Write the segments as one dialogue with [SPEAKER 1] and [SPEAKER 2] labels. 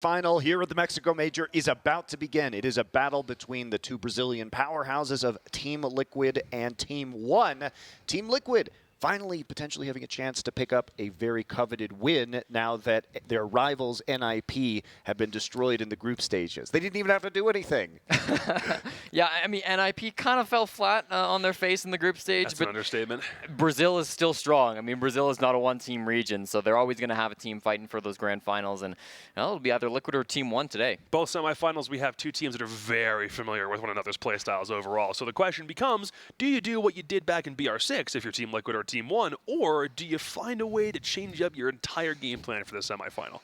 [SPEAKER 1] Final here at the Mexico Major is about to begin. It is a battle between the two Brazilian powerhouses of Team Liquid and Team One. Team Liquid finally potentially having a chance to pick up a very coveted win now that their rivals NIP have been destroyed in the group stages. They didn't even have to do anything.
[SPEAKER 2] Yeah, I mean, NIP kind of fell flat on their face in the group stage.
[SPEAKER 3] That's
[SPEAKER 2] but
[SPEAKER 3] an understatement.
[SPEAKER 2] Brazil is still strong. I mean, Brazil is not a one-team region, so they're always going to have a team fighting for those grand finals, and it'll be either Liquid or Team One today.
[SPEAKER 3] Both semifinals, we have two teams that are very familiar with one another's playstyles overall. So the question becomes, do you do what you did back in BR6 if you're Team Liquid or Team One, or do you find a way to change up your entire game plan for the semifinal?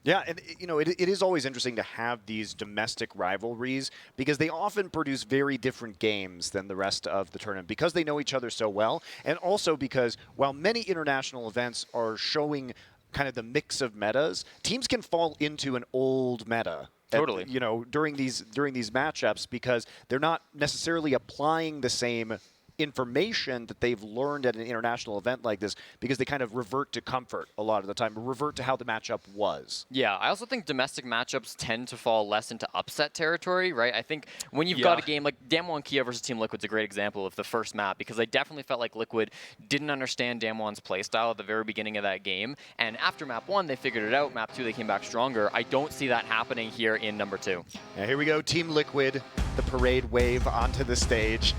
[SPEAKER 1] Yeah, and you know, it is always interesting to have these domestic rivalries because they often produce very different games than the rest of the tournament because they know each other so well, and also because while many international events are showing kind of the mix of metas, teams can fall into an old meta.
[SPEAKER 2] Totally.
[SPEAKER 1] You know, during these matchups because they're not necessarily applying the same information that they've learned at an international event like this because they kind of revert to comfort a lot of the time, revert to how the matchup was.
[SPEAKER 2] Yeah, I also think domestic matchups tend to fall less into upset territory, right? I think when you've got a game like Damwon Kia versus Team Liquid's a great example of the first map because I definitely felt like Liquid didn't understand Damwon's playstyle at the very beginning of that game, and after map 1 they figured it out, map 2 they came back stronger. I don't see that happening here in number 2.
[SPEAKER 1] Now here we go, Team Liquid, the parade wave onto the stage.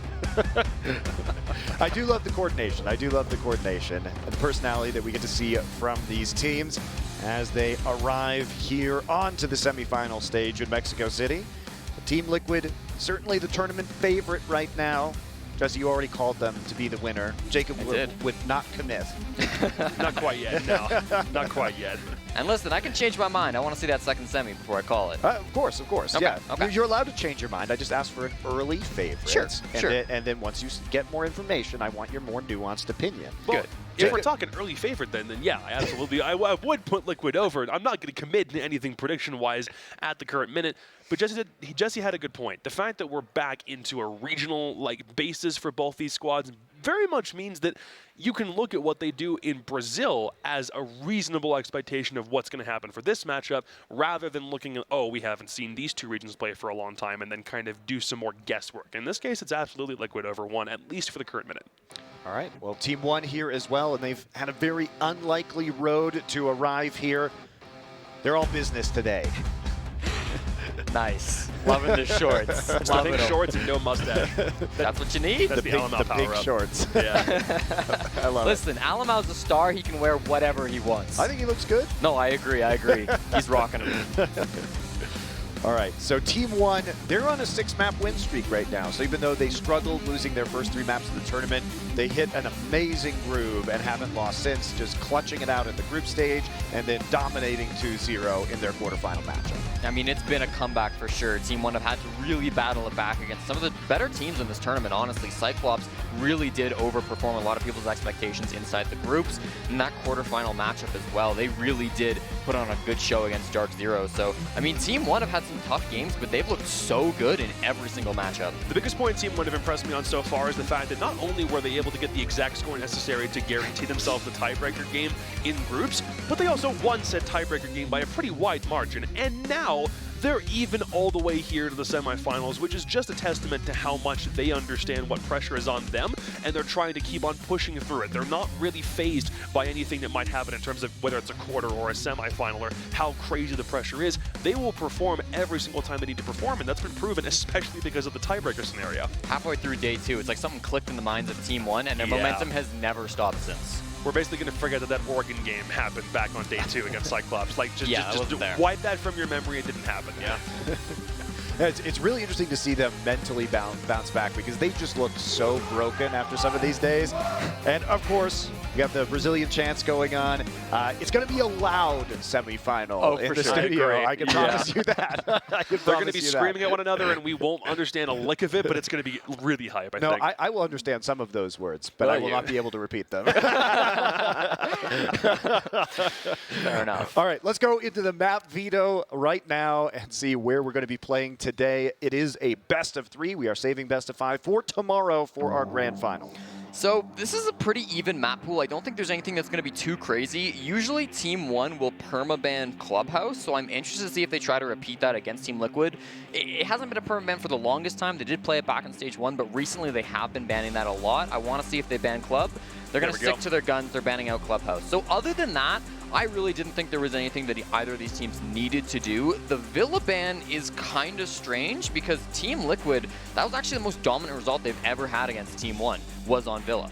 [SPEAKER 1] I do love the coordination. I do love the coordination and the personality that we get to see from these teams as they arrive here onto the semifinal stage in Mexico City. Team Liquid, certainly the tournament favorite right now. Jesse, you already called them to be the winner. Jacob would not commit.
[SPEAKER 3] Not quite yet, no. Not quite yet.
[SPEAKER 2] And listen, I can change my mind. I want to see that second semi before I call it.
[SPEAKER 1] Of course,
[SPEAKER 2] Okay,
[SPEAKER 1] yeah.
[SPEAKER 2] okay.
[SPEAKER 1] You're allowed to change your mind. I just asked for an early favorite.
[SPEAKER 2] Sure.
[SPEAKER 1] And then once you get more information, I want your more nuanced opinion.
[SPEAKER 3] Well, if we're talking early favorite, then yeah, absolutely. I would put Liquid over. I'm not going to commit to anything prediction-wise at the current minute. But Jesse had a good point. The fact that we're back into a regional basis for both these squads very much means that you can look at what they do in Brazil as a reasonable expectation of what's going to happen for this matchup, rather than looking at, oh, we haven't seen these two regions play for a long time, and then kind of do some more guesswork. In this case, it's absolutely Liquid over One, at least for the current minute.
[SPEAKER 1] All right, well, Team One here as well, and they've had a very unlikely road to arrive here. They're all business today.
[SPEAKER 2] Nice. Loving the shorts.
[SPEAKER 3] I think shorts and no mustache.
[SPEAKER 2] That's what you need.
[SPEAKER 3] That's the Alamau power
[SPEAKER 1] big
[SPEAKER 3] up.
[SPEAKER 1] shorts.
[SPEAKER 3] Yeah.
[SPEAKER 1] I love
[SPEAKER 2] Listen, Alamau's a star. He can wear whatever he wants.
[SPEAKER 1] I think he looks good.
[SPEAKER 2] No, I agree. He's rocking it.
[SPEAKER 1] All right, so Team One, they're on a 6-map win streak right now. So even though they struggled losing their first 3 maps of the tournament, they hit an amazing groove and haven't lost since, just clutching it out at the group stage and then dominating 2-0 in their quarterfinal matchup.
[SPEAKER 2] I mean, it's been a comeback for sure. Team One have had to really battle it back against some of the better teams in this tournament, honestly. Cyclops really did overperform a lot of people's expectations inside the groups. In that quarterfinal matchup as well, they really did put on a good show against Dark Zero. So, I mean, Team One have had some tough games, but they've looked so good in every single matchup.
[SPEAKER 3] The biggest point Team One have impressed me on so far is the fact that not only were they able to get the exact score necessary to guarantee themselves the tiebreaker game in groups, but they also won said tiebreaker game by a pretty wide margin. And now they're even all the way here to the semifinals, which is just a testament to how much they understand what pressure is on them, and they're trying to keep on pushing through it. They're not really fazed by anything that might happen in terms of whether it's a quarter or a semifinal or how crazy the pressure is. They will perform every single time they need to perform, and that's been proven, especially because of the tiebreaker scenario.
[SPEAKER 2] Halfway through day 2, it's like something clicked in the minds of Team One, and their momentum has never stopped since.
[SPEAKER 3] We're basically going to forget that Oregon game happened back on day 2 against Cyclops. Just wipe that from your memory. It didn't happen. Yeah.
[SPEAKER 1] It's really interesting to see them mentally bounce back because they just looked so broken after some of these days. And of course, we got the Brazilian chants going on. It's going to be a loud semifinal in the studio. I can promise you that.
[SPEAKER 3] They're going to be screaming at one another, and we won't understand a lick of it, but it's going to be really hype, I think.
[SPEAKER 1] No, I will understand some of those words, but I will not be able to repeat them.
[SPEAKER 2] Fair enough.
[SPEAKER 1] All right, let's go into the map veto right now and see where we're going to be playing today. It is a best of 3. We are saving best of 5 for tomorrow for our grand final.
[SPEAKER 2] So this is a pretty even map pool. I don't think there's anything that's going to be too crazy. Usually Team 1 will permaban Clubhouse, so I'm interested to see if they try to repeat that against Team Liquid. It hasn't been a permaban for the longest time. They did play it back on stage 1, but recently they have been banning that a lot. I want to see if they ban Club. They're going to stick to their guns. They're banning out Clubhouse. So other than that, I really didn't think there was anything that either of these teams needed to do. The Villa ban is kind of strange because Team Liquid, that was actually the most dominant result they've ever had against Team 1, was on Villa.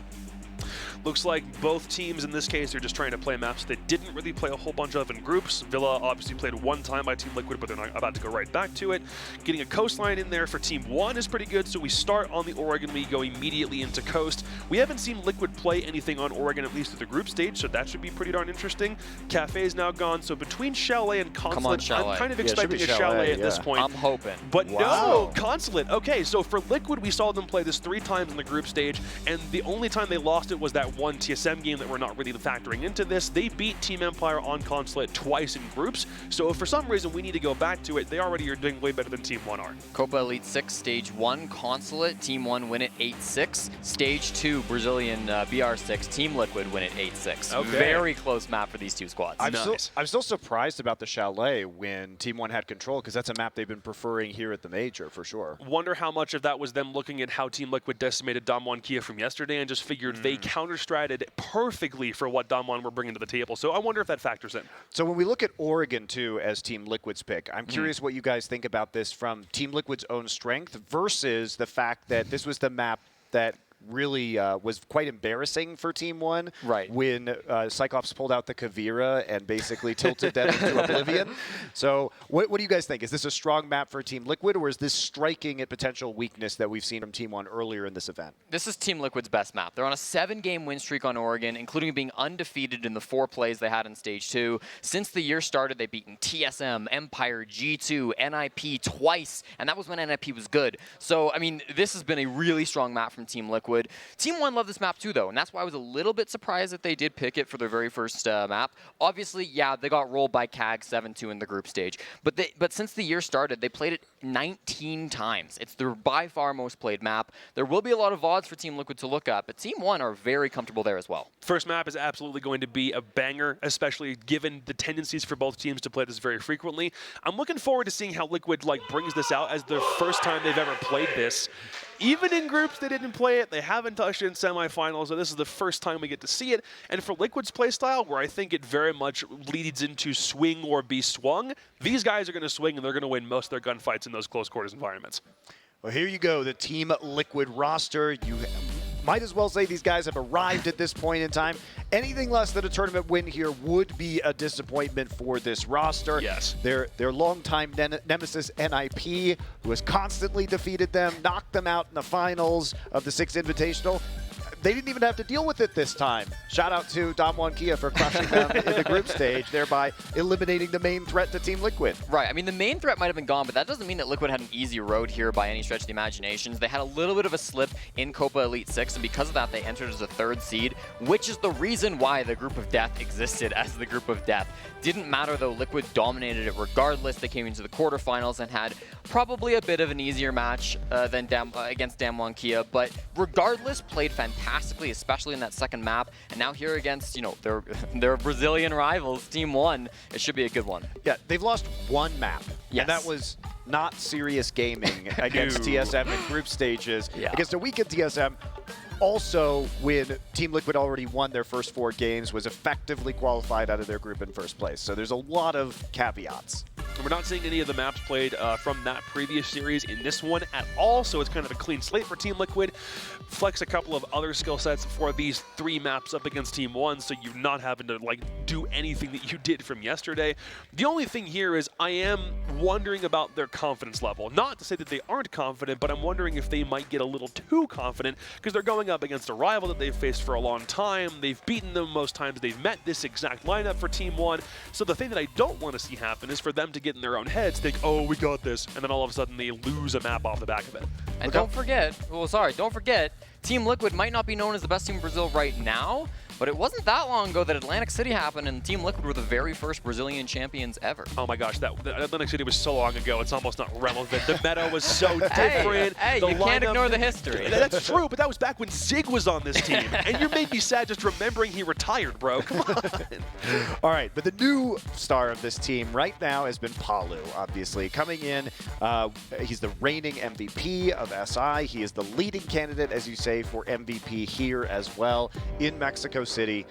[SPEAKER 3] Looks like both teams in this case are just trying to play maps they didn't really play a whole bunch of in groups. Villa obviously played one time by Team Liquid, but they're not about to go right back to it. Getting a coastline in there for Team 1 is pretty good, so we start on the Oregon, we go immediately into coast. We haven't seen Liquid play anything on Oregon, at least at the group stage, so that should be pretty darn interesting. Cafe's now gone, so between Chalet and Consulate, I'm kind of expecting a Chalet at this point.
[SPEAKER 2] I'm hoping.
[SPEAKER 3] But no, Consulate. Okay, so for Liquid, we saw them play this 3 times in the group stage, and the only time they lost it was that one TSM game that we're not really factoring into this. They beat Team Empire on Consulate twice in groups, so if for some reason we need to go back to it, they already are doing way better than Team 1 are.
[SPEAKER 2] Copa Elite 6, Stage 1, Consulate, Team 1 win it 8-6. Stage 2, Brazilian BR6, Team Liquid win it 8-6.
[SPEAKER 3] Okay.
[SPEAKER 2] Very close map for these two squads.
[SPEAKER 1] I'm still surprised about the Chalet when Team 1 had control, because that's a map they've been preferring here at the Major, for sure.
[SPEAKER 3] Wonder how much of that was them looking at how Team Liquid decimated Damwon Kia from yesterday and just figured they counter-stratted perfectly for what Damwon were bringing to the table. So I wonder if that factors in.
[SPEAKER 1] So when we look at Oregon, too, as Team Liquid's pick, I'm curious what you guys think about this from Team Liquid's own strength versus the fact that this was the map that really was quite embarrassing for Team 1 when Cyclops pulled out the Kavira and basically tilted them into oblivion. So what do you guys think? Is this a strong map for Team Liquid, or is this striking at potential weakness that we've seen from Team 1 earlier in this event?
[SPEAKER 2] This is Team Liquid's best map. They're on a 7-game win streak on Oregon, including being undefeated in the 4 plays they had in Stage 2. Since the year started, they've beaten TSM, Empire, G2, NIP twice, and that was when NIP was good. So, I mean, this has been a really strong map from Team Liquid. Team 1 loved this map too, though, and that's why I was a little bit surprised that they did pick it for their very first map. Obviously, yeah, they got rolled by CAG 7-2 in the group stage, but since the year started, they played it 19 times. It's their by far most played map. There will be a lot of VODs for Team Liquid to look at, but Team 1 are very comfortable there as well.
[SPEAKER 3] First map is absolutely going to be a banger, especially given the tendencies for both teams to play this very frequently. I'm looking forward to seeing how Liquid brings this out as the first time they've ever played this. Even in groups, they didn't play it. They haven't touched it in semifinals, so this is the first time we get to see it. And for Liquid's playstyle, where I think it very much leads into swing or be swung, these guys are going to swing and they're going to win most of their gunfights in those close quarters environments.
[SPEAKER 1] Well, here you go, the Team Liquid roster. You might as well say these guys have arrived at this point in time. Anything less than a tournament win here would be a disappointment for this roster.
[SPEAKER 3] Yes.
[SPEAKER 1] Their longtime nemesis NIP, who has constantly defeated them, knocked them out in the finals of the 6th Invitational. They didn't even have to deal with it this time. Shout out to Damwon Kia for crushing them in the group stage, thereby eliminating the main threat to Team Liquid.
[SPEAKER 2] Right. I mean, the main threat might have been gone, but that doesn't mean that Liquid had an easy road here by any stretch of the imagination. They had a little bit of a slip in Copa Elite 6, and because of that, they entered as a 3rd seed, which is the reason why the Group of Death existed as the Group of Death. Didn't matter, though. Liquid dominated it regardless. They came into the quarterfinals and had probably a bit of an easier match than against Damwon Kia, but regardless, played fantastically, especially in that second map. And now here against, you know, their Brazilian rivals, Team 1, it should be a good one.
[SPEAKER 1] Yeah, they've lost 1 map,
[SPEAKER 2] yes.
[SPEAKER 1] and that was not serious gaming against TSM in group stages.
[SPEAKER 2] Yeah.
[SPEAKER 1] Against a weakened TSM, also when Team Liquid already won their first 4 games, was effectively qualified out of their group in first place. So there's a lot of caveats.
[SPEAKER 3] And we're not seeing any of the maps played from that previous series in this one at all, so it's kind of a clean slate for Team Liquid. Flex a couple of other skill sets for these 3 maps up against Team 1, so you're not having to do anything that you did from yesterday. The only thing here is I am wondering about their confidence level. Not to say that they aren't confident, but I'm wondering if they might get a little too confident, because they're going up against a rival that they've faced for a long time. They've beaten them most times they've met this exact lineup for Team 1. So the thing that I don't want to see happen is for them to get in their own heads, think, oh, we got this, and then all of a sudden they lose a map off the back of it.
[SPEAKER 2] And don't forget, Team Liquid might not be known as the best team in Brazil right now, but it wasn't that long ago that Atlantic City happened and Team Liquid were the very first Brazilian champions ever.
[SPEAKER 3] Oh my gosh, that Atlantic City was so long ago, it's almost not relevant. The meta was so different.
[SPEAKER 2] Hey, you can't ignore the history.
[SPEAKER 3] That's true, but that was back when Zig was on this team. And you made me sad just remembering he retired, bro. Come on.
[SPEAKER 1] All right, but the new star of this team right now has been Palu, obviously. Coming in, he's the reigning MVP of SI. He is the leading candidate, as you say, for MVP here as well in Mexico City.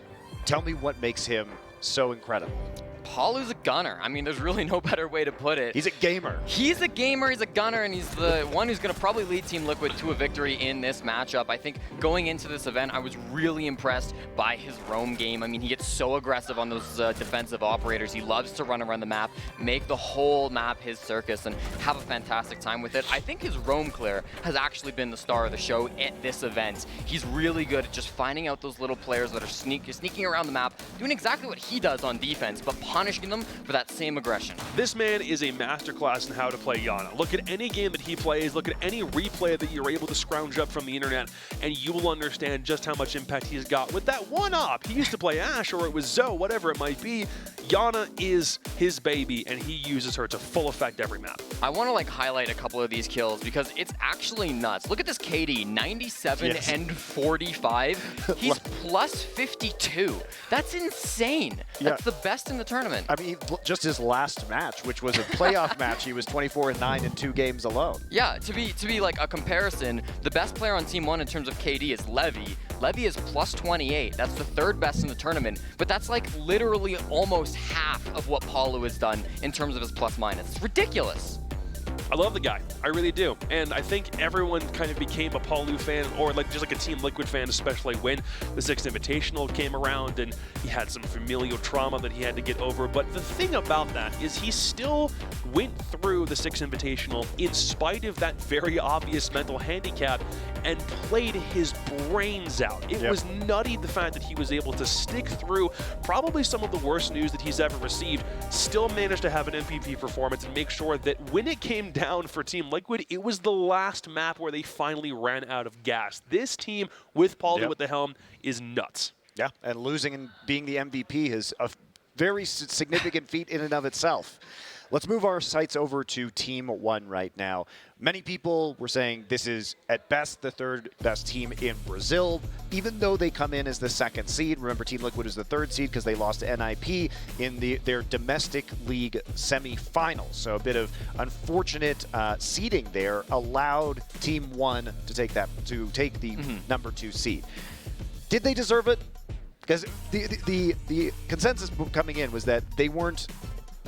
[SPEAKER 1] Tell me what makes him so incredible.
[SPEAKER 2] Palu's a gunner. I mean, there's really no better way to put it.
[SPEAKER 1] He's a gamer.
[SPEAKER 2] He's a gamer, he's a gunner, and he's the one who's going to probably lead Team Liquid to a victory in this matchup. I think going into this event, I was really impressed by his roam game. I mean, he gets so aggressive on those defensive operators. He loves to run around the map, make the whole map his circus, and have a fantastic time with it. I think his roam clear has actually been the star of the show at this event. He's really good at just finding out those little players that are sneaking around the map, doing exactly what he does on defense, but punishing them for that same aggression.
[SPEAKER 3] This man is a masterclass in how to play Yana. Look at any game that he plays, look at any replay that you're able to scrounge up from the internet, and you will understand just how much impact he's got. With that one op, he used to play Ashe, or it was Zoe, whatever it might be. Yana is his baby, and he uses her to full effect every map.
[SPEAKER 2] I want to highlight a couple of these kills because it's actually nuts. Look at this KD, 97 and 45. He's plus 52. That's insane. That's the best in the tournament.
[SPEAKER 1] I mean, just his last match, which was a playoff match, he was 24-9 in 2 games alone.
[SPEAKER 2] Yeah, to be like a comparison, the best player on Team 1 in terms of KD is Levy. Levy is plus 28. That's the 3rd best in the tournament, but that's literally almost half of what Palu has done in terms of his plus minus. It's ridiculous.
[SPEAKER 3] I love the guy. I really do. And I think everyone kind of became a Palu fan, or just a Team Liquid fan, especially when the 6th Invitational came around and he had some familial trauma that he had to get over. But the thing about that is he still went through the 6th Invitational in spite of that very obvious mental handicap and played his brains out. It was nutty, the fact that he was able to stick through probably some of the worst news that he's ever received, still managed to have an MVP performance and make sure that when it came down for Team Liquid, it was the last map where they finally ran out of gas. This team with Palu at the helm is nuts. Yeah,
[SPEAKER 1] and losing and being the MVP is a very significant feat in and of itself. Let's move our sights over to Team 1 right now. Many people were saying this is, at best, the 3rd best team in Brazil, even though they come in as the 2nd seed. Remember, Team Liquid is the 3rd seed because they lost to NIP in their domestic league semifinals. So a bit of unfortunate seeding there allowed Team 1 to take the number 2 seed. Did they deserve it? Because the consensus coming in was that they weren't.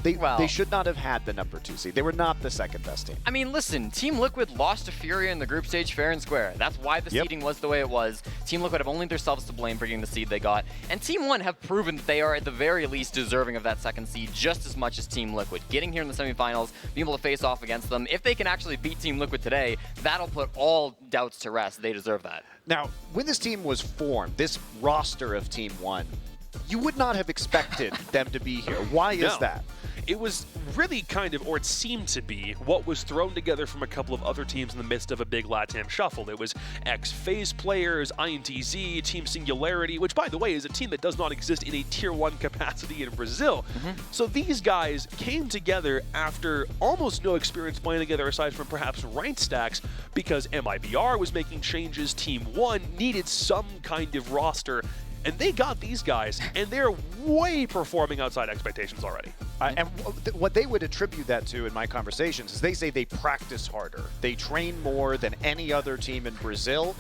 [SPEAKER 1] They should not have had the number 2 seed. They were not the 2nd best team. I
[SPEAKER 2] mean, listen, Team Liquid lost to Furia in the group stage fair and square. That's why the seeding was the way it was. Team Liquid have only themselves to blame for getting the seed they got. And Team 1 have proven that they are at the very least deserving of that 2nd seed just as much as Team Liquid. Getting here in the semifinals, being able to face off against them. If they can actually beat Team Liquid today, that'll put all doubts to rest. They deserve that.
[SPEAKER 1] Now, when this team was formed, this roster of Team 1, you would not have expected them to be here. Why is that?
[SPEAKER 3] It was really kind of, or it seemed to be, what was thrown together from a couple of other teams in the midst of a big LATAM shuffle. It was ex-FaZe players, INTZ, Team Singularity, which, by the way, is a team that does not exist in a Tier 1 capacity in Brazil. So these guys came together after almost no experience playing together aside from perhaps ranked stacks because MIBR was making changes. Team 1 needed some kind of roster. And they got these guys, and they're way performing outside expectations already.
[SPEAKER 1] And what they would attribute that to in my conversations is they say they practice harder. They train more than any other team in Brazil.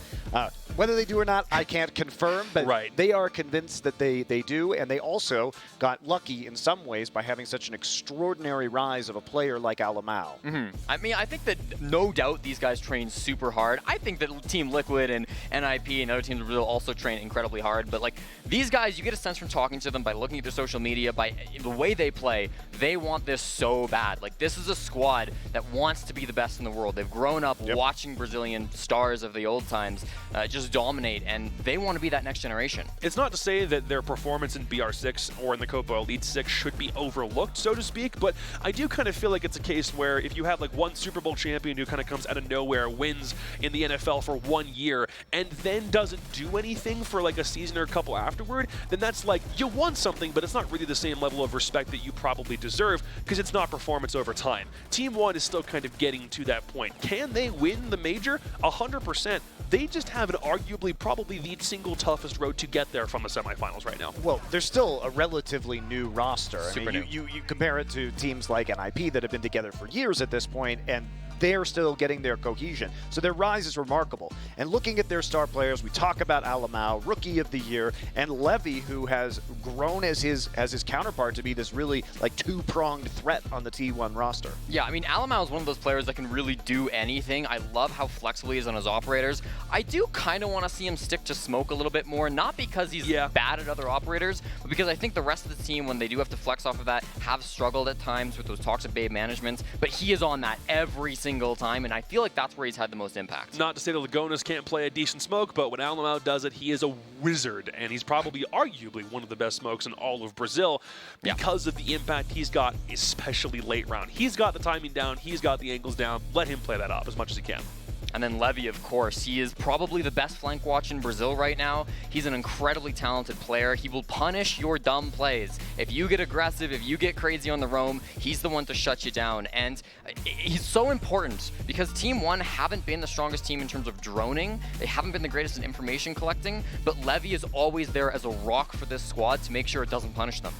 [SPEAKER 1] Whether they do or not, I can't confirm, but they are convinced that they do, and they also got lucky in some ways by having such an extraordinary rise of a player like Alamau.
[SPEAKER 2] I mean, I think that no doubt these guys train super hard. I think that Team Liquid and NIP and other teams in Brazil also train incredibly hard, but these guys, you get a sense from talking to them by looking at their social media, by the way they play, they want this so bad. This is a squad that wants to be the best in the world. They've grown up watching Brazilian stars of the old times, just dominate, and they want to be that next generation.
[SPEAKER 3] It's not to say that their performance in BR6 or in the Copa Elite 6 should be overlooked, so to speak, but I do kind of feel like it's a case where if you have like one Super Bowl champion who kind of comes out of nowhere, wins in the NFL for 1 year, and then doesn't do anything for like a season or a couple afterward, then that's like, you won something, but it's not really the same level of respect that you probably deserve because it's not performance over time. Team One is still kind of getting to that point. Can they win the major? 100%. They just have an arguably probably the single toughest road to get there from the semifinals right now.
[SPEAKER 1] Well, they're still a relatively new roster.
[SPEAKER 2] Super new.
[SPEAKER 1] You compare it to teams like NIP that have been together for years at this point, and they're still getting their cohesion. So their rise is remarkable. And looking at their star players, we talk about Alamau, Rookie of the Year, and Levy, who has grown as his counterpart to be this really like two-pronged threat on the T1 roster.
[SPEAKER 2] Yeah, I mean, Alamau is one of those players that can really do anything. I love how flexible he is on his operators. I do kind of want to see him stick to smoke a little bit more, not because he's bad at other operators, but because I think the rest of the team, when they do have to flex off of that, have struggled at times with those toxic Babe managements, but he is on that every single time, and I feel like that's where he's had the most impact.
[SPEAKER 3] Not to say the Lagonas can't play a decent smoke, but when Alamau does it, he is a wizard, and he's probably arguably one of the best smokes in all of Brazil because of the impact he's got, especially late round. He's got the timing down, he's got the angles down. Let him play that up as much as he can.
[SPEAKER 2] And then Levy, of course, he is probably the best flank watch in Brazil right now. He's an incredibly talented player. He will punish your dumb plays. If you get aggressive, if you get crazy on the roam, he's the one to shut you down. And he's so important because Team One haven't been the strongest team in terms of droning. They haven't been the greatest in information collecting, but Levy is always there as a rock for this squad to make sure it doesn't punish them.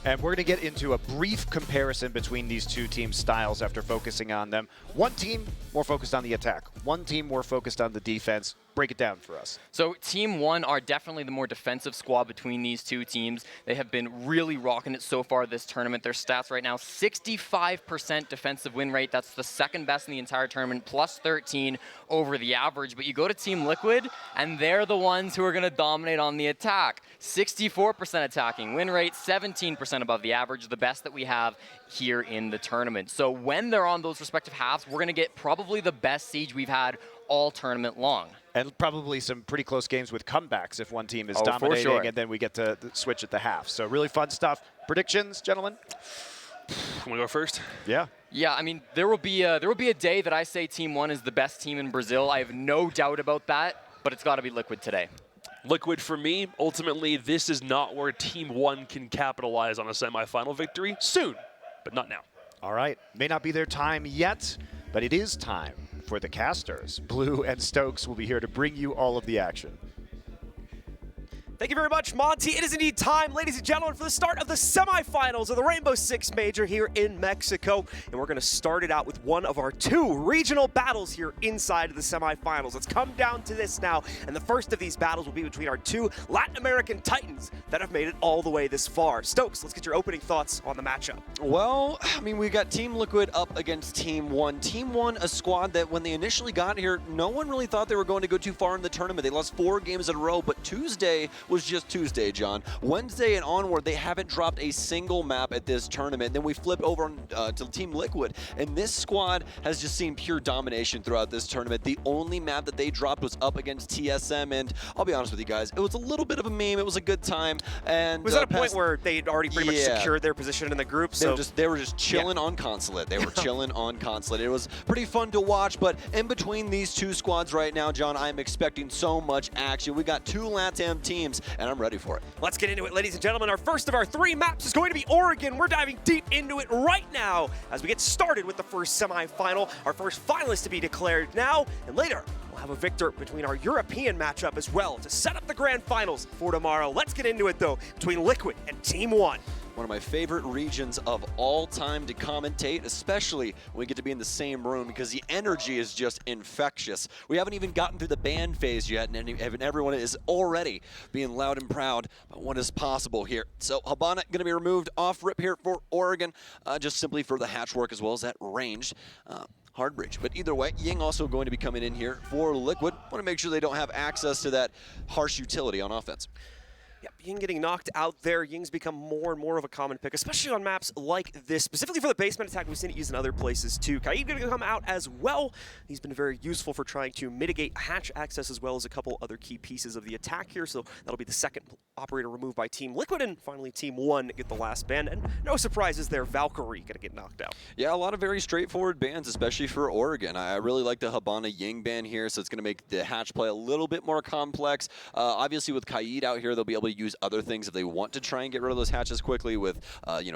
[SPEAKER 1] And we're going to get into a brief comparison between these two team styles after focusing on them. One team more focused on the attack, one team more focused on the defense. Break it down for us.
[SPEAKER 2] So Team One are definitely the more defensive squad between these two teams. They have been really rocking it so far this tournament. Their stats right now, 65% defensive win rate. That's the second best in the entire tournament, plus 13 over the average. But you go to Team Liquid, and they're the ones who are going to dominate on the attack. 64% attacking win rate, 17% above the average, the best that we have here in the tournament. So when they're on those respective halves, we're going to get probably the best siege we've had all tournament long.
[SPEAKER 1] And probably some pretty close games with comebacks if one team is dominating, and then we get to switch at the half. So really fun stuff. Predictions, gentlemen?
[SPEAKER 3] Want to go first?
[SPEAKER 1] Yeah.
[SPEAKER 2] Yeah, I mean, there will be a day that I say Team One is the best team in Brazil. I have no doubt about that, but it's got to be Liquid today.
[SPEAKER 3] Liquid for me, ultimately, this is not where Team One can capitalize on a semifinal victory. Soon, but not now.
[SPEAKER 1] All right. May not be their time yet, but it is time for the casters. Blue and Stokes will be here to bring you all of the action.
[SPEAKER 4] Thank you very much, Monty. It is indeed time, ladies and gentlemen, for the start of the semifinals of the Rainbow Six Major here in Mexico. And we're going to start it out with one of our two regional battles here inside of the semifinals. Let's come down to this now. And the first of these battles will be between our two Latin American titans that have made it all the way this far. Stokes, let's get your opening thoughts on the matchup.
[SPEAKER 5] Well, I mean, we got Team Liquid up against Team One. Team One, a squad that when they initially got here, no one really thought they were going to go too far in the tournament. They lost 4 games in a row, but Tuesday was just Tuesday, John. Wednesday and onward, they haven't dropped a single map at this tournament. Then we flip over to Team Liquid, and this squad has just seen pure domination throughout this tournament. The only map that they dropped was up against TSM, and I'll be honest with you guys, it was a little bit of a meme. It was a good time. And
[SPEAKER 4] was that a point where they'd already pretty much secured their position in the group?
[SPEAKER 5] They were just chilling on Consulate. They were chilling on Consulate. It was pretty fun to watch, but in between these two squads right now, John, I'm expecting so much action. We got 2 LATAM teams, and I'm ready for it.
[SPEAKER 4] Let's get into it, ladies and gentlemen. Our first of our 3 maps is going to be Oregon. We're diving deep into it right now as we get started with the first semifinal. Our first finalist to be declared now, and later we'll have a victor between our European matchup as well to set up the grand finals for tomorrow. Let's get into it, though, between Liquid and Team One.
[SPEAKER 5] One of my favorite regions of all time to commentate, especially when we get to be in the same room, because the energy is just infectious. We haven't even gotten through the band phase yet, and everyone is already being loud and proud about what is possible here. So Habana going to be removed off rip here for Oregon, just simply for the hatch work as well as that ranged hard breach. But either way, Ying also going to be coming in here for Liquid. Want to make sure they don't have access to that harsh utility on offense.
[SPEAKER 4] Yep, Ying getting knocked out there. Ying's become more and more of a common pick, especially on maps like this, specifically for the basement attack. We've seen it used in other places too. Kaid going to come out as well. He's been very useful for trying to mitigate hatch access as well as a couple other key pieces of the attack here. So that'll be the second operator removed by Team Liquid, and finally Team One get the last ban. And no surprises there, Valkyrie going to get knocked out.
[SPEAKER 5] Yeah, a lot of very straightforward bans, especially for Oregon. I really like the Habana Ying ban here, so it's going to make the hatch play a little bit more complex. Obviously, with Kaid out here, they'll be able to use other things if they want to try and get rid of those hatches quickly with,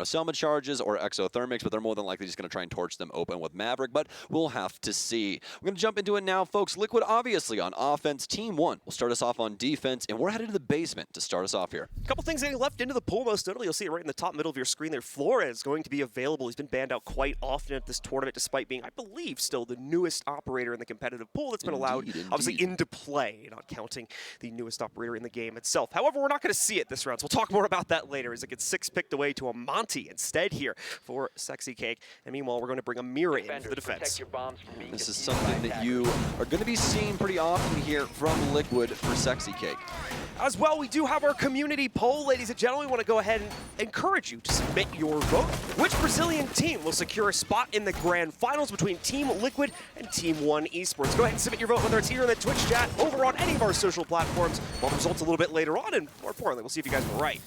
[SPEAKER 5] Selma charges or exothermics, but they're more than likely just going to try and torch them open with Maverick, but we'll have to see. We're going to jump into it now, folks. Liquid, obviously, on offense. Team One will start us off on defense, and we're headed to the basement to start us off here.
[SPEAKER 4] A couple things getting left into the pool, most notably, you'll see it right in the top middle of your screen there. Flores is going to be available. He's been banned out quite often at this tournament, despite being, I believe, still the newest operator in the competitive pool that's been allowed, obviously, into play, not counting the newest operator in the game itself. However, we're not going to see it this round, so we'll talk more about that later as it gets 6 picked away to a Monty instead here for Sexy Cake. And meanwhile, we're going to bring a Mira into the defense.
[SPEAKER 5] This is something that you are going to be seeing pretty often here from Liquid for Sexy Cake.
[SPEAKER 4] As well, we do have our community poll, ladies and gentlemen. We want to go ahead and encourage you to submit your vote. Which Brazilian team will secure a spot in the grand finals between Team Liquid and Team One Esports? Go ahead and submit your vote, whether it's here in the Twitch chat, over on any of our social platforms. We'll have results a little bit later on, and more importantly, we'll see if you guys were right.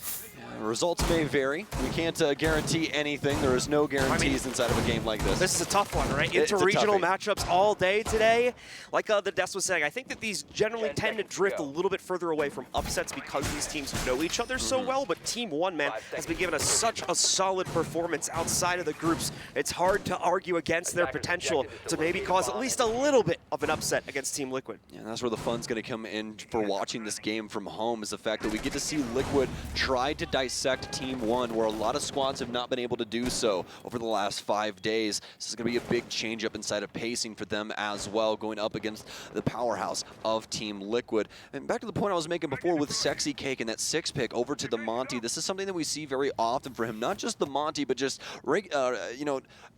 [SPEAKER 5] Results may vary. We can't guarantee anything. There is no guarantees inside of a game like this.
[SPEAKER 4] This is a tough one, right?
[SPEAKER 5] It's a
[SPEAKER 4] Inter-regional
[SPEAKER 5] toughie.
[SPEAKER 4] matchups all day today. Like the Des was saying, I think that these generally tend to drift a little bit further away from upsets because these teams know each other so well, but Team One, man, has been given us such a solid performance outside of the groups. It's hard to argue against their potential to maybe cause at least a little bit of an upset against Team Liquid.
[SPEAKER 5] Yeah, and that's where the fun's going to come in for watching this game from home, is the fact that we get to see Liquid try to dissect Team One, where a lot of squads have not been able to do so over the last 5 days. This is going to be a big change up inside of pacing for them as well, going up against the powerhouse of Team Liquid. And back to the point I was making before with Sexy Cake and that 6 pick over to the Monty, this is something that we see very often for him, not just the Monty, but just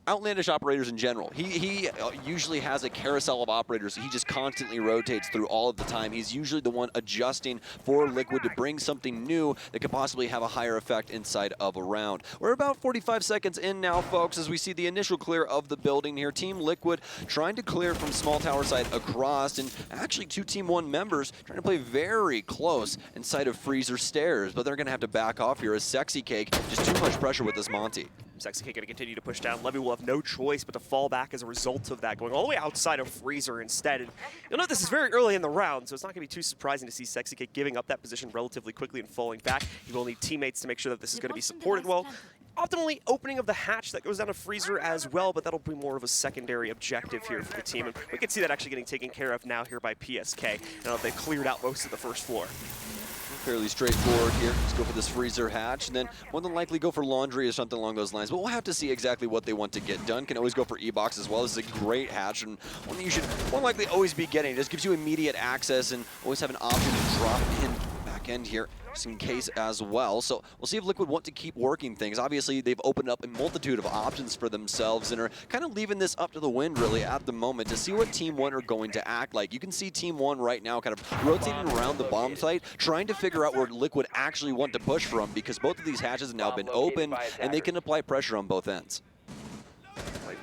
[SPEAKER 5] outlandish operators in general. He usually has a carousel of operators he just constantly rotates through all of the time. He's usually the one adjusting for Liquid to bring something new that could possibly have a higher effect inside of a round. We're about 45 seconds in now, folks, as we see the initial clear of the building here. Team Liquid trying to clear from small tower side across, and actually 2 Team One members trying to play very close inside of Freezer Stairs, but they're going to have to back off here as Sexy Cake, just too much pressure with this Monty.
[SPEAKER 4] Sexy Cake going to continue to push down. Levy will have no choice but to fall back as a result of that, going all the way outside of Freezer instead. And you'll note this is very early in the round, so it's not going to be too surprising to see Sexy Cake giving up that position relatively quickly and falling back. He will need teammates to make sure that this is going to be supported well. Optimally, opening of the hatch that goes down to Freezer as well, but that'll be more of a secondary objective here for the team. And we can see that actually getting taken care of now here by PSK, now that they've cleared out most of the first floor.
[SPEAKER 5] Fairly straightforward here. Just go for this Freezer hatch, and then more than likely go for laundry or something along those lines. But we'll have to see exactly what they want to get done. Can always go for E-Box as well. This is a great hatch, and one that you should more likely always be getting. It just gives you immediate access and always have an option to drop in back end here, just in case as well. So we'll see if Liquid want to keep working things. Obviously, they've opened up a multitude of options for themselves and are kind of leaving this up to the wind, really, at the moment to see what Team One are going to act like. You can see Team One right now kind of rotating around the bomb site, trying to figure out where Liquid actually want to push from, because both of these hatches have now been opened, and they can apply pressure on both ends.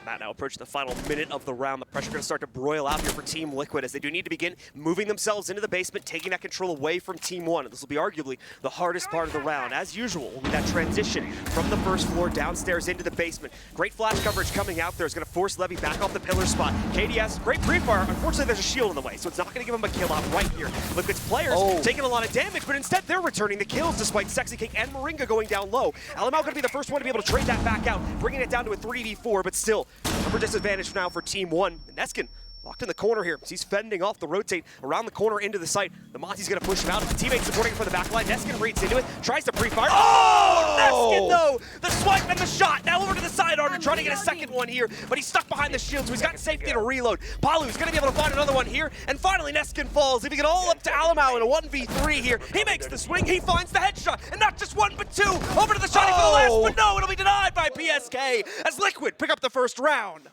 [SPEAKER 4] Matt now approaching the final minute of the round. The pressure going to start to broil out here for Team Liquid as they do need to begin moving themselves into the basement, taking that control away from Team One. This will be arguably the hardest part of the round. As usual, will be that transition from the first floor downstairs into the basement. Great flash coverage coming out there is going to force Levy back off the pillar spot. KDS, great pre-fire. Unfortunately, there's a shield in the way, so it's not going to give him a kill out right here. Liquid's players taking a lot of damage, but instead they're returning the kills despite Sexy Cake and Moringa going down low. Alamau going to be the first one to be able to trade that back out, bringing it down to a 3v4, but still, number disadvantage now for Team One. Neskin locked in the corner here. He's fending off the rotate around the corner into the site. The Monty's going to push him out. His teammate supporting him from the back line. Neskin reads into it, tries to pre-fire. Oh! Neskin, though! The swipe and the shot. Now over to the side armor, trying to get a second one here, but he's stuck behind the shield, so he's got safety to reload. Palu's going to be able to find another one here, and finally Neskin falls, leaving it all up to Alamau in a 1v3 here. He makes the swing, he finds the headshot, and not just one, but 2. Over to the shotty for the last, but no, it'll be denied by PSK as Liquid pick up the first round.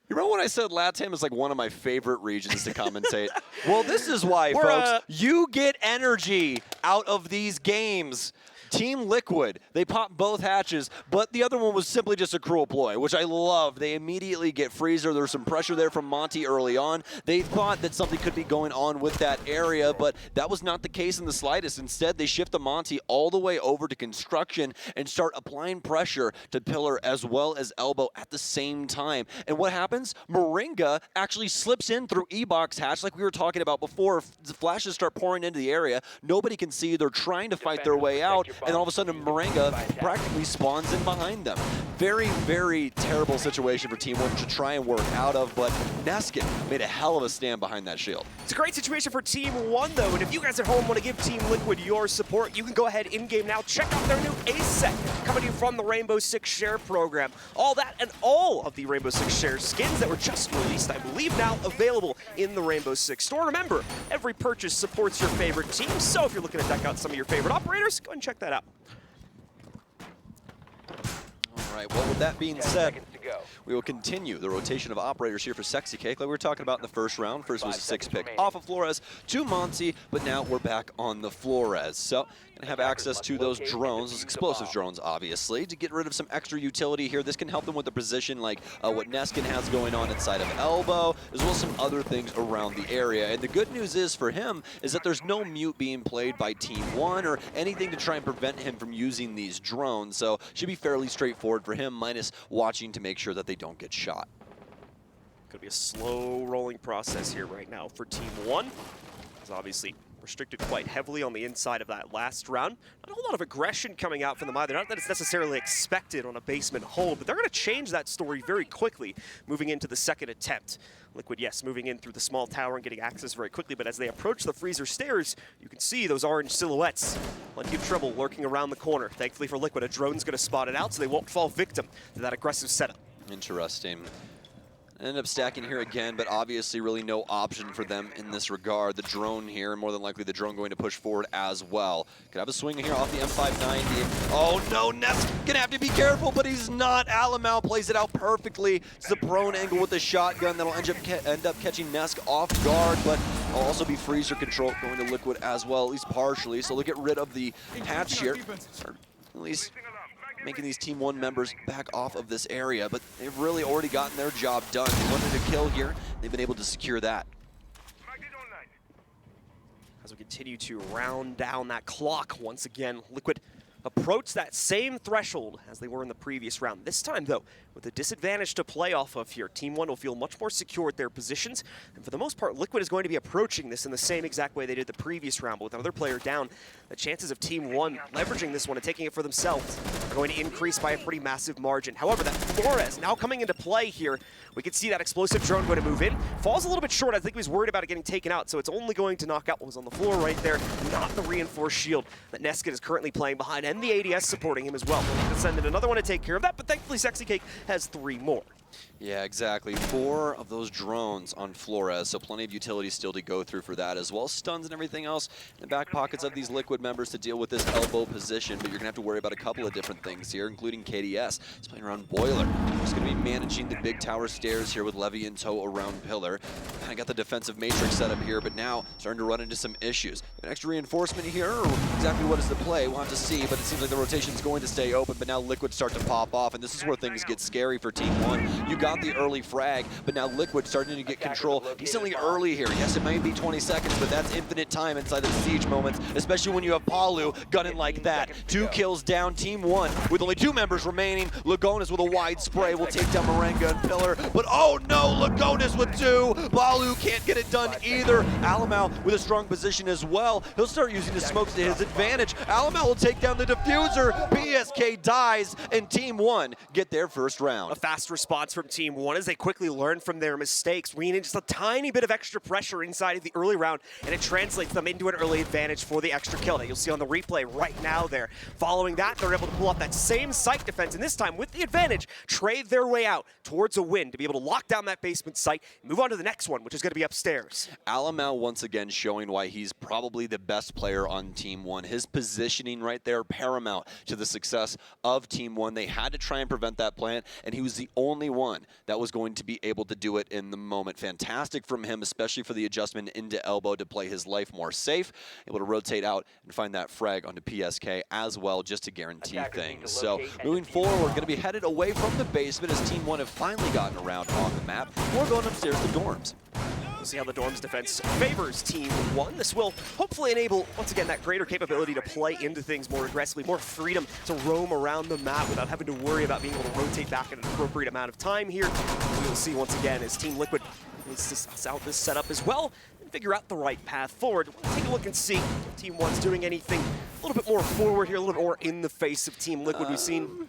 [SPEAKER 5] You remember when I said LATAM is like one of my favorite regions to commentate? Well, this is why, folks. You get energy out of these games. Team Liquid, they popped both hatches, but the other one was simply just a cruel ploy, which I love. They immediately get Freezer. There's some pressure there from Monty early on. They thought that something could be going on with that area, but that was not the case in the slightest. Instead, they shift the Monty all the way over to Construction and start applying pressure to Pillar as well as Elbow at the same time. And what happens? Moringa actually slips in through E-Box hatch like we were talking about before. The flashes start pouring into the area. Nobody can see. They're trying to fight their way out. And all of a sudden, Moringa practically spawns in behind them. Very, very terrible situation for Team 1 to try and work out of, but Neskin made a hell of a stand behind that shield.
[SPEAKER 4] It's a great situation for Team 1, though, and if you guys at home want to give Team Liquid your support, you can go ahead in-game now. Check out their new Ace set coming to you from the Rainbow Six Share program. All that and all of the Rainbow Six Share skins that were just released, I believe now available in the Rainbow Six store. Remember, every purchase supports your favorite team, so if you're looking to deck out some of your favorite operators, go and check that out.
[SPEAKER 5] All right, well, with that being said, we will continue the rotation of operators here for Sexy Cake like we were talking about in the first round. First was a 6-pick off of Flores to Monty, but now we're back on the Flores. So going to have access to those drones, those explosive drones, obviously, to get rid of some extra utility here. This can help them with the position like what Neskin has going on inside of Elbow, as well as some other things around the area. And the good news is for him is that there's no mute being played by Team 1 or anything to try and prevent him from using these drones. So should be fairly straightforward for him, minus watching to make sure that they don't get shot.
[SPEAKER 4] Could be a slow rolling process here right now for Team 1. It's obviously restricted quite heavily on the inside of that last round. Not a whole lot of aggression coming out from them either. Not that it's necessarily expected on a basement hold, but they're going to change that story very quickly moving into the second attempt. Liquid, yes, moving in through the small tower and getting access very quickly, but as they approach the freezer stairs, you can see those orange silhouettes. Plenty of trouble lurking around the corner. Thankfully for Liquid, a drone's going to spot it out so they won't fall victim to that aggressive setup.
[SPEAKER 5] Interesting. Ended up stacking here again, but obviously really no option for them in this regard. The drone here, more than likely the drone going to push forward as well. Could have a swing here off the M590. Oh no, Ness gonna have to be careful, but he's not. Alamau plays it out perfectly. It's the prone angle with the shotgun that'll end up catching Nesk off guard, but will also be freezer control going to Liquid as well, at least partially. So they'll get rid of the hatch here. Or at least making these Team 1 members back off of this area, but they've really already gotten their job done. They wanted to kill here. They've been able to secure that.
[SPEAKER 4] As we continue to round down that clock once again, Liquid approach that same threshold as they were in the previous round. This time, though, with a disadvantage to play off of here, Team 1 will feel much more secure at their positions, and for the most part, Liquid is going to be approaching this in the same exact way they did the previous round, but with another player down, the chances of Team 1 leveraging this one and taking it for themselves are going to increase by a pretty massive margin. However, that Flores now coming into play here, we can see that explosive drone going to move in. Falls a little bit short. I think he was worried about it getting taken out, so it's only going to knock out what was on the floor right there, not the reinforced shield that Neskin is currently playing behind, and the ADS supporting him as well. We'll need to send in another one to take care of that, but thankfully Sexy Cake has 3 more.
[SPEAKER 5] Yeah, exactly. 4 of those drones on Flores, so plenty of utility still to go through for that, as well as stuns and everything else in the back pockets of these Liquid members to deal with this elbow position, but you're going to have to worry about a couple of different things here, including KDS. He's playing around Boiler. He's going to be managing the big tower stairs here with Levy in tow around Pillar. Kind of got the defensive matrix set up here, but now starting to run into some issues. An extra reinforcement here, or exactly what is the play? We'll have to see, but it seems like the rotation is going to stay open, but now Liquid start to pop off, and this is where things get scary for Team 1. You got the early frag, but now Liquid starting to get control decently early here. Yes, it might be 20 seconds, but that's infinite time inside of the siege moments, especially when you have Palu gunning like that. 2 kills down, Team 1 with only 2 members remaining. Lagonis with a wide spray will take down Moringa and Pillar, but oh no, Lagonis with 2. Palu can't get it done either. Alamau with a strong position as well. He'll start using the smokes to his advantage. Alamau will take down the diffuser. PSK dies, and Team 1 get their first round.
[SPEAKER 4] A fast response from Team 1 as they quickly learn from their mistakes, bringing in just a tiny bit of extra pressure inside of the early round, and it translates them into an early advantage for the extra kill that you'll see on the replay right now there. Following that, they're able to pull off that same site defense, and this time with the advantage, trade their way out towards a win to be able to lock down that basement site and move on to the next one, which is going to be upstairs.
[SPEAKER 5] Alamau once again showing why he's probably the best player on Team 1. His positioning right there paramount to the success of Team 1. They had to try and prevent that plant, and he was the only one that was going to be able to do it in the moment. Fantastic from him, especially for the adjustment into elbow to play his life more safe. Able to rotate out and find that frag onto PSK as well, just to guarantee things. So moving forward, we're going to be headed away from the basement as Team 1 have finally gotten around on the map. We're going upstairs to dorms.
[SPEAKER 4] We'll see how the Dorms defense favors Team 1. This will hopefully enable, once again, that greater capability to play into things more aggressively, more freedom to roam around the map without having to worry about being able to rotate back in an appropriate amount of time here. We'll see once again as Team Liquid needs to suss out this setup as well and figure out the right path forward. We'll take a look and see if Team 1's doing anything a little bit more forward here, a little bit more in the face of Team Liquid. We've seen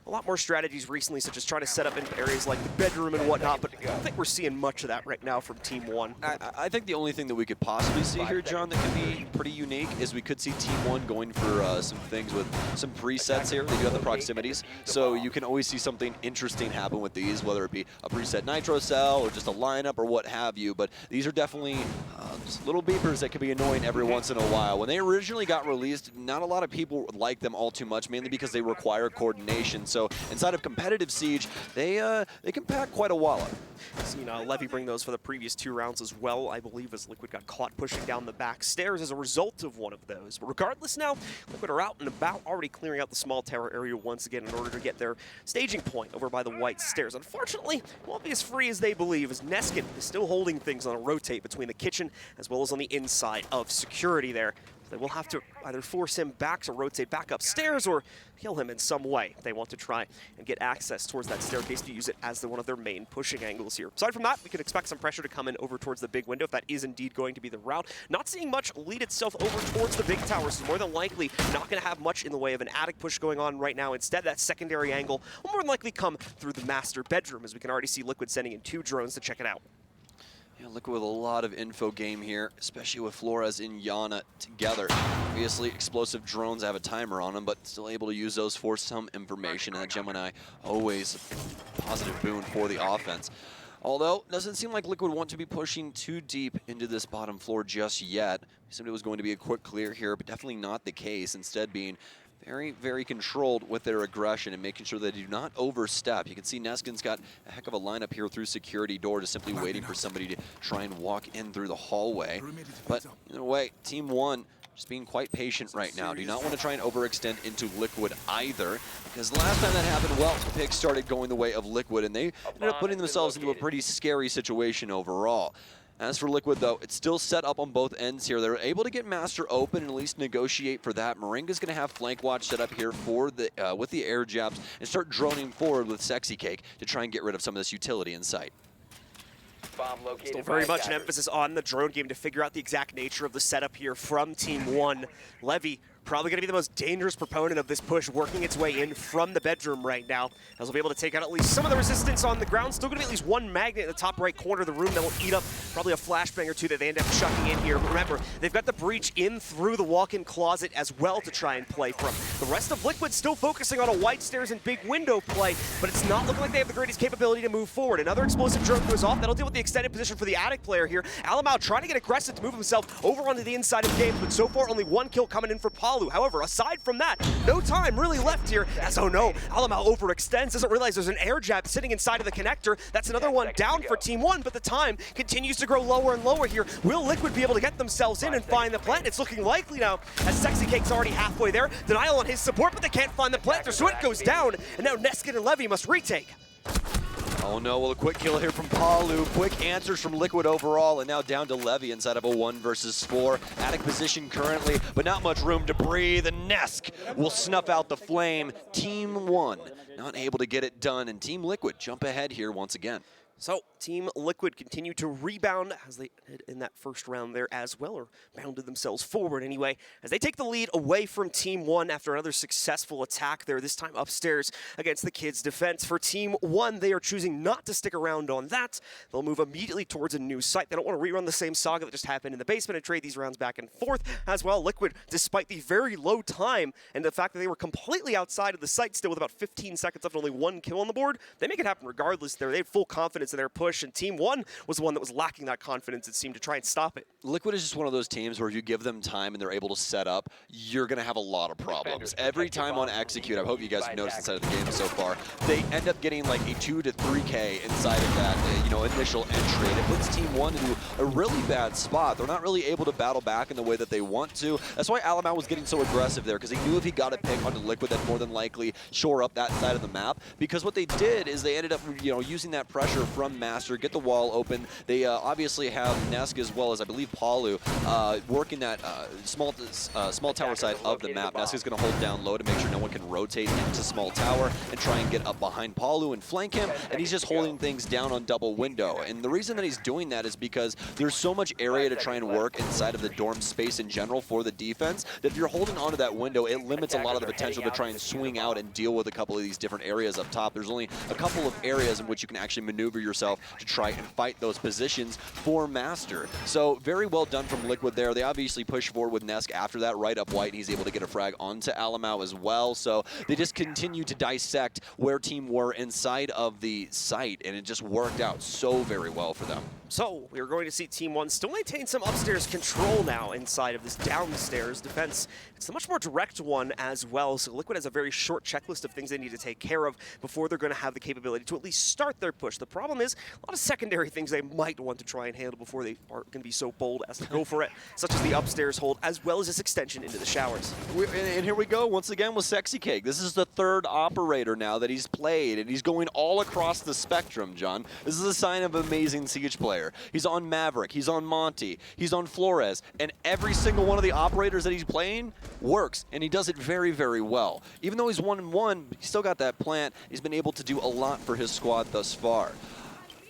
[SPEAKER 4] a lot more strategies recently, such as trying to set up in areas like the bedroom and whatnot, but I don't think we're seeing much of that right now from Team 1.
[SPEAKER 5] I think the only thing that we could possibly see here, John, that could be pretty unique is we could see Team 1 going for some things with some presets here. They do have the proximities, so you can always see something interesting happen with these, whether it be a preset nitro cell or just a lineup or what have you, but these are definitely just little beepers that could be annoying every once in a while. When they originally got released, not a lot of people liked them all too much, mainly because they require coordination. So inside of competitive Siege, they can pack quite a wallop.
[SPEAKER 4] Seen Levy bring those for the previous 2 rounds as well, I believe, as Liquid got caught pushing down the back stairs as a result of one of those. But regardless now, Liquid are out and about, already clearing out the small tower area once again in order to get their staging point over by the white stairs. Unfortunately, it won't be as free as they believe, as Neskin is still holding things on a rotate between the kitchen as well as on the inside of security there. They will have to either force him back to rotate back upstairs or kill him in some way. They want to try and get access towards that staircase to use it as one of their main pushing angles here. Aside from that, we can expect some pressure to come in over towards the big window if that is indeed going to be the route. Not seeing much lead itself over towards the big tower, so more than likely not going to have much in the way of an attic push going on right now. Instead, that secondary angle will more than likely come through the master bedroom, as we can already see Liquid sending in 2 drones to check it out.
[SPEAKER 5] Yeah, Liquid with a lot of info game here, especially with Flores and Yana together. Obviously, explosive drones have a timer on them, but still able to use those for some information. And Gemini, always a positive boon for the offense. Although, doesn't seem like Liquid want to be pushing too deep into this bottom floor just yet. We assumed it was going to be a quick clear here, but definitely not the case. Instead being very, very controlled with their aggression and making sure they do not overstep. You can see Neskin's got a heck of a lineup here through security door, just simply waiting for somebody to try and walk in through the hallway. But in a way, Team 1 just being quite patient right now. Do not want to try and overextend into Liquid either, because last time that happened, well, the picks started going the way of Liquid, and they ended up putting themselves into a pretty scary situation overall. As for Liquid, though, it's still set up on both ends here. They're able to get Master open and at least negotiate for that. Moringa's going to have flank watch set up here for the with the air jabs and start droning forward with Sexy Cake to try and get rid of some of this utility in sight.
[SPEAKER 4] Still very much an emphasis on the drone game to figure out the exact nature of the setup here from Team 1. Levy probably going to be the most dangerous proponent of this push, working its way in from the bedroom right now, as we'll be able to take out at least some of the resistance on the ground. Still going to be at least 1 magnet in the top right corner of the room that will eat up probably a flashbang or 2 that they end up chucking in here. But remember, they've got the breach in through the walk-in closet as well to try and play from. The rest of Liquid still focusing on a white stairs and big window play, but it's not looking like they have the greatest capability to move forward. Another explosive drone goes off. That'll deal with the extended position for the attic player here. Alamau trying to get aggressive to move himself over onto the inside of the game, but so far only 1 kill coming in for Palu. However, aside from that, no time really left here, as oh no, Alamau overextends, doesn't realize there's an air jab sitting inside of the connector. That's another one down for Team 1, but the time continues to grow lower and lower here. Will Liquid be able to get themselves in and find the plant? It's looking likely now, as Sexy Cake's already halfway there. Denial on his support, but they can't find the plant, so it goes down, and now Neskin and Levy must retake.
[SPEAKER 5] Oh no, well, a quick kill here from Palu. Quick answers from Liquid overall, and now down to Levy inside of a 1 versus 4. Attic position currently, but not much room to breathe, and Nesk will snuff out the flame. Team 1 not able to get it done, and Team Liquid jump ahead here once again.
[SPEAKER 4] So, Team Liquid continue to rebound as they did in that first round there as well, or bounded themselves forward anyway, as they take the lead away from Team 1 after another successful attack there, this time upstairs against the Kids' defense. For Team 1, they are choosing not to stick around on that. They'll move immediately towards a new site. They don't want to rerun the same saga that just happened in the basement and trade these rounds back and forth as well. Liquid, despite the very low time and the fact that they were completely outside of the site still with about 15 seconds left and only 1 kill on the board, they make it happen regardless there. They had full confidence confidence in their push, and Team One was the one that was lacking that confidence, it seemed, to try and stop it.
[SPEAKER 5] Liquid is just one of those teams where if you give them time and they're able to set up, you're going to have a lot of problems. Every time on Execute, I hope you guys have noticed inside of the game so far, they end up getting like a 2 to 3K inside of that initial entry, and it puts Team One into a really bad spot. They're not really able to battle back in the way that they want to. That's why Alamau was getting so aggressive there, because he knew if he got a pick onto Liquid, that more than likely shore up that side of the map. Because what they did is they ended up using that pressure from Master, get the wall open. They obviously have Nesk as well as I believe Palu working that small tower side of the map. Nesk is going to hold down low to make sure no one can rotate into small tower and try and get up behind Palu and flank him, and he's just holding things down on double window. And the reason that he's doing that is because there's so much area to try and work inside of the dorm space in general for the defense that if you're holding onto that window, it limits a lot of the potential to try and swing out and deal with a couple of these different areas up top. There's only a couple of areas in which you can actually maneuver yourself to try and fight those positions for Master. So very well done from Liquid there. They obviously push forward with Nesk after that, right up white, and he's able to get a frag onto Alamau as well. So they just continue to dissect where Team were inside of the site, and it just worked out so very well for them.
[SPEAKER 4] So we're going to see Team One still maintain some upstairs control now inside of this downstairs defense. It's a much more direct one as well, so Liquid has a very short checklist of things they need to take care of before they're going to have the capability to at least start their push. The problem is a lot of secondary things they might want to try and handle before they are going to be so bold as to go for it, such as the upstairs hold, as well as this extension into the showers.
[SPEAKER 5] And here we go once again with Sexy Cake. This is the third operator now that he's played, and he's going all across the spectrum, John. This is a sign of an amazing Siege player. He's on Maverick, he's on Monty, he's on Flores, and every single one of the operators that he's playing works, and he does it very, very well. Even though he's 1-1, he's still got that plant. He's been able to do a lot for his squad thus far.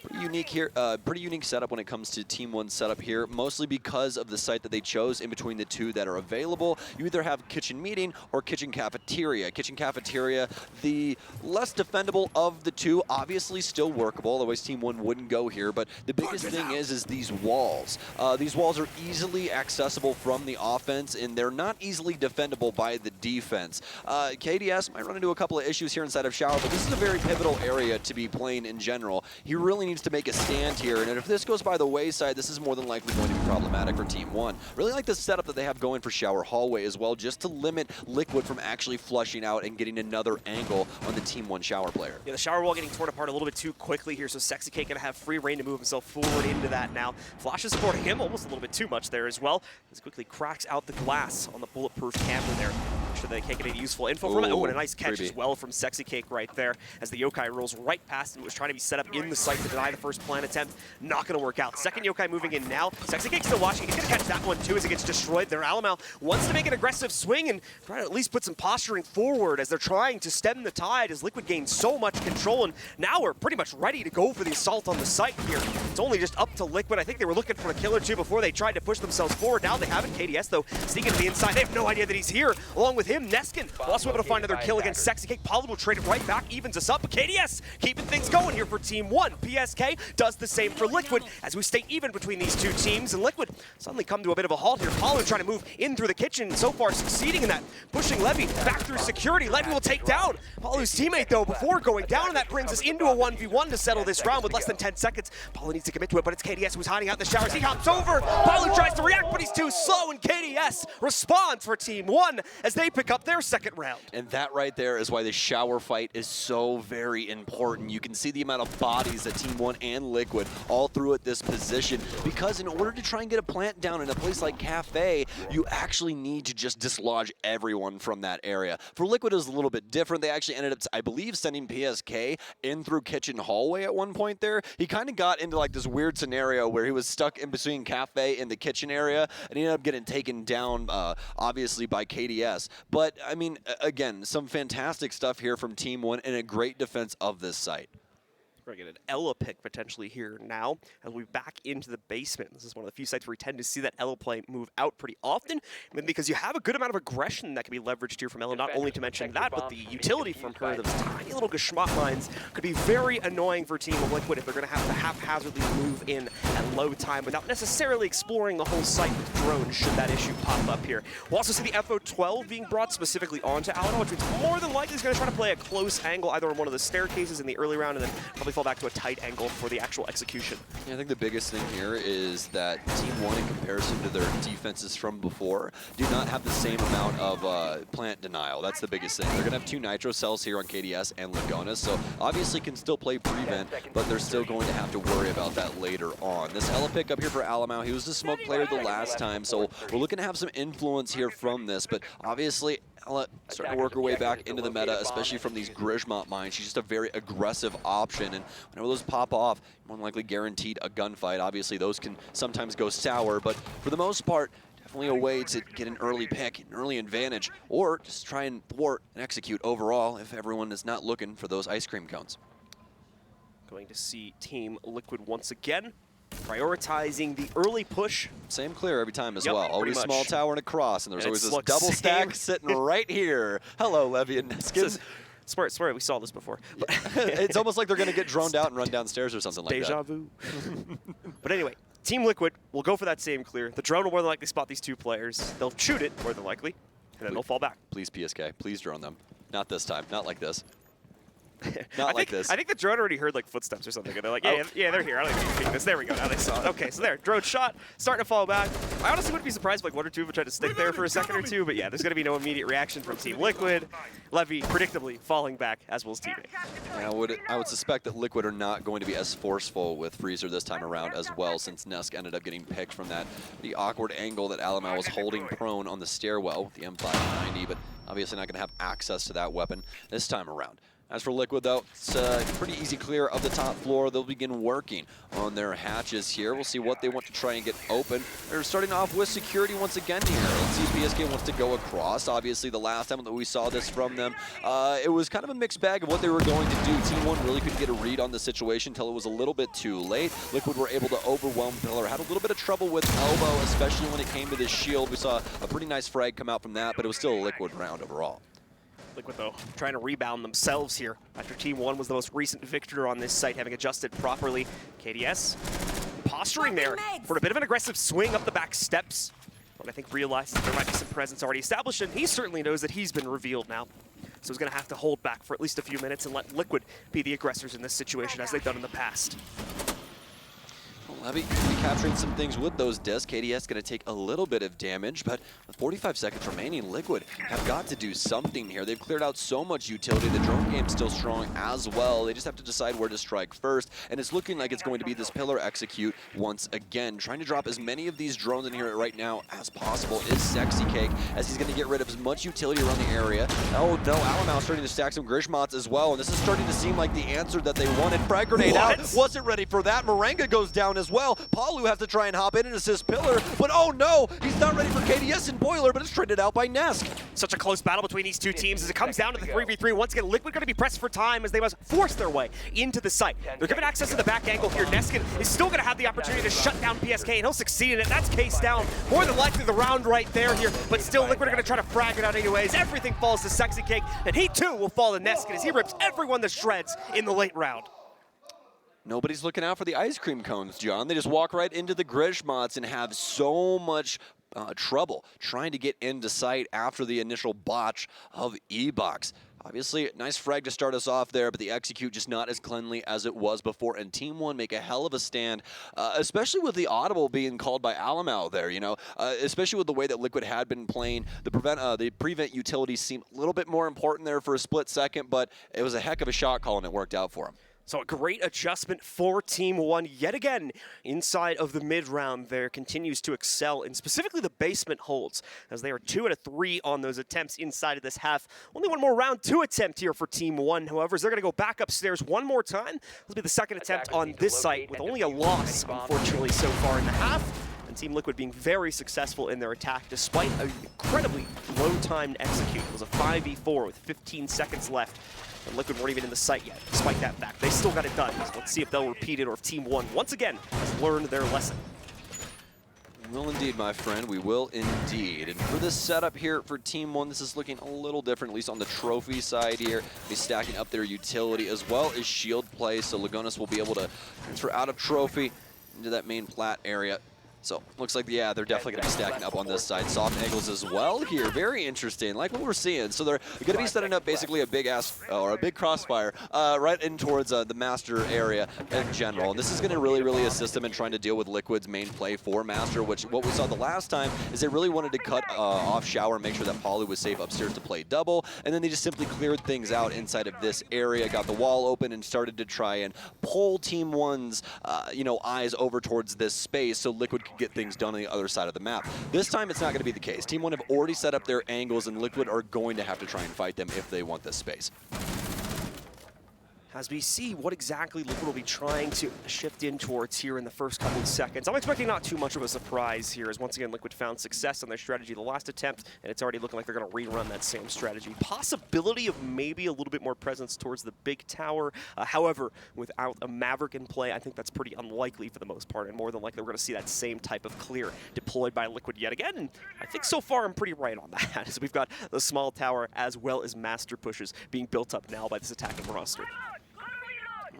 [SPEAKER 5] Pretty unique here, pretty unique setup when it comes to Team One setup here, mostly because of the site that they chose in between the two that are available. You either have Kitchen Meeting or Kitchen Cafeteria. Kitchen Cafeteria, the less defendable of the two, obviously still workable, otherwise Team One wouldn't go here, but the biggest thing is these walls. These walls are easily accessible from the offense, and they're not easily defendable by the defense. KDS might run into a couple of issues here inside of Shower, but this is a very pivotal area to be playing in general. He really needs to make a stand here, and if this goes by the wayside, this is more than likely going to be problematic for Team One. Really like the setup that they have going for Shower Hallway as well, just to limit Liquid from actually flushing out and getting another angle on the Team One Shower player.
[SPEAKER 4] Yeah, the Shower wall getting torn apart a little bit too quickly here, so Sexy Cake gonna have free reign to move himself forward into that now. Flash is supporting him almost a little bit too much there as well, as quickly cracks out the glass on the bulletproof camera there. Make sure they can't get any useful info from it. Oh, and a nice catch as well from Sexy Cake right there, as the Yokai rolls right past him. It was trying to be set up in the site to deny the first plant attempt. Not going to work out. Second Yokai moving in now. Sexy Cake still watching. He's going to catch that one too as it gets destroyed there. Alamau wants to make an aggressive swing and try to at least put some posturing forward as they're trying to stem the tide as Liquid gains so much control, and now we're pretty much ready to go for the assault on the site here. It's only just up to Liquid. I think they were looking for a kill or two before they tried to push themselves forward. Now they have it. KDS though sneaking to the inside. They have no idea that he's here. Along with him, Neskin also able to find another kill against Sexy Cake. Palu will trade it right back, evens us up. But KDS keeping things going here for Team One. PSK does the same for Liquid as we stay even between these two teams, and Liquid suddenly come to a bit of a halt here. Palu trying to move in through the kitchen, so far succeeding in that, pushing Levy back through security. Levy will take down Palu's teammate though before going down, and that brings us into a 1v1 to settle this round with less than 10 seconds. Palu needs to commit to it, but it's KDS who's hiding out in the showers. He hops over. Palu tries to react, but he's too slow, and KDS responds for Team One as they pick up their second round.
[SPEAKER 5] And that right there is why the shower fight is so very important. You can see the amount of bodies that Team One and Liquid all threw at this position, because in order to try and get a plant down in a place like Cafe, you actually need to just dislodge everyone from that area. For Liquid, it was a little bit different. They actually ended up, I believe, sending PSK in through Kitchen Hallway at one point there. He kind of got into like this weird scenario where he was stuck in between Cafe and the kitchen area, and he ended up getting taken down, obviously, by KDS. But, I mean, again, some fantastic stuff here from Team One and a great defense of this site.
[SPEAKER 4] We're going to get an Ella pick potentially here now as we back into the basement. This is one of the few sites where we tend to see that Ella play move out pretty often, because you have a good amount of aggression that can be leveraged here from Ella, not only to mention that, but the utility from her, those tiny little Geschmack lines could be very annoying for Team Liquid if they're going to have to haphazardly move in at low time without necessarily exploring the whole site with drones should that issue pop up here. We'll also see the FO12 being brought specifically onto Alano, which means more than likely is going to try to play a close angle either on one of the staircases in the early round and then probably fall back to a tight angle for the actual execution.
[SPEAKER 5] Yeah, I think the biggest thing here is that Team 1, in comparison to their defenses from before, do not have the same amount of plant denial. That's the biggest thing. They're going to have 2 Nitro cells here on KDS and Lagonas, so obviously can still play prevent, but they're still going to have to worry about that later on. This Ela pick up here for Alamau, he was the smoke player the last time, so we're looking to have some influence here from this, but obviously Ela starting to work her way back into the meta, especially from these Grismont mines. She's just a very aggressive option, and whenever those pop off, more than likely guaranteed a gunfight. Obviously, those can sometimes go sour, but for the most part, definitely a way to get an early pick, an early advantage, or just try and thwart and execute overall if everyone is not looking for those ice cream cones.
[SPEAKER 4] Going to see Team Liquid once again, prioritizing the early push.
[SPEAKER 5] Same clear every time as
[SPEAKER 4] Yep,
[SPEAKER 5] well.
[SPEAKER 4] pretty
[SPEAKER 5] Always
[SPEAKER 4] much.
[SPEAKER 5] small tower and a cross, and there's
[SPEAKER 4] And
[SPEAKER 5] always
[SPEAKER 4] it
[SPEAKER 5] this
[SPEAKER 4] looks
[SPEAKER 5] double stack
[SPEAKER 4] same.
[SPEAKER 5] sitting right here. Hello, Levy and Neskin.
[SPEAKER 4] Swear, we saw this before.
[SPEAKER 5] It's almost like they're going to get droned out and run downstairs or something like that.
[SPEAKER 4] Deja vu. But anyway, Team Liquid will go for that same clear. The drone will more than likely spot these 2 players. They'll shoot it, more than likely, and then they'll fall back.
[SPEAKER 5] Please, PSK, please drone them. Not this time. Not like this. Not like this.
[SPEAKER 4] I think the drone already heard like footsteps or something, and they're like, yeah, they're here. I don't even need to peek this. There we go. Now they saw it. Okay, so there, drone shot, starting to fall back. I honestly wouldn't be surprised if like 1 or 2 would try to stick there for a second or 2, but yeah, there's going to be no immediate reaction from Team Liquid. Levy predictably falling back, as will his teammate.
[SPEAKER 5] And I would suspect that Liquid are not going to be as forceful with Freezer this time around as well, since Nesk ended up getting picked from that the awkward angle that Alamau was holding prone on the stairwell with the M590, but obviously not going to have access to that weapon this time around. As for Liquid, though, it's a pretty easy clear of the top floor. They'll begin working on their hatches here. We'll see what they want to try and get open. They're starting off with security once again here. Let's see if PSK wants to go across. Obviously, the last time that we saw this from them, it was kind of a mixed bag of what they were going to do. Team 1 really couldn't get a read on the situation until it was a little bit too late. Liquid were able to overwhelm Pillar. Had a little bit of trouble with Elbow, especially when it came to this shield. We saw a pretty nice frag come out from that, but it was still a Liquid round overall.
[SPEAKER 4] Liquid, though, trying to rebound themselves here after Team 1 was the most recent victor on this site, having adjusted properly. KDS posturing there for a bit of an aggressive swing up the back steps, but I think realized that there might be some presence already established, and he certainly knows that he's been revealed now. So he's going to have to hold back for at least a few minutes and let Liquid be the aggressors in this situation, as they've done in the past.
[SPEAKER 5] Levy capturing some things with those discs. KDS going to take a little bit of damage, but with 45 seconds remaining, Liquid have got to do something here. They've cleared out so much utility. The drone game's still strong as well. They just have to decide where to strike first, and it's looking like it's going to be this Pillar execute once again. Trying to drop as many of these drones in here right now as possible is Sexy Cake, as he's going to get rid of as much utility around the area. Oh no, Alamau starting to stack some Grishmots as well, and this is starting to seem like the answer that they wanted. Frag grenade out, wasn't ready for that. Morenga goes down as well. Palu has to try and hop in and assist Pillar, but oh no, he's not ready for KDS and Boiler, but it's traded out by Nesk.
[SPEAKER 4] Such a close battle between these 2 teams as it comes down to the 3v3. Once again, Liquid going to be pressed for time as they must force their way into the site. They're given access to the back angle here. Neskin is still going to have the opportunity to shut down PSK, and he'll succeed in it. That's case down. More than likely the round right there here, but still Liquid are going to try to frag it out anyways. Everything falls to Sexy Cake, and he too will fall to Neskin as he rips everyone to shreds in the late round.
[SPEAKER 5] Nobody's looking out for the ice cream cones, John. They just walk right into the Grishmots and have so much trouble trying to get into sight after the initial botch of E-Box. Obviously, nice frag to start us off there, but the execute just not as cleanly as it was before. And Team 1 make a hell of a stand, especially with the audible being called by Alamau there, you know, especially with the way that Liquid had been playing. The prevent utility seemed a little bit more important there for a split second, but it was a heck of a shot call and it worked out for him.
[SPEAKER 4] So a great adjustment for Team 1 yet again inside of the mid-round there, continues to excel in specifically the basement holds, as they are 2 out of 3 on those attempts inside of this half. Only one more round 2 attempt here for Team 1, however, as they're going to go back upstairs one more time. This will be the second attempt on this site with only a loss, unfortunately, so far in the half. And Team Liquid being very successful in their attack despite an incredibly low-timed execute. It was a 5v4 with 15 seconds left. And Liquid weren't even in the site yet, despite that fact. They still got it done. So let's see if they'll repeat it or if Team 1, once again, has learned their lesson.
[SPEAKER 5] We will indeed, my friend. We will indeed. And for this setup here for Team 1, this is looking a little different, at least on the trophy side here. Be stacking up their utility as well as shield play, so Lagonas will be able to transfer out of trophy into that main plat area. So looks like, yeah, they're definitely going to be stacking up on this side. Soft angles as well here. Very interesting, like what we're seeing. So they're going to be setting up basically a big ass or a big crossfire right in towards the master area in general. And this is going to really assist them in trying to deal with Liquid's main play for master, which what we saw the last time is they really wanted to cut off shower and make sure that Palu was safe upstairs to play double. And then they just simply cleared things out inside of this area, got the wall open, and started to try and pull Team 1's eyes over towards this space so Liquid could get things done on the other side of the map. This time it's not going to be the case. Team 1 have already set up their angles, and Liquid are going to have to try and fight them if they want this space.
[SPEAKER 4] As we see what exactly Liquid will be trying to shift in towards here in the first couple of seconds. I'm expecting not too much of a surprise here, as once again Liquid found success on their strategy the last attempt, and it's already looking like they're going to rerun that same strategy. Possibility of maybe a little bit more presence towards the big tower. However, without a Maverick in play, I think that's pretty unlikely for the most part, and more than likely we're going to see that same type of clear deployed by Liquid yet again. And I think so far I'm pretty right on that, as we've got the small tower as well as master pushes being built up now by this attacking roster.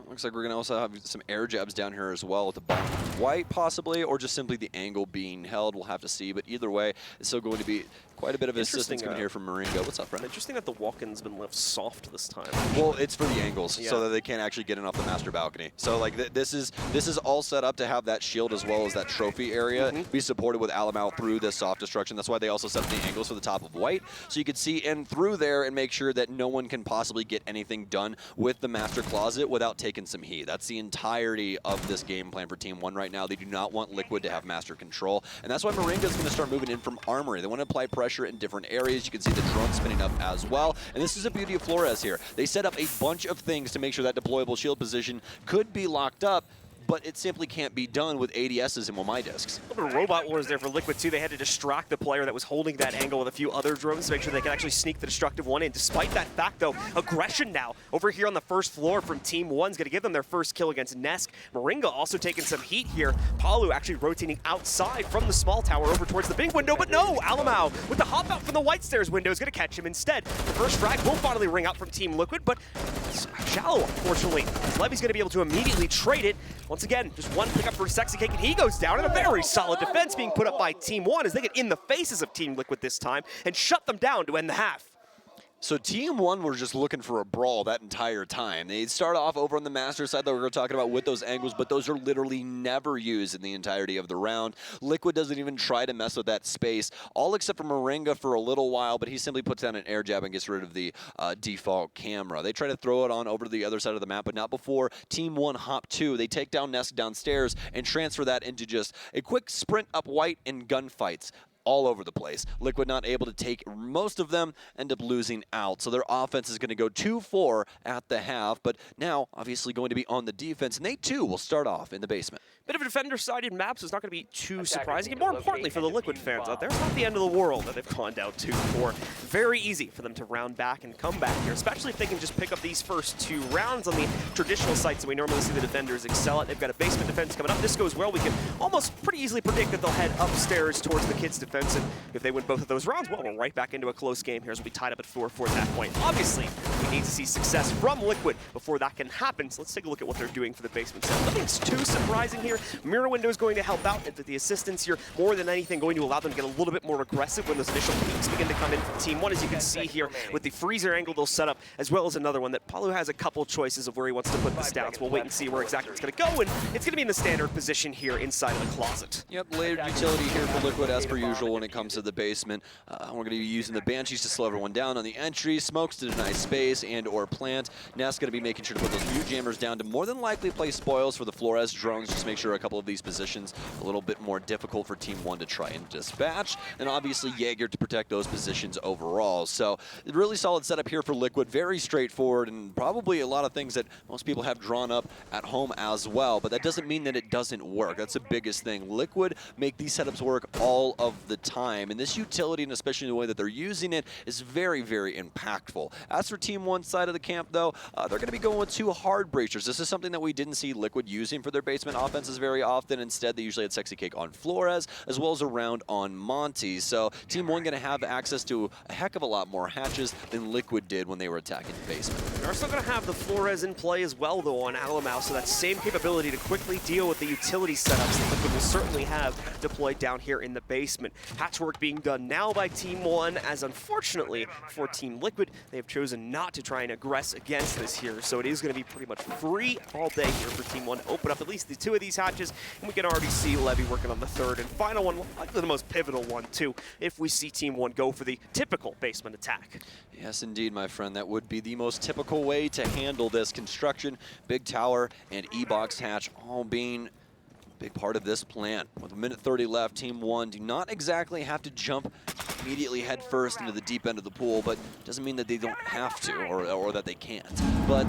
[SPEAKER 5] Looks like we're going to also have some air jabs down here as well with the bottom white possibly, or just simply the angle being held. We'll have to see, but either way, it's still going to be quite a bit of assistance coming here from Moringa. What's up, friend?
[SPEAKER 4] Interesting that the walk-in's been left soft this time.
[SPEAKER 5] Well, it's for the angles, so that they can't actually get in off the master balcony. So like this is all set up to have that shield as well as that trophy area be supported with Alamau through this soft destruction. That's why they also set up the angles for the top of white, so you can see in through there and make sure that no one can possibly get anything done with the master closet without taking some heat. That's the entirety of this game plan for Team 1 right now. They do not want Liquid to have master control, and that's why Moringa is going to start moving in from Armory. They want to apply pressure in different areas. You can see the drone spinning up as well, and this is the beauty of Flores here. They set up a bunch of things to make sure that deployable shield position could be locked up, but it simply can't be done with ADSs and WMI discs.
[SPEAKER 4] A little bit of robot wars there for Liquid too. They had to distract the player that was holding that angle with a few other drones to make sure they can actually sneak the destructive one in. Despite that fact though, aggression now over here on the first floor from Team 1's going to give them their first kill against Nesk. Moringa also taking some heat here. Palu actually rotating outside from the small tower over towards the big window, but no, Alamau with the hop out from the white stairs window is going to catch him instead. The first frag will finally ring out from Team Liquid, but it's shallow unfortunately. Levy's going to be able to immediately trade it. Once again, just one pick up for Sexy Cake, and he goes down, and a very solid defense being put up by Team 1 as they get in the faces of Team Liquid this time and shut them down to end the half.
[SPEAKER 5] So Team 1 were just looking for a brawl that entire time. They start off over on the master side that we were talking about with those angles, but those are literally never used in the entirety of the round. Liquid doesn't even try to mess with that space, all except for Moringa for a little while, but he simply puts down an air jab and gets rid of the default camera. They try to throw it on over to the other side of the map, but not before Team 1 hop 2. They take down Nesk downstairs and transfer that into just a quick sprint up white and gunfights all over the place. Liquid not able to take most of them, end up losing out. So their offense is going to go 2-4 at the half, but now obviously going to be on the defense, and they too will start off in the basement.
[SPEAKER 4] Bit of a defender-sided map, so it's not going to be too surprising. And more importantly for the Liquid fans out there, it's not the end of the world that they've gone down 2-4. Very easy for them to round back and come back here, especially if they can just pick up these first 2 rounds on the traditional sites that we normally see the defenders excel at. They've got a basement defense coming up. This goes well. We can almost pretty easily predict that they'll head upstairs towards the kids' defense, and if they win both of those rounds, well, we're right back into a close game here as we'll be tied up at 4-4 at that point. Obviously, we need to see success from Liquid before that can happen, so let's take a look at what they're doing for the basement set. Nothing's too surprising here. Mirror window is going to help out, and the assistance here, more than anything, going to allow them to get a little bit more aggressive when those initial peaks begin to come in from Team 1, as you can see here with the freezer angle they'll set up, as well as another one that Palu has a couple choices of where he wants to put this down, so we'll wait and see where exactly it's going to go, and it's going to be in the standard position here inside of the closet.
[SPEAKER 5] Yep, layered utility here for Liquid as per usual when it comes to the basement. We're going to be using the Banshees to slow everyone down on the entry, smokes to deny space and or plant. Ness going to be making sure to put those mute jammers down to more than likely play spoils for the Flores drones, just make sure a couple of these positions a little bit more difficult for Team 1 to try and dispatch, and obviously Jaeger to protect those positions overall. So really solid setup here for Liquid, very straightforward, and probably a lot of things that most people have drawn up at home as well, but that doesn't mean that it doesn't work. That's the biggest thing. Liquid make these setups work all of the time, and this utility, and especially the way that they're using it, is very, very impactful. As for Team One side of the camp, though, they're going to be going with 2 hard breachers. This is something that we didn't see Liquid using for their basement offenses very often. Instead, they usually had Sexy Cake on Flores, as well as a round on Monty. So Team One going to have access to a heck of a lot more hatches than Liquid did when they were attacking the basement.
[SPEAKER 4] They're still going to have the Flores in play as well, though, on Alamau, so that same capability to quickly deal with the utility setups that Liquid will certainly have deployed down here in the basement. Hatchwork being done now by Team One, as unfortunately for Team Liquid, they have chosen not to try and aggress against this here, so it is going to be pretty much free all day here for Team One to open up at least the 2 of these hatches, and we can already see Levy working on the 3rd and final one, likely the most pivotal one, too, if we see Team One go for the typical basement attack.
[SPEAKER 5] Yes, indeed, my friend. That would be the most typical way to handle this. Construction, big tower, and E-box hatch all being a big part of this plan. With 1:30 left, Team One do not exactly have to jump immediately head first into the deep end of the pool, but doesn't mean that they don't have to or that they can't. But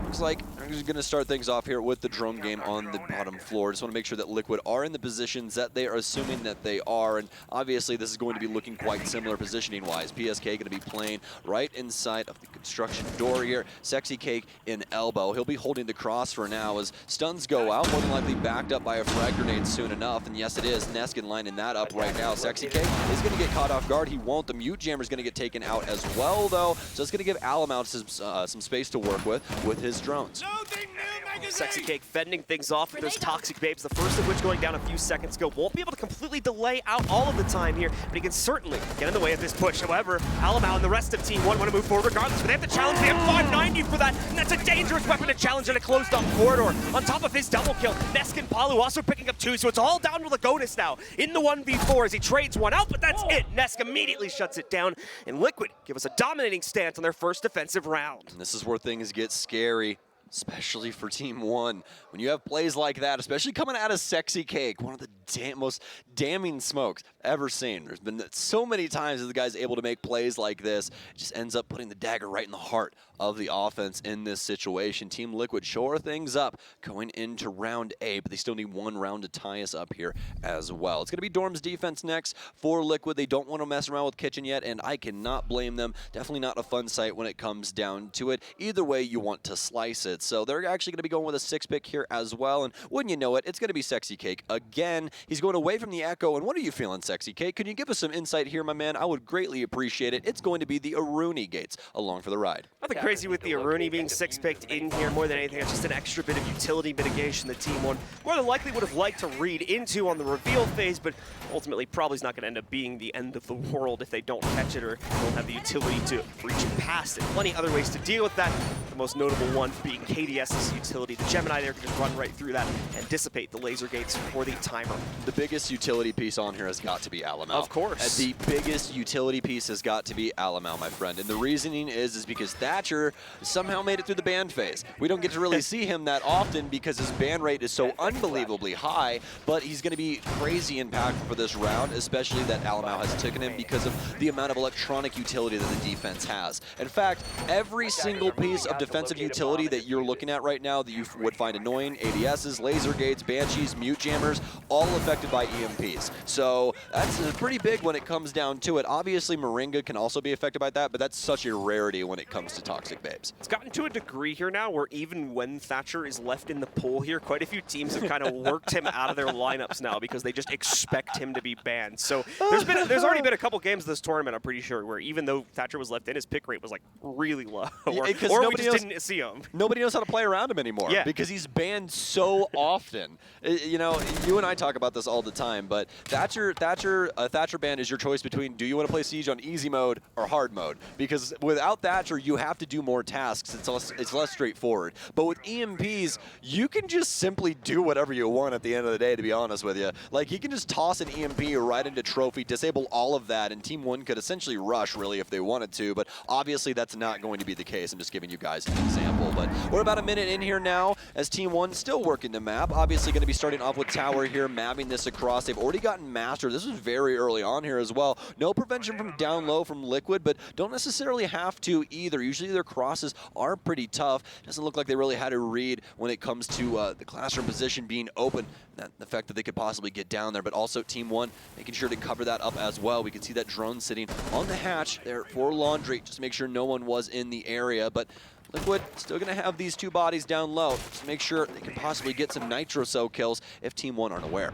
[SPEAKER 5] looks like I'm just going to start things off here with the drone game on the bottom floor. Just want to make sure that Liquid are in the positions that they are assuming that they are, and obviously this is going to be looking quite similar positioning-wise. PSK going to be playing right inside of the construction door here. Sexy Cake in elbow. He'll be holding the cross for now as stuns go out, more than likely backed up by a frag grenade soon enough, and yes it is. Neskin lining that up right now. Sexy Cake is going to get caught off guard. He won't. The mute jammer is going to get taken out as well, though, so it's going to give Alamau some space to work with his drones.
[SPEAKER 4] Sexy Cake fending things off with those toxic babes, the first of which going down a few seconds ago. Won't be able to completely delay out all of the time here, but he can certainly get in the way of this push. However, Alamau and the rest of Team One want to move forward regardless, but they have to challenge. They have 590 for that, and that's a dangerous weapon to challenge in a closed-off corridor. On top of his double kill, Neskin Palu also picking up 2, so it's all down to Lagonis now in the 1v4 as he trades one out, but that's it. Nesk immediately shuts it down, and Liquid give us a dominating stance on their first defensive round.
[SPEAKER 5] And this is where things get scary, especially for Team One. When you have plays like that, especially coming out of Sexy Cake, one of the most damning smokes ever seen. There's been so many times that the guy's able to make plays like this. It just ends up putting the dagger right in the heart of the offense in this situation. Team Liquid shore things up going into round A, but they still need 1 round to tie us up here as well. It's going to be Dorm's defense next for Liquid. They don't want to mess around with Kitchen yet, and I cannot blame them. Definitely not a fun sight when it comes down to it. Either way, you want to slice it. So they're actually going to be going with a 6-pick here as well, and wouldn't you know it, it's going to be Sexy Cake again. He's going away from the Echo, and what are you feeling, Sexy Cake? Can you give us some insight here, my man? I would greatly appreciate it. It's going to be the Aruni gates along for the ride.
[SPEAKER 4] Nothing crazy with the Aruni being 6-picked in here. More than anything, it's just an extra bit of utility mitigation the Team One more than likely would have liked to read into on the reveal phase, but ultimately probably is not going to end up being the end of the world if they don't catch it or don't have the utility to reach it past it. Plenty other ways to deal with that. The most notable one being KDS's utility. The Gemini there can just run right through that and dissipate the laser gates for the timer.
[SPEAKER 5] The biggest utility piece on here has got to be Alamau.
[SPEAKER 4] Of course.
[SPEAKER 5] The biggest utility piece has got to be Alamau, my friend. And the reasoning is because Thatcher somehow made it through the ban phase. We don't get to really see him that often because his ban rate is so unbelievably high, but he's going to be crazy impactful for this round, especially that Alamau has taken him because of the amount of electronic utility that the defense has. In fact, every single piece of defensive utility that you're looking at right now that you would find annoying, ADSs, laser gates, banshees, mute jammers, all affected by EMPs. So that's pretty big when it comes down to it. Obviously, Moringa can also be affected by that, but that's such a rarity when it comes to toxic babes.
[SPEAKER 4] It's gotten to a degree here now where even when Thatcher is left in the pool here, quite a few teams have kind of worked him out of their lineups now because they just expect him to be banned. So there's already been a couple games this tournament, I'm pretty sure, where even though Thatcher was left in, his pick rate was like really low, or we just didn't see him.
[SPEAKER 5] Nobody knows how to play around him anymore because he's banned so often. You know, you and I talk about this all the time, but Thatcher ban is your choice between do you want to play Siege on easy mode or hard mode? Because without Thatcher, you have to do more tasks. It's less straightforward. But with EMPs, you can just simply do whatever you want at the end of the day, to be honest with you. Like, he can just toss an EMP right into Trophy, disable all of that, and Team One could essentially rush, really, if they wanted to. But obviously, that's not going to be the case. I'm just giving you guys an example. But we're about a minute in here now as Team One still working the map. Obviously, going to be starting off with Tower here, mapping this across. They've already gotten Master. This was very early on here as well. No prevention from down low from Liquid, but don't necessarily have to either. Usually their crosses are pretty tough. Doesn't look like they really had a read when it comes to the classroom position being open. The fact that they could possibly get down there, but also Team One making sure to cover that up as well. We can see that drone sitting on the hatch there for Laundry, just to make sure no one was in the area. But Liquid still going to have these two bodies down low, just to make sure they can possibly get some Nitro Cell kills if Team One aren't aware.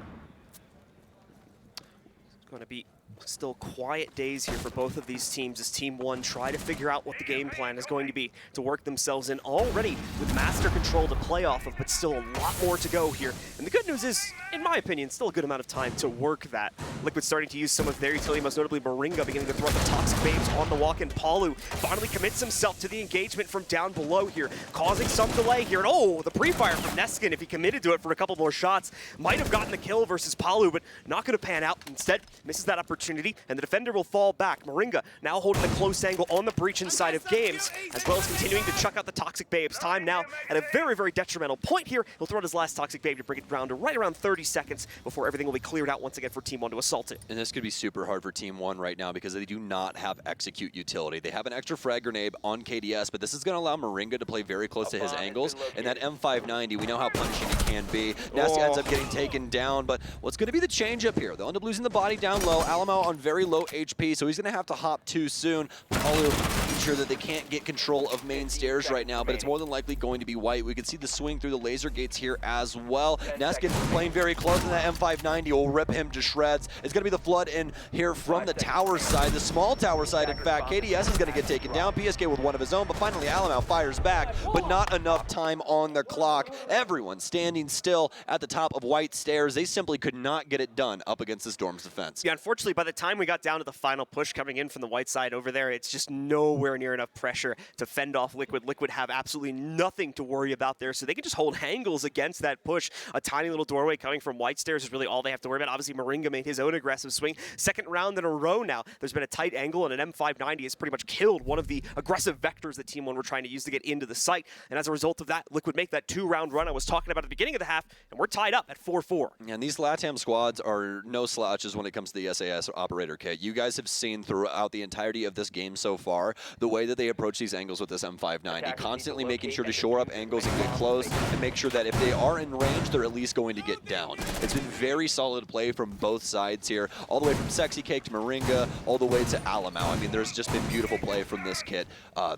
[SPEAKER 4] It's going to be still quiet days here for both of these teams as Team One try to figure out what the game plan is going to be to work themselves in already with master control to play off of, but still a lot more to go here. And the good news is, in my opinion, still a good amount of time to work that. Liquid starting to use some of their utility, most notably Moringa beginning to throw the Toxic Babes on the walk, and Palu finally commits himself to the engagement from down below here, causing some delay here. And oh, the pre-fire from Neskin, if he committed to it for a couple more shots, might have gotten the kill versus Palu, but not going to pan out. Instead, misses that opportunity, and the defender will fall back. Moringa now holding a close angle on the breach inside of games, as well as continuing to chuck out the Toxic Babes. Time now at a very, very detrimental point here. He'll throw out his last Toxic Babe to bring it down to right around 30 seconds before everything will be cleared out once again for Team One to assault it.
[SPEAKER 5] And this could be super hard for Team One right now because they do not have execute utility. They have an extra frag grenade on KDS, but this is going to allow Moringa to play very close to his angles, and that M590, we know how punishing it can be. Nasty ends up getting taken down, but what's going to be the change up here? They'll end up losing the body down low. Alamo on very low HP, so he's going to have to hop too soon. Palu making sure that they can't get control of main stairs right now, but it's more than likely going to be White. We can see the swing through the laser gates here as well. Neskin playing very close, and that M590 will rip him to shreds. It's going to be the flood in here from the tower side, the small tower side, in fact. KDS is going to get taken down. PSK with one of his own, but finally Alamo fires back, but not enough time on the clock. Everyone standing still at the top of White stairs. They simply could not get it done up against the Storm's defense.
[SPEAKER 4] Yeah, unfortunately, by the time we got down to the final push coming in from the White side over there, it's just nowhere near enough pressure to fend off Liquid. Liquid have absolutely nothing to worry about there, so they can just hold angles against that push. A tiny little doorway coming from White stairs is really all they have to worry about. Obviously, Moringa made his own aggressive swing. Second round in a row now. There's been a tight angle, and an M590 has pretty much killed one of the aggressive vectors that Team One were trying to use to get into the site. And as a result of that, Liquid make that two-round run I was talking about at the beginning of the half, and we're tied up at 4-4.
[SPEAKER 5] And these LATAM squads are no slouches when it comes to the SAS operator kit. You guys have seen throughout the entirety of this game so far the way that they approach these angles with this M590, constantly making sure to shore up angles and get close and make sure that if they are in range, they're at least going to get down. It's been very solid play from both sides here, all the way from Sexy Cake to Moringa, all the way to Alamo. I mean, there's just been beautiful play from this kit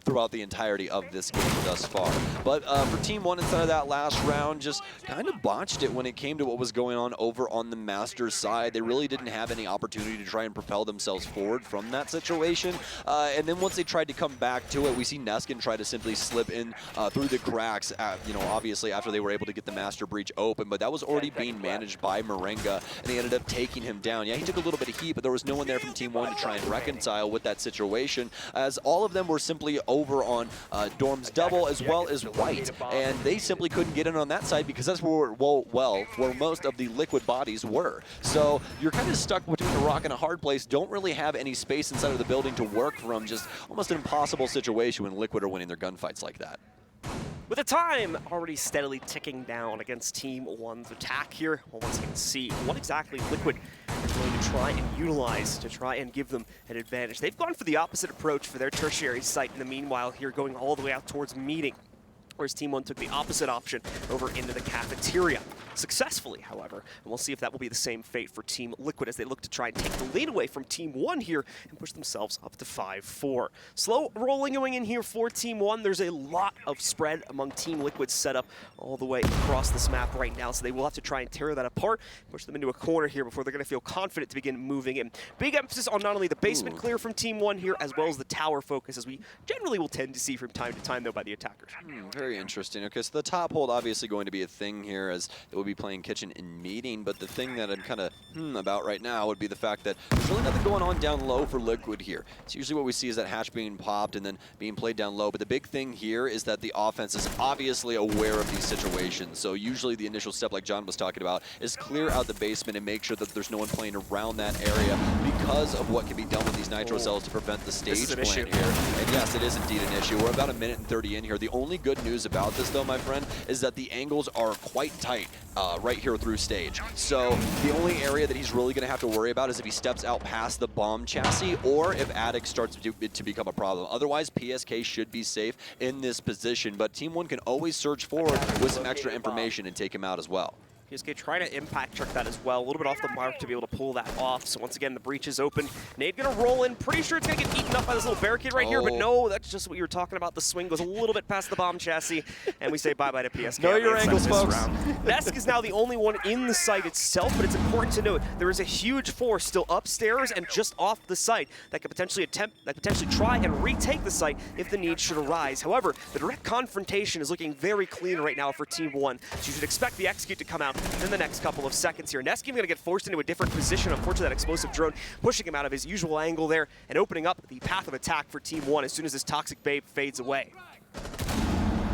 [SPEAKER 5] throughout the entirety of this game thus far. But for Team One, instead of that last round, just kind of botched it when it came to what was going on over on the Masters side. They really didn't have any opportunity to try and propel themselves forward from that situation. And then once they tried to come back to it, we see Neskin try to simply slip in through the cracks, obviously after they were able to get the Master Breach open, but that was already being managed by Moringa, and they ended up taking him down. Yeah, he took a little bit of heat, but there was no one there from Team One to try and reconcile with that situation, as all of them were simply over on Dorm's double as well as White, and they simply couldn't get in on that side because that's where, where most of the Liquid bodies were. So you're kind of stuck between a rock and a hard place, don't really have any space inside of the building to work from, just almost an impossible situation when Liquid are winning their gunfights like that.
[SPEAKER 4] With the time already steadily ticking down against Team One's attack here, well, once again, see what exactly Liquid are going to try and utilize to try and give them an advantage. They've gone for the opposite approach for their tertiary site in the meanwhile here, going all the way out towards Meeting, whereas Team One took the opposite option over into the cafeteria. Successfully, however, and we'll see if that will be the same fate for Team Liquid as they look to try and take the lead away from Team One here and push themselves up to 5-4. Slow rolling going in here for Team One. There's a lot of spread among Team Liquid's setup all the way across this map right now, so they will have to try and tear that apart, push them into a corner here before they're going to feel confident to begin moving in. Big emphasis on not only the basement clear from Team One here, as well as the tower focus, as we generally will tend to see from time to time, though, by the attackers.
[SPEAKER 5] Very interesting. Okay, so the top hold obviously going to be a thing here, as it will be playing kitchen and Meeting, but the thing that I'm kind of about right now would be the fact that there's really nothing going on down low for Liquid here. It's usually what we see is that hatch being popped and then being played down low, but the big thing here is that the offense is obviously aware of these situations. So usually the initial step, like John was talking about, is clear out the basement and make sure that there's no one playing around that area because of what can be done with these nitro cells to prevent the stage plant here. And yes, it is indeed an issue. We're about 1 minute and 30 in here. The only good news about this, though, my friend, is that the angles are quite tight. right here through stage. So the only area that he's really going to have to worry about is if he steps out past the bomb chassis or if Attic starts to become a problem. Otherwise, PSK should be safe in this position, but Team One can always surge forward with some extra information and take him out as well.
[SPEAKER 4] PSK trying to impact trick that as well. A little bit off the mark to be able to pull that off. So once again, the breach is open. Nade gonna roll in. Pretty sure it's gonna get eaten up by this little barricade right here, but no, that's just what you were talking about. The swing goes a little bit past the bomb chassis, and we say bye-bye to PSK.
[SPEAKER 5] Know your angles, folks.
[SPEAKER 4] Nesk is now the only one in the site itself, but it's important to note there is a huge force still upstairs and just off the site that could potentially try and retake the site if the need should arise. However, the direct confrontation is looking very clean right now for Team One, so you should expect the execute to come out in the next couple of seconds here. Nesk even going to get forced into a different position. Unfortunately, that explosive drone pushing him out of his usual angle there and opening up the path of attack for Team One as soon as this Toxic Babe fades away.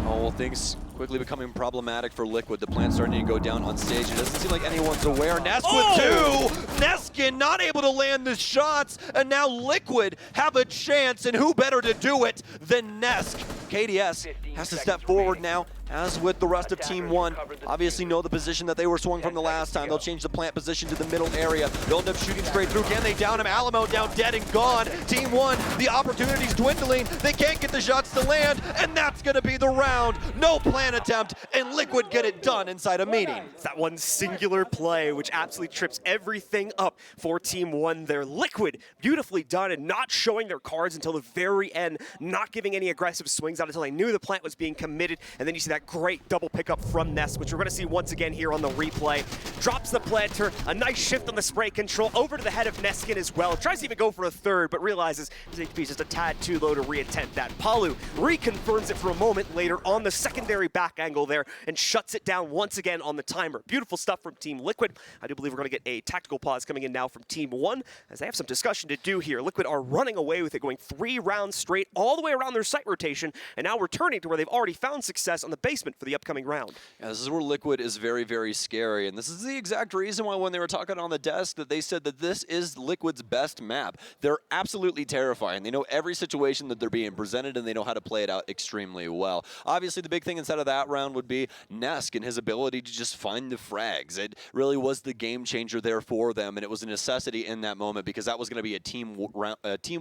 [SPEAKER 5] Oh, well, things quickly becoming problematic for Liquid. The plant starting to go down on stage. It doesn't seem like anyone's aware. Nesk with 2! Neskin not able to land the shots, and now Liquid have a chance, and who better to do it than Nesk? KDS has to step forward now, as with the rest of Team One. Obviously know the position that they were swung from the last time. They'll change the plant position to the middle area. They'll end up shooting straight through. Can they down him? Alamo down dead and gone. Team One, the opportunity's dwindling. They can't get the shots to land, and that's gonna be the round. No plan attempt, and Liquid get it done inside a meeting.
[SPEAKER 4] It's that one singular play which absolutely trips everything up for Team One. They're Liquid, beautifully done, and not showing their cards until the very end, not giving any aggressive swings out until they knew the plant was being committed, and then you see that great double pickup from Ness, which we're going to see once again here on the replay. Drops the planter, a nice shift on the spray control, over to the head of Neskin as well. Tries to even go for a third, but realizes his HP is just a tad too low to re-attempt that. Palu reconfirms it for a moment later on the secondary back angle there and shuts it down once again on the timer. Beautiful stuff from Team Liquid. I do believe we're going to get a tactical pause coming in now from Team One, as they have some discussion to do here. Liquid are running away with it, going 3 rounds straight all the way around their site rotation, and now returning to where they've already found success on the basement for the upcoming round.
[SPEAKER 5] Yeah, this is where Liquid is very, very scary, and this is the exact reason why when they were talking on the desk that they said that this is Liquid's best map. They're absolutely terrifying. They know every situation that they're being presented, and they know how to play it out extremely well. Obviously, the big thing inside of that round would be Nesk and his ability to just find the frags. It really was the game changer there for them, and it was a necessity in that moment because that was going to be a Team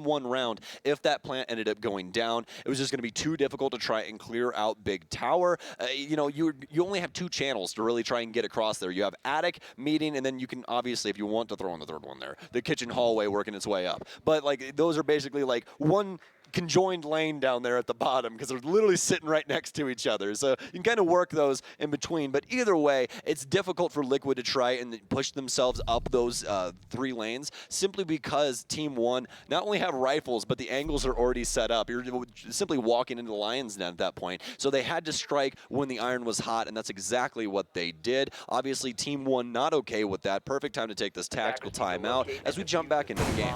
[SPEAKER 5] One round. If that plant ended up going down, it was just going to be too difficult to try and clear out Big Tower. You know, you only have 2 channels to really try and get across there. You have Attic, Meeting, and then you can obviously, if you want to throw in the third one there, the kitchen hallway working its way up. But like those are basically like one conjoined lane down there at the bottom because they're literally sitting right next to each other. So you can kind of work those in between. But either way, it's difficult for Liquid to try and push themselves up those 3 lanes simply because Team One not only have rifles, but the angles are already set up. You're simply walking into the lion's den at that point. So they had to strike when the iron was hot, and that's exactly what they did. Obviously, Team One not okay with that. Perfect time to take this tactical timeout as we jump back into the game.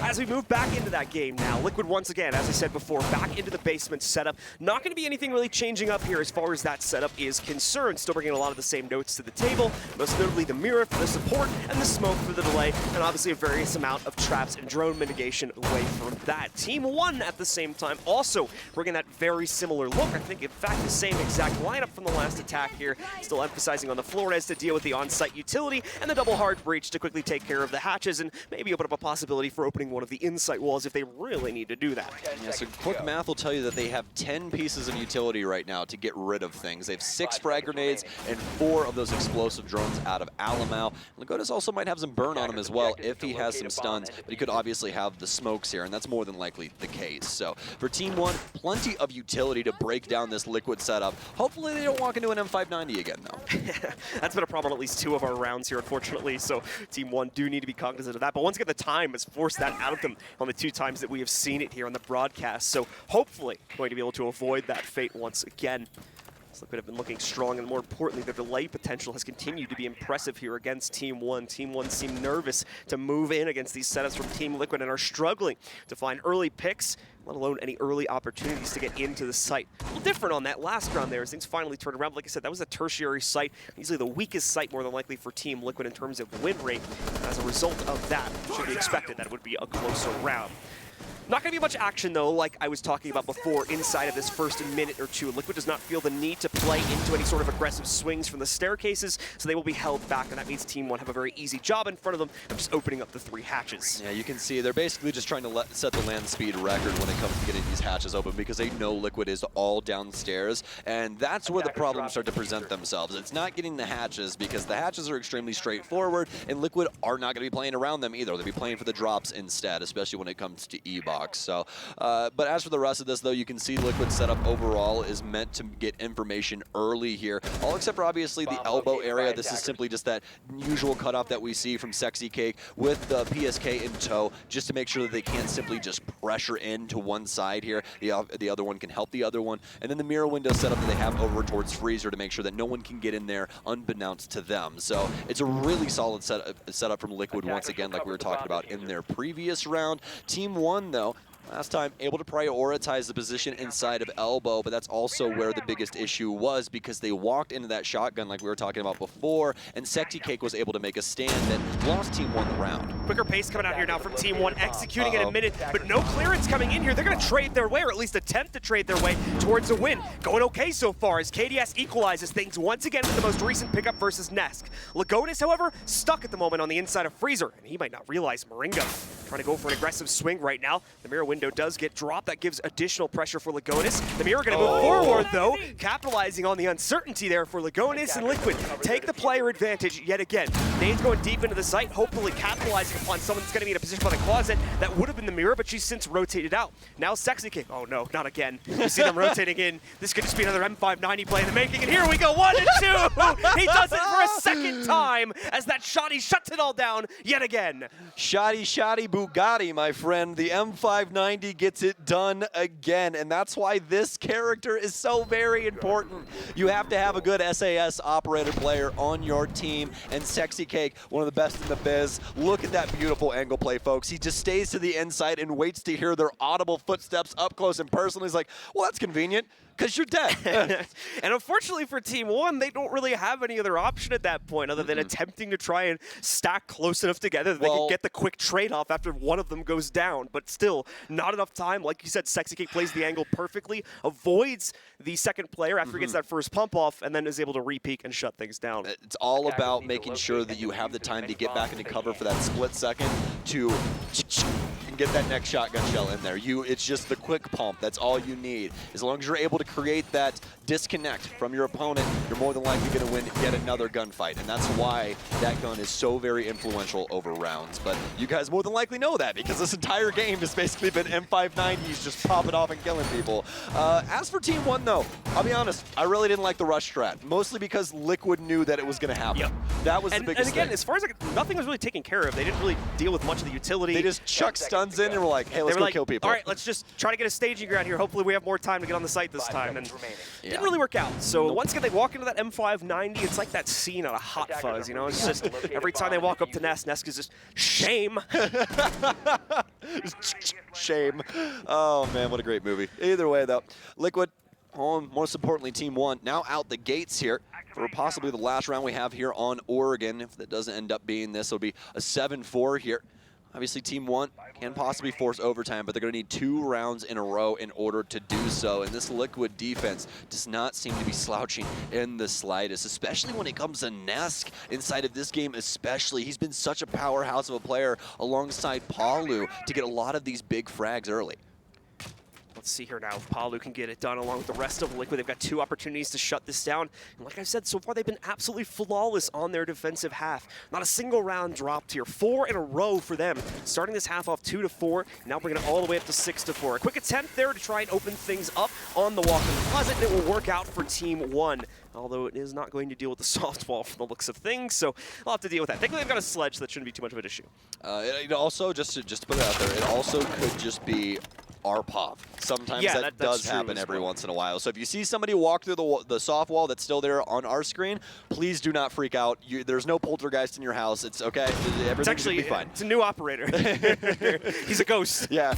[SPEAKER 4] As we move back into that game now, Liquid once again, as I said before, back into the basement setup. Not going to be anything really changing up here as far as that setup is concerned. Still bringing a lot of the same notes to the table, most notably the mirror for the support and the smoke for the delay, and obviously a various amount of traps and drone mitigation away from that. Team One at the same time also bringing that very similar look. I think, in fact, the same exact lineup from the last attack here. Still emphasizing on the Flores to deal with the on-site utility and the double hard breach to quickly take care of the hatches and maybe open up a possibility for opening one of the insight walls if they really need to do that.
[SPEAKER 5] Yeah, so quick math will tell you that they have 10 pieces of utility right now to get rid of things. They have 6 frag grenades and 4 of those explosive drones out of Alamo. Lagodas also might have some burn on him as well if he has some stuns, but he could obviously have the smokes here, and that's more than likely the case. So for Team One, plenty of utility to break down this Liquid setup. Hopefully they don't walk into an M590 again, though.
[SPEAKER 4] That's been a problem at least 2 of our rounds here, unfortunately, so Team One do need to be cognizant of that. But once again, the time has forced that out of them on the 2 times that we have seen it here on the broadcast. So hopefully going to be able to avoid that fate once again. Liquid have been looking strong, and more importantly, their delay potential has continued to be impressive here against Team One. Team One seem nervous to move in against these setups from Team Liquid and are struggling to find early picks, let alone any early opportunities to get into the site. A little different on that last round there as things finally turned around. Like I said, that was a tertiary site, easily the weakest site more than likely for Team Liquid in terms of win rate. As a result of that, it should be expected that it would be a closer round. Not going to be much action, though, like I was talking about before, inside of this first minute or two. Liquid does not feel the need to play into any sort of aggressive swings from the staircases, so they will be held back, and that means Team 1 have a very easy job in front of them of just opening up the 3 hatches.
[SPEAKER 5] Yeah, you can see they're basically just trying to set the land speed record when it comes to getting these hatches open because they know Liquid is all downstairs, and that's where the problems start to present themselves. It's not getting the hatches because the hatches are extremely straightforward, and Liquid are not going to be playing around them either. They'll be playing for the drops instead, especially when it comes to E-Box. So, but as for the rest of this, though, you can see Liquid setup overall is meant to get information early here, all except for obviously the elbow area. This is simply just that usual cutoff that we see from Sexy Cake with the PSK in tow, just to make sure that they can't simply just pressure into one side here. The other one can help the other one. And then the mirror window setup that they have over towards Freezer to make sure that no one can get in there unbeknownst to them. So it's a really solid setup from Liquid once again, like we were talking about in their previous round. Team 1, though, last time able to prioritize the position inside of elbow, but that's also where the biggest issue was because they walked into that shotgun like we were talking about before, and Sexy Cake was able to make a stand that lost Team 1 the round.
[SPEAKER 4] Quicker pace coming out here now from Team 1, executing in a minute, but no clearance coming in here. They're going to trade their way, or at least attempt to trade their way towards a win. Going okay so far as KDS equalizes things once again with the most recent pickup versus Nesk. Lagonis, however, stuck at the moment on the inside of Freezer, and he might not realize Moringa trying to go for an aggressive swing right now. The mirror window does get dropped. That gives additional pressure for Lagonis. The mirror going to move forward, though, capitalizing on the uncertainty there for Lagonis, and Liquid take the player advantage yet again. Nade's going deep into the site, hopefully capitalizing upon someone that's going to be in a position by the closet. That would have been the mirror, but she's since rotated out. Now Sexy Cake. Oh no, not again. You see them rotating in. This could just be another M590 play in the making, and here we go, 1 and 2. He does it for a second time as that shotty shuts it all down yet again.
[SPEAKER 5] Shoddy Bugatti, my friend. The M590 gets it done again, and that's why this character is so very important. You have to have a good SAS operator player on your team, and Sexy Cake, one of the best in the biz. Look at that beautiful angle play, folks. He just stays to the inside and waits to hear their audible footsteps up close and personal. He's like, well, that's convenient, because you're dead.
[SPEAKER 4] And unfortunately for Team 1, they don't really have any other option at that point other than attempting to try and stack close enough together that they can get the quick trade-off after one of them goes down. But still, not enough time. Like you said, Sexy Cake plays the angle perfectly, avoids the second player after he gets that first pump off, and then is able to re-peek and shut things down.
[SPEAKER 5] It's all about making sure that you have the time to get back into cover for that split second to get that next shotgun shell in there. It's just the quick pump. That's all you need. As long as you're able to create that disconnect from your opponent, you're more than likely going to win yet another gunfight. And that's why that gun is so very influential over rounds. But you guys more than likely know that because this entire game has basically been M590s just popping off and killing people. As for Team 1, though, I'll be honest, I really didn't like the rush strat, mostly because Liquid knew that it was going to happen. That was the biggest
[SPEAKER 4] thing. And again,
[SPEAKER 5] thing.
[SPEAKER 4] as far as nothing was really taken care of. They didn't really deal with much of the utility.
[SPEAKER 5] They just chucked stuns in and were like, hey, let's go kill people.
[SPEAKER 4] All right, let's just try to get a staging ground here. Hopefully we have more time to get on the site this time. And didn't really work out. So once again, they walk into that M590. It's like that scene out of Hot Fuzz, you know? It's just every time they walk up to Nesk is just shame.
[SPEAKER 5] Shame. Oh, man, what a great movie. Either way, though, Liquid, most importantly, Team 1, now out the gates here for possibly the last round we have here on Oregon. If that doesn't end up being this, it'll be a 7-4 here. Obviously, Team 1 can possibly force overtime, but they're going to need 2 rounds in a row in order to do so. And this Liquid defense does not seem to be slouching in the slightest, especially when it comes to Nesk inside of this game especially. He's been such a powerhouse of a player alongside Palu to get a lot of these big frags early.
[SPEAKER 4] Let's see here now if Palu can get it done along with the rest of Liquid. They've got 2 opportunities to shut this down. And like I said, so far they've been absolutely flawless on their defensive half. Not a single round dropped here. 4 in a row for them. Starting this half off 2-4, now bringing it all the way up to 6-4. A quick attempt there to try and open things up on the walk-in closet, and it will work out for Team 1. Although it is not going to deal with the softball from the looks of things, so I'll have to deal with that. Thankfully, they've got a sledge, so that shouldn't be too much of an issue.
[SPEAKER 5] It also, just to put it out there, it also could just be RPOV. Sometimes
[SPEAKER 4] Yeah,
[SPEAKER 5] that
[SPEAKER 4] that's
[SPEAKER 5] does
[SPEAKER 4] true
[SPEAKER 5] happen
[SPEAKER 4] as
[SPEAKER 5] every
[SPEAKER 4] well.
[SPEAKER 5] once in a while. So if you see somebody walk through the soft wall that's still there on our screen, please do not freak out. There's no poltergeist in your house. It's okay. Everything's gonna be fine.
[SPEAKER 4] It's a new operator. He's a ghost.
[SPEAKER 5] Yeah,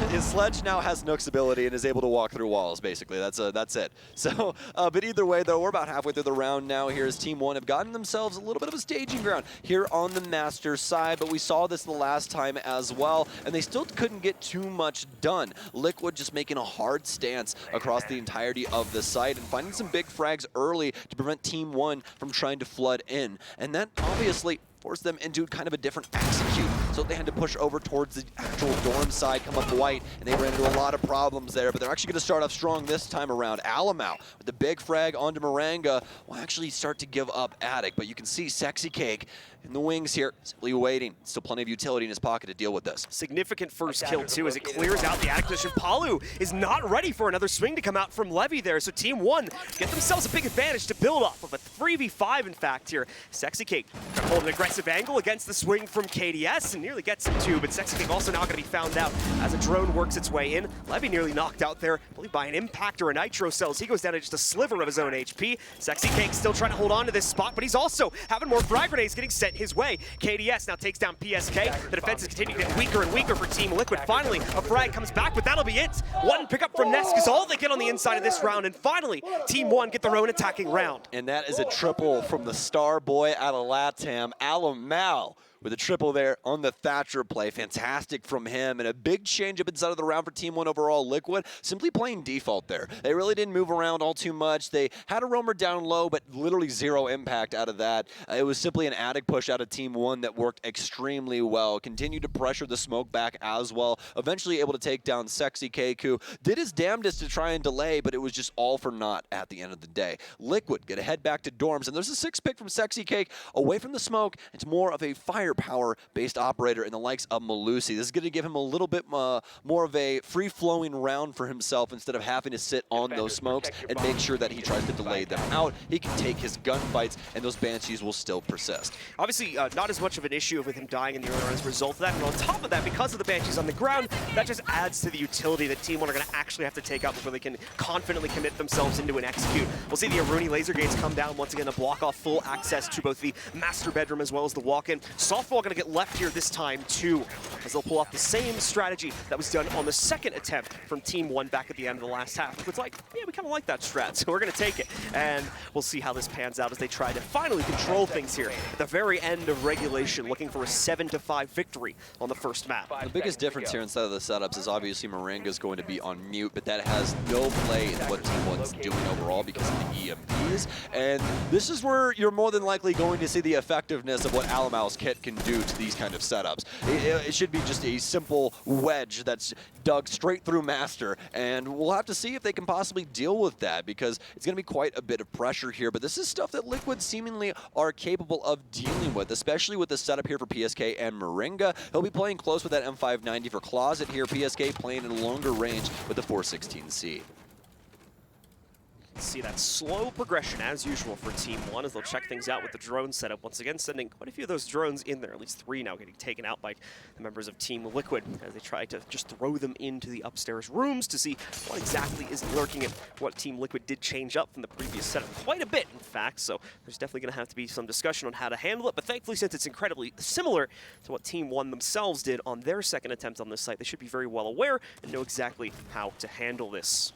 [SPEAKER 5] his sledge now has Nook's ability and is able to walk through walls, basically. That's it. So, but either way, though, we're about halfway through the round now. Here as Team 1 have gotten themselves a little bit of a staging ground here on the Masters side, but we saw this the last time as well, and they still couldn't get too much done. Liquid just making a hard stance across the entirety of the site and finding some big frags early to prevent Team 1 from trying to flood in. And that obviously forced them into kind of a different execute. So they had to push over towards the actual dorm side, come up white, and they ran into a lot of problems there. But they're actually going to start off strong this time around. Alamau with the big frag onto Maranga will actually start to give up Attic. But you can see Sexy Cake in the wings here, simply waiting. Still plenty of utility in his pocket to deal with this.
[SPEAKER 4] Significant first kill, too, as it clears out the Attic position. Palu is not ready for another swing to come out from Levy there, so Team 1 get themselves a big advantage to build off of a 3v5, in fact, here. Sexy Cake trying to hold an aggressive angle against the swing from KDS and nearly gets him, too, but Sexy Cake also now going to be found out as a drone works its way in. Levy nearly knocked out there, I believe by an impact or a nitro cells. He goes down to just a sliver of his own HP. Sexy Cake still trying to hold on to this spot, but he's also having more frag grenades getting sent his way. KDS now takes down PSK. The defense is continuing to get weaker and weaker for Team Liquid. Finally, a frag comes back, but that'll be it. One pickup from Nesk is all they get on the inside of this round, and finally, Team 1 get their own attacking round.
[SPEAKER 5] And that is a triple from the star boy out of LATAM, Alamau, with a triple there on the Thatcher play. Fantastic from him, and a big change up inside of the round for Team 1 overall. Liquid simply playing default there. They really didn't move around all too much. They had a roamer down low, but literally zero impact out of that. It was simply an Attic push out of Team 1 that worked extremely well. Continued to pressure the smoke back as well. Eventually able to take down Sexy Cake, who did his damnedest to try and delay, but it was just all for naught at the end of the day. Liquid get a head back to dorms, and there's a 6 pick from Sexy Cake away from the smoke. It's more of a firepower-based operator in the likes of Malusi. This is going to give him a little bit more of a free-flowing round for himself instead of having to sit on those smokes and make sure that he tries to delay them out. He can take his gunfights, and those Banshees will still persist.
[SPEAKER 4] Obviously, not as much of an issue with him dying in the early round as a result of that, and on top of that, because of the Banshees on the ground, that just adds to the utility that Team 1 are going to actually have to take out before they can confidently commit themselves into an execute. We'll see the Aruni laser gates come down once again to block off full access to both the master bedroom as well as the walk-in. Softball going to get left here this time too, as they'll pull off the same strategy that was done on the second attempt from Team 1 back at the end of the last half. It's like, yeah, we kind of like that strat, so we're going to take it. And we'll see how this pans out as they try to finally control things here at the very end of regulation, looking for a 7-5 victory on the first map.
[SPEAKER 5] The biggest difference here inside of the setups is obviously Maranga's going to be on mute, but that has no play in what Team 1's doing overall because of the EMPs. And this is where you're more than likely going to see the effectiveness of what Alamau's kit can do to these kind of setups. It should be just a simple wedge that's dug straight through Master, and we'll have to see if they can possibly deal with that because it's going to be quite a bit of pressure here, but this is stuff that Liquid seemingly are capable of dealing with, especially with the setup here for PSK and Maranga. He'll be playing close with that M590 for Closet here. PSK playing in longer range with the 416C.
[SPEAKER 4] See that slow progression as usual for Team 1 as they'll check things out with the drone setup. Once again, sending quite a few of those drones in there, at least 3 now getting taken out by the members of Team Liquid as they try to just throw them into the upstairs rooms to see what exactly is lurking and what Team Liquid did change up from the previous setup. Quite a bit, in fact, so there's definitely going to have to be some discussion on how to handle it, but thankfully, since it's incredibly similar to what Team 1 themselves did on their second attempt on this site, they should be very well aware and know exactly how to handle this.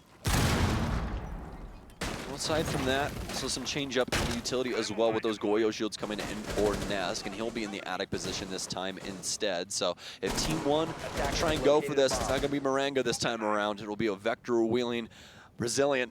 [SPEAKER 5] Aside from that, so some change up in the utility as well with those Goyo shields coming in for Nesk, and he'll be in the Attic position this time instead. So if Team 1 try and go for this, it's not going to be Maranga this time around. It'll be a vector wheeling Brazilian.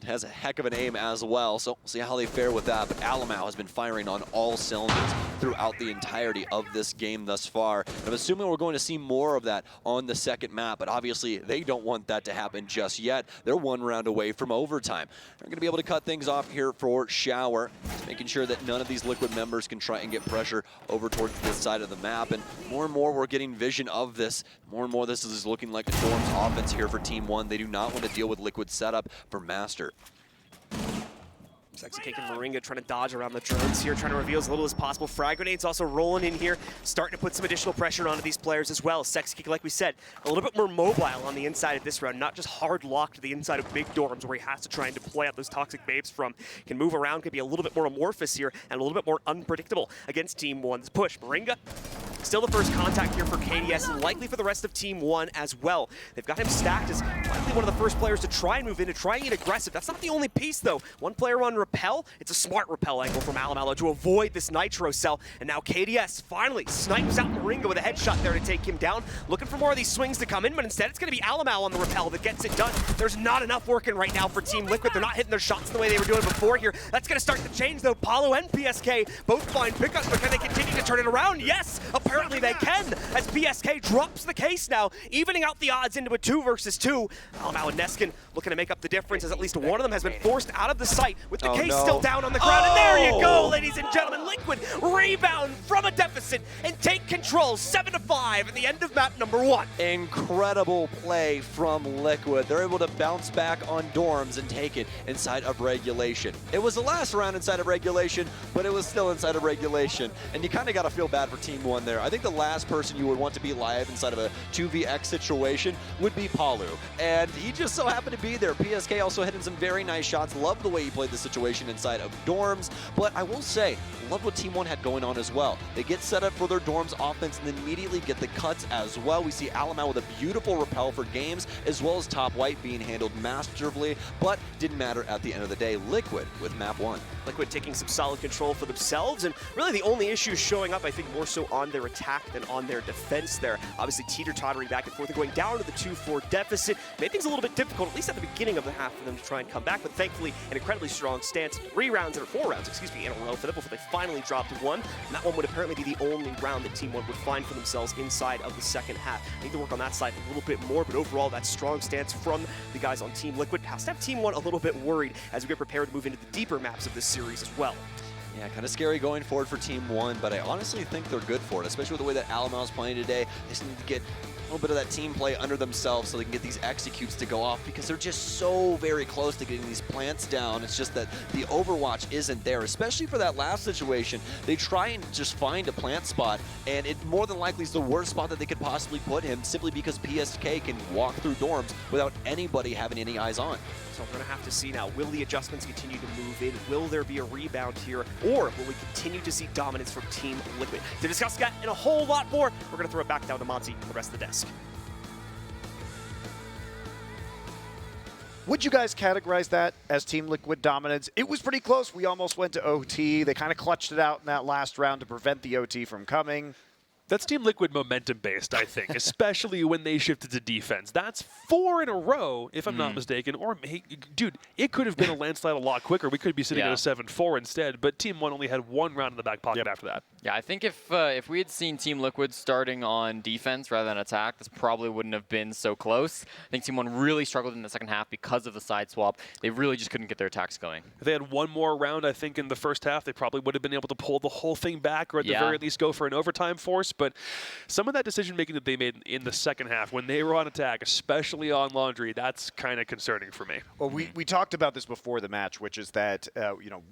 [SPEAKER 5] Has a heck of an aim as well, so we'll see how they fare with that. But Alamau has been firing on all cylinders throughout the entirety of this game thus far. And I'm assuming we're going to see more of that on the second map, but obviously they don't want that to happen just yet. They're 1 round away from overtime. They're going to be able to cut things off here for Shower, making sure that none of these Liquid members can try and get pressure over towards this side of the map. And more we're getting vision of this. More and more this is looking like a Dorms offense here for Team 1. They do not want to deal with Liquid setup for Master.
[SPEAKER 4] Sexy Cake and Moringa trying to dodge around the drones here, trying to reveal as little as possible. Frag grenades also rolling in here, starting to put some additional pressure onto these players as well. Sexy Cake, like we said, a little bit more mobile on the inside of this round, not just hard locked to the inside of big dorms where he has to try and deploy out those toxic babes from. Can move around, can be a little bit more amorphous here, and a little bit more unpredictable against Team 1's push. Moringa, still the first contact here for KDS, and likely for the rest of Team 1 as well. They've got him stacked as likely one of the first players to try and move in, to try and get aggressive. That's not the only piece, though. One player on Repel. It's a smart Repel angle from Alamalo to avoid this Nitro cell. And now KDS finally snipes out Moringa with a headshot there to take him down. Looking for more of these swings to come in, but instead it's going to be Alamalo on the Repel that gets it done. There's not enough working right now for Team Liquid. They're not hitting their shots the way they were doing before here. That's going to start to change, though. Paulo and PSK both find pickups, but can they continue to turn it around? Yes, apparently they can, as PSK drops the case now, evening out the odds into a 2 versus 2. Alamalo and Neskin looking to make up the difference, as at least one of them has been forced out of the site with the case still down on the ground. And there you go, ladies and gentlemen. Liquid rebound from a deficit and take control 7-5 at the end of map number 1.
[SPEAKER 5] Incredible play from Liquid. They're able to bounce back on dorms and take it inside of regulation. It was the last round inside of regulation, but it was still inside of regulation. And you kind of got to feel bad for Team 1 there. I think the last person you would want to be live inside of a 2vx situation would be Palu. And he just so happened to be there. PSK also hitting some very nice shots. Love the way he played the situation inside of dorms. But I will say, love what Team 1 had going on as well. They get set up for their dorms offense and then immediately get the cuts as well. We see Alamao with a beautiful repel for games, as well as Top White being handled masterfully, but didn't matter at the end of the day. Liquid with map 1.
[SPEAKER 4] Liquid taking some solid control for themselves, and really the only issue showing up, I think, more so on their attack than on their defense there. Obviously, teeter-tottering back and forth and going down to the 2-4 deficit made things a little bit difficult, at least at the beginning of the half, for them to try and come back, but thankfully, an incredibly strong stance. 4 rounds in a row for them before they finally dropped 1, and that one would apparently be the only round that Team 1 would find for themselves inside of the second half. I need to work on that side a little bit more, but overall, that strong stance from the guys on Team Liquid has to have Team 1 a little bit worried as we get prepared to move into the deeper maps of this series as well.
[SPEAKER 5] Yeah, kind of scary going forward for Team 1, but I honestly think they're good for it, especially with the way that Alamao is playing today. They just need to get a little bit of that team play under themselves so they can get these executes to go off, because they're just so very close to getting these plants down. It's just that the overwatch isn't there, especially for that last situation. They try and just find a plant spot, and it more than likely is the worst spot that they could possibly put him, simply because PSK can walk through dorms without anybody having any eyes on.
[SPEAKER 4] So we're going to have to see now, will the adjustments continue to move in? Will there be a rebound here? Or will we continue to see dominance from Team Liquid? To discuss that and a whole lot more, we're going to throw it back down to Monty and the rest of the desk.
[SPEAKER 1] Would you guys categorize that as Team Liquid dominance? It was pretty close. We almost went to OT. They kind of clutched it out in that last round to prevent the OT from coming.
[SPEAKER 3] That's Team Liquid momentum-based, I think, especially when they shifted to defense. That's 4 in a row, if I'm not mistaken. Or, dude, it could have been a landslide a lot quicker. We could be sitting at a 7-4 instead, but Team 1 only had 1 round in the back pocket after that.
[SPEAKER 2] Yeah, I think if we had seen Team Liquid starting on defense rather than attack, this probably wouldn't have been so close. I think Team 1 really struggled in the second half because of the side swap. They really just couldn't get their attacks going.
[SPEAKER 3] If they had 1 more round, I think, in the first half, they probably would have been able to pull the whole thing back, or at the very least go for an overtime force. But some of that decision-making that they made in the second half, when they were on attack, especially on Laundry, that's kind of concerning for me.
[SPEAKER 1] Well, we talked about this before the match, which is that,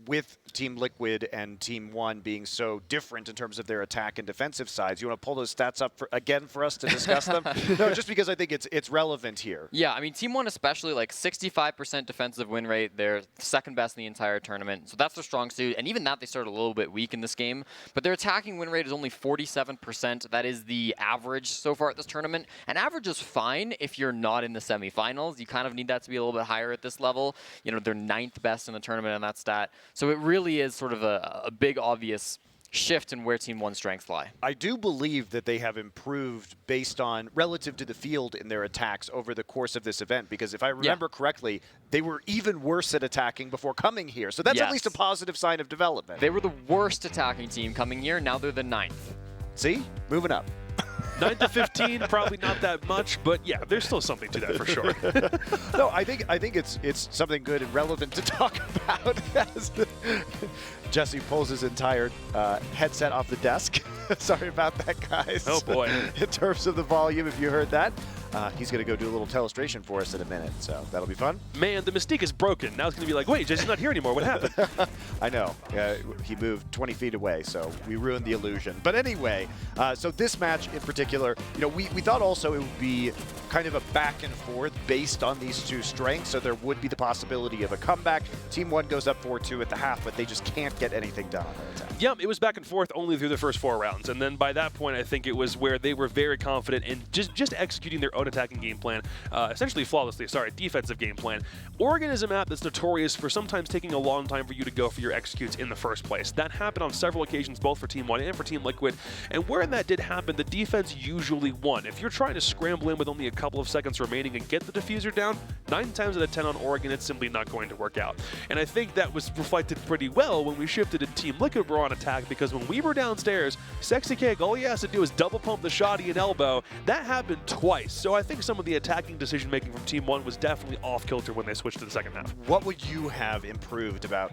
[SPEAKER 1] with Team Liquid and Team 1 being so different in terms of their attack and defensive sides, you want to pull those stats up again for us to discuss them? No, just because I think it's relevant here.
[SPEAKER 2] Yeah, I mean, Team 1 especially, like 65% defensive win rate. They're second best in the entire tournament, so that's their strong suit. And even that, they started a little bit weak in this game. But their attacking win rate is only 47%. That is the average so far at this tournament. And average is fine if you're not in the semifinals. You kind of need that to be a little bit higher at this level. You know, they're 9th best in the tournament in that stat. So it really is sort of a big, obvious shift in where Team 1's strengths lie.
[SPEAKER 1] I do believe that they have improved based on relative to the field in their attacks over the course of this event, because if I remember correctly, they were even worse at attacking before coming here. So that's at least a positive sign of development.
[SPEAKER 2] They were the worst attacking team coming here. Now they're the 9th.
[SPEAKER 1] See? Moving up.
[SPEAKER 3] 9 to 15, probably not that much, but yeah, there's still something to that for sure.
[SPEAKER 1] No, I think it's something good and relevant to talk about. As Jesse pulls his entire headset off the desk. Sorry about that, guys.
[SPEAKER 3] Oh boy.
[SPEAKER 1] In terms of the volume, if you heard that. He's going to go do a little telestration for us in a minute, so that'll be fun.
[SPEAKER 3] Man, the mystique is broken. Now it's going to be like, wait, Jason's not here anymore. What happened?
[SPEAKER 1] I know. He moved 20 feet away, so we ruined the illusion. But anyway, so this match in particular, we thought also it would be kind of a back and forth based on these two strengths, so there would be the possibility of a comeback. Team One goes up 4-2 at the half, but they just can't get anything done on their attack.
[SPEAKER 3] Yep, it was back and forth only through the first 4 rounds, and then by that point, I think it was where they were very confident in just executing their own attacking game plan, essentially flawlessly. Sorry, defensive game plan. Oregon is a map that's notorious for sometimes taking a long time for you to go for your executes in the first place. That happened on several occasions, both for Team One and for Team Liquid, and where that did happen, the defense usually won. If you're trying to scramble in with only a couple of seconds remaining and get the diffuser down, 9 times out of 10 on Oregon, it's simply not going to work out. And I think that was reflected pretty well when we shifted to Team Liquid were on attack, because when we were downstairs, Sexy Cake, all he has to do is double pump the shoddy and elbow. That happened twice. So I think some of the attacking decision making from Team One was definitely off kilter when they switched to the second half.
[SPEAKER 1] What would you have improved about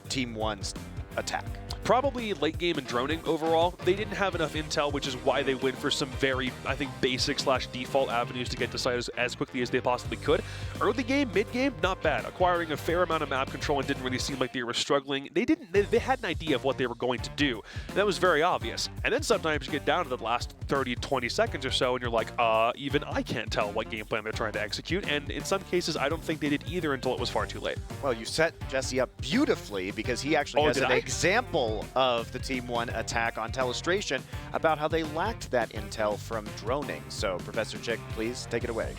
[SPEAKER 1] Team One's attack?
[SPEAKER 3] Probably late game and droning overall. They didn't have enough intel, which is why they went for some very, I think, basic / default avenues to get to site as quickly as they possibly could. Early game, mid game, not bad. Acquiring a fair amount of map control and didn't really seem like they were struggling. They had an idea of what they were going to do. And that was very obvious. And then sometimes you get down to the last 30, 20 seconds or so, and you're like, even I can't tell what game plan they're trying to execute. And in some cases, I don't think they did either until it was far too late.
[SPEAKER 1] Well, you set Jesse up beautifully, because he actually has an example of the Team One attack on telestration about how they lacked that intel from droning. So, Professor Chick, please take it away.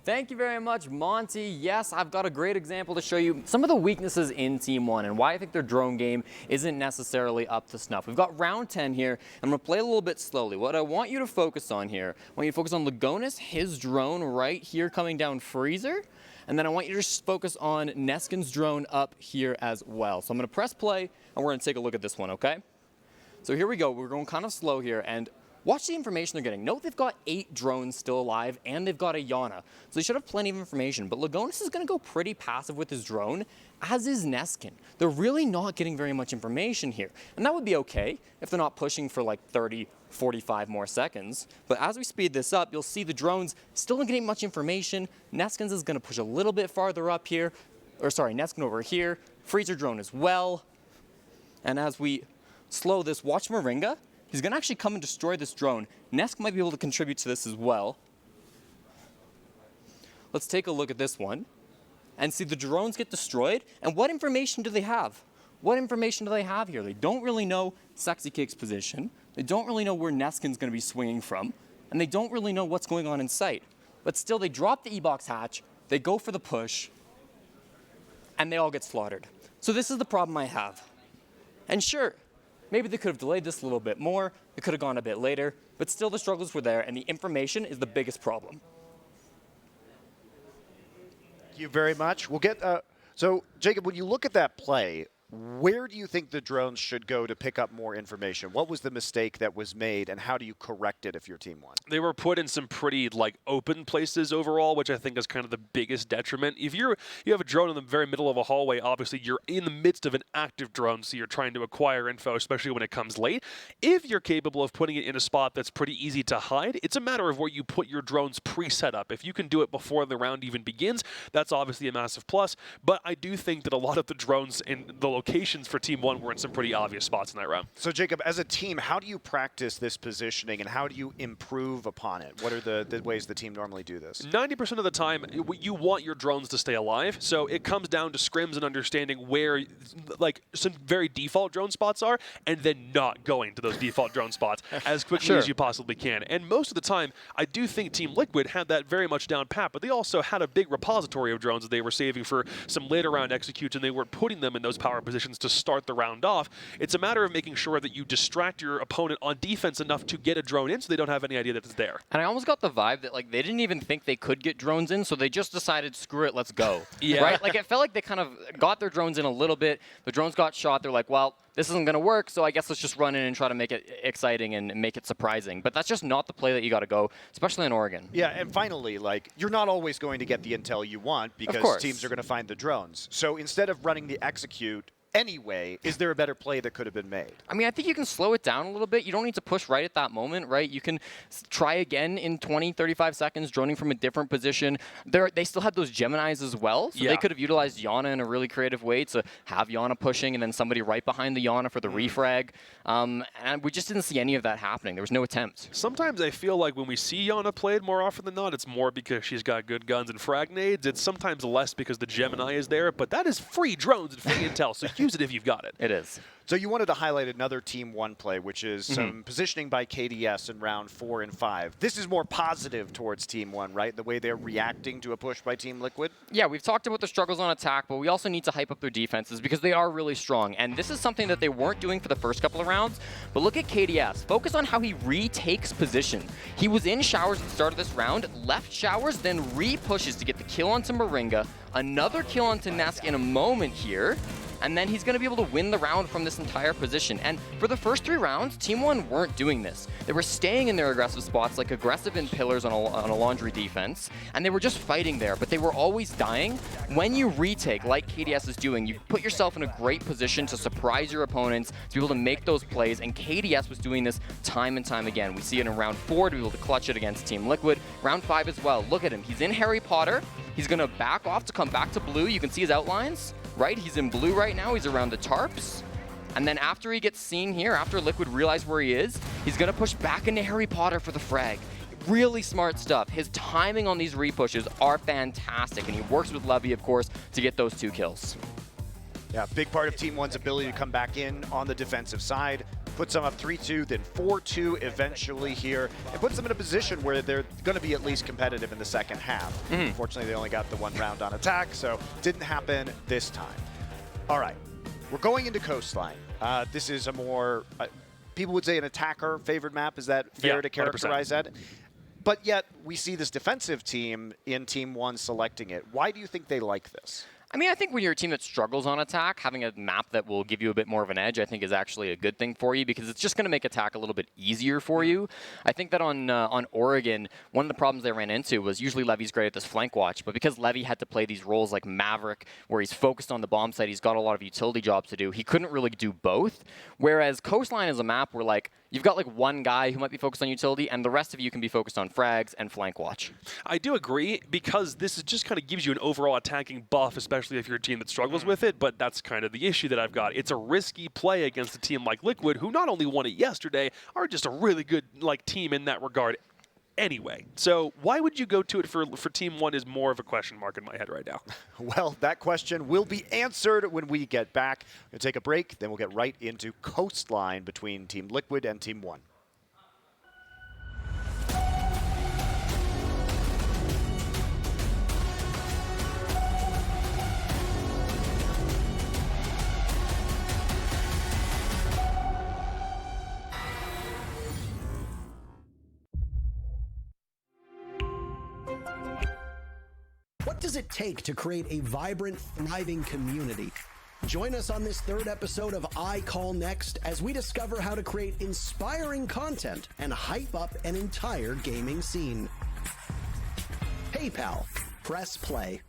[SPEAKER 2] Thank you very much, Monty. Yes, I've got a great example to show you some of the weaknesses in Team One and why I think their drone game isn't necessarily up to snuff. We've got round 10 here. I'm going to play a little bit slowly. What I want you to focus on here, I want you to focus on Lagonis, his drone right here coming down Freezer. And then I want you to just focus on Neskin's drone up here as well. So I'm going to press play, and we're going to take a look at this one, okay? So here we go. We're going kind of slow here, and watch the information they're getting. Note they've got 8 drones still alive, and they've got a Yana. So they should have plenty of information. But Lagonis is going to go pretty passive with his drone, as is Neskin. They're really not getting very much information here. And that would be okay if they're not pushing for like 30, 45 more seconds. But as we speed this up, you'll see the drones still not getting much information. Neskin's is going to push a little bit farther up here. Or sorry, Neskin over here. Freezer drone as well. And as we slow this, watch Moringa. He's going to actually come and destroy this drone. Nesk might be able to contribute to this as well. Let's take a look at this one and see the drones get destroyed. And what information do they have? What information do they have here? They don't really know Sexy Cake's position. They don't really know where Neskin's going to be swinging from. And they don't really know what's going on in sight. But still, they drop the E-Box hatch. They go for the push. And they all get slaughtered. So this is the problem I have. And sure, maybe they could have delayed this a little bit more. It could have gone a bit later. But still, the struggles were there. And the information is the biggest problem.
[SPEAKER 1] Thank you very much. We'll get, so Jacob, when you look at that play, where do you think the drones should go to pick up more information? What was the mistake that was made, and how do you correct it if you're Team One?
[SPEAKER 3] They were put in some pretty open places overall, which I think is kind of the biggest detriment. If you have a drone in the very middle of a hallway, obviously you're in the midst of an active drone, so you're trying to acquire info, especially when it comes late. If you're capable of putting it in a spot that's pretty easy to hide, it's a matter of where you put your drones pre-set up. If you can do it before the round even begins, that's obviously a massive plus. But I do think that a lot of the drones in the locations for Team One were in some pretty obvious spots in that round.
[SPEAKER 1] So Jacob, as a team, how do you practice this positioning, and how do you improve upon it? What are the ways the team normally do this?
[SPEAKER 3] 90% of the time, you want your drones to stay alive, so it comes down to scrims and understanding where some very default drone spots are, and then not going to those default drone spots as quickly as you possibly can. And most of the time, I do think Team Liquid had that very much down pat, but they also had a big repository of drones that they were saving for some later round executes, and they weren't putting them in those power positions to start the round off. It's a matter of making sure that you distract your opponent on defense enough to get a drone in so they don't have any idea that it's there.
[SPEAKER 2] And I almost got the vibe that they didn't even think they could get drones in, so they just decided, screw it, let's go.
[SPEAKER 3] Yeah.
[SPEAKER 2] Right? It felt like they kind of got their drones in a little bit. The drones got shot. They're like, well, this isn't going to work, so I guess let's just run in and try to make it exciting and make it surprising. But that's just not the play that you got to go, especially in Oregon.
[SPEAKER 1] Yeah, and finally, you're not always going to get the intel you want because teams are going to find the drones. So instead of running the execute anyway, is there a better play that could have been made?
[SPEAKER 2] I mean, I think you can slow it down a little bit. You don't need to push right at that moment, right? You can try again in 20, 35 seconds, droning from a different position. They still had those Geminis as well, so they could have utilized Yana in a really creative way to have Yana pushing and then somebody right behind the Yana for the refrag. And we just didn't see any of that happening. There was no attempt.
[SPEAKER 3] Sometimes I feel like when we see Yana played more often than not, it's more because she's got good guns and frag nades. It's sometimes less because the Gemini is there, but that is free drones and free intel, so use it if you've got it.
[SPEAKER 2] It is.
[SPEAKER 1] So you wanted to highlight another Team 1 play, which is some positioning by KDS in round 4 and 5. This is more positive towards Team 1, right? The way they're reacting to a push by Team Liquid?
[SPEAKER 2] Yeah, we've talked about the struggles on attack, but we also need to hype up their defenses because they are really strong. And this is something that they weren't doing for the first couple of rounds. But look at KDS. Focus on how he retakes position. He was in showers at the start of this round, left showers, then re-pushes to get the kill onto Moringa, another kill onto Nesk in a moment here. And then he's going to be able to win the round from this entire position. And for the first 3 rounds, Team 1 weren't doing this. They were staying in their aggressive spots, like aggressive in pillars on a laundry defense, and they were just fighting there, but they were always dying. When you retake, like KDS is doing, you put yourself in a great position to surprise your opponents, to be able to make those plays, and KDS was doing this time and time again. We see it in round 4 to be able to clutch it against Team Liquid. Round 5 as well. Look at him. He's in Harry Potter. He's going to back off to come back to blue. You can see his outlines. Right, he's in blue right now, he's around the tarps. And then after he gets seen here, after Liquid realize where he is, he's gonna push back into Harry Potter for the frag. Really smart stuff. His timing on these repushes are fantastic, and he works with Levy, of course, to get those 2 kills.
[SPEAKER 1] Yeah, big part of Team 1's ability to come back in on the defensive side. Puts them up 3-2, then 4-2 eventually here. It puts them in a position where they're going to be at least competitive in the second half. Unfortunately, they only got the 1 round on attack, so didn't happen this time. All right, we're going into Coastline. This is a more, people would say an attacker favored map. Is that fair to characterize
[SPEAKER 3] 100%.
[SPEAKER 1] that? But yet, we see this defensive team in Team 1 selecting it. Why do you think they like this?
[SPEAKER 2] I mean, I think when you're a team that struggles on attack, having a map that will give you a bit more of an edge, I think is actually a good thing for you because it's just going to make attack a little bit easier for you. I think that on Oregon, one of the problems they ran into was usually Levy's great at this flank watch, but because Levy had to play these roles like Maverick, where he's focused on the bomb site, he's got a lot of utility jobs to do, he couldn't really do both. Whereas Coastline is a map where, like, you've got like one guy who might be focused on utility, and the rest of you can be focused on frags and flank watch.
[SPEAKER 3] I do agree, because this is just kind of gives you an overall attacking buff, especially if you're a team that struggles with it, but that's kind of the issue that I've got. It's a risky play against a team like Liquid, who not only won it yesterday, are just a really good team in that regard anyway. So why would you go to it for Team 1 is more of a question mark in my head right now.
[SPEAKER 1] Well, that question will be answered when we get back. We'll take a break, then we'll get right into Coastline between Team Liquid and Team 1.
[SPEAKER 6] What does it take to create a vibrant, thriving community? Join us on this 3rd episode of I Call Next as we discover how to create inspiring content and hype up an entire gaming scene. PayPal. Press play.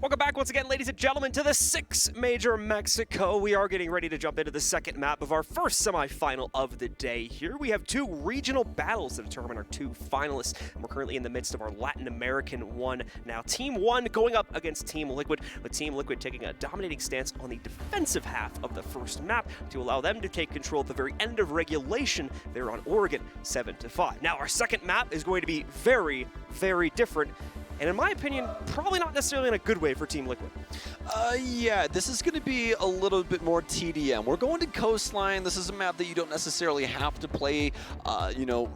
[SPEAKER 4] Welcome back once again, ladies and gentlemen, to the 6 Major Mexico. We are getting ready to jump into the second map of our first semifinal of the day here. We have 2 regional battles to determine our 2 finalists, and we're currently in the midst of our Latin American one. Now, Team 1 going up against Team Liquid, with Team Liquid taking a dominating stance on the defensive half of the first map to allow them to take control at the very end of regulation. They're on Oregon, 7-5. Now, our second map is going to be very, very different. And in my opinion, probably not necessarily in a good way for Team Liquid.
[SPEAKER 5] Yeah, this is going to be a little bit more TDM. We're going to Coastline. This is a map that you don't necessarily have to play,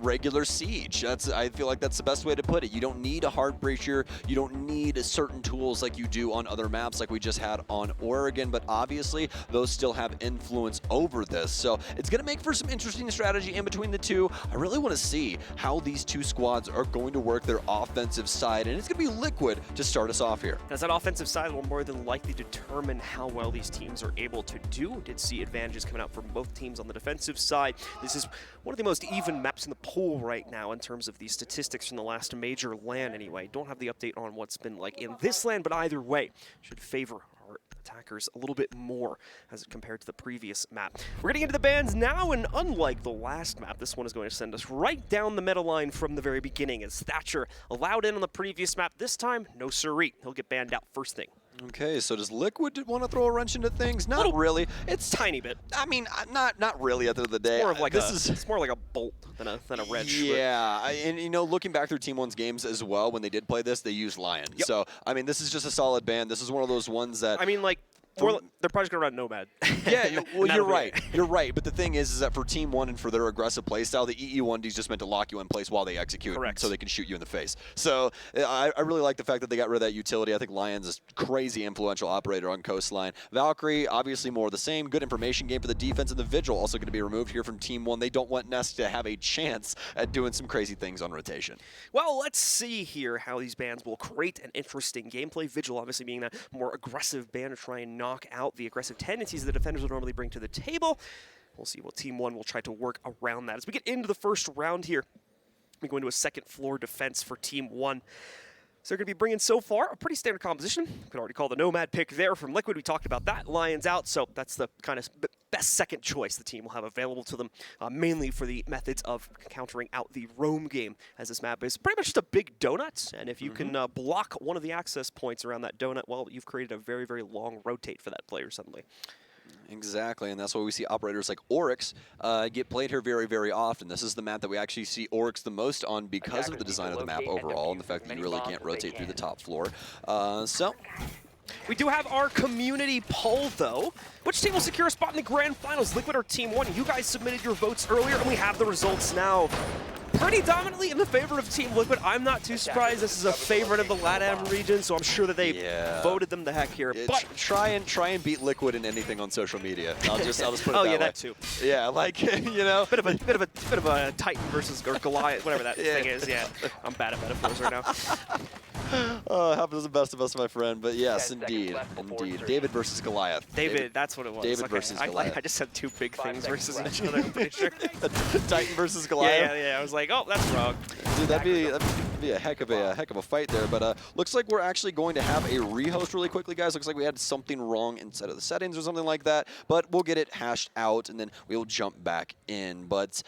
[SPEAKER 5] regular Siege. I feel like that's the best way to put it. You don't need a hard breacher. You don't need certain tools like you do on other maps like we just had on Oregon, but obviously those still have influence over this. So it's going to make for some interesting strategy in between the two. I really want to see how these 2 squads are going to work their offensive side, and it's going to be Liquid to start us off here.
[SPEAKER 4] As that offensive side will more than likely determine how well these teams are able to do. Did see advantages coming out from both teams on the defensive side. This is one of the most even maps in the pool right now in terms of the statistics from the last major LAN anyway. Don't have the update on what's been like in this LAN, but either way, should favor our attackers a little bit more as compared to the previous map. We're getting into the bans now, and unlike the last map, this one is going to send us right down the meta line from the very beginning, as Thatcher allowed in on the previous map. This time, no siree. He'll get banned out first thing.
[SPEAKER 5] Okay, so does Liquid want to throw a wrench into things? Not really.
[SPEAKER 4] It's tiny bit.
[SPEAKER 5] I mean, not really at the end of the day.
[SPEAKER 4] It's more of like it's more like a bolt than a wrench.
[SPEAKER 5] Yeah, and looking back through Team 1's games as well, when they did play this, they used Lion.
[SPEAKER 4] Yep.
[SPEAKER 5] So, I mean, this is just a solid ban. This is one of those ones that...
[SPEAKER 4] I mean, like, they're probably just going to run Nomad.
[SPEAKER 5] Yeah, well, you're right. You're right. But the thing is that for Team 1 and for their aggressive playstyle, the EE1D is just meant to lock you in place while they execute.
[SPEAKER 4] Correct.
[SPEAKER 5] So they can shoot you in the face. So I really like the fact that they got rid of that utility. I think Lion's a crazy influential operator on Coastline. Valkyrie, obviously more of the same. Good information game for the defense, and the Vigil also going to be removed here from Team 1. They don't want Nest to have a chance at doing some crazy things on rotation.
[SPEAKER 4] Well, let's see here how these bans will create an interesting gameplay. Vigil obviously being that more aggressive ban to try and knock out the aggressive tendencies the defenders would normally bring to the table. We'll see what Team 1 will try to work around that. As we get into the first round here, we go into a second floor defense for Team 1. So they're going to be bringing, so far, a pretty standard composition. You could already call the Nomad pick there from Liquid. We talked about that. Lions out, so that's the kind of best second choice the team will have available to them, mainly for the methods of countering out the roam game, as this map is pretty much just a big donut. And if you can block one of the access points around that donut, well, you've created a very, very long rotate for that player suddenly.
[SPEAKER 5] Exactly, and that's why we see operators like Oryx get played here very, very often. This is the map that we actually see Oryx the most on because of the design of the map overall and the fact that you really can't rotate through the top floor.
[SPEAKER 4] We do have our community poll, though. Which team will secure a spot in the grand finals, Liquid or Team 1? You guys submitted your votes earlier, and we have the results now. Pretty dominantly in the favor of Team Liquid. I'm not too surprised. This is a favorite of the LATAM region, so I'm sure that they voted them the heck here. But
[SPEAKER 5] try and beat Liquid in anything on social media. I'll just put it that way.
[SPEAKER 4] that too.
[SPEAKER 5] Yeah, like
[SPEAKER 4] bit of a Titan versus or Goliath, whatever that thing is. Yeah, I'm bad at metaphors right now.
[SPEAKER 5] Happens the best of us, my friend. But yes, indeed. David versus Goliath.
[SPEAKER 4] David, that's what it was.
[SPEAKER 5] David versus Goliath.
[SPEAKER 4] I just said 2 big things versus each other, I'm pretty sure.
[SPEAKER 5] Titan versus Goliath.
[SPEAKER 4] Yeah. I was like, oh, that's wrong.
[SPEAKER 5] Dude, that'd be a heck of a fight there. But looks like we're actually going to have a rehost really quickly, guys. Looks like we had something wrong inside of the settings or something like that. But we'll get it hashed out, and then we'll jump back in. But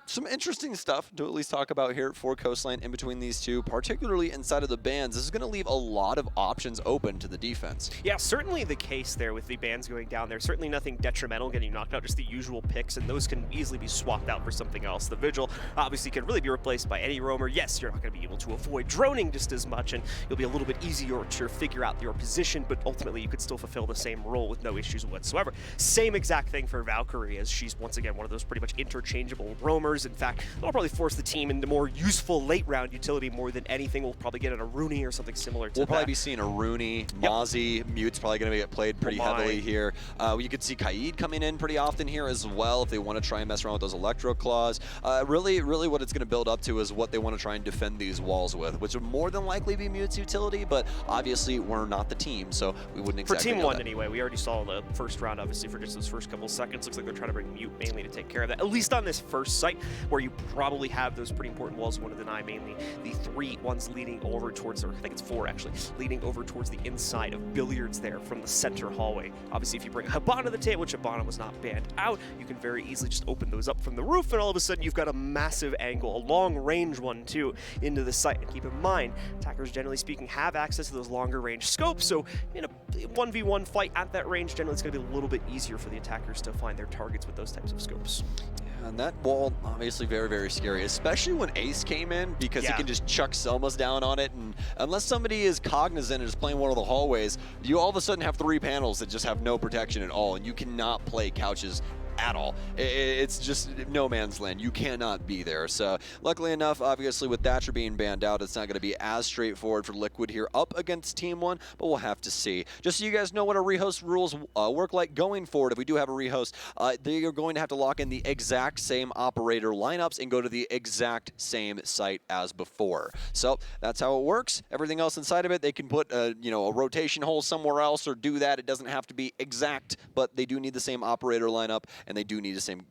[SPEAKER 5] some interesting stuff to at least talk about here for Coastline in between these two, particularly inside of the bans. This is going to leave a lot of options open to the defense.
[SPEAKER 4] Yeah, certainly the case there with the bans going down there. Certainly nothing detrimental getting knocked out, just the usual picks, and those can easily be swapped out for something else. The Vigil obviously can really be replaced by any roamer. Yes, you're not going to be able to avoid droning just as much, and you'll be a little bit easier to figure out your position, but ultimately you could still fulfill the same role with no issues whatsoever. Same exact thing for Valkyrie, as she's once again one of those pretty much interchangeable roamers. In fact, that'll probably force the team into more useful late round utility more than anything. We'll probably get an Rooney or something similar to that.
[SPEAKER 5] We'll probably be seeing a Rooney, Mozzie, Mute's probably going to get played pretty heavily here. You could see Kaid coming in pretty often here as well if they want to try and mess around with those Electro Claws. Really what it's going to build up to is what they want to try and defend these walls with, which would more than likely be Mute's utility, but obviously we're not the team, so we wouldn't exactly
[SPEAKER 4] For Team
[SPEAKER 5] know
[SPEAKER 4] 1
[SPEAKER 5] that.
[SPEAKER 4] anyway, we already saw the first round, obviously, for just those first couple seconds. Looks like they're trying to bring Mute mainly to take care of that, at least on this first site. where you probably have those pretty important walls you want to deny, mainly the 3 ones leading over towards, or I think it's 4 actually, leading over towards the inside of billiards there from the center hallway. Obviously, if you bring Habana to the table, which Habana was not banned out, you can very easily just open those up from the roof, and all of a sudden you've got a massive angle, a long range one too, into the site. And keep in mind, attackers generally speaking have access to those longer range scopes, so in a 1v1 fight at that range, generally it's going to be a little bit easier for the attackers to find their targets with those types of scopes.
[SPEAKER 5] And that wall, obviously very, very scary, especially when Ace came in, because he can just chuck Selmas down on it, and unless somebody is cognizant and is playing one of the hallways, you all of a sudden have 3 panels that just have no protection at all, and you cannot play couches at all. It's just no man's land. You cannot be there. So luckily enough, obviously with Thatcher being banned out, it's not going to be as straightforward for Liquid here up against Team 1, but we'll have to see. Just so you guys know what our rehost rules work like going forward, if we do have a rehost, they are going to have to lock in the exact same operator lineups and go to the exact same site as before. So that's how it works. Everything else inside of it, they can put a rotation hole somewhere else or do that. It doesn't have to be exact, but they do need the same operator lineup, and they do need the same.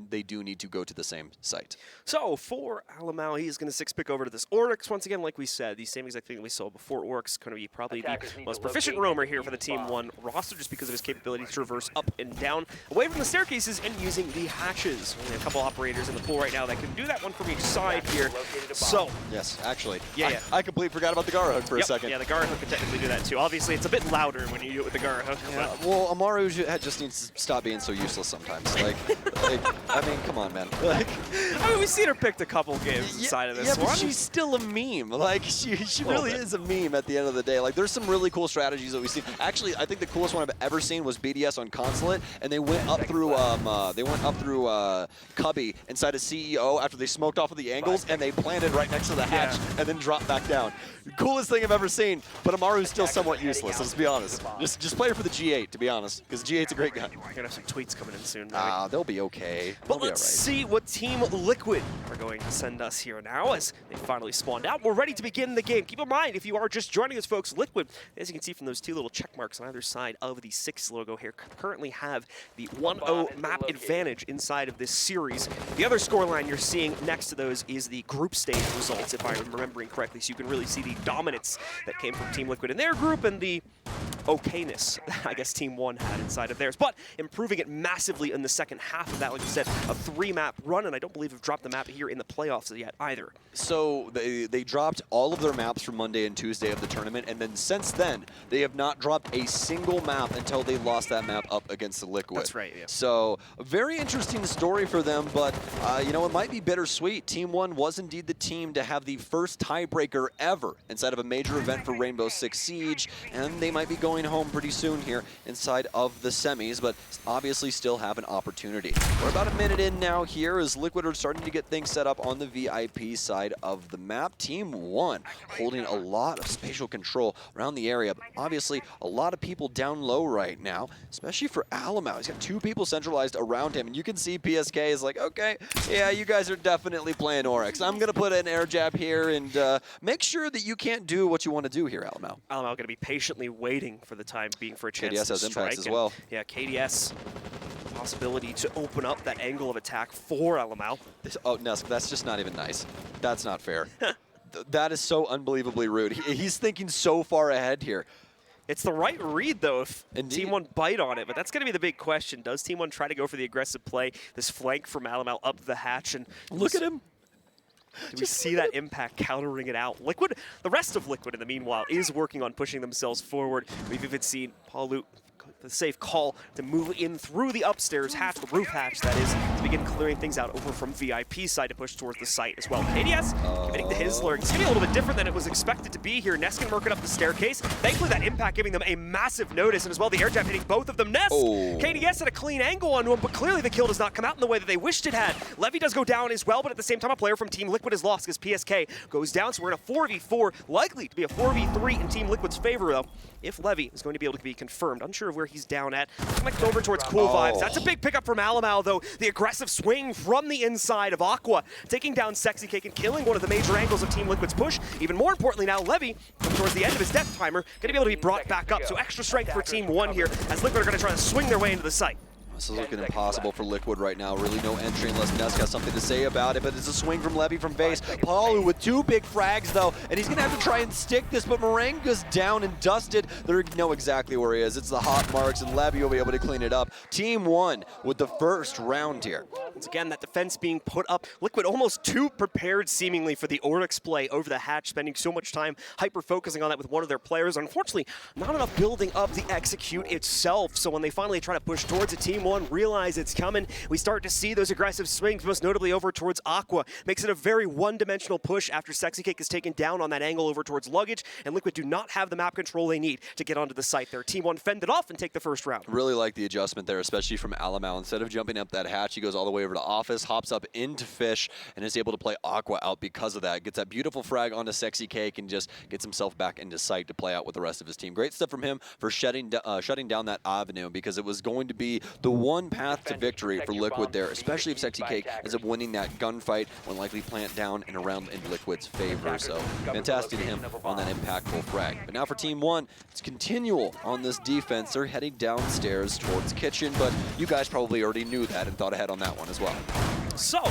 [SPEAKER 5] They do need to go to the same site.
[SPEAKER 4] So for Alamau, he is going to 6-pick over to this Oryx once again. Like we said, the same exact thing that we saw before. Oryx going to be probably the most proficient roamer here for the Team 1 roster, just because of his capability to traverse up and down, away from the staircases and using the hatches. Only a couple operators in the pool right now that can do that, one from each side here. So
[SPEAKER 5] yes, actually,
[SPEAKER 4] yeah,
[SPEAKER 5] I completely forgot about the Gara hook for a second.
[SPEAKER 4] Yeah, the Gara hook can technically do that too. Obviously, it's a bit louder when you do it with the Gara hook.
[SPEAKER 5] Yeah, well, Amaru just needs to stop being so useless sometimes. I mean, come on, man.
[SPEAKER 4] I mean, we've seen her picked a couple games inside of this one.
[SPEAKER 5] Yeah, but she's still a meme. She really is a meme at the end of the day. There's some really cool strategies that we've seen. Actually, I think the coolest one I've ever seen was BDS on Consulate, and they went up through Cubby inside a CEO after they smoked off of the angles, and they planted right next to the hatch and then dropped back down. Coolest thing I've ever seen, but Amaru's still somewhat useless, let's be honest. Just play her for the G8, to be honest, because G8's a great gun.
[SPEAKER 4] We're going to have some tweets coming in soon.
[SPEAKER 5] They'll be okay.
[SPEAKER 4] But let's see what Team Liquid are going to send us here now as they finally spawned out. We're ready to begin the game. Keep in mind, if you are just joining us, folks, Liquid, as you can see from those 2 little check marks on either side of the 6 logo here, currently have the 1-0 map advantage inside of this series. The other scoreline you're seeing next to those is the group stage results, if I'm remembering correctly, so you can really see the dominance that came from Team Liquid in their group and the okayness I guess Team 1 had inside of theirs, but improving it massively in the second half of that. Like you said, a 3-map run, and I don't believe have dropped the map here in the playoffs yet either.
[SPEAKER 5] So they dropped all of their maps from Monday and Tuesday of the tournament, and then since then, they have not dropped a single map until they lost that map up against the Liquid.
[SPEAKER 4] That's right, yeah.
[SPEAKER 5] So a very interesting story for them, but it might be bittersweet. Team 1 was indeed the team to have the first tiebreaker ever inside of a major event for Rainbow Six Siege, and they might be going home pretty soon here inside of the semis, but obviously still have an opportunity. We're about a minute in now here as Liquid are starting to get things set up on the VIP side of the map. Team 1 holding a lot of spatial control around the area, but obviously a lot of people down low right now, especially for Alamau. He's got 2 people centralized around him, and you can see PSK is like, okay, yeah, you guys are definitely playing Oryx. I'm going to put an air jab here and make sure that you can't do what you want to do here, Alamau.
[SPEAKER 4] Alamau going to be patiently waiting for the time being for a chance
[SPEAKER 5] KDS
[SPEAKER 4] to
[SPEAKER 5] has
[SPEAKER 4] strike.
[SPEAKER 5] impacts as well.
[SPEAKER 4] Yeah, KDS, possibility to open up that angle of attack for Alamau.
[SPEAKER 5] Oh, Nusk, that's just not even nice. That's not fair. That is so unbelievably rude. He's thinking so far ahead here.
[SPEAKER 4] It's the right read, though, if
[SPEAKER 5] Indeed.
[SPEAKER 4] Team 1 bite on it, but that's going to be the big question. Does Team 1 try to go for the aggressive play, this flank from Alamau up the hatch? And
[SPEAKER 5] look at him.
[SPEAKER 4] Do we see that impact countering it out? Liquid, the rest of Liquid, in the meanwhile, is working on pushing themselves forward. We've even seen Paul Luke the safe call to move in through the upstairs hatch, the roof hatch, that is, to begin clearing things out over from VIP side to push towards the site as well. KDS committing to his lurk. It's going to be a little bit different than it was expected to be here. Neskin working up the staircase. Thankfully, that impact giving them a massive notice, and as well, the air jab hitting both of them. Nest! KDS had a clean angle onto him, but clearly the kill does not come out in the way that they wished it had. Levy does go down as well, but at the same time, a player from Team Liquid is lost because PSK goes down, so we're in a 4v4, likely to be a 4v3 in Team Liquid's favor, though, if Levy is going to be able to be confirmed. Unsure of where he's down at. Connect over towards Cool Vibes. That's a big pickup from Alamau, though. The aggressive swing from the inside of Aqua, taking down Sexy Cake and killing one of the major angles of Team Liquid's push. Even more importantly now, Levy, towards the end of his death timer, going to be able to be brought back up. So extra strength for Team 1 here, as Liquid are going to try to swing their way into the site.
[SPEAKER 5] This is looking impossible for Liquid right now. Really no entry unless Nesk has something to say about it, but it's a swing from Levy from base. Palu with 2 big frags though, and he's gonna have to try and stick this, but Moranga's down and dusted. They know exactly where he is. It's the hot marks, and Levy will be able to clean it up. Team 1 with the first round here.
[SPEAKER 4] Once again, that defense being put up. Liquid almost too prepared seemingly for the Oryx play over the hatch, spending so much time hyper-focusing on that with one of their players. Unfortunately, not enough building up the execute itself, so when they finally try to push towards it, Team 1 realize it's coming. We start to see those aggressive swings, most notably over towards Aqua. Makes it a very one-dimensional push after Sexy Cake is taken down on that angle over towards Luggage, and Liquid do not have the map control they need to get onto the site there. Team 1 fend it off and take the first round.
[SPEAKER 5] Really like the adjustment there, especially from Alamau. Instead of jumping up that hatch, he goes all the way over to Office, hops up into Fish, and is able to play Aqua out because of that. Gets that beautiful frag onto Sexy Cake and just gets himself back into sight to play out with the rest of his team. Great stuff from him for shutting down that avenue, because it was going to be the one path to victory for Liquid there, especially if Sexy Cake ends up winning that gunfight when likely plant down and around in Liquid's favor. So fantastic to him on that impactful frag. But now for Team 1, it's continual on this defense. They're heading downstairs towards Kitchen, but you guys probably already knew that and thought ahead on that one as well.
[SPEAKER 4] So,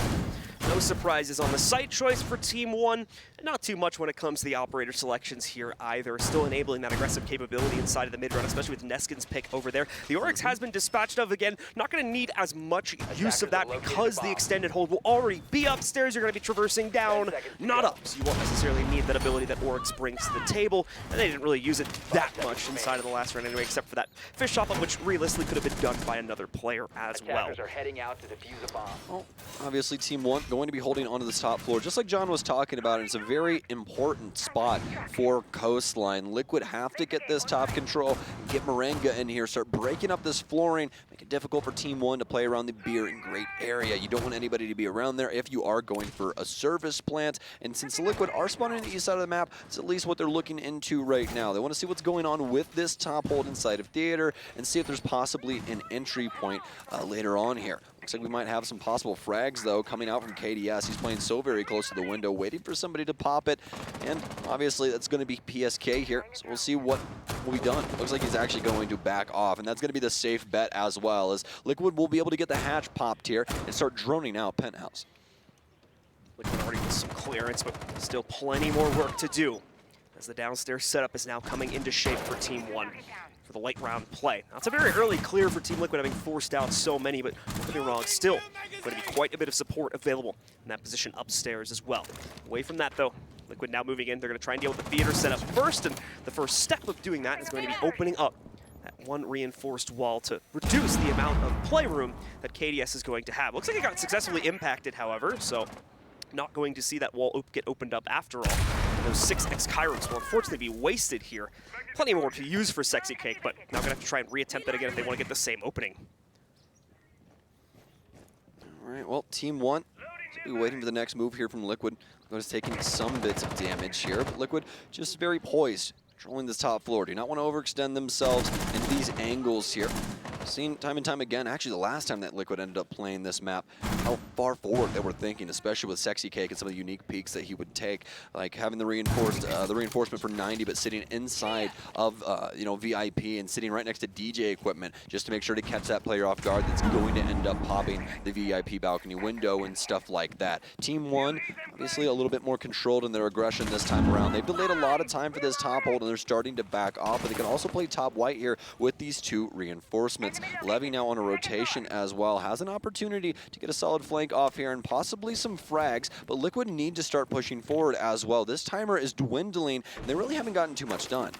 [SPEAKER 4] no surprises on the site choice for Team 1. Not too much when it comes to the operator selections here either. Still enabling that aggressive capability inside of the mid-run, especially with Neskin's pick over there. The Oryx has been dispatched of again. Not going to need as much use of that because the extended hold will already be upstairs. You're going to be traversing down, not up. So you won't necessarily need that ability that Oryx brings to the table. And they didn't really use it that much inside of the last round anyway, except for that fish shot, which realistically could have been done by another player as well.
[SPEAKER 7] Attackers are heading out to defuse a bomb.
[SPEAKER 5] Well, obviously Team 1 going to be holding onto this top floor, just like John was talking about. It's a very important spot for Coastline. Liquid have to get this top control, get Moringa in here, start breaking up this flooring, make it difficult for Team 1 to play around the beer in great area. You don't want anybody to be around there if you are going for a service plant. And since Liquid are spawning on the east side of the map, it's at least what they're looking into right now. They want to see what's going on with this top hold inside of Theater and see if there's possibly an entry point later on here. Looks like we might have some possible frags, though, coming out from KDS. He's playing so very close to the window, waiting for somebody to pop it. And obviously, that's going to be PSK here, so we'll see what will be done. Looks like he's actually going to back off, and that's going to be the safe bet as well, as Liquid will be able to get the hatch popped here and start droning out Penthouse.
[SPEAKER 4] Liquid already with some clearance, but still plenty more work to do, as the downstairs setup is now coming into shape for Team 1. For the late round play. Now, it's a very early clear for Team Liquid, having forced out so many, but don't get me wrong, still going to be quite a bit of support available in that position upstairs as well. Away from that, though, Liquid now moving in. They're going to try and deal with the theater setup first, and the first step of doing that is going to be opening up that one reinforced wall to reduce the amount of playroom that KDS is going to have. Looks like it got successfully impacted, however, so not going to see that wall get opened up after all. Those 6x Kairos will unfortunately be wasted here. Plenty more to use for Sexy Cake, but now gonna have to try and reattempt that again if they want to get the same opening.
[SPEAKER 5] All right, well, Team 1 will be waiting for the next move here from Liquid. Liquid is taking some bits of damage here, but Liquid just very poised, controlling this top floor. Do not want to overextend themselves into these angles here. Seen time and time again, actually the last time that Liquid ended up playing this map, how far forward they were thinking, especially with Sexy Cake and some of the unique peaks that he would take, like having the reinforcement for 90, but sitting inside of VIP and sitting right next to DJ equipment just to make sure to catch that player off guard that's going to end up popping the VIP balcony window and stuff like that. Team 1, obviously a little bit more controlled in their aggression this time around. They've delayed a lot of time for this top hold, and they're starting to back off, but they can also play top white here with these 2 reinforcements. Levy now on a rotation as well, has an opportunity to get a solid flank off here and possibly some frags, but Liquid need to start pushing forward as well. This timer is dwindling, and they really haven't gotten too much done.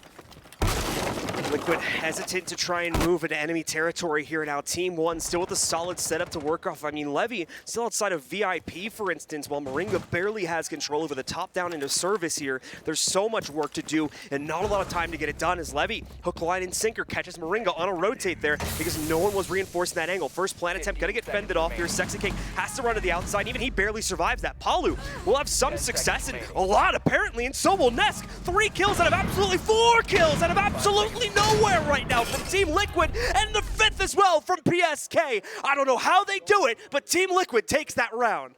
[SPEAKER 4] Liquid hesitant to try and move into enemy territory here now. Team 1 still with a solid setup to work off. I mean, Levy still outside of VIP, for instance, while Moringa barely has control over the top down into service here. There's so much work to do and not a lot of time to get it done as Levy, hook, line, and sinker, catches Moringa on a rotate there because no one was reinforcing that angle. First plant attempt, gonna get fended off here. Sexy Cake has to run to the outside. Even he barely survives that. Palu will have some success and a lot apparently, and so will Nesk. 3 kills out of absolutely 4 kills out of absolutely nowhere right now from Team Liquid, and the 5th as well from PSK. I don't know how they do it, but Team Liquid takes that round.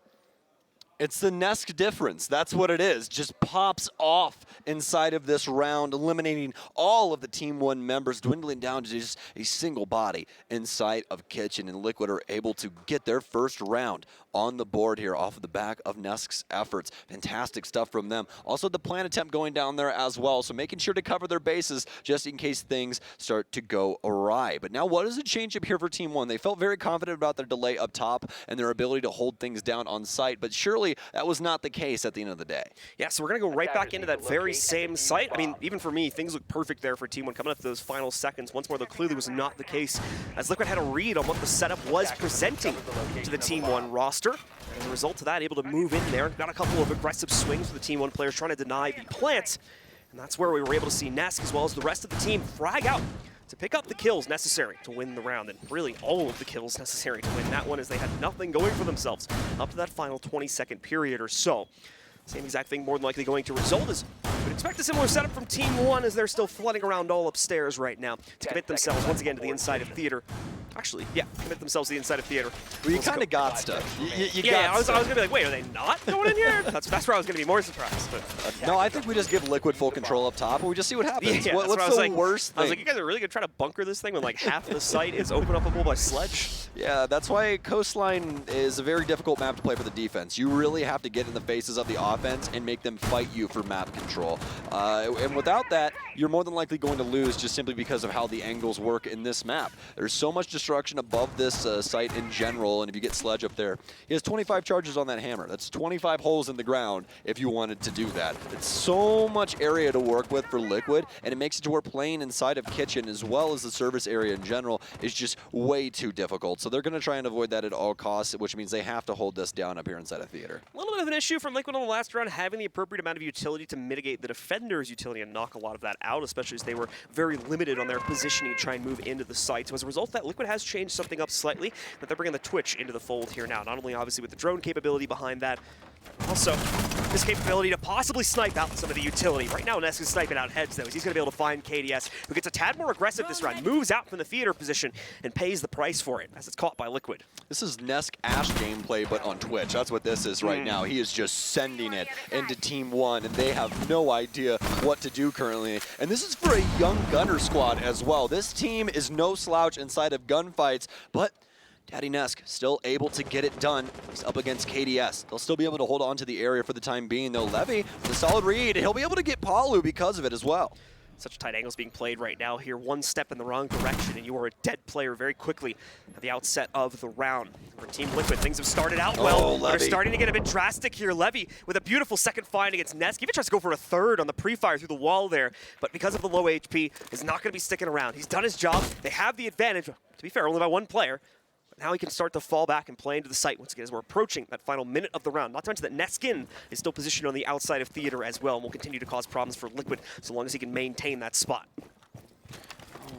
[SPEAKER 5] It's the Nesk difference. That's what it is. Just pops off inside of this round, eliminating all of the Team 1 members, dwindling down to just a single body inside of Kitchen. And Liquid are able to get their first round on the board here off of the back of Nesk's efforts. Fantastic stuff from them. Also, the plant attempt going down there as well, so making sure to cover their bases just in case things start to go awry. But now what does it change up here for Team 1? They felt very confident about their delay up top and their ability to hold things down on site, but surely that was not the case at the end of the day.
[SPEAKER 4] Yeah, so we're going to go right back into that very same site. I mean, even for me, things look perfect there for Team 1 coming up to those final seconds. Once more, though, clearly was not the case, as Liquid had a read on what the setup was presenting to the Team 1 roster. As a result of that, able to move in there. Got a couple of aggressive swings for the Team 1 players trying to deny the plant. And that's where we were able to see Nesk as well as the rest of the team frag out to pick up the kills necessary to win the round, and really all of the kills necessary to win that one, as they had nothing going for themselves up to that final 20-second period or so. Same exact thing more than likely going to result is we'd expect a similar setup from Team 1 as they're still flooding around all upstairs right now to commit themselves once again to the inside of theater. Actually, yeah, commit themselves to the inside of theater.
[SPEAKER 5] Well, you kind of got stuff.
[SPEAKER 4] Yeah, I was going to be like, wait, are they not going in here? That's where I was going to be more surprised. But.
[SPEAKER 5] No, I think we just give Liquid full control up top, and we just see what happens.
[SPEAKER 4] Yeah,
[SPEAKER 5] what's the worst thing?
[SPEAKER 4] I was like, you guys are really going to try to bunker this thing when like half of the site is open upable by sledge?
[SPEAKER 5] Yeah, that's why Coastline is a very difficult map to play for the defense. You really have to get in the faces of the offense and make them fight you for map control. And without that, you're more than likely going to lose just simply because of how the angles work in this map. There's so much destruction above this site in general, and if you get Sledge up there, he has 25 charges on that hammer. That's 25 holes in the ground if you wanted to do that. It's so much area to work with for Liquid, and it makes it to where playing inside of Kitchen as well as the service area in general is just way too difficult. So they're going to try and avoid that at all costs, which means they have to hold this down up here inside of theater.
[SPEAKER 4] A little bit of an issue from Liquid on the last round, having the appropriate amount of utility to mitigate the defender's utility and knock a lot of that out, especially as they were very limited on their positioning to try and move into the site. So as a result of that, Liquid has changed something up slightly, that they're bringing the Twitch into the fold here now. Not only obviously with the drone capability behind that, also his capability to possibly snipe out some of the utility. Right now, Nesk is sniping out heads, though, as he's going to be able to find KDS, who gets a tad more aggressive this round, moves out from the theater position, and pays the price for it, as it's caught by Liquid.
[SPEAKER 5] This is Nesk Ash gameplay, but on Twitch. That's what this is right now. He is just sending it into Team 1, and they have no idea what to do currently. And this is for a young gunner squad as well. This team is no slouch inside of gunfights, but Daddy Nesk still able to get it done. He's up against KDS. They'll still be able to hold on to the area for the time being, though. Levy with a solid read. He'll be able to get Palu because of it as well.
[SPEAKER 4] Such tight angles being played right now here. One step in the wrong direction, and you are a dead player very quickly at the outset of the round. For Team Liquid, things have started out well. They're starting to get a bit drastic here. Levy with a beautiful second find against Nesk. Even tries to go for a third on the pre-fire through the wall there, but because of the low HP, is not going to be sticking around. He's done his job. They have the advantage, to be fair, only by one player. Now he can start to fall back and play into the site once again as we're approaching that final minute of the round. Not to mention that Neskin is still positioned on the outside of theater as well and will continue to cause problems for Liquid so long as he can maintain that spot.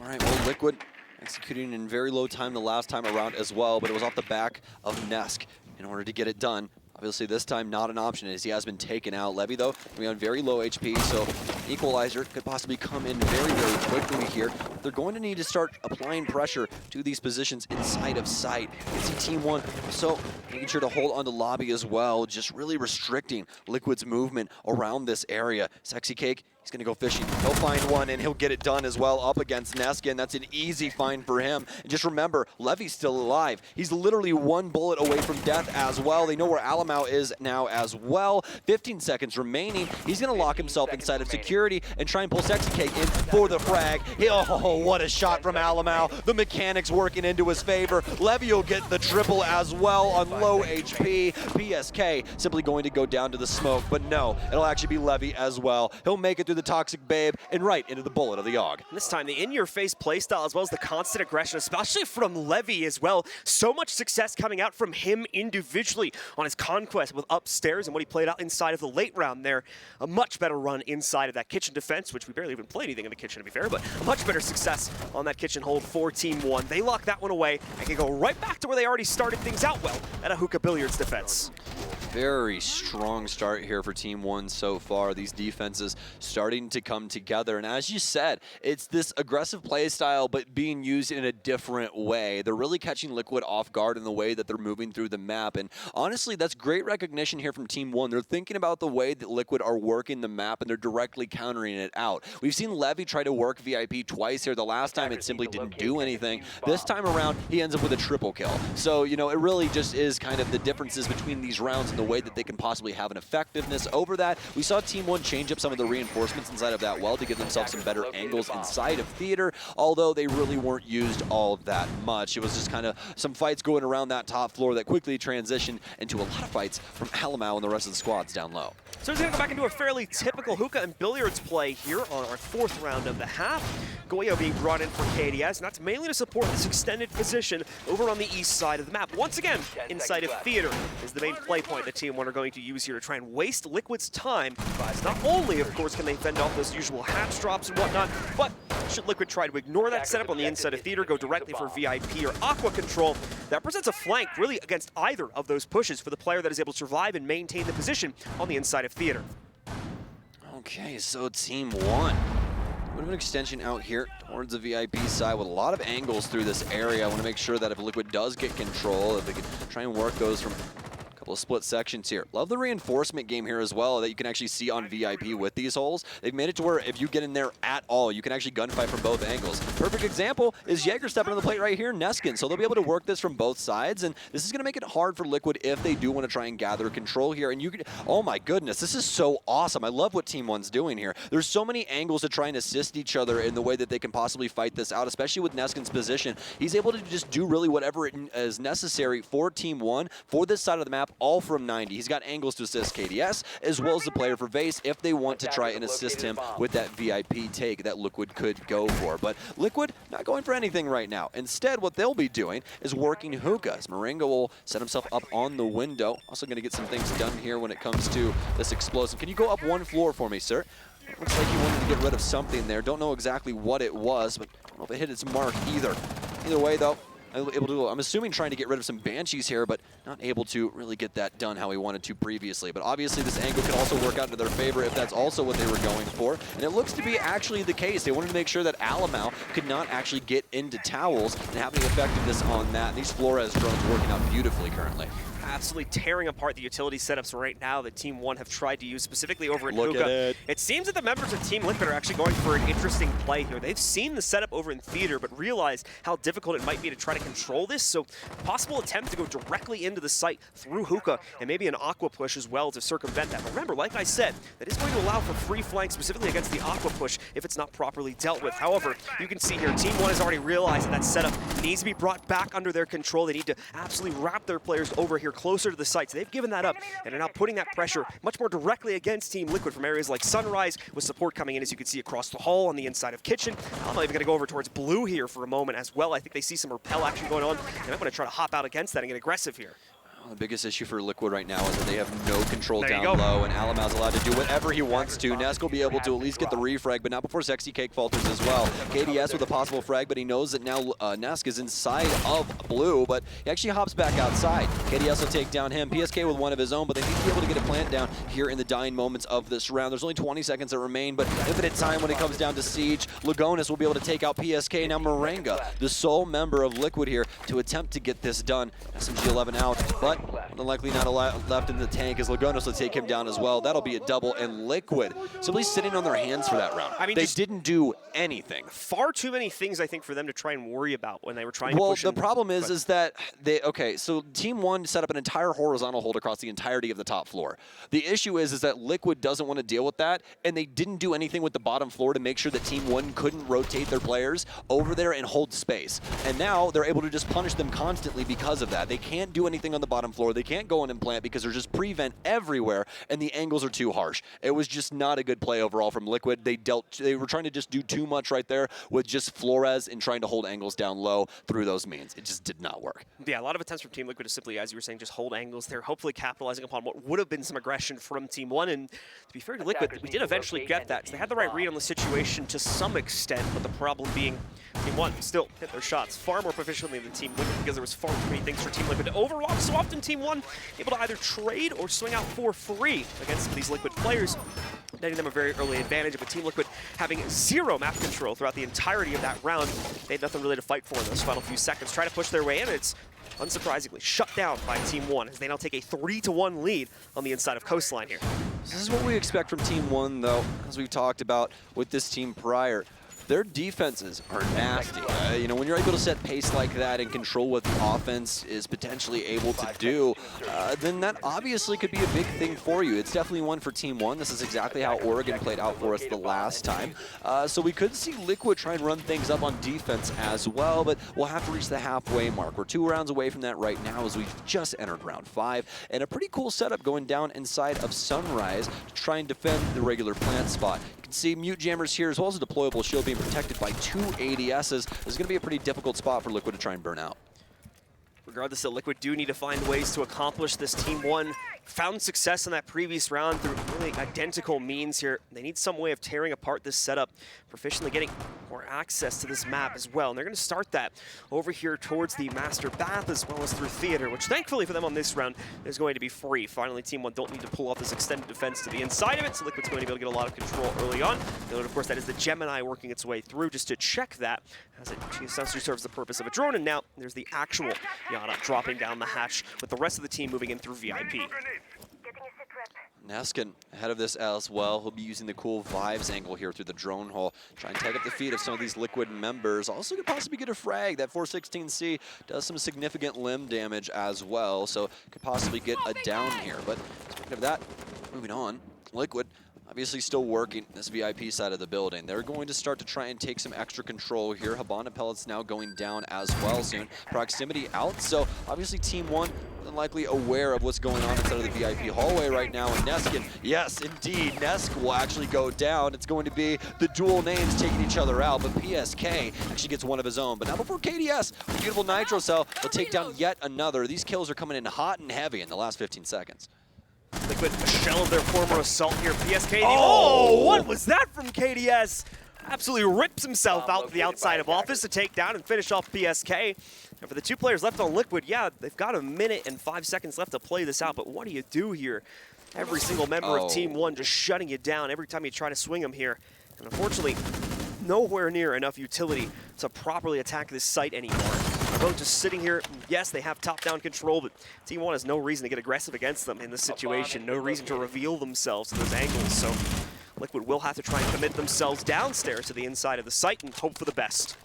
[SPEAKER 5] All right, well, Liquid executing in very low time the last time around as well, but it was off the back of Nesk in order to get it done. Obviously, this time not an option as he has been taken out. Levy, though, coming on very low HP, so Equalizer could possibly come in very, very quickly here. They're going to need to start applying pressure to these positions inside of sight. You can see Team 1, so making sure to hold on to lobby as well, just really restricting Liquid's movement around this area. Sexy Cake, he's going to go fishing. He'll find one, and he'll get it done as well up against Neskin. That's an easy find for him. And just remember, Levy's still alive. He's literally one bullet away from death as well. They know where Alamau is now as well. 15 seconds remaining. He's going to lock himself inside of security and try and pull Sexy Cake in for the frag. Oh, what a shot from Alamau. The mechanics working into his favor. Levy will get the triple as well on low HP. PSK simply going to go down to the smoke, but no, it'll actually be Levy as well. He'll make it through the Toxic Babe and right into the bullet of the AUG.
[SPEAKER 4] This time, the in-your-face playstyle as well as the constant aggression, especially from Levy as well. So much success coming out from him individually on his conquest with upstairs and what he played out inside of the late round there. A much better run inside of that kitchen defense, which we barely even played anything in the kitchen to be fair, but a much better success on that kitchen hold for Team 1. They lock that one away and can go right back to where they already started things out well at a hookah billiards defense.
[SPEAKER 5] Very strong start here for Team One so far. These defenses starting to come together. And as you said, it's this aggressive play style, but being used in a different way. They're really catching Liquid off guard in the way that they're moving through the map. And honestly, that's great recognition here from Team One. They're thinking about the way that Liquid are working the map, and they're directly countering it out. We've seen Levy try to work VIP twice here. The last time it simply didn't do anything. This time around, he ends up with a triple kill. So, you know, it really just is kind of the differences between these rounds and the way that they can possibly have an effectiveness over that. We saw Team One change up some of the reinforcements inside of that well to give themselves some better angles inside of theater, although they really weren't used all that much. It was just kind of some fights going around that top floor that quickly transitioned into a lot of fights from Alamau and the rest of the squads down low.
[SPEAKER 4] So he's going to go back into a fairly typical hookah and billiards play here on our 4th round of the half. Goyo being brought in for KDS, and that's mainly to support this extended position over on the east side of the map. Once again, inside of theater is the main play point that Team One are going to use here to try and waste Liquid's time. Not only, of course, can they fend off those usual hatch drops and whatnot, but should Liquid try to ignore that setup on the inside of theater, go directly for VIP or Aqua control, that presents a flank really against either of those pushes for the player that is able to survive and maintain the position on the inside of theater.
[SPEAKER 5] Okay, so Team One. A bit of an extension out here towards the VIP side with a lot of angles through this area. I want to make sure that if Liquid does get control, if they can try and work those from couple of split sections here. Love the reinforcement game here as well that you can actually see on VIP with these holes. They've made it to where if you get in there at all, you can actually gunfight from both angles. Perfect example is Jaeger stepping on the plate right here, Neskin. So they'll be able to work this from both sides, and this is going to make it hard for Liquid if they do want to try and gather control here. And you can, oh my goodness, this is so awesome. I love what Team One's doing here. There's so many angles to try and assist each other in the way that they can possibly fight this out, especially with Neskin's position. He's able to just do really whatever is necessary for Team One for this side of the map, all from 90. He's got angles to assist KDS, as well as the player for Vase if they want to try and assist him with that VIP take that Liquid could go for. But Liquid not going for anything right now. Instead, what they'll be doing is working hookah. As Marengo will set himself up on the window. Also going to get some things done here when it comes to this explosive. Can you go up one floor for me, sir? Looks like he wanted to get rid of something there. Don't know exactly what it was, but I don't know if it hit its mark either. Either way, though, I'm assuming trying to get rid of some Banshees here, but not able to really get that done how he wanted to previously. But obviously this angle can also work out into their favor if that's also what they were going for. And it looks to be actually the case. They wanted to make sure that Alamau could not actually get into towels and have any effectiveness on that. And these Flores drones working out beautifully currently.
[SPEAKER 4] Absolutely tearing apart the utility setups right now that Team One have tried to use, specifically over in
[SPEAKER 5] Look
[SPEAKER 4] hookah.
[SPEAKER 5] at it.
[SPEAKER 4] It seems that the members of Team Liquid are actually going for an interesting play here. They've seen the setup over in theater, but realized how difficult it might be to try to control this. So possible attempt to go directly into the site through hookah and maybe an aqua push as well to circumvent that. But remember, like I said, that is going to allow for free flank specifically against the aqua push if it's not properly dealt with. However, you can see here, Team One has already realized that that setup needs to be brought back under their control. They need to absolutely wrap their players over here closer to the site. So they've given that up and are now putting that pressure much more directly against Team Liquid from areas like Sunrise, with support coming in, as you can see, across the hall on the inside of Kitchen. I'm even going to go over towards Blue here for a moment as well. I think they see some repel action going on, and I'm going to try to hop out against that and get aggressive here.
[SPEAKER 5] The biggest issue for Liquid right now is that they have no control
[SPEAKER 4] There
[SPEAKER 5] down
[SPEAKER 4] you go.
[SPEAKER 5] low, and Alamau's allowed to do whatever he wants to. Nesk will be able to at least get the refrag, but not before Sexy Cake falters as well. KDS with a possible frag, but he knows that now Nesk is inside of Blue, but he actually hops back outside. KDS will take down him. PSK with one of his own, but they need to be able to get a plant down here in the dying moments of this round. There's only 20 seconds that remain, but infinite time when it comes down to Siege. Lagonis will be able to take out PSK. Now Marenga, the sole member of Liquid here, to attempt to get this done. SMG-11 out, but more than likely not a lot left in the tank as Lagonis will take him down as well. That'll be a double, and Liquid simply sitting on their hands for that round.
[SPEAKER 4] I mean,
[SPEAKER 5] they didn't do anything.
[SPEAKER 4] Far too many things, I think, for them to try and worry about when they were trying to push.
[SPEAKER 5] Well, the problem is that they, okay, so Team One set up an entire horizontal hold across the entirety of the top floor. The issue is that Liquid doesn't want to deal with that, and they didn't do anything with the bottom floor to make sure that Team One couldn't rotate their players over there and hold space. And now they're able to just punish them constantly because of that. They can't do anything on the bottom floor. They can't go in and plant because there's just prevent everywhere, and the angles are too harsh. It was just not a good play overall from Liquid. They were trying to just do too much right there with just Flores and trying to hold angles down low through those means. It just did not work.
[SPEAKER 4] Yeah, a lot of attempts from Team Liquid to simply, as you were saying, just hold angles there, hopefully capitalizing upon what would have been some aggression from Team One. And to be fair to Liquid, we did eventually get that. So they had the right read on the situation to some extent, but the problem being Team One still hit their shots far more proficiently than Team Liquid because there was far too many things for Team Liquid to overwatch so often from Team 1, able to either trade or swing out for free against some of these Liquid players, netting them a very early advantage. But Team Liquid having zero map control throughout the entirety of that round. They had nothing really to fight for in those final few seconds. Try to push their way in, and it's unsurprisingly shut down by Team 1 as they now take a 3-1 lead on the inside of Coastline here.
[SPEAKER 5] This is what we expect from Team 1, though, as we've talked about with this team prior. Their defenses are nasty. You know, when you're able to set pace like that and control what the offense is potentially able to do, then that obviously could be a big thing for you. It's definitely one for Team 1. This is exactly how Oregon played out for us the last time. So we could see Liquid try and run things up on defense as well, but we'll have to reach the halfway mark. We're 2 rounds away from that right now as we've just entered round 5. And a pretty cool setup going down inside of Sunrise to try and defend the regular plant spot. You can see Mute Jammers here as well as a deployable shield being protected by 2 ADSs. This is going to be a pretty difficult spot for Liquid to try and burn out.
[SPEAKER 4] Regardless, that Liquid do need to find ways to accomplish this. Team 1 found success in that previous round through really identical means here. They need some way of tearing apart this setup, proficiently getting more access to this map as well. And they're going to start that over here towards the Master Bath as well as through Theater, which thankfully for them on this round is going to be free. Finally, Team 1 don't need to pull off this extended defense to the inside of it, so Liquid's going to be able to get a lot of control early on. And of course, that is the Gemini working its way through just to check that, as it essentially serves the purpose of a drone. And now there's the actual Yana dropping down the hatch with the rest of the team moving in through VIP.
[SPEAKER 5] Neskin ahead of this as well. He'll be using the cool Vibes angle here through the drone hole. Try and tag up the feet of some of these Liquid members. Also could possibly get a frag. That 416C does some significant limb damage as well, so could possibly get a down here. But speaking of that, moving on, Liquid obviously still working this VIP side of the building. They're going to start to try and take some extra control here. Habana Pellets now going down as well soon. Proximity out, so obviously Team 1 likely aware of what's going on inside of the VIP hallway right now. And Neskin, yes, indeed, Nesk will actually go down. It's going to be the dual names taking each other out, but PSK actually gets one of his own. But now before KDS, beautiful Nitro Cell, they'll take down yet another. These kills are coming in hot and heavy in the last 15 seconds.
[SPEAKER 4] Liquid, a shell of their former assault here. PSK, oh, what was that from KDS? Absolutely rips himself out to the outside of office to take down and finish off PSK. And for the 2 players left on Liquid, yeah, they've got a minute and 5 seconds left to play this out, but what do you do here? Every single member of Team 1 just shutting you down every time you try to swing them here. And unfortunately, nowhere near enough utility to properly attack this site anymore. They're both just sitting here. Yes, they have top-down control, but Team 1 has no reason to get aggressive against them in this situation. No reason to reveal themselves to those angles, so Liquid will have to try and commit themselves downstairs to the inside of the site and hope for the best.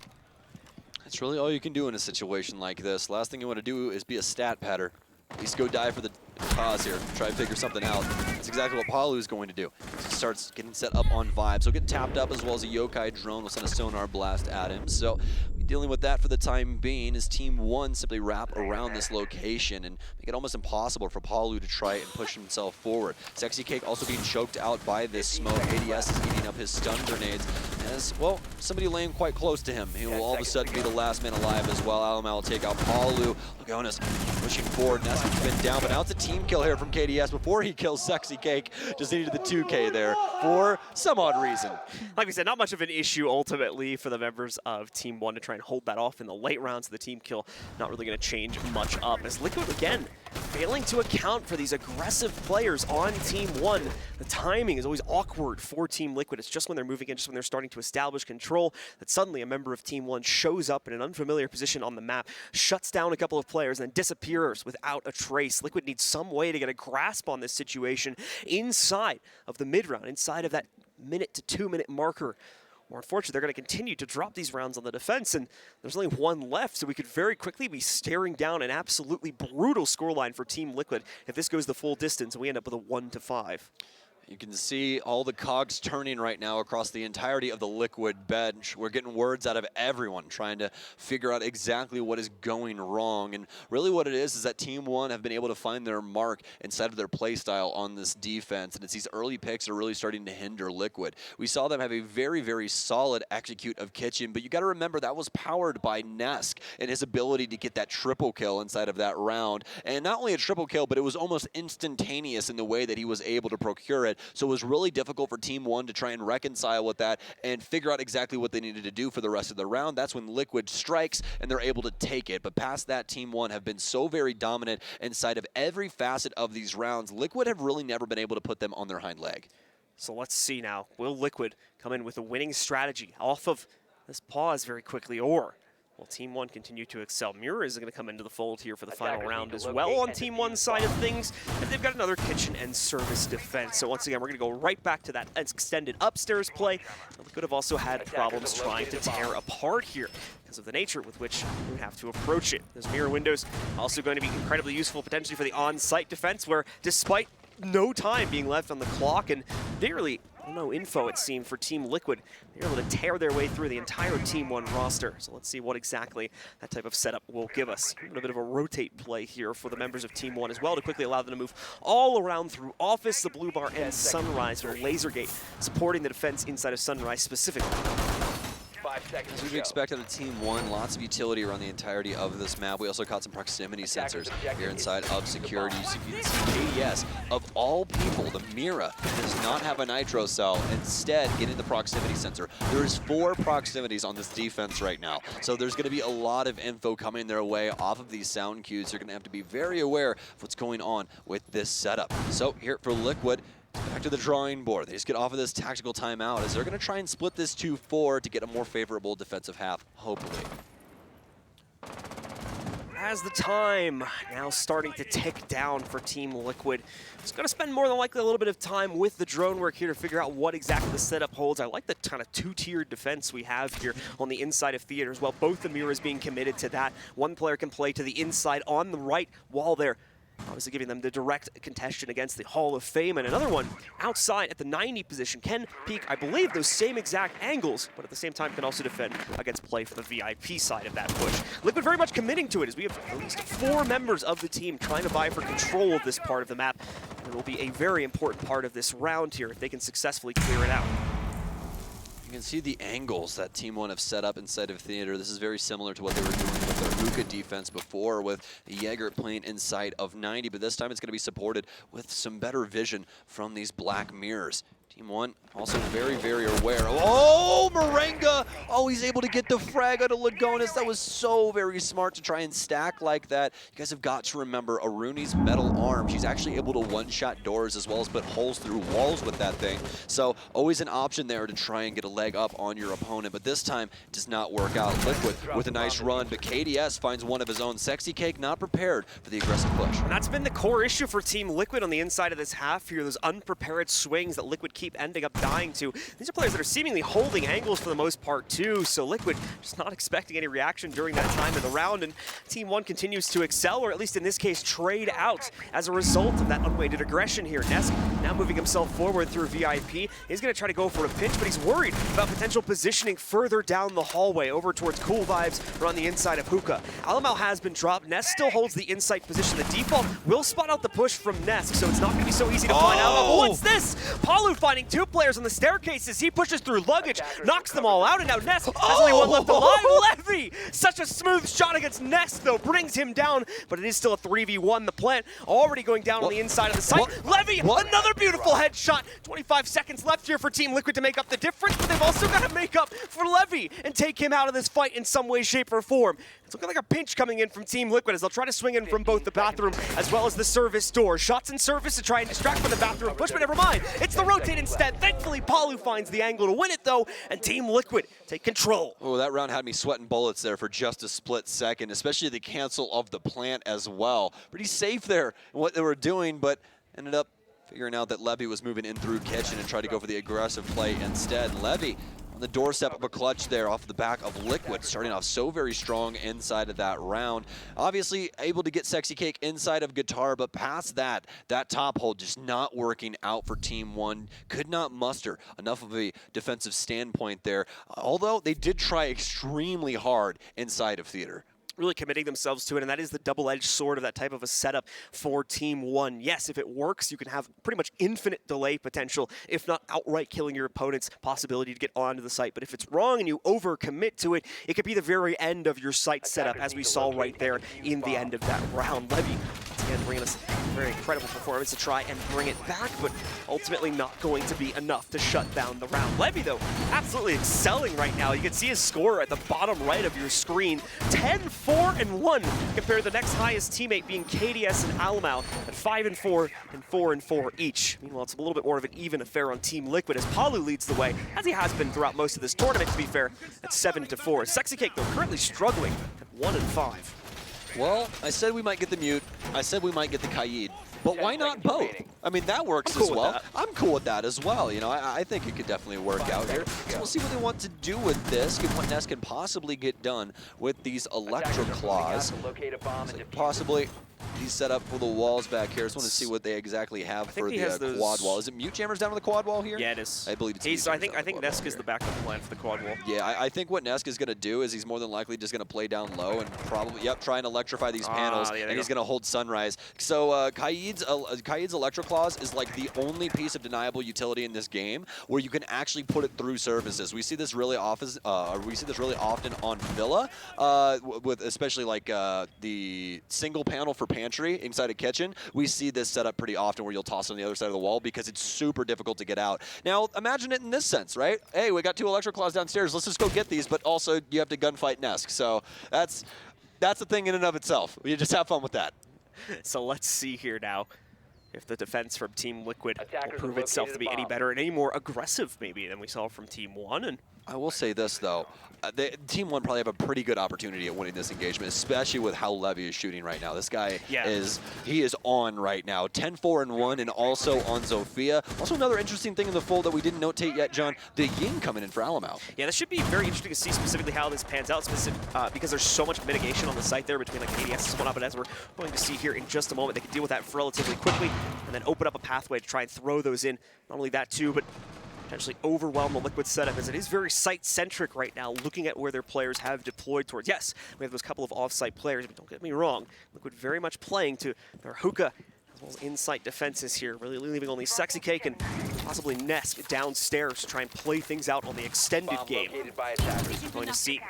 [SPEAKER 5] That's really all you can do in a situation like this. Last thing you want to do is be a stat patter. At least go die for the cause here. Try and figure something out. That's exactly what Palu is going to do. He starts getting set up on Vibes. He'll get tapped up as well as a Yokai drone will send a sonar blast at him. So dealing with that for the time being as Team 1 simply wrap around this location and make it almost impossible for Palu to try and push himself forward. Sexy Cake also being choked out by this smoke. ADS is eating up his stun grenades. As, well, somebody laying quite close to him. He will all of a sudden be the last man alive as well. Alamal will take out Palu. Lugonis pushing forward. Neskin's been down, but now it's a team kill here from KDS before he kills Sexy Cake. Just needed the 2K there for some odd reason.
[SPEAKER 4] Like we said, not much of an issue ultimately for the members of Team 1 to try and hold that off in the late rounds of the team kill. Not really going to change much up as Liquid, again, failing to account for these aggressive players on Team 1. The timing is always awkward for Team Liquid. It's just when they're moving in, just when they're starting to establish control, that suddenly a member of Team 1 shows up in an unfamiliar position on the map, shuts down a couple of players, and then disappears without a trace. Liquid needs some way to get a grasp on this situation inside of the mid-round, inside of that minute to 2 minute marker. Or unfortunately, they're going to continue to drop these rounds on the defense, and there's only 1 left, so we could very quickly be staring down an absolutely brutal scoreline for Team Liquid if this goes the full distance and we end up with a 1-5.
[SPEAKER 5] You can see all the cogs turning right now across the entirety of the Liquid bench. We're getting words out of everyone trying to figure out exactly what is going wrong. And really what it is that Team 1 have been able to find their mark inside of their play style on this defense. And it's these early picks are really starting to hinder Liquid. We saw them have a very, very solid execute of Kitchen, but you got to remember that was powered by Nesk and his ability to get that triple kill inside of that round. And not only a triple kill, but it was almost instantaneous in the way that he was able to procure it. tournament. So it was really difficult for Team One to try and reconcile with that and figure out exactly what they needed to do for the rest of the round. That's when Liquid strikes and they're able to take it. But past that, Team One have been so very dominant inside of every facet of these rounds. Liquid have really never been able to put them on their hind leg.
[SPEAKER 4] So let's see now. Will Liquid come in with a winning strategy off of this pause very quickly, or will Team One continue to excel? Mira is going to come into the fold here for the final round as well on Team One's side of things, and they've got another kitchen and service defense. So once again, we're going to go right back to that extended upstairs play. We could have also had problems trying to tear apart here because of the nature with which we would have to approach it. Those mirror windows also going to be incredibly useful potentially for the on-site defense, where despite no time being left on the clock and barely no info, it seemed, for Team Liquid, they're able to tear their way through the entire Team One roster. So let's see what exactly that type of setup will give us. A bit of a rotate play here for the members of Team One as well to quickly allow them to move all around through Office, the Blue Bar, and Sunrise, with a laser gate supporting the defense inside of Sunrise specifically.
[SPEAKER 5] As we'd expect out of Team One, lots of utility around the entirety of this map. We also caught some proximity sensors here inside of security. So you can see KDS, of all people, the Mira does not have a nitro cell, instead getting the proximity sensor. There's 4 proximities on this defense right now. So there's going to be a lot of info coming their way off of these sound cues. They're going to have to be very aware of what's going on with this setup. So here for Liquid, back to the drawing board. They just get off of this tactical timeout as they're going to try and split this 2-4 to get a more favorable defensive half, hopefully.
[SPEAKER 4] As the time now starting to tick down for Team Liquid, it's going to spend more than likely a little bit of time with the drone work here to figure out what exactly the setup holds. I like the kind of 2-tiered defense we have here on the inside of theater as well. Both the mirrors being committed to that. One player can play to the inside on the right while they're obviously giving them the direct contention against the Hall of Fame, and another one outside at the 90 position can peek, I believe, those same exact angles, but at the same time can also defend against play for the VIP side of that push. Liquid very much committing to it, as we have at least 4 members of the team trying to vie for control of this part of the map. And it will be a very important part of this round here if they can successfully clear it out.
[SPEAKER 5] You can see the angles that Team One have set up inside of theater. This is very similar to what they were doing with their hookah defense before, with Jaeger playing inside of 90, but this time it's going to be supported with some better vision from these black mirrors. Team One also very, very aware. Oh, Morenga! Oh, he's able to get the frag out of Lagonis. That was so very smart to try and stack like that. You guys have got to remember Aruni's metal arm. She's actually able to one-shot doors as well as put holes through walls with that thing. So always an option there to try and get a leg up on your opponent. But this time does not work out. Liquid with a nice run, but KDS finds one of his own. Sexy Cake not prepared for the aggressive push.
[SPEAKER 4] And that's been the core issue for Team Liquid on the inside of this half here. Those unprepared swings that Liquid keep ending up dying to. These are players that are seemingly holding angles for the most part too, so Liquid just not expecting any reaction during that time of the round, and Team One continues to excel, or at least in this case trade out as a result of that unweighted aggression here. Nesk now moving himself forward through VIP. He's going to try to go for a pinch, but he's worried about potential positioning further down the hallway over towards Cool Vibes or on the inside of Hookah. Alamal has been dropped. Nesk still holds the inside position. The default will spot out the push from Nesk, so it's not going to be so easy to find out. But what's this? Palu finding 2 players on the staircases. He pushes through luggage, knocks them all out, and now Nesk has only one left alive. Levy! Such a smooth shot against Nesk, though, brings him down, but it is still a 3v1. The plant already going down on the inside of the site. Levy, another beautiful headshot. 25 seconds left here for Team Liquid to make up the difference, but they've also got to make up for Levy and take him out of this fight in some way, shape, or form. It's looking like a pinch coming in from Team Liquid as they'll try to swing in from both the bathroom as well as the service door. Shots in service to try and distract from the bathroom push, but never mind. It's the rotate instead. Thankfully, Palu finds the angle to win it, though, and Team Liquid take control.
[SPEAKER 5] Oh, that round had me sweating bullets there for just a split second, especially the cancel of the plant as well. Pretty safe there in what they were doing, but ended up figuring out that Levy was moving in through kitchen and tried to go for the aggressive play instead. Levy on the doorstep of a clutch there off the back of Liquid, starting off so very strong inside of that round. Obviously able to get Sexy Cake inside of Guitar, but past that top hold just not working out for Team One. Could not muster enough of a defensive standpoint there, although they did try extremely hard inside of theater.
[SPEAKER 4] Really committing themselves to it, and that is the double-edged sword of that type of a setup for Team One. Yes, if it works, you can have pretty much infinite delay potential, if not outright killing your opponent's possibility to get onto the site. But if it's wrong and you overcommit to it, it could be the very end of your site setup, as we saw right there in the end of that round. Levy again, bringing us a very incredible performance to try and bring it back, but ultimately not going to be enough to shut down the round. Levy, though, absolutely excelling right now. You can see his score at the bottom right of your screen. 10-4-1 compared to the next highest teammate being KDS and Alamau at 5-4 and 4-4 each. Meanwhile, it's a little bit more of an even affair on Team Liquid as Palu leads the way, as he has been throughout most of this tournament, to be fair, at 7-4. Sexy Cake, though, currently struggling at 1-5.
[SPEAKER 5] Well, I said we might get the mute. I said we might get the Kaid. But why not both? I mean, that works as well. I'm cool with that as well. You know, I think it could definitely work out here. So we'll see what they want to do with this, and what Ness can possibly get done with these Electro Claws. Possibly he's set up for the walls back here. I just want to see what they exactly have for the quad wall. Is it Mute Jammers down on the quad wall here?
[SPEAKER 4] Yeah, it is.
[SPEAKER 5] I believe it's
[SPEAKER 4] I think Nesk is the backup plan for the quad wall.
[SPEAKER 5] Yeah, I think what Nesk is going to do is he's more than likely just going to play down low and probably, try and electrify these panels, and he's going to hold Sunrise. So Kaid's Electro Claws is like the only piece of deniable utility in this game where you can actually put it through surfaces. We see this really often. On Villa, with especially like the single panel for pantry inside a kitchen. We see this set up pretty often where you'll toss it on the other side of the wall because it's super difficult to get out. Now imagine it in this sense, right? Hey, we got 2 Electro Claws downstairs. Let's just go get these, but also you have to gunfight Nesk. So that's a thing in and of itself. You just have fun with that.
[SPEAKER 4] So let's see here now if the defense from Team Liquid will prove itself to be any better and any more aggressive maybe than we saw from Team 1. And
[SPEAKER 5] I will say this, though. Team 1 probably have a pretty good opportunity at winning this engagement, especially with how Levy is shooting right now. This guy is on right now. 10-4-1 and also on Zofia. Also another interesting thing in the fold that we didn't notate yet, John, the Ying coming in for Alamau.
[SPEAKER 4] Yeah, this should be very interesting to see specifically how this pans out, because there's so much mitigation on the site there between like ADS and whatnot, but as we're going to see here in just a moment, they can deal with that relatively quickly and then open up a pathway to try and throw those in. Not only that too, but potentially overwhelm the Liquid setup, as it is very site-centric right now, looking at where their players have deployed towards. Yes, we have those couple of off-site players, but don't get me wrong, Liquid very much playing to their hookah as well as in-site defenses here, really leaving only Sexy Cake and possibly Nesk downstairs to try and play things out on the extended game. We're going to see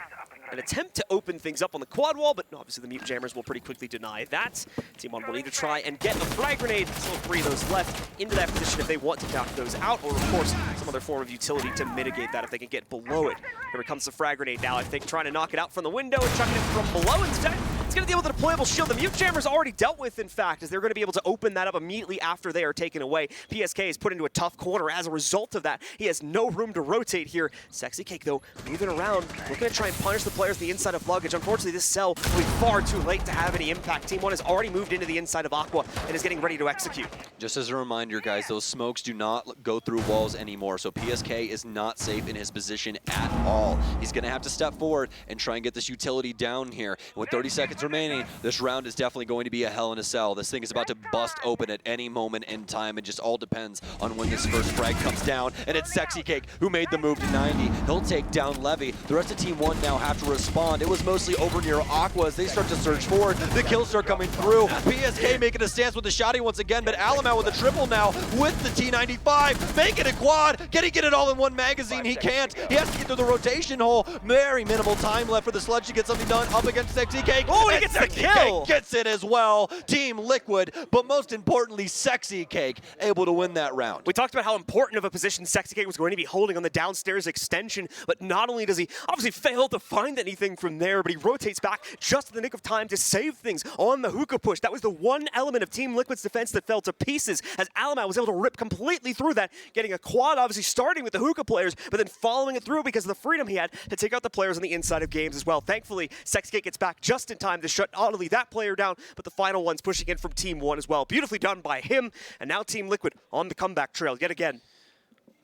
[SPEAKER 4] an attempt to open things up on the quad wall, but obviously the Mute Jammers will pretty quickly deny that. Team 1 will need to try and get a frag grenade, still 3 of those left, into that position if they want to knock those out, or of course, some other form of utility to mitigate that if they can get below it. Here comes the frag grenade now, I think, trying to knock it out from the window and chucking it from below instead. It's going to deal with a deployable shield. The Mute Jammers already dealt with, in fact, as they're going to be able to open that up immediately after they are taken away. PSK is put into a tough corner as a result of that. He has no room to rotate here. Sexy Cake, though, moving around, looking to try and punish the players the inside of luggage. Unfortunately, this cell will be far too late to have any impact. Team 1 has already moved into the inside of Aqua and is getting ready to execute.
[SPEAKER 5] Just as a reminder, guys, those smokes do not go through walls anymore, so PSK is not safe in his position at all. He's going to have to step forward and try and get this utility down here. With 30 seconds remaining, this round is definitely going to be a hell in a cell. This thing is about to bust open at any moment in time. It just all depends on when this first frag comes down, and it's Sexy Cake who made the move to 90. He'll take down Levy. The rest of Team 1 now have to respond. It was mostly over near Aqua as they start to surge forward. The kills start coming through. PSK making a stance with the shotty once again, but Alamau with a triple now with the T95, making a quad. Can he get it all in one magazine? He can't. He has to get through the rotation hole. Very minimal time left for the Sludge to get something done up against Sexy Cake.
[SPEAKER 4] Oh, he gets the kill!
[SPEAKER 5] Gets it as well. Team Liquid, but most importantly, Sexy Cake able to win that round.
[SPEAKER 4] We talked about how important of a position Sexy Cake was going to be holding on the downstairs extension, but not only does he obviously fail to find anything from there, but he rotates back just in the nick of time to save things on the hookah push. That was the one element of Team Liquid's defense that fell to pieces, as Alamau was able to rip completely through that, getting a quad, obviously starting with the hookah players, but then following it through because of the freedom he had to take out the players on the inside of games as well. Thankfully, Sexy Cake gets back just in time to shut not only that player down, but the final ones pushing in from Team 1 as well. Beautifully done by him, and now Team Liquid on the comeback trail yet again.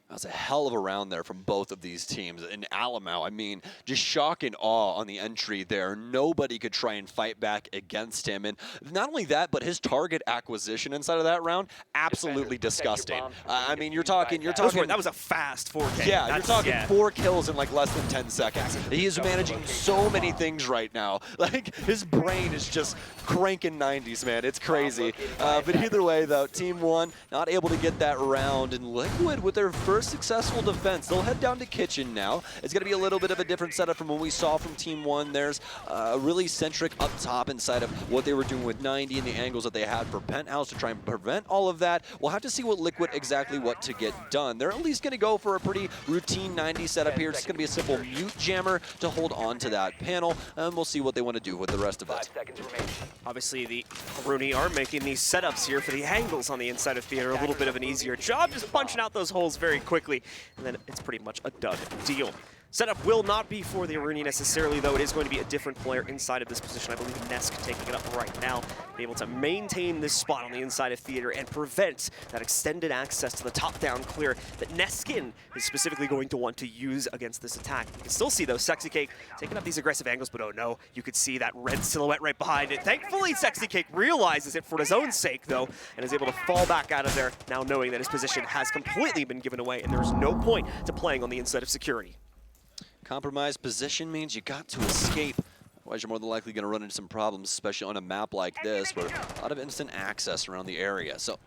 [SPEAKER 5] That was a hell of a round there from both of these teams. And Alamau, I mean, just shock and awe on the entry there. Nobody could try and fight back against him. And not only that, but his target acquisition inside of that round, absolutely disgusting. I mean, you're talking.
[SPEAKER 4] That was a fast 4K.
[SPEAKER 5] Yeah, you're talking 4 kills in like less than 10 seconds. He is managing so many things right now. Like, his brain is just cranking 90s, man. It's crazy. But either way, though, Team 1 not able to get that round. And Liquid with their first their successful defense. They'll head down to kitchen now. It's going to be a little bit of a different setup from what we saw from Team 1. There's really centric up top inside of what they were doing with 90 and the angles that they had for Penthouse to try and prevent all of that. We'll have to see what Liquid exactly what to get done. They're at least going to go for a pretty routine 90 setup here. It's going to be a simple mute jammer to hold on to that panel, and we'll see what they want to do with the rest of it.
[SPEAKER 4] Obviously, the oNe are making these setups here for the angles on the inside of Theater a little bit of an easier job, just punching out those holes very quickly, and then it's pretty much a done deal. Setup will not be for the oNe necessarily, though. It is going to be a different player inside of this position. I believe Nesk taking it up right now, be able to maintain this spot on the inside of Theater and prevent that extended access to the top-down clear that Neskin is specifically going to want to use against this attack. You can still see, though, Sexy Cake taking up these aggressive angles, but oh no, you could see that red silhouette right behind it. Thankfully, Sexy Cake realizes it for his own sake, though, and is able to fall back out of there, now knowing that his position has completely been given away, and there's no point to playing on the inside of security.
[SPEAKER 5] Compromised position means you got to escape. Otherwise, you're more than likely going to run into some problems, especially on a map like this, where a lot of instant access around the area. So,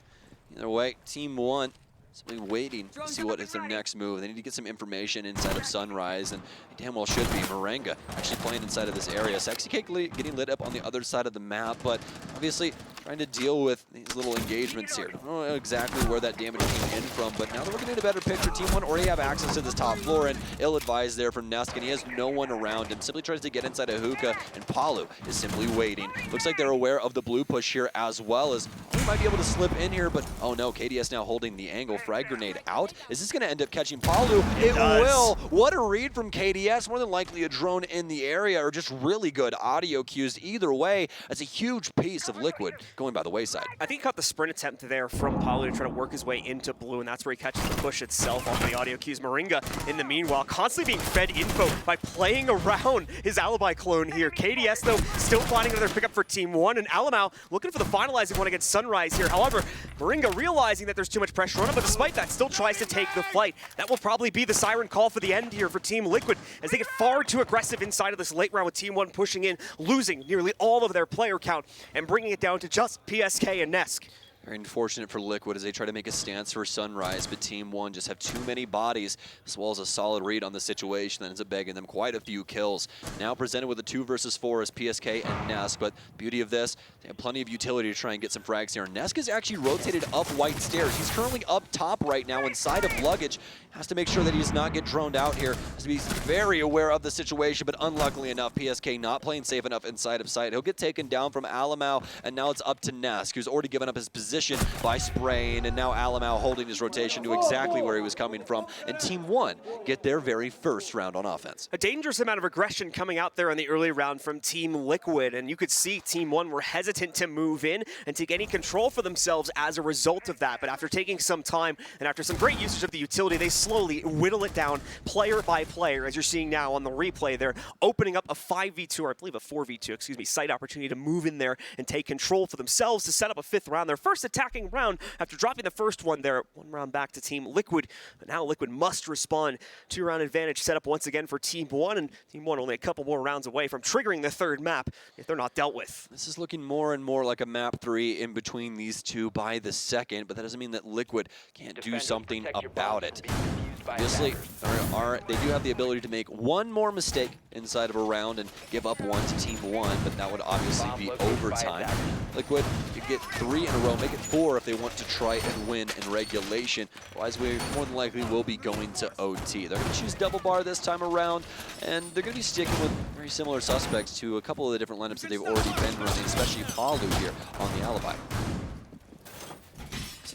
[SPEAKER 5] either way, Team 1 simply waiting to see what is their next move. They need to get some information inside of Sunrise, and they damn well should be. Moringa actually playing inside of this area. Sexy Cake getting lit up on the other side of the map, but obviously trying to deal with these little engagements here. Don't know exactly where that damage came in from, but now that we're getting a better picture, Team 1 already have access to this top floor, and ill-advised there from Nesk, and he has no one around him. Simply tries to get inside of Hookah, and Palu is simply waiting. Looks like they're aware of the blue push here as well, as he might be able to slip in here, but oh no, KDS now holding the angle. Frag grenade out. Is this going to end up catching Palu? It will. What a read from KDS. More than likely a drone in the area, or just really good audio cues. Either way, that's a huge piece of Liquid going by the wayside.
[SPEAKER 4] I think he caught the sprint attempt there from Palu to try to work his way into blue, and that's where he catches the push itself off the audio cues. Moringa, in the meanwhile, constantly being fed info by playing around his alibi clone here. KDS, though, still finding another pickup for Team 1, and Alamau looking for the finalizing one against Sunrise here. However, Moringa realizing that there's too much pressure on him, but despite that, still tries to take the fight. That will probably be the siren call for the end here for Team Liquid, as they get far too aggressive inside of this late round with Team 1 pushing in, losing nearly all of their player count, and bringing it down to just PSK and Nesk.
[SPEAKER 5] Very unfortunate for Liquid as they try to make a stance for Sunrise, but Team 1 just have too many bodies, as well as a solid read on the situation that ends up begging them quite a few kills. Now presented with a 2 versus 4 as PSK and Nesk, but the beauty of this, they have plenty of utility to try and get some frags here. Nesk is actually rotated up white stairs. He's currently up top right now inside of luggage. Has to make sure that he does not get droned out here. Has to be very aware of the situation, but unluckily enough, PSK not playing safe enough inside of sight. He'll get taken down from Alamau, and now it's up to Nesk, who's already given up his position by spraying, and now Alamau holding his rotation to exactly where he was coming from. And Team 1 get their very first round on offense.
[SPEAKER 4] A dangerous amount of aggression coming out there in the early round from Team Liquid, and you could see Team 1 were hesitant to move in and take any control for themselves as a result of that. But after taking some time and after some great usage of the utility, they slowly whittle it down player by player, as you're seeing now on the replay. They're opening up a 5v2, or I believe a 4v2, site opportunity to move in there and take control for themselves to set up a 5th round. Their first attacking round after dropping the first one there. 1 round back to Team Liquid, but now Liquid must respond. 2-round advantage set up once again for Team 1, and Team 1 only a couple more rounds away from triggering the 3rd map if they're not dealt with.
[SPEAKER 5] This is looking more and more like a map 3 in between these two by the second, but that doesn't mean that Liquid can't do something about it. Obviously, they do have the ability to make one more mistake inside of a round and give up 1 to Team 1, but that would obviously be overtime. Liquid could get 3 in a row, make it 4 if they want to try and win in regulation. Otherwise, we more than likely will be going to OT. They're going to choose double bar this time around, and they're going to be sticking with very similar suspects to a couple of the different lineups that they've already been running, especially Palu here on the alibi.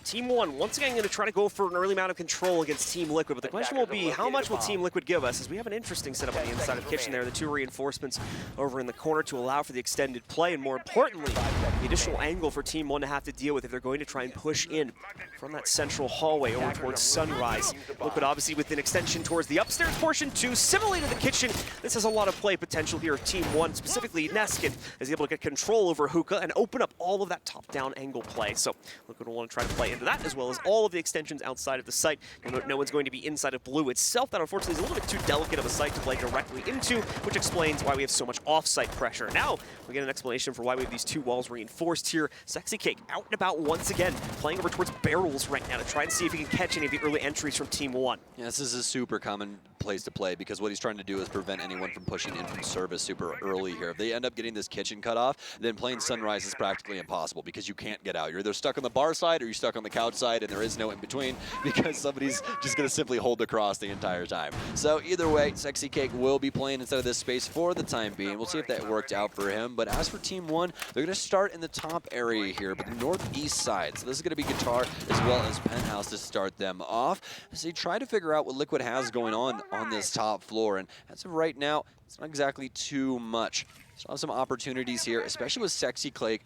[SPEAKER 4] Team 1, once again, going to try to go for an early amount of control against Team Liquid, but the question will be, how much will Team Liquid give us? As we have an interesting setup on the inside of Kitchen there, the 2 reinforcements over in the corner to allow for the extended play, and more importantly, the additional angle for Team 1 to have to deal with if they're going to try and push in from that central hallway over towards Sunrise. Liquid obviously with an extension towards the upstairs portion too. Similarly to the Kitchen, this has a lot of play potential here. Team 1, specifically Neskin, is able to get control over Hookah and open up all of that top-down angle play. So Liquid will want to try to play to that, as well as all of the extensions outside of the site. You'll note no one's going to be inside of blue itself. That unfortunately is a little bit too delicate of a site to play directly into, which explains why we have so much off-site pressure. Now, we get an explanation for why we have these two walls reinforced here. Sexy Cake out and about once again, playing over towards barrels right now to try and see if he can catch any of the early entries from Team 1.
[SPEAKER 5] Yeah, this is a super common place to play because what he's trying to do is prevent anyone from pushing in from service super early here. If they end up getting this kitchen cut off, then playing Sunrise is practically impossible because you can't get out. You're either stuck on the bar side or you're stuck on the couch side, and there is no in between because somebody's just going to simply hold the cross the entire time. So either way, Sexy Cake will be playing inside of this space for the time being. We'll see if that worked out for him. But as for Team 1, they're going to start in the top area here, but the northeast side. So this is going to be Guitar as well as Penthouse to start them off. As they try to figure out what Liquid has going on this top floor. And as of right now, it's not exactly too much. Still have some opportunities here, especially with Sexy Cake,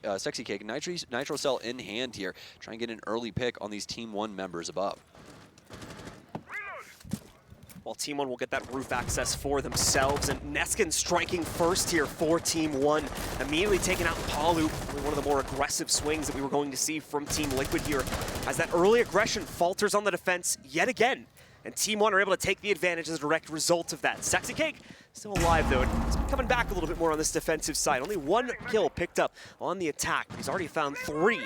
[SPEAKER 5] Nitro Cell in hand here. Try and get an early pick on these Team 1 members above.
[SPEAKER 4] While Team 1 will get that roof access for themselves, and Neskin striking first here for Team 1. Immediately taking out Palu, one of the more aggressive swings that we were going to see from Team Liquid here, as that early aggression falters on the defense yet again. And Team 1 are able to take the advantage as a direct result of that. Sexy Cake still alive, though. He's coming back a little bit more on this defensive side. Only one kill picked up on the attack. He's already found 3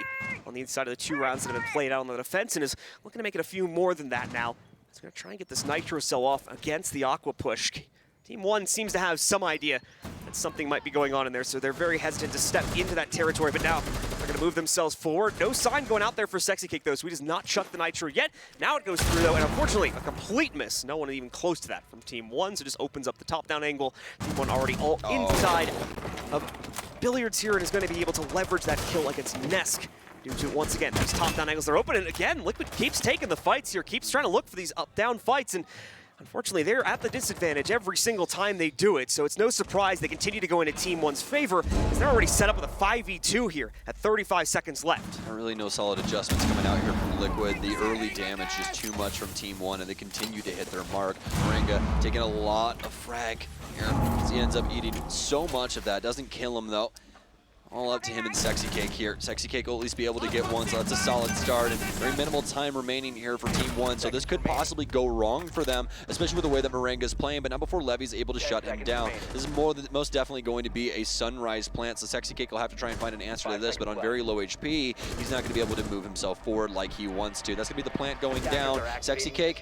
[SPEAKER 4] on the inside of the 2 rounds that have been played out on the defense, and is looking to make it a few more than that now. He's going to try and get this Nitro Cell off against the Aqua push. Team 1 seems to have some idea that something might be going on in there, so they're very hesitant to step into that territory, but now they're going to move themselves forward. No sign going out there for Sexy Cake, though, so he does not chuck the Nitro yet. Now it goes through, though, and unfortunately, a complete miss. No one even close to that from Team 1, so just opens up the top-down angle. Team 1 already all inside of Billiards here and is going to be able to leverage that kill against Nesk. Due to, once again, these top-down angles are open, and again, Liquid keeps taking the fights here, keeps trying to look for these up-down fights, and unfortunately, they're at the disadvantage every single time they do it, so it's no surprise they continue to go into Team 1's favor, as they're already set up with a 5v2 here at 35 seconds left.
[SPEAKER 5] Not really no solid adjustments coming out here from Liquid. The early damage is too much from Team 1, and they continue to hit their mark. Moringa taking a lot of frag here, as he ends up eating so much of that. Doesn't kill him, though. All up to him and Sexy Cake here. Sexy Cake will at least be able to get one, so that's a solid start. And very minimal time remaining here for Team 1, so this could possibly go wrong for them, especially with the way that Moringa's playing, but not before Levy's able to shut him down. This is most definitely going to be a Sunrise plant, so Sexy Cake will have to try and find an answer to this, but on very low HP, he's not going to be able to move himself forward like he wants to. That's going to be the plant going down. Sexy Cake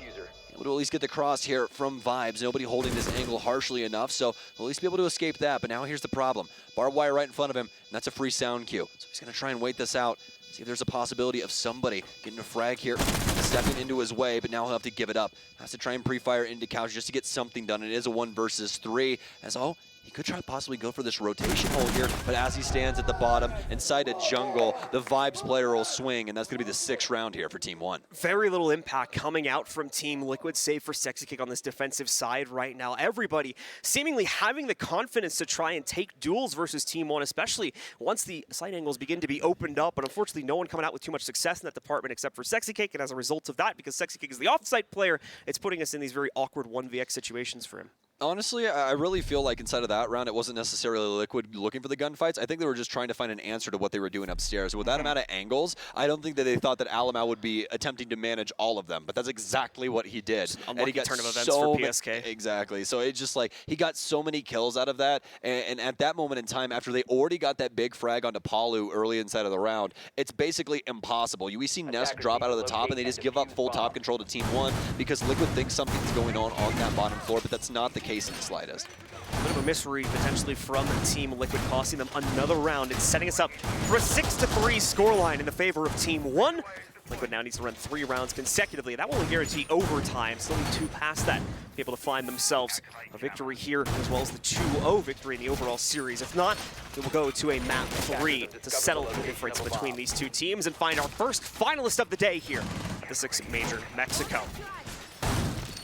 [SPEAKER 5] able to at least get the cross here from Vibes. Nobody holding this angle harshly enough, so he'll at least be able to escape that. But now here's the problem. Barbed wire right in front of him, and that's a free sound cue. So he's going to try and wait this out, see if there's a possibility of somebody getting a frag here, stepping into his way, but now he'll have to give it up. Has to try and pre-fire into couch just to get something done. It is a 1 versus 3, as he could try to possibly go for this rotation hole here, but as he stands at the bottom inside a jungle, the Vibes player will swing, and that's going to be the 6th round here for Team 1.
[SPEAKER 4] Very little impact coming out from Team Liquid, save for Sexy Cake on this defensive side right now. Everybody seemingly having the confidence to try and take duels versus Team 1, especially once the side angles begin to be opened up, but unfortunately no one coming out with too much success in that department except for Sexy Cake, and as a result of that, because Sexy Cake is the off-site player, it's putting us in these very awkward 1vx situations for him.
[SPEAKER 5] Honestly, I really feel like inside of that round, it wasn't necessarily Liquid looking for the gunfights. I think they were just trying to find an answer to what they were doing upstairs. With that amount of angles, I don't think that they thought that Alamau would be attempting to manage all of them, but that's exactly what he did.
[SPEAKER 4] And he got turn of events for PSK.
[SPEAKER 5] Exactly. So it's just like he got so many kills out of that, and at that moment in time, after they already got that big frag onto Palu early inside of the round, it's basically impossible. We see Nesk drop out of the top, and they just give up full top control to Team 1 because Liquid thinks something's going on that bottom floor, but that's not the case in the slightest.
[SPEAKER 4] A bit of a misread potentially from Team Liquid, costing them another round and setting us up for a 6-3 scoreline in the favor of Team 1. Liquid now needs to run 3 rounds consecutively. That will guarantee overtime. Still need 2 past that to be able to find themselves a victory here, as well as the 2-0 victory in the overall series. If not, we will go to a map 3 to settle the difference between these two teams and find our first finalist of the day here at the 6th Major Mexico.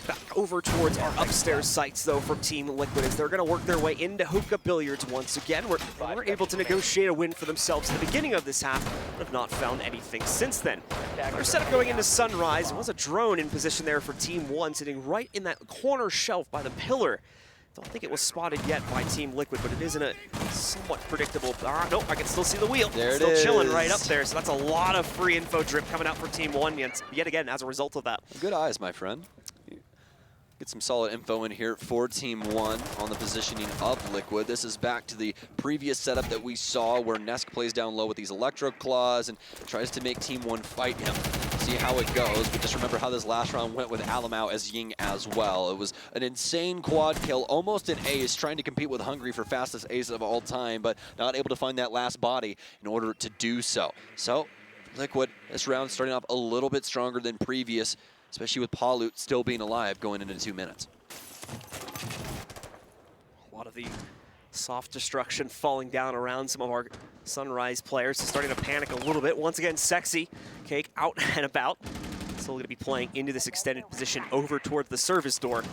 [SPEAKER 4] Back over towards our upstairs sites, though, from Team Liquid, as they're going to work their way into Hookah Billiards once again. We're able to negotiate a win for themselves at the beginning of this half, but have not found anything since then. Our setup going into Sunrise was a drone in position there for Team 1, sitting right in that corner shelf by the pillar. Don't think it was spotted yet by Team Liquid, but it is in a somewhat predictable. Nope, I can still see the wheel.
[SPEAKER 5] There it
[SPEAKER 4] still
[SPEAKER 5] is.
[SPEAKER 4] chilling right up there. So that's a lot of free info drip coming out for Team One yet again as a result of that.
[SPEAKER 5] Good eyes, my friend. Get some solid info in here for Team One on the positioning of Liquid. This is back to the previous setup that we saw where Nesk plays down low with these Electro Claws and tries to make Team One fight him. See how it goes, but just remember how this last round went with Alamau as Ying as well. It was an insane quad kill, almost an ace, trying to compete with Hungry for fastest ace of all time, but not able to find that last body in order to do so. So, Liquid, this round starting off a little bit stronger than previous, especially with Palut still being alive going into 2 minutes.
[SPEAKER 4] A lot of the soft destruction falling down around some of our Sunrise players. So starting to panic a little bit. Once again, Sexy Cake out and about. Still going to be playing into this extended position over towards the service door.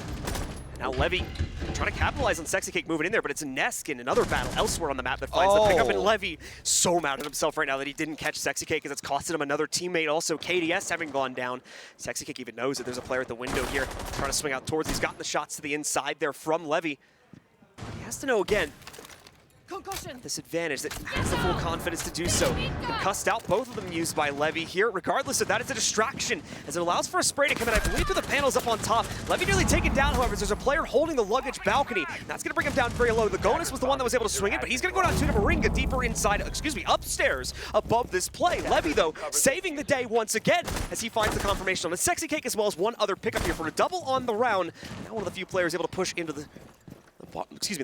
[SPEAKER 4] Now Levy trying to capitalize on Sexy Cake moving in there, but it's Nesk in another battle elsewhere on the map that finds the pickup, and Levy so mad at himself right now that he didn't catch Sexy Cake because it's costed him another teammate. Also, KDS having gone down. Sexy Cake even knows that there's a player at the window here trying to swing out towards. He's gotten the shots to the inside there from Levy. He has to know again, this advantage that has the full confidence to do so. Cussed out, both of them used by Levy here. Regardless of that, it's a distraction as it allows for a spray to come in. I believe to the panels up on top. Levy nearly taken down, however, there's a player holding the luggage balcony. That's going to bring him down very low. The Gonus was the one that was able to swing it, but he's going to go down to the Moringa deeper inside, upstairs above this play. Levy, though, saving the day once again as he finds the confirmation on the Sexy Cake as well as one other pickup here for a double on the round. Now one of the few players able to push into the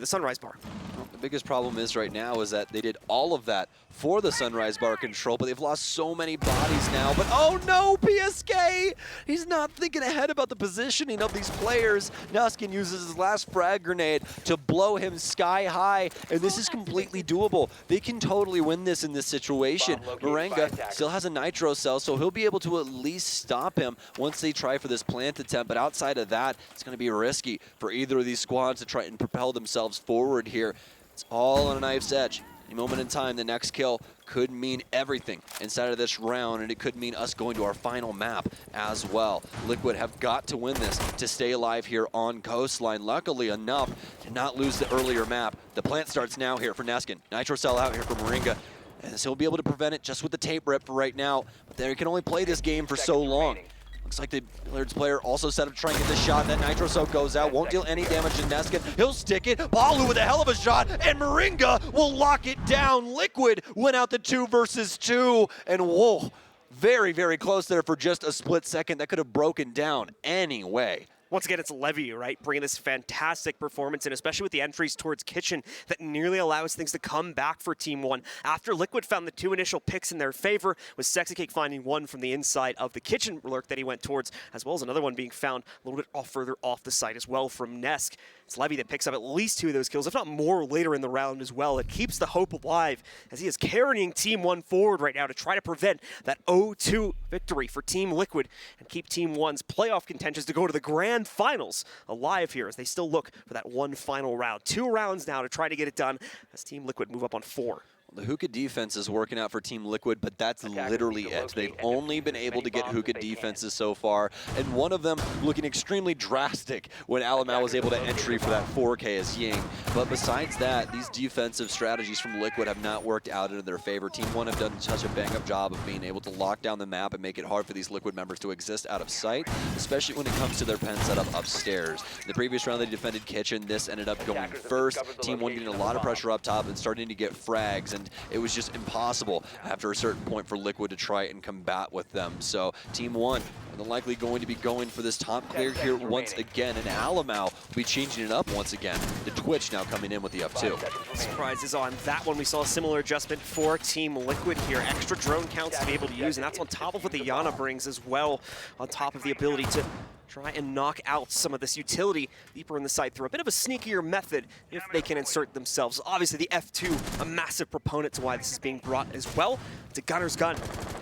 [SPEAKER 4] Sunrise bar.
[SPEAKER 5] Well, the biggest problem is right now is that they did all of that for the Sunrise bar control, but they've lost so many bodies now. But oh no, PSK! He's not thinking ahead about the positioning of these players. Nuskin uses his last frag grenade to blow him sky high, and this is completely doable. They can totally win this in this situation. Moringa still has a nitro cell, so he'll be able to at least stop him once they try for this plant attempt, but outside of that, it's going to be risky for either of these squads to try and propel themselves forward here. It's all on a knife's edge. Any moment in time, the next kill could mean everything inside of this round, and it could mean us going to our final map as well. Liquid have got to win this to stay alive here on Coastline. Luckily enough to not lose the earlier map. The plant starts now here for Neskin. Nitro Cell out here for Moringa, and so he'll be able to prevent it just with the tape rip for right now, but they can only play this game for so long. Looks like the Billiards player also set up to try and get the shot. That Nitro Cell goes out, won't deal any damage to Neskin. He'll stick it. Palu with a hell of a shot, and Moringa will lock it down. Liquid went out the 2 versus 2, and whoa, very, very close there for just a split second. That could have broken down anyway.
[SPEAKER 4] Once again, it's Levy, right? Bringing this fantastic performance in, especially with the entries towards Kitchen that nearly allows things to come back for Team One. After Liquid found the 2 initial picks in their favor, with Sexy Cake finding one from the inside of the Kitchen lurk that he went towards, as well as another one being found a little bit further off the site as well from Nesk. It's Levy that picks up at least 2 of those kills, if not more, later in the round as well. It keeps the hope alive as he is carrying Team One forward right now to try to prevent that 0-2 victory for Team Liquid and keep Team One's playoff contentions to go to the grand finals alive here as they still look for that one final round. 2 rounds now to try to get it done as Team Liquid move up on 4.
[SPEAKER 5] The hookah defense is working out for Team Liquid, but that's literally it. They've only been able to get hookah defenses so far, and one of them looking extremely drastic when Alamau was able to entry for that 4K as Ying. But besides that, these defensive strategies from Liquid have not worked out in their favor. Team One have done such a bang-up job of being able to lock down the map and make it hard for these Liquid members to exist out of sight, especially when it comes to their pen setup upstairs. In the previous round, they defended Kitchen. This ended up going first. Team One getting a lot of pressure up top and starting to get frags, and it was just impossible after a certain point for Liquid to try and combat with them. So Team One are likely going to be going for this top clear here once again, and Alamau will be changing it up once again. The Twitch now coming in with the up 2.
[SPEAKER 4] Surprises on that one. We saw a similar adjustment for Team Liquid here. Extra drone counts to be able to use, and that's on top of what the Yana brings as well, on top of the ability to try and knock out some of this utility deeper in the site through a bit of a sneakier method if they can insert themselves. Obviously, the F2, a massive proponent to why this is being brought as well. It's a gunner's gun.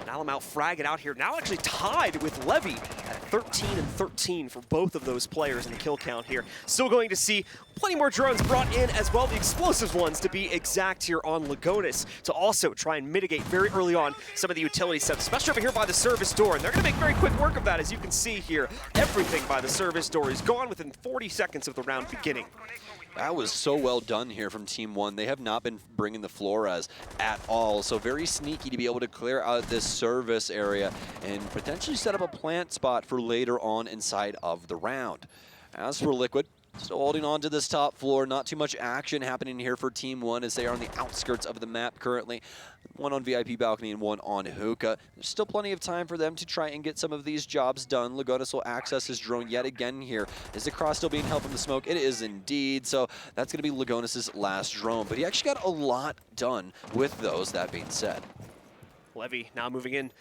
[SPEAKER 4] Alamau fragging out here, now actually tied with Levy at 13 and 13 for both of those players in the kill count here. Still going to see plenty more drones brought in as well, the explosive ones to be exact here on Lagonis, to also try and mitigate very early on some of the utility stuff, especially over here by the service door. And they're going to make very quick work of that, as you can see here. Everything by the service door is gone within 40 seconds of the round beginning.
[SPEAKER 5] That was so well done here from Team 1. They have not been bringing the Flores at all, so very sneaky to be able to clear out this service area and potentially set up a plant spot for later on inside of the round. As for Liquid, still holding on to this top floor. Not too much action happening here for Team 1 as they are on the outskirts of the map currently. One on VIP balcony and one on hookah. There's still plenty of time for them to try and get some of these jobs done. Lugonis will access his drone yet again here. Is the cross still being held from the smoke? It is indeed. So that's going to be Lugonis' last drone. But he actually got a lot done with those, that being said.
[SPEAKER 4] Levy now moving in.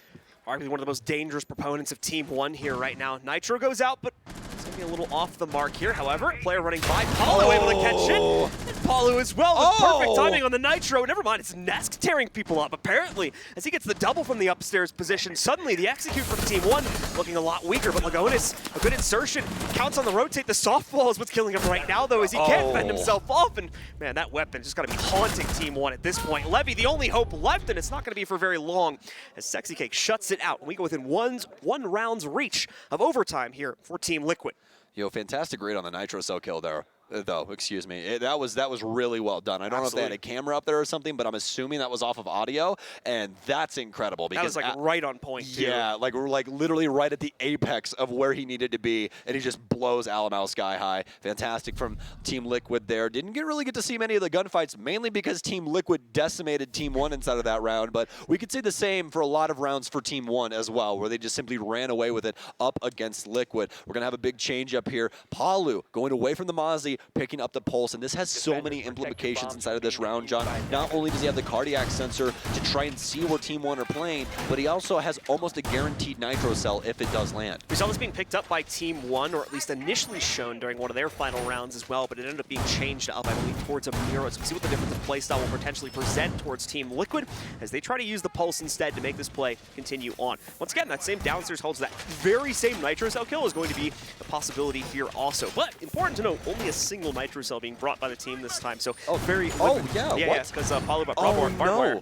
[SPEAKER 4] Arguably one of the most dangerous proponents of Team 1 here right now. Nitro goes out, but it's going to be a little off the mark here. However, player running by, Paulo able to catch it. And Paulo as well with perfect timing on the Nitro. Never mind, it's Nesk tearing people up, apparently. As he gets the double from the upstairs position, suddenly the execute from Team 1 looking a lot weaker, but Lugonis, a good insertion, counts on the rotate. The softball is what's killing him right now, though, as he can't fend himself off. And man, that weapon just got to be haunting Team 1 at this point. Levy, the only hope left, and it's not going to be for very long, as Sexy Cake shuts it out. We go within one round's reach of overtime here for Team Liquid.
[SPEAKER 5] Yo, fantastic raid on the Nitro cell kill there. Though, excuse me. That was really well done. I don't know if they had a camera up there or something, but I'm assuming that was off of audio, and that's incredible. Because
[SPEAKER 4] that was like right on point, too.
[SPEAKER 5] Yeah, like we're like literally right at the apex of where he needed to be, and he just blows Alamau sky high. Fantastic from Team Liquid there. Didn't really get to see many of the gunfights, mainly because Team Liquid decimated Team 1 inside of that round, but we could say the same for a lot of rounds for Team 1 as well, where they just simply ran away with it up against Liquid. We're going to have a big change up here. Palu going away from the Mozzie, picking up the pulse, and this has so many implications inside of this round, John. Not only does he have the cardiac sensor to try and see where Team 1 are playing, but he also has almost a guaranteed Nitro cell if it does land.
[SPEAKER 4] We saw this being picked up by Team 1, or at least initially shown during one of their final rounds as well, but it ended up being changed up, I believe, towards a mirror. So we'll see what the difference of playstyle will potentially present towards Team Liquid as they try to use the pulse instead to make this play continue on. Once again, that same downstairs holds, that very same Nitro cell kill is going to be a possibility here also. But important to note, only a single Nitro cell being brought by the team this time. So very liquid. Yeah, because Paulo got barbed wire.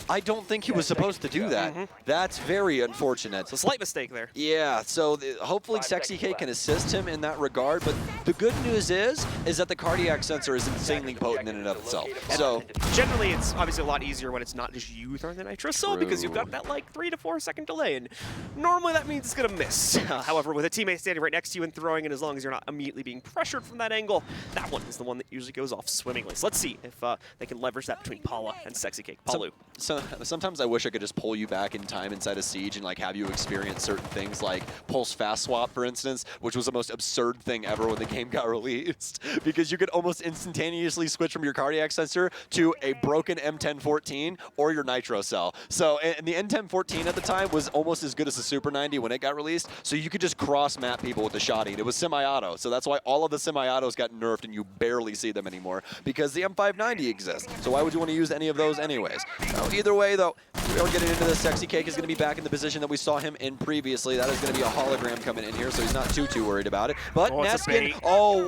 [SPEAKER 5] I don't think he was supposed to do that. That's very unfortunate.
[SPEAKER 4] It's a slight mistake there.
[SPEAKER 5] Yeah, so hopefully Sexy Cake can assist him in that regard, but the good news is that the cardiac sensor is insanely potent in and of itself. So
[SPEAKER 4] generally, it's obviously a lot easier when it's not just you throwing the Nitro cell, because you've got that like 3 to 4 second delay, and normally that means it's gonna miss. However, with a teammate standing right next to you and throwing it, as long as you're not immediately being pressured from that angle, that one is the one that usually goes off swimmingly. So let's see if they can leverage that between Paula and Sexy Cake. Palu.
[SPEAKER 5] So sometimes I wish I could just pull you back in time inside of Siege and like have you experience certain things like Pulse Fast Swap, for instance, which was the most absurd thing ever when the game got released, because you could almost instantaneously switch from your cardiac sensor to a broken M1014 or your Nitro cell. So, and the M1014 at the time was almost as good as the Super 90 when it got released, so you could just cross-map people with the shotty. It was semi-auto, so that's why all of the semi-autos got nerfed and you barely see them anymore, because the M590 exists. So why would you want to use any of those anyways? Either way, though, we are getting into this. Sexy Cake is going to be back in the position that we saw him in previously. That is going to be a hologram coming in here, so he's not too worried about it. But Neskin,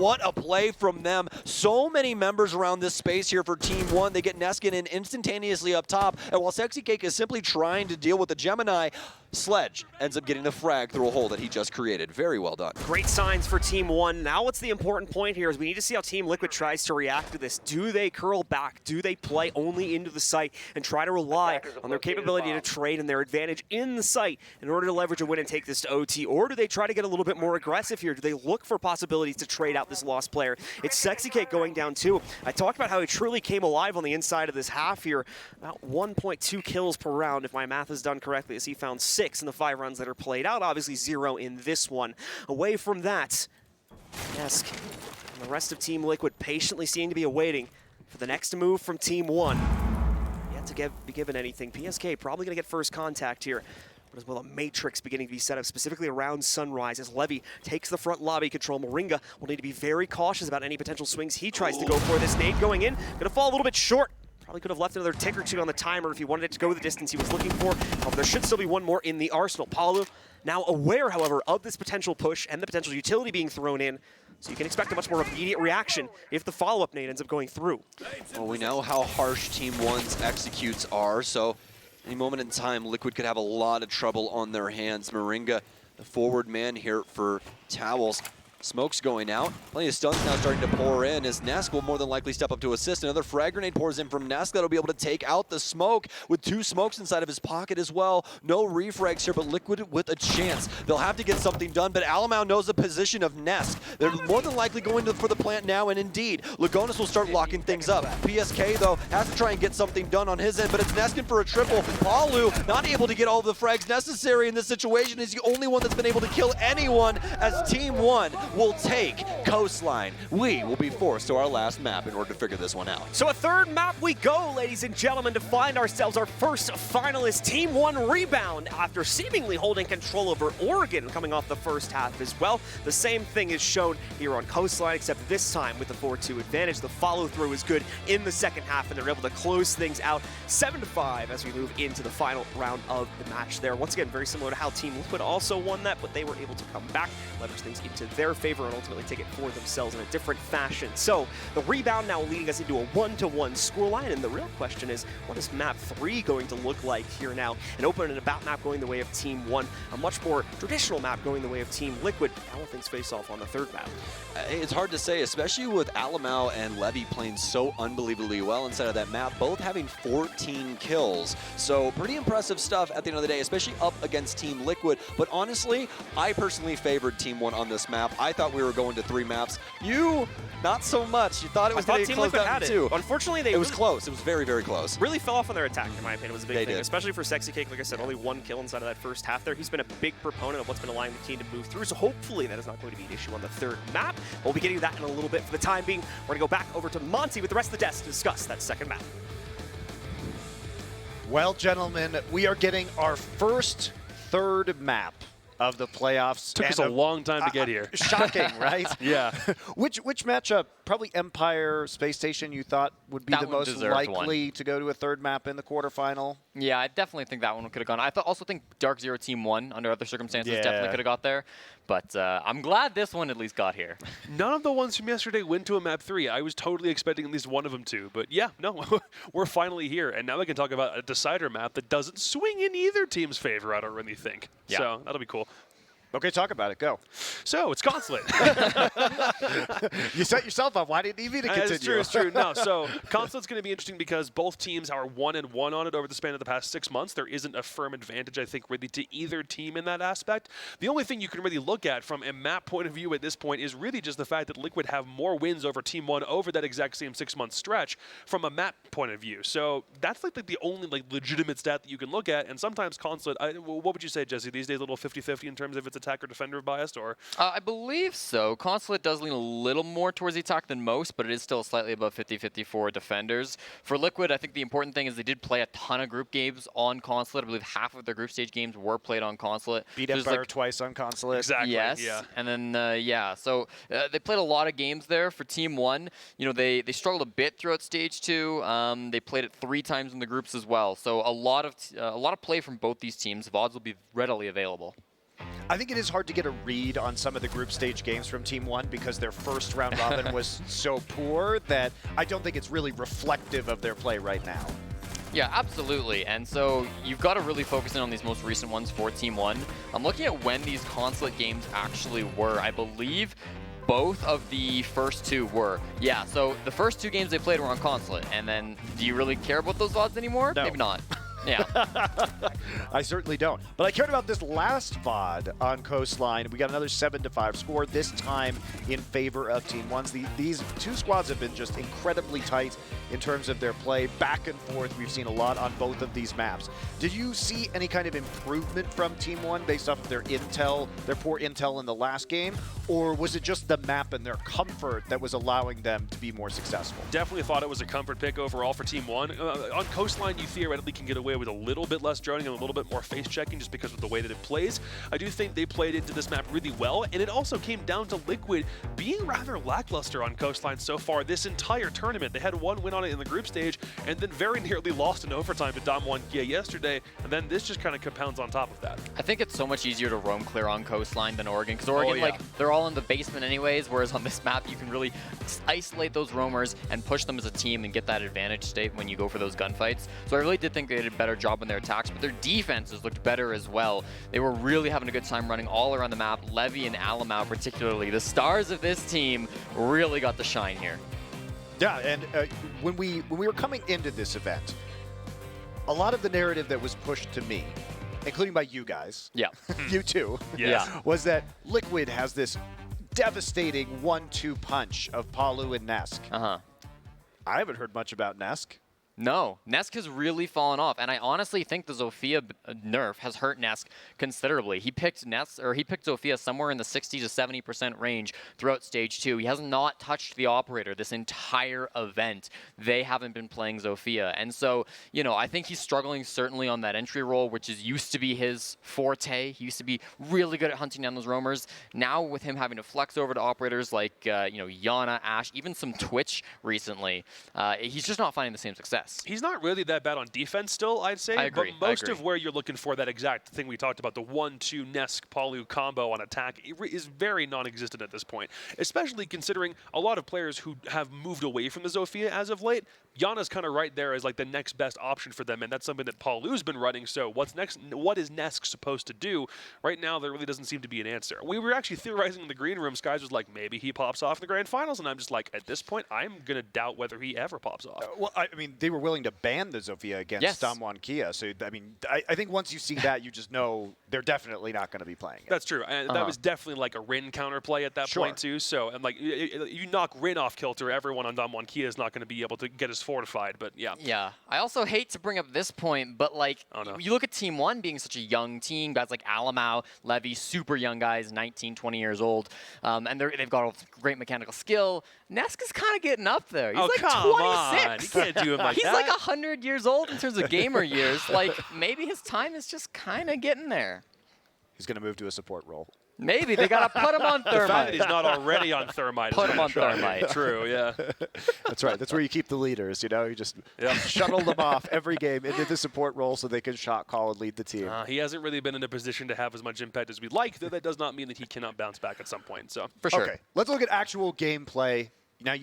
[SPEAKER 5] what a play from them. So many members around this space here for Team 1. They get Neskin in instantaneously up top, and while Sexy Cake is simply trying to deal with the Gemini, Sledge ends up getting the frag through a hole that he just created. Very well done.
[SPEAKER 4] Great signs for Team 1. Now what's the important point here is we need to see how Team Liquid tries to react to this. Do they curl back? Do they play only into the site and try to rely on their capability to trade and their advantage in the site in order to leverage a win and take this to OT? Or do they try to get a little bit more aggressive here? Do they look for possibilities to trade out this lost player? It's Sexy Cake going down too. I talked about how he truly came alive on the inside of this half here. About 1.2 kills per round, if my math is done correctly, as he found 6 in the 5 runs that are played out. Obviously 0 in this one. Away from that, Nesk and the rest of Team Liquid patiently seem to be awaiting for the next move from Team 1. Yet to be given anything. PSK probably going to get first contact here, but as well a matrix beginning to be set up specifically around Sunrise as Levy takes the front lobby control. Moringa will need to be very cautious about any potential swings he tries to go for. This nade going in, going to fall a little bit short. Probably could have left another tick or two on the timer if he wanted it to go the distance he was looking for. However, there should still be one more in the arsenal. Palu now aware, however, of this potential push and the potential utility being thrown in, so you can expect a much more immediate reaction if the follow-up nade ends up going through.
[SPEAKER 5] Well, we know how harsh Team 1's executes are, so any moment in time, Liquid could have a lot of trouble on their hands. Moringa, the forward man here for Towels, Smoke's going out. Plenty of stuns now starting to pour in as Nesk will more than likely step up to assist. Another frag grenade pours in from Nesk that'll be able to take out the smoke with 2 smokes inside of his pocket as well. No refrags here, but Liquid with a chance. They'll have to get something done, but Alamau knows the position of Nesk. They're more than likely going for the plant now, and indeed, Lagonis will start locking things up. PSK, though, has to try and get something done on his end, but it's Neskin for a triple. Palu not able to get all of the frags necessary in this situation. He's the only one that's been able to kill anyone as Team 1 will take Coastline. We will be forced to our last map in order to figure this one out.
[SPEAKER 4] So a third map we go, ladies and gentlemen, to find ourselves our first finalist, Team 1 Rebound, after seemingly holding control over Oregon coming off the first half as well. The same thing is shown here on Coastline, except this time with the 4-2 advantage. The follow-through is good in the second half, and they're able to close things out 7-5 as we move into the final round of the match there. Once again, very similar to how Team Liquid also won that, but they were able to come back, leverage things into their favor, and ultimately take it for themselves in a different fashion. So the Rebound now leading us into a 1-1 scoreline, and the real question is, what is map 3 going to look like here now? An open and about map going the way of Team 1, a much more traditional map going the way of Team Liquid. How will things face off on the third map?
[SPEAKER 5] It's hard to say, especially with Alamau and Levy playing so unbelievably well inside of that map, both having 14 kills. So pretty impressive stuff at the end of the day, especially up against Team Liquid. But honestly, I personally favored Team 1 on this map. I thought we were going to 3 maps. You, not so much. You thought it was going to get closed out in 2.
[SPEAKER 4] Unfortunately,
[SPEAKER 5] it was close. It was very, very close.
[SPEAKER 4] Really fell off on their attack, in my opinion. It was a big thing,
[SPEAKER 5] did.
[SPEAKER 4] especially for Sexy Cake. Like I said, only 1 kill inside of that first half there. He's been a big proponent of what's been allowing the team to move through, so hopefully that is not going to be an issue on the third map. We'll be getting to that in a little bit. For the time being, we're going to go back over to Monty with the rest of the desk to discuss that second map.
[SPEAKER 1] Well, gentlemen, we are getting our first third map of the playoffs.
[SPEAKER 3] Took us a long time to get here.
[SPEAKER 1] Shocking, right?
[SPEAKER 3] Yeah.
[SPEAKER 1] Which matchup? Probably Empire Space Station you thought would be
[SPEAKER 2] That
[SPEAKER 1] the
[SPEAKER 2] one
[SPEAKER 1] most
[SPEAKER 2] deserved
[SPEAKER 1] likely to go to a third map in the quarterfinal.
[SPEAKER 2] Yeah, I definitely think that one could have gone. I also think Dark Zero Team 1, under other circumstances, definitely could have got there. But I'm glad this one at least got here.
[SPEAKER 3] None of the ones from yesterday went to a map 3. I was totally expecting at least one of them to. But yeah, no, we're finally here. And now we can talk about a decider map that doesn't swing in either team's favor, I don't really think.
[SPEAKER 2] Yeah.
[SPEAKER 3] So that'll be cool.
[SPEAKER 1] Okay, talk about it. Go.
[SPEAKER 3] So it's Consulate.
[SPEAKER 1] You set yourself up. Why didn't you need to continue?
[SPEAKER 3] It's true, it's true. No, so Consulate's going to be interesting because both teams are 1-1 on it over the span of the past 6 months. There isn't a firm advantage, I think, really to either team in that aspect. The only thing you can really look at from a map point of view at this point is really just the fact that Liquid have more wins over Team 1 over that exact same 6-month stretch from a map point of view. So that's like the only legitimate stat that you can look at. And sometimes Consulate, what would you say, Jesse, these days a little 50-50 in terms of its attack or defender biased, or?
[SPEAKER 2] I believe so. Consulate does lean a little more towards the attack than most, but it is still slightly above 50-50 for defenders. For Liquid, I think the important thing is they did play a ton of group games on Consulate. I believe half of their group stage games were played on Consulate.
[SPEAKER 1] Beat Empire twice on Consulate.
[SPEAKER 3] Exactly.
[SPEAKER 2] Yes.
[SPEAKER 3] Yeah.
[SPEAKER 2] And then, yeah. So they played a lot of games there for Team 1. You know, they struggled a bit throughout Stage 2. They played it 3 times in the groups as well. So a lot of play from both these teams. VODs will be readily available.
[SPEAKER 1] I think it is hard to get a read on some of the group stage games from Team 1 because their first round robin was so poor that I don't think it's really reflective of their play right now.
[SPEAKER 2] Yeah, absolutely. And so you've got to really focus in on these most recent ones for Team 1. I'm looking at when these Consulate games actually were. I believe both of the first 2 were. Yeah, so the first 2 games they played were on Consulate. And then do you really care about those odds anymore?
[SPEAKER 1] No.
[SPEAKER 2] Maybe not. Yeah.
[SPEAKER 1] I certainly don't. But I cared about this last VOD on Coastline. We got another 7-5 score, this time in favor of Team 1's. These 2 squads have been just incredibly tight in terms of their play. Back and forth, we've seen a lot on both of these maps. Did you see any kind of improvement from Team 1 based off of their intel, their poor intel in the last game? Or was it just the map and their comfort that was allowing them to be more successful?
[SPEAKER 3] Definitely thought it was a comfort pick overall for Team 1. On Coastline, you theoretically can get away with a little bit less droning and a little bit more face checking just because of the way that it plays. I do think they played into this map really well, and it also came down to Liquid being rather lackluster on Coastline so far this entire tournament. They had 1 win on it in the group stage, and then very nearly lost in overtime to Dom1 Gia yesterday, and then this just kind of compounds on top of that.
[SPEAKER 2] I think it's so much easier to roam clear on Coastline than Oregon, because Oregon, they're all in the basement anyways, whereas on this map, you can really isolate those roamers and push them as a team and get that advantage state when you go for those gunfights. So I really did think they did better job on their attacks, but their defenses looked better as well. They were really having a good time running all around the map. Levy and Alamau particularly, the stars of this team, really got the shine here.
[SPEAKER 1] Yeah, and when we were coming into this event, a lot of the narrative that was pushed to me, including by you guys,
[SPEAKER 2] Yeah.
[SPEAKER 1] you too,
[SPEAKER 2] Yeah.
[SPEAKER 1] was that Liquid has this devastating 1-2 punch of Palu and Nesk.
[SPEAKER 2] Uh-huh.
[SPEAKER 1] I haven't heard much about Nesk.
[SPEAKER 2] No, Nesk has really fallen off, and I honestly think the Zofia nerf has hurt Nesk considerably. He picked Zofia somewhere in the 60 to 70% range throughout Stage 2. He has not touched the operator this entire event. They haven't been playing Zofia, and so, you know, I think he's struggling certainly on that entry role, which is used to be his forte. He used to be really good at hunting down those roamers. Now with him having to flex over to operators like, you know, Yana, Ashe, even some Twitch recently, he's just not finding the same success.
[SPEAKER 3] He's not really that bad on defense still, I'd say.
[SPEAKER 2] I agree.
[SPEAKER 3] But most of where you're looking for that exact thing we talked about, the 1-2 Nesk Palu combo on attack, is very non-existent at this point, especially considering a lot of players who have moved away from the Zofia as of late. Yana's kind of right there as like the next best option for them, and that's something that Palu's been running. So what's next? What is Nesk supposed to do? Right now, there really doesn't seem to be an answer. We were actually theorizing in the green room. Skies was like, maybe he pops off in the grand finals, and I'm just like, at this point, I'm gonna doubt whether he ever pops off.
[SPEAKER 1] Well, I mean, they were willing to ban the Zofia against Damwon Kia. So, I mean, I think once you see that, you just know they're definitely not going to be playing it.
[SPEAKER 3] That's true. And that was definitely like a Rin counterplay at that point, too. So, and like, you knock Rin off kilter, everyone on Damwon Kia is not going to be able to get as fortified. But yeah.
[SPEAKER 2] Yeah. I also hate to bring up this point, but like,
[SPEAKER 3] no.
[SPEAKER 2] you look at Team 1 being such a young team, guys like Alamau, Levy, super young guys, 19, 20 years old, and they've got all great mechanical skill. Nesk is kind of getting up there. He's like 26.
[SPEAKER 3] On. You can't do him like
[SPEAKER 2] He's
[SPEAKER 3] that.
[SPEAKER 2] like 100 years old in terms of gamer years. Like, maybe his time is just kind of getting there.
[SPEAKER 1] He's going to move to a support role.
[SPEAKER 2] Maybe. They got to put him on
[SPEAKER 3] The fact that
[SPEAKER 2] Thermite.
[SPEAKER 3] he's not already on Thermite.
[SPEAKER 2] Put him on Thermite.
[SPEAKER 3] True, yeah.
[SPEAKER 1] That's right. That's where you keep the leaders, you know? You just shuttle them off every game into the support role so they can shot call and lead the team.
[SPEAKER 3] He hasn't really been in a position to have as much impact as we'd like, though that does not mean that he cannot bounce back at some point. So
[SPEAKER 2] For sure.
[SPEAKER 1] Okay, let's look at actual gameplay. Now,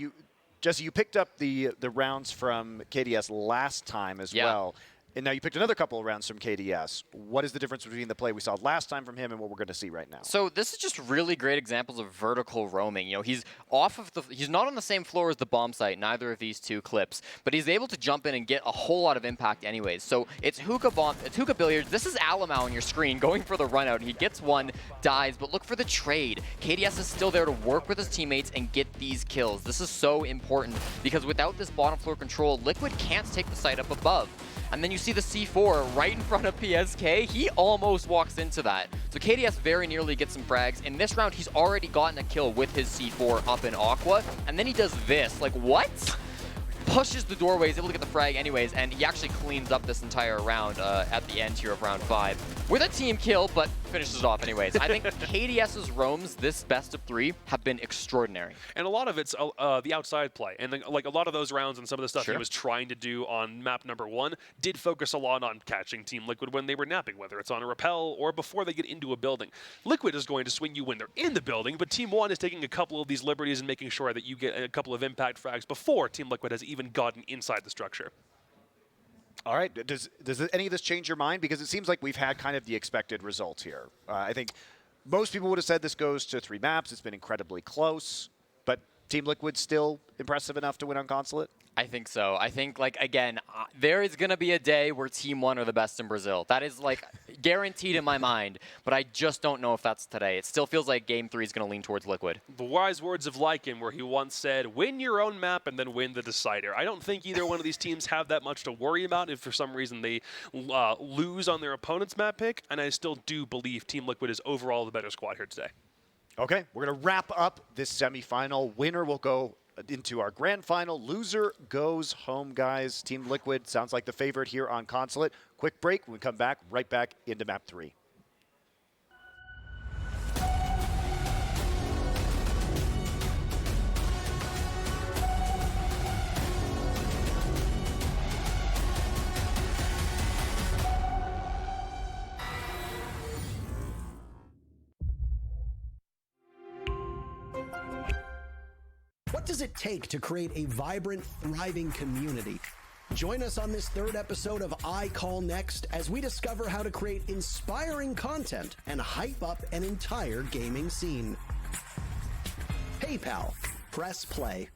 [SPEAKER 1] Jesse, you picked up the rounds from KDS last time as well. And now you picked another couple of rounds from KDS. What is the difference between the play we saw last time from him and what we're going to see right now?
[SPEAKER 2] So this is just really great examples of vertical roaming. You know, he's not on the same floor as the bomb site, neither of these two clips, but he's able to jump in and get a whole lot of impact anyways. So it's hookah bomb, it's hookah billiards. This is Alamau on your screen going for the run out. He gets one, dies, but look for the trade. KDS is still there to work with his teammates and get these kills. This is so important because without this bottom floor control, Liquid can't take the site up above. And then you see the C4 right in front of PSK. He almost walks into that. So KDS very nearly gets some frags. In this round, he's already gotten a kill with his C4 up in Aqua. And then he does this. Like, what? Pushes the doorway, he's able to get the frag anyways, and he actually cleans up this entire round at the end here of round 5 with a team kill, but finishes it off anyways. I think KDS's roams this best of 3 have been extraordinary.
[SPEAKER 3] And a lot of it's the outside play. And then, like a lot of those rounds and some of the stuff he was trying to do on map number 1 did focus a lot on catching Team Liquid when they were napping, whether it's on a rappel or before they get into a building. Liquid is going to swing you when they're in the building, but Team 1 is taking a couple of these liberties and making sure that you get a couple of impact frags before Team Liquid has even gotten inside the structure.
[SPEAKER 1] All right. Does any of this change your mind? Because it seems like we've had kind of the expected results here. I think most people would have said this goes to 3 maps. It's been incredibly close, but Team Liquid still impressive enough to win on Consulate?
[SPEAKER 2] I think so. I think, like, again, there is going to be a day where Team 1 are the best in Brazil. That is, like, guaranteed in my mind, but I just don't know if that's today. It still feels like Game 3 is going to lean towards Liquid.
[SPEAKER 3] The wise words of Lycan, where he once said, win your own map and then win the decider. I don't think either one of these teams have that much to worry about if for some reason they lose on their opponent's map pick, and I still do believe Team Liquid is overall the better squad here today.
[SPEAKER 1] Okay, we're going to wrap up this semifinal. Winner will go into our grand final. Loser goes home, guys. Team Liquid sounds like the favorite here on Consulate. Quick break. When we come back, right back into map 3.
[SPEAKER 6] What does it take to create a vibrant, thriving community? Join us on this third episode of I Call Next as we discover how to create inspiring content and hype up an entire gaming scene. Hey pal, press play.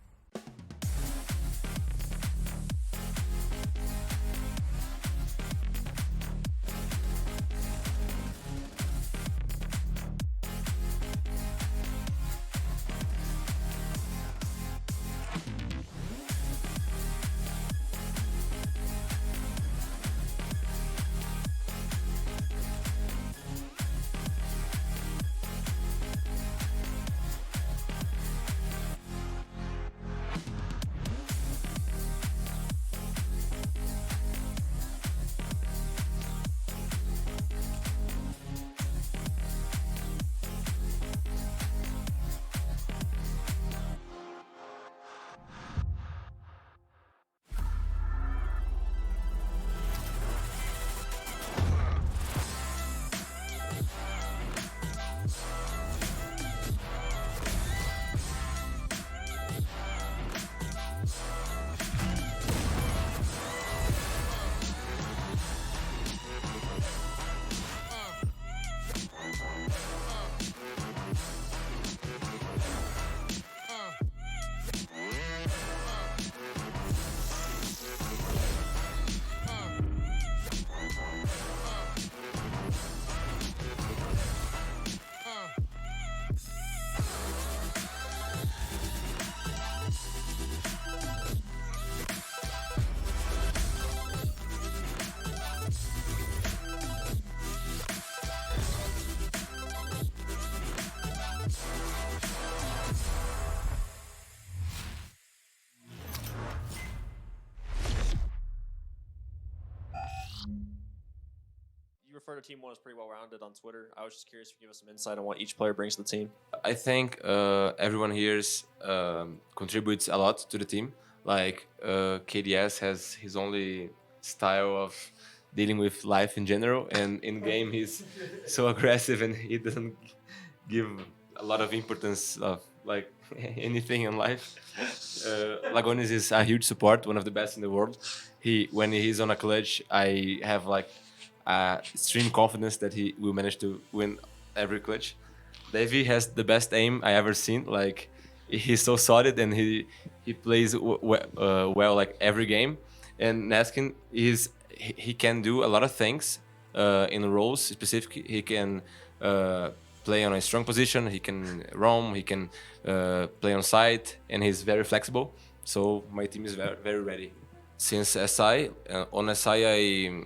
[SPEAKER 4] You refer to Team One as pretty well-rounded on Twitter. I was just curious if you give us some insight on what each player brings to the team.
[SPEAKER 7] I think everyone here contributes a lot to the team. Like KDS has his only style of dealing with life in general, and in game he's so aggressive and he doesn't give a lot of importance of like anything in life. Lagones is a huge support, one of the best in the world. When he's on a clutch, I have like extreme confidence that he will manage to win every clutch. Davey has the best aim I ever seen. Like he's so solid and he plays well like every game. And Naskin he can do a lot of things in roles specifically. He can play on a strong position. He can roam. He can play on site, and he's very flexible. So my team is very, very ready. Since SI, on SI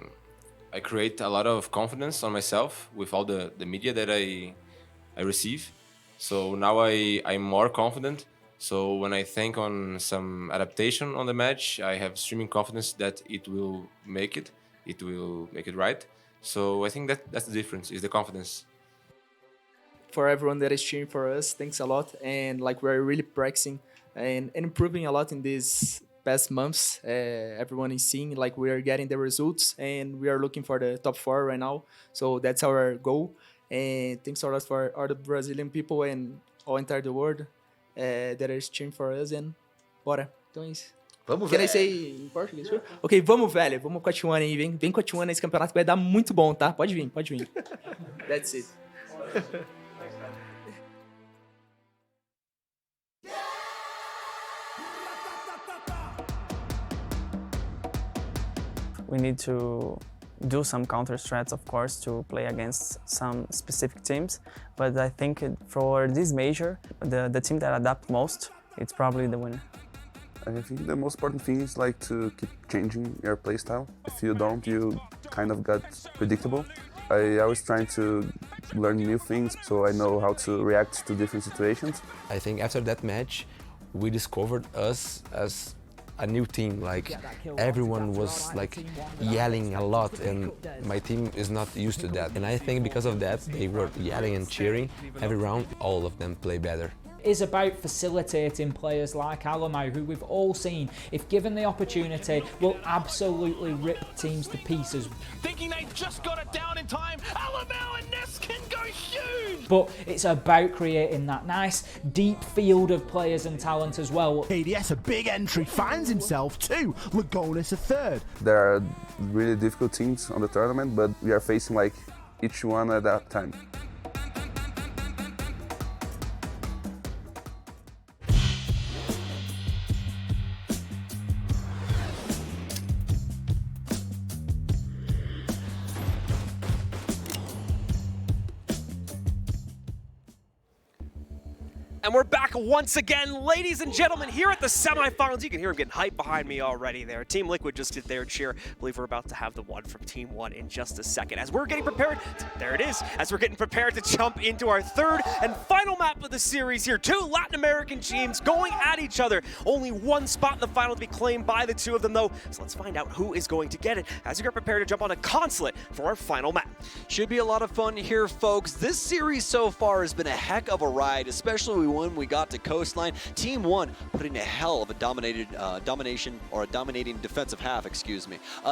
[SPEAKER 7] I create a lot of confidence on myself with all the media that I receive. So now I'm more confident. So when I think on some adaptation on the match, I have streaming confidence that it will make it. It will make it right. So I think that's the difference, is the confidence.
[SPEAKER 8] For everyone that is cheering for us, thanks a lot. And like we're really practicing and improving a lot in these past months. Everyone is seeing like we are getting the results and we are looking for the top 4 right now. So that's our goal. And thanks a lot for all the Brazilian people and all entire the world that is cheering for us. And bora. Então é isso.
[SPEAKER 9] Vamos,
[SPEAKER 8] Can I
[SPEAKER 9] velho.
[SPEAKER 8] say in Portuguese? Ok, vamos, velho. Vamos com a T1 aí. Vem com a T1 nesse campeonato que vai dar muito bom, tá? Pode vir, pode vir. That's it.
[SPEAKER 10] We need to do some counter strats, of course, to play against some specific teams. But I think for this major, the team that adapts most, it's probably the winner.
[SPEAKER 11] I think the most important thing is like to keep changing your playstyle. If you don't, you kind of get predictable. I always try to learn new things so I know how to react to different situations.
[SPEAKER 9] I think after that match, we discovered us as a new team. Like everyone was like yelling a lot, and my team is not used to that. And I think because of that, they were yelling and cheering every round. All of them play better.
[SPEAKER 12] Is about facilitating players like Alamo, who we've all seen, if given the opportunity, will absolutely rip teams to pieces.
[SPEAKER 13] Thinking they just got it down in time, Alamo and Neskin go
[SPEAKER 12] But it's about creating that nice deep field of players and talent as well.
[SPEAKER 13] KDS, a big entry, finds himself too. Lagonis a third.
[SPEAKER 11] There are really difficult teams on the tournament, but we are facing like each one at that time.
[SPEAKER 4] And we're back once again, ladies and gentlemen, here at the semifinals. You can hear him getting hyped behind me already there. Team Liquid just did their cheer. I believe we're about to have the one from Team One in just a second. As we're getting prepared, there it is, as we're getting prepared to jump into our third and final map of the series here. Two Latin American teams going at each other. Only one spot in the final to be claimed by the two of them, though. So let's find out who is going to get it as we get prepared to jump on a Consulate for our final map.
[SPEAKER 5] Should be a lot of fun here, folks. This series so far has been a heck of a ride, especially when we got to Coastline. Team One putting a hell of a dominating defensive half,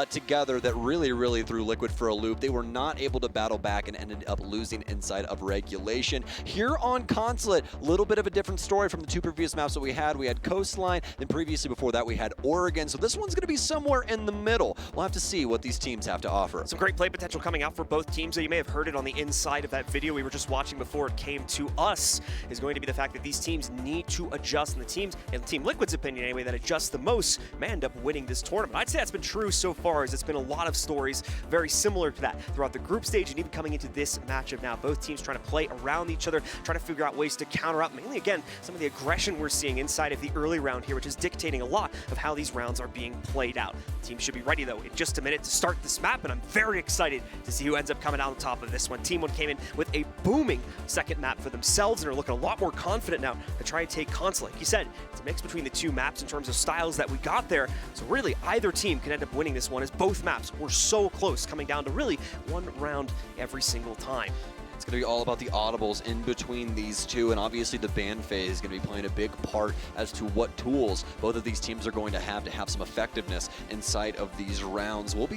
[SPEAKER 5] together that really threw Liquid for a loop. They were not able to battle back and ended up losing inside of regulation. Here on Consulate, a little bit of a different story from the two previous maps that we had. We had Coastline, then previously before that we had Oregon. So this one's going to be somewhere in the middle. We'll have to see what these teams have to offer.
[SPEAKER 4] Some great play potential coming out for both teams. So you may have heard it on the inside of that video we were just watching before it came to us, is going to be the fact that these teams need to adjust, and the teams, in Team Liquid's opinion anyway, that adjust the most may end up winning this tournament. I'd say that's been true so far, as it's been a lot of stories very similar to that throughout the group stage and even coming into this matchup now. Both teams trying to play around each other, trying to figure out ways to counter out, mainly again, some of the aggression we're seeing inside of the early round here, which is dictating a lot of how these rounds are being played out. Teams should be ready though in just a minute to start this map, and I'm very excited to see who ends up coming out on top of this one. Team One came in with a booming second map for themselves and are looking a lot more confident now to try and take Consulate. Like you said, it's a mix between the two maps in terms of styles that we got there. So really, either team can end up winning this one, as both maps were so close, coming down to really one round every single time.
[SPEAKER 5] It's going to be all about the audibles in between these two, and obviously the ban phase is going to be playing a big part as to what tools both of these teams are going to have some effectiveness inside of these rounds. We'll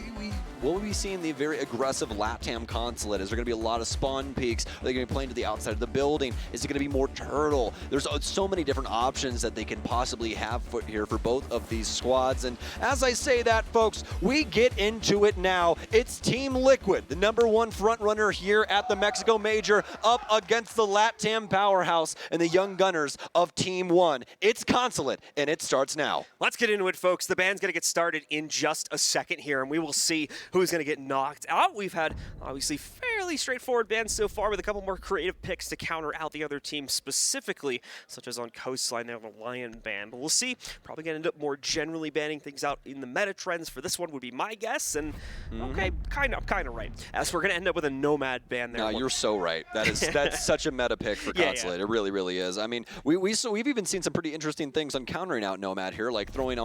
[SPEAKER 5] be seeing the very aggressive LATAM Consulate. Is there going to be a lot of spawn peaks? Are they going to be playing to the outside of the building? Is it going to be more turtle? There's so many different options that they can possibly have here for both of these squads. And as I say that, folks, we get into it now. It's Team Liquid, the #1 front runner here at the Mexico Major, up against the LATAM powerhouse and the young gunners of Team One. It's Consulate, and it starts now.
[SPEAKER 4] Let's get into it, folks. The band's going to get started in just a second here, and we will see who's going to get knocked out. We've had, obviously, fairly straightforward bands so far, with a couple more creative picks to counter out the other team specifically, such as on Coastline, they have a Lion ban. But we'll see. Probably going to end up more generally banning things out in the meta trends for this one would be my guess, and okay, I'm kind of right. As we're going to end up with a Nomad ban there.
[SPEAKER 5] No, you're so right. That's such a meta pick for Consulate. It really is. I mean, we've even seen some pretty interesting things on countering out Nomad here, like throwing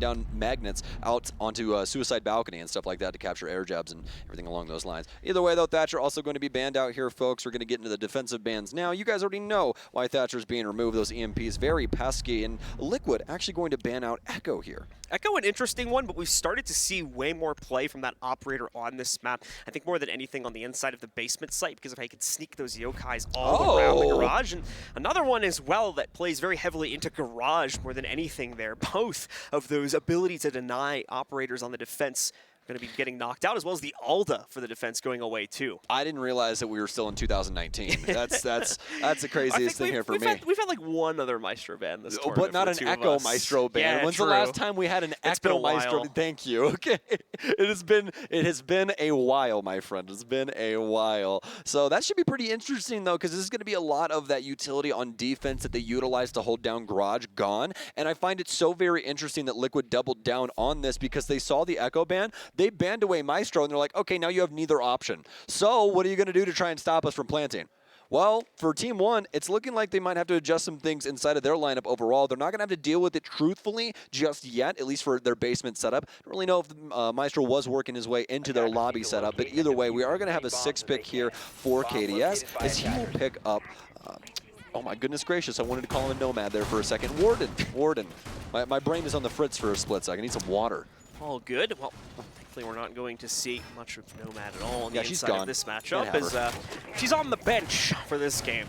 [SPEAKER 5] down magnets out onto a suicide balcony and stuff like that to capture air jabs and everything along those lines. Either way, though, Thatcher also going to be banned out here, folks. We're going to get into the defensive bans now. You guys already know why Thatcher's being removed. Those EMPs very pesky, and Liquid actually going to ban out Echo here.
[SPEAKER 4] Echo, an interesting one, but we've started to see way more play from that operator on this map. I think more than anything on the inside of the basement site, because if I could sneak those yokais all around the garage. And another one as well that plays very heavily into garage more than anything there. Both of those ability to deny operators on the defense going to be getting knocked out, as well as the Alda for the defense going away too.
[SPEAKER 5] I didn't realize that we were still in 2019. That's the craziest thing here for me.
[SPEAKER 4] We've had like one other Maestro ban this tournament,
[SPEAKER 5] but not an Echo Maestro ban.
[SPEAKER 4] Yeah,
[SPEAKER 5] When's the last time we had an Echo Maestro? Thank you. Okay, it has been a while, my friend. It's been a while. So that should be pretty interesting though, because this is going to be a lot of that utility on defense that they utilize to hold down Garage gone. And I find it so very interesting that Liquid doubled down on this, because they saw the Echo ban. They banned away Maestro, and they're like, okay, now you have neither option. So what are you going to do to try and stop us from planting? Well, for Team One, it's looking like they might have to adjust some things inside of their lineup overall. They're not going to have to deal with it truthfully just yet, at least for their basement setup. I don't really know if Maestro was working his way into their lobby setup, but either way, we are going to have a 6-pick here for KDS, as he will pick up... oh my goodness gracious, I wanted to call him a Nomad there for a second. Warden. My brain is on the fritz for a split second. I need some water.
[SPEAKER 4] All good. Well, Hopefully we're not going to see much of Nomad at all on the
[SPEAKER 5] she's
[SPEAKER 4] inside
[SPEAKER 5] gone.
[SPEAKER 4] of this
[SPEAKER 5] Can't
[SPEAKER 4] matchup,
[SPEAKER 5] have
[SPEAKER 4] as
[SPEAKER 5] her.
[SPEAKER 4] she's on the bench for this game.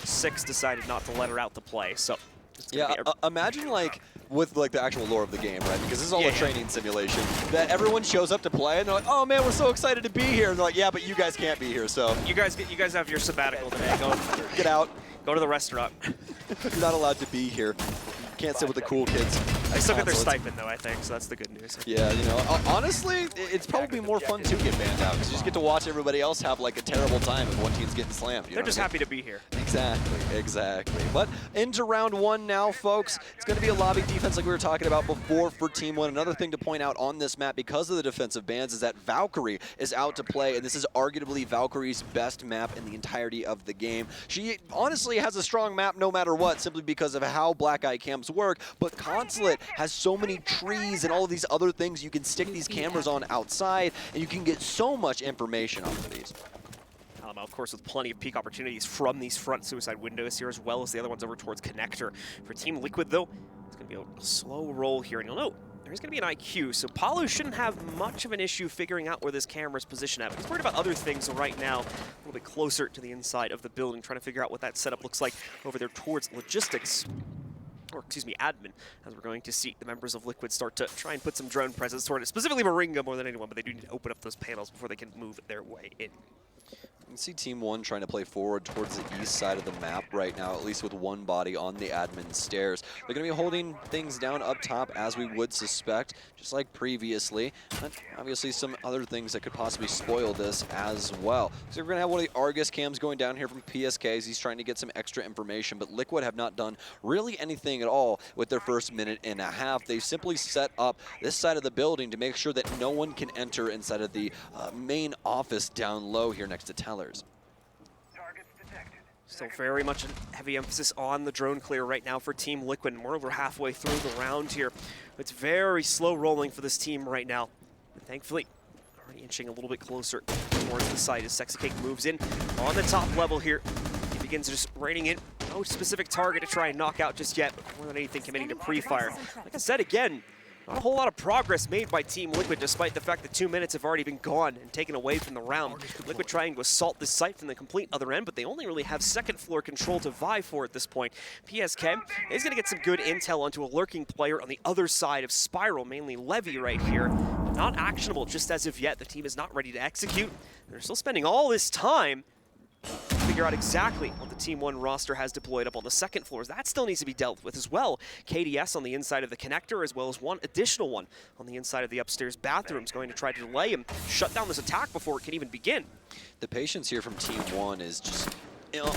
[SPEAKER 4] Six decided not to let her out to play, so it's gonna
[SPEAKER 5] Yeah,
[SPEAKER 4] be
[SPEAKER 5] imagine like with like the actual lore of the game, right? Because this is all
[SPEAKER 4] Yeah,
[SPEAKER 5] a
[SPEAKER 4] yeah.
[SPEAKER 5] training simulation. That everyone shows up to play and they're like, "Oh man, we're so excited to be here." And they're like, "Yeah, but you guys can't be here, so
[SPEAKER 4] you guys have your sabbatical today. Go
[SPEAKER 5] get out.
[SPEAKER 4] go to the restaurant.
[SPEAKER 5] You're not allowed to be here. Can't sit with the cool kids."
[SPEAKER 4] They still get their
[SPEAKER 5] Consoles.
[SPEAKER 4] stipend though, I think, so that's the good news.
[SPEAKER 5] Yeah, you know, honestly, it's probably more fun to get banned out because you just get to watch everybody else have like a terrible time if one team's getting slammed.
[SPEAKER 4] They're just happy to be here.
[SPEAKER 5] Exactly. But into round one now, folks. It's going to be a lobby defense like we were talking about before for Team 1. Another thing to point out on this map because of the defensive bans is that Valkyrie is out to play, and this is arguably Valkyrie's best map in the entirety of the game. She honestly has a strong map no matter what, simply because of how black eye cams work, but Consulate has so many trees and all of these other things you can stick these cameras on outside, and you can get so much information off of these.
[SPEAKER 4] Alamo, of course, with plenty of peak opportunities from these front suicide windows here, as well as the other ones over towards Connector. For Team Liquid, though, it's going to be a slow roll here, and you'll note there's going to be an IQ, so Paulo shouldn't have much of an issue figuring out where this camera's positioned at. But he's worried about other things right now, a little bit closer to the inside of the building, trying to figure out what that setup looks like over there towards logistics. Or, excuse me, admin, as we're going to see the members of Liquid start to try and put some drone presence toward it, specifically Moringa more than anyone, but they do need to open up those panels before they can move their way in.
[SPEAKER 5] You can see Team 1 trying to play forward towards the east side of the map right now, at least with one body on the admin stairs. They're going to be holding things down up top, as we would suspect, just like previously. But obviously some other things that could possibly spoil this as well. So we're going to have one of the Argus cams going down here from PSK as he's trying to get some extra information, but Liquid have not done really anything at all with their first minute and a half. They've simply set up this side of the building to make sure that no one can enter inside of the main office down low here next to Tellers.
[SPEAKER 4] Still very much a heavy emphasis on the drone clear right now for Team Liquid, and we're over halfway through the round here. It's very slow rolling for this team right now. And thankfully, already inching a little bit closer towards the site as Sexy Cake moves in on the top level here. He begins just raining in. No specific target to try and knock out just yet, but more than anything committing to pre-fire. Like I said again, not a whole lot of progress made by Team Liquid, despite the fact that 2 minutes have already been gone and taken away from the round. Liquid trying to assault this site from the complete other end, but they only really have second floor control to vie for at this point. PSK is going to get some good intel onto a lurking player on the other side of Spiral, mainly Levy right here. Not actionable just as of yet. The team is not ready to execute. They're still spending all this time to figure out exactly what the Team 1 roster has deployed up on the second floors. That still needs to be dealt with as well. KDS on the inside of the connector, as well as one additional one on the inside of the upstairs bathroom is going to try to delay and shut down this attack before it can even begin.
[SPEAKER 5] The patience here from Team 1 is just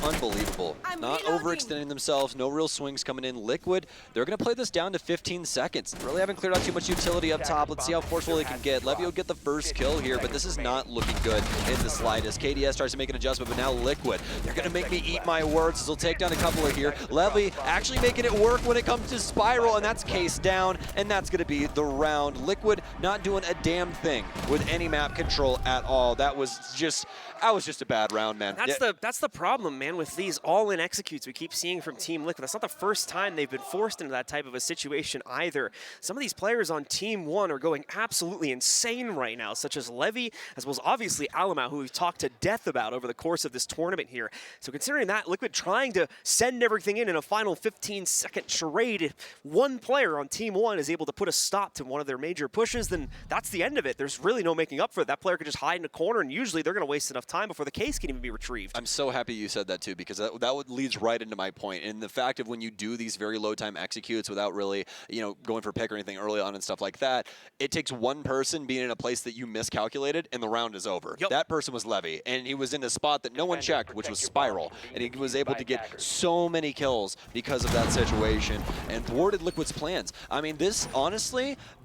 [SPEAKER 5] unbelievable. Not overextending themselves, no real swings coming in. Liquid, they're going to play this down to 15 seconds. Really haven't cleared out too much utility up top. Let's see how forceful they can get. Levy will get the first kill here, but this is not looking good in the slightest. KDS tries to make an adjustment, but now Liquid, they're going to make me eat my words. They'll take down a couple of here. Levy actually making it work when it comes to Spiral, and that's case down, and that's going to be the round. Liquid not doing a damn thing with any map control at all. That was just a bad round, man.
[SPEAKER 4] That's the problem, man, with these all-in executes we keep seeing from Team Liquid. That's not the first time they've been forced into that type of a situation either. Some of these players on Team 1 are going absolutely insane right now, such as Levy, as well as obviously Alamau, who we've talked to death about over the course of this tournament here. So considering that, Liquid trying to send everything in a final 15-second charade, if one player on Team 1 is able to put a stop to one of their major pushes, then that's the end of it. There's really no making up for it. That player could just hide in a corner, and usually they're going to waste enough time before the case can even be retrieved.
[SPEAKER 5] I'm so happy you said that too, because that leads right into my point. And the fact of when you do these very low time executes without really, going for pick or anything early on and stuff like that, it takes one person being in a place that you miscalculated and the round is over.
[SPEAKER 4] Yep.
[SPEAKER 5] That person was Levy, and he was in a spot that no one checked, which was Spiral, and he was able to get so many kills because of that situation and thwarted Liquid's plans. I mean, this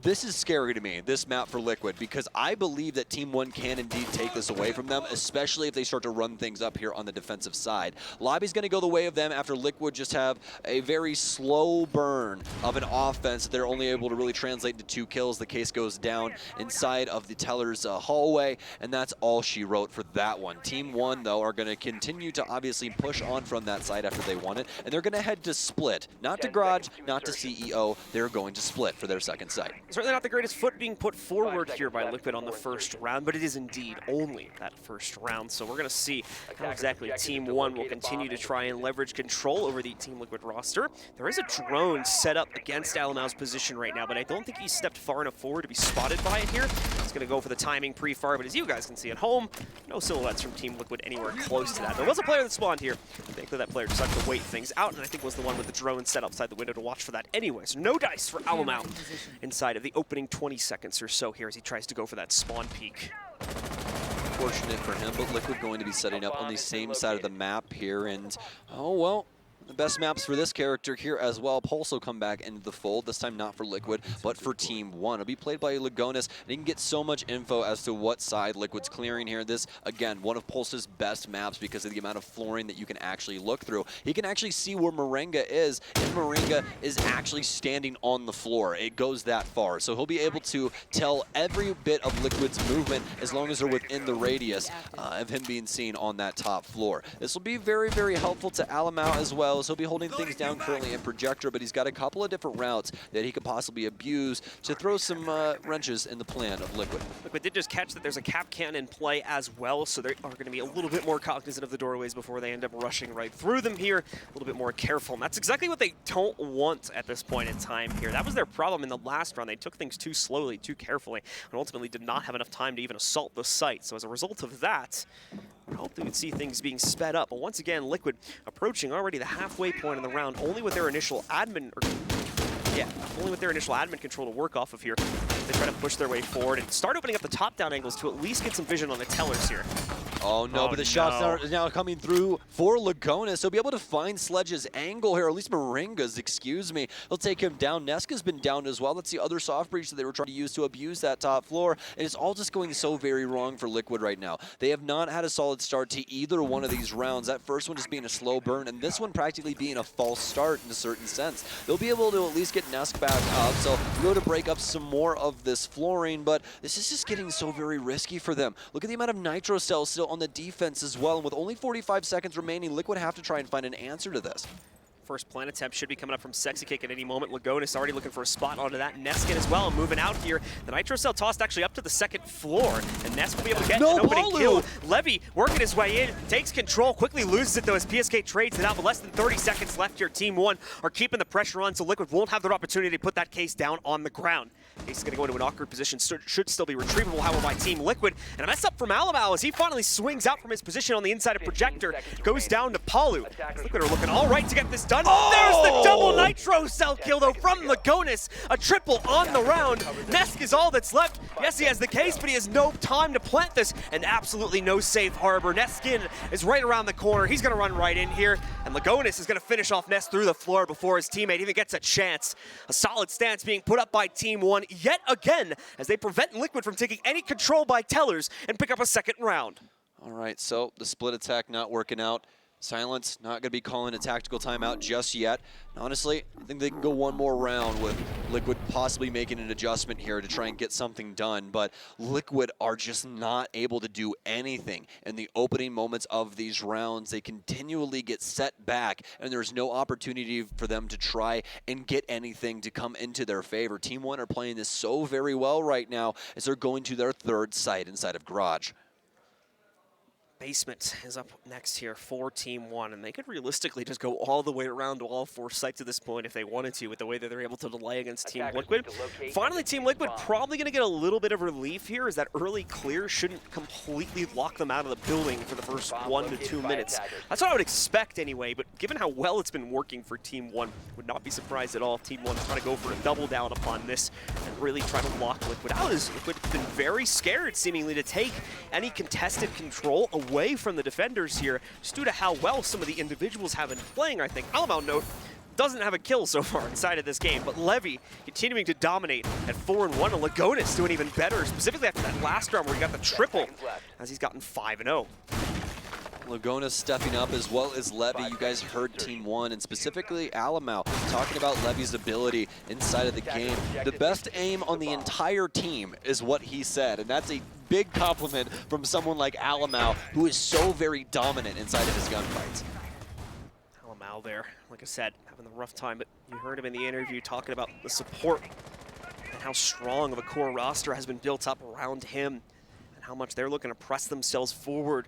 [SPEAKER 5] is scary to me, this map for Liquid, because I believe that Team 1 can indeed take this away from them, especially if they start to run things up here on the defensive side. Lobby's going to go the way of them after Liquid just have a very slow burn of an offense that they're only able to really translate into 2 kills. The case goes down inside of the Teller's hallway, and that's all she wrote for that one. Team 1, though, are going to continue to obviously push on from that side after they won it, and they're going to head to Split. Not to Garage, not to CEO. They're going to Split for their second site.
[SPEAKER 4] Certainly not the greatest foot being put forward here by Liquid on the first round, but it is indeed only that first round. So we're going to see how exactly Team One will continue to try and leverage control over the Team Liquid roster. There is a drone set up against Alamau's position right now, but I don't think he's stepped far enough forward to be spotted by it here. He's going to go for the timing pre-fire, but as you guys can see at home, no silhouettes from Team Liquid anywhere close to that. There was a player that spawned here. Thankfully, that player decided to wait things out, and I think was the one with the drone set outside the window to watch for that anyway. So no dice for Alamau inside of the opening 20 seconds or so here as he tries to go for that spawn peek.
[SPEAKER 5] Fortunate for him, but Liquid going to be setting up on the same side of the map here, and oh well. The best maps for this character here as well. Pulse will come back into the fold, this time not for Liquid, but for Team One. It'll be played by Lagonis, and you can get so much info as to what side Liquid's clearing here. This, again, one of Pulse's best maps because of the amount of flooring that you can actually look through. He can actually see where Moringa is, and Moringa is actually standing on the floor. It goes that far. So he'll be able to tell every bit of Liquid's movement as long as they're within the radius of him being seen on that top floor. This will be very, very helpful to Alamau as well. He'll be holding things down currently in Projector, but he's got a couple of different routes that he could possibly abuse to throw some wrenches in the plan of Liquid.
[SPEAKER 4] Liquid did just catch that there's a cap can in play as well, so they are going to be a little bit more cognizant of the doorways before they end up rushing right through them here. A little bit more careful, and that's exactly what they don't want at this point in time here. That was their problem in the last round. They took things too slowly, too carefully, and ultimately did not have enough time to even assault the site. So as a result of that, I hope we would see things being sped up. But once again, Liquid approaching already the halfway point in the round, only with their initial admin, only with their initial admin control to work off of here. They try to push their way forward and start opening up the top-down angles to at least get some vision on the tellers here.
[SPEAKER 5] Oh no, but the shots are now coming through for Lagonis. He'll be able to find Sledge's angle here, or at least Moringa's, excuse me. He'll take him down. Neska's been down as well. That's the other soft breach that they were trying to use to abuse that top floor. And it's all just going so very wrong for Liquid right now. They have not had a solid start to either one of these rounds. That first one just being a slow burn, and this one practically being a false start in a certain sense. They'll be able to at least get Nesk back up, so we'll go to break up some more of this flooring, but this is just getting so very risky for them. Look at the amount of nitro cells still on the defense as well, and with only 45 seconds remaining, Liquid have to try and find an answer to this.
[SPEAKER 4] First plant attempt should be coming up from Sexy Kick at any moment. Lagonis already looking for a spot onto that. Neskin as well, moving out here. The Nitro Cell tossed actually up to the second floor, and Nesk will be able to get an opening kill. Levy working his way in, takes control, quickly loses it though as PSK trades it out, but less than 30 seconds left here. Team One are keeping the pressure on, so Liquid won't have their opportunity to put that case down on the ground. Case is going to go into an awkward position, should still be retrievable, however, by Team Liquid. And a mess up from Alamau as he finally swings out from his position on the inside of Projector, goes down to Palu. Liquid are looking all right to get this done. There's the double Nitro Cell kill, though, from Lagonis. A triple on the round. Nesk is all that's left. Yes, he has the case, but he has no time to plant this, and absolutely no safe harbor. Neskin is right around the corner. He's going to run right in here, and Lagonis is going to finish off Nesk through the floor before his teammate even gets a chance. A solid stance being put up by Team One yet again, as they prevent Liquid from taking any control by Tellers and pick up a second round.
[SPEAKER 5] All right, so the split attack not working out. Silence not going to be calling a tactical timeout just yet. And honestly, I think they can go one more round with Liquid possibly making an adjustment here to try and get something done. But Liquid are just not able to do anything in the opening moments of these rounds. They continually get set back, and there's no opportunity for them to try and get anything to come into their favor. Team One are playing this so very well right now as they're going to their third site inside of Garage.
[SPEAKER 4] Basement is up next here for Team One, and they could realistically just go all the way around to all four sites at this point if they wanted to, with the way that they're able to delay against Team Liquid. Finally, Team Liquid probably going to get a little bit of relief here, as that early clear shouldn't completely lock them out of the building for the first 1 to 2 minutes. That's what I would expect anyway, but given how well it's been working for Team One, would not be surprised at all if Team One's trying to go for a double down upon this and really try to lock Liquid out, as Liquid have been very scared seemingly to take any contested control away from the defenders here, just due to how well some of the individuals have been playing. I think Alamau, note, doesn't have a kill so far inside of this game, but Levy continuing to dominate at 4-1, and Lagonis doing even better, specifically after that last round where he got the triple, as he's gotten 5-0.
[SPEAKER 5] Lagonis stepping up as well as Levy. You guys heard Team One, and specifically Alamau, talking about Levy's ability inside of the game. The best aim on the entire team is what he said, and that's a big compliment from someone like Alamau, who is so very dominant inside of his gunfights.
[SPEAKER 4] Alamau there, like I said, having a rough time, but you heard him in the interview talking about the support that how strong of a core roster has been built up around him and how much they're looking to press themselves forward.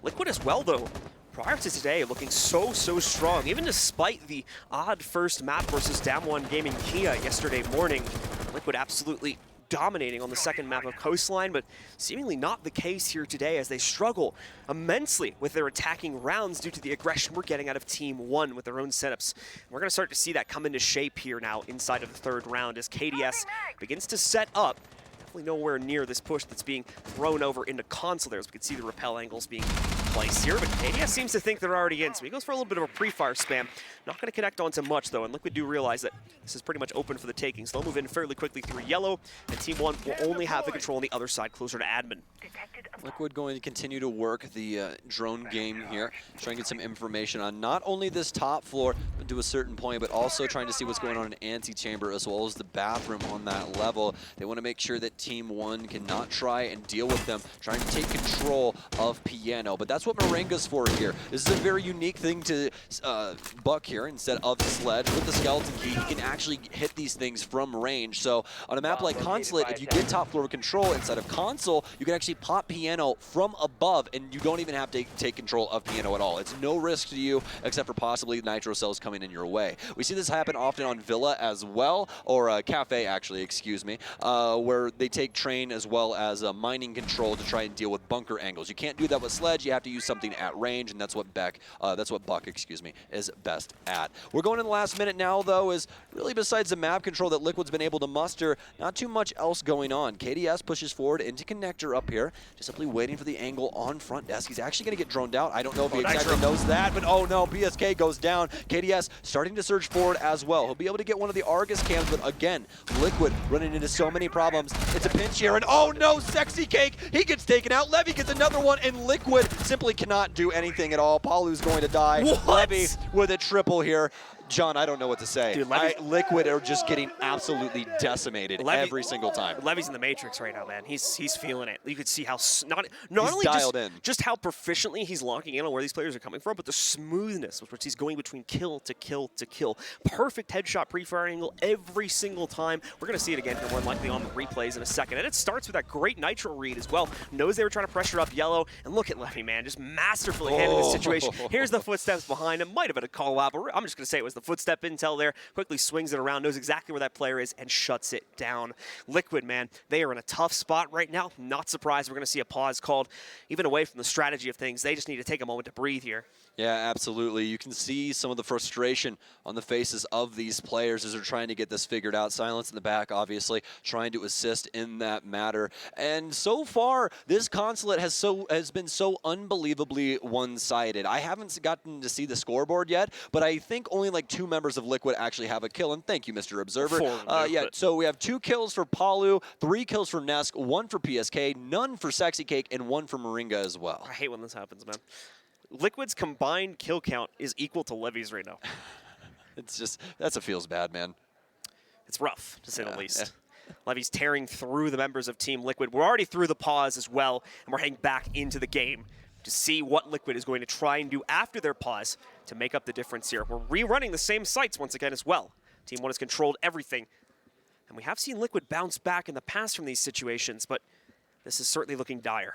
[SPEAKER 4] Liquid as well, though, prior to today, looking so strong, even despite the odd first map versus Damwon Gaming Kia yesterday morning. Liquid absolutely dominating on the second map of Coastline, but seemingly not the case here today as they struggle immensely with their attacking rounds due to the aggression we're getting out of Team One with their own setups. We're going to start to see that come into shape here now inside of the third round as KDS begins to set up. Definitely nowhere near this push that's being thrown over into console there, as we can see the rappel angles being placed here, but KDS seems to think they're already in, so he goes for a little bit of a pre-fire spam. Not going to connect onto much, though, and Liquid do realize that this is pretty much open for the taking, so they'll move in fairly quickly through yellow, and Team One will only have the control on the other side, closer to admin.
[SPEAKER 5] Liquid going to continue to work the drone game here, trying to get some information on not only this top floor to a certain point, but also trying to see what's going on in antechamber as well as the bathroom on that level. They want to make sure that Team One cannot try and deal with them, trying to take control of Piano. But that's what Moringa's for here. This is a very unique thing to Buck here. Instead of the sledge with the skeleton key, he can actually hit these things from range. So on a map like Consulate, if you get top floor control inside of console, you can actually pop Piano from above, and you don't even have to take control of Piano at all. It's no risk to you, except for possibly nitro cells coming in your way. We see this happen often on Villa as well, or Cafe actually, excuse me, where they take train as well as mining control to try and deal with bunker angles. You can't do that with sledge. You have to use something at range, and that's what Buck, excuse me, is best at. We're going in the last minute now, though, is really besides the map control that Liquid's been able to muster, not too much else going on. KDS pushes forward into connector up here, just simply waiting for the angle on front desk. He's actually going to get droned out. I don't know if he exactly knows that, but oh no, BSK goes down. KDS starting to surge forward as well. He'll be able to get one of the Argus cams, but again, Liquid running into so many problems. It's a pinch here, and oh no, Sexy Cake, he gets taken out. Levy gets another one, and Liquid simply cannot do anything at all. Palu's going to die.
[SPEAKER 4] What?
[SPEAKER 5] Levy with a triple here. John, I don't know what to say.
[SPEAKER 4] Dude,
[SPEAKER 5] Liquid are just getting absolutely decimated every single time.
[SPEAKER 4] Levy's in the Matrix right now, man. He's feeling it. You could see how not
[SPEAKER 5] he's
[SPEAKER 4] only
[SPEAKER 5] just
[SPEAKER 4] how proficiently he's locking in on where these players are coming from, but the smoothness with which he's going between kill to kill to kill. Perfect headshot pre-fire angle every single time. We're going to see it again, more likely on the replays in a second. And it starts with that great nitro read as well. Knows they were trying to pressure up yellow, and look at Levy, man, just masterfully handling the situation. Here's the footsteps behind him. Might have been a call out, but I'm just going to say it was the footstep intel there. Quickly swings it around, knows exactly where that player is, and shuts it down. Liquid, man, they are in a tough spot right now. Not surprised we're going to see a pause called, even away from the strategy of things. They just need to take a moment to breathe here.
[SPEAKER 5] Yeah, absolutely. You can see some of the frustration on the faces of these players as they're trying to get this figured out. Silence in the back, obviously, trying to assist in that matter. And so far, this Consulate has been so unbelievably one-sided. I haven't gotten to see the scoreboard yet, but I think only like 2 members of Liquid actually have a kill. And thank you, Mr. Observer. So we have 2 kills for Palu, 3 kills for Nesk, 1 for PSK, none for Sexy Cake, and 1 for Moringa as well.
[SPEAKER 4] I hate when this happens, man. Liquid's combined kill count is equal to Levy's right now.
[SPEAKER 5] It's just, that's a feels bad, man.
[SPEAKER 4] It's rough, to say the least. Levy's tearing through the members of Team Liquid. We're already through the pause as well, and we're heading back into the game to see what Liquid is going to try and do after their pause to make up the difference here. We're rerunning the same sites once again as well. Team One has controlled everything, and we have seen Liquid bounce back in the past from these situations, but this is certainly looking dire.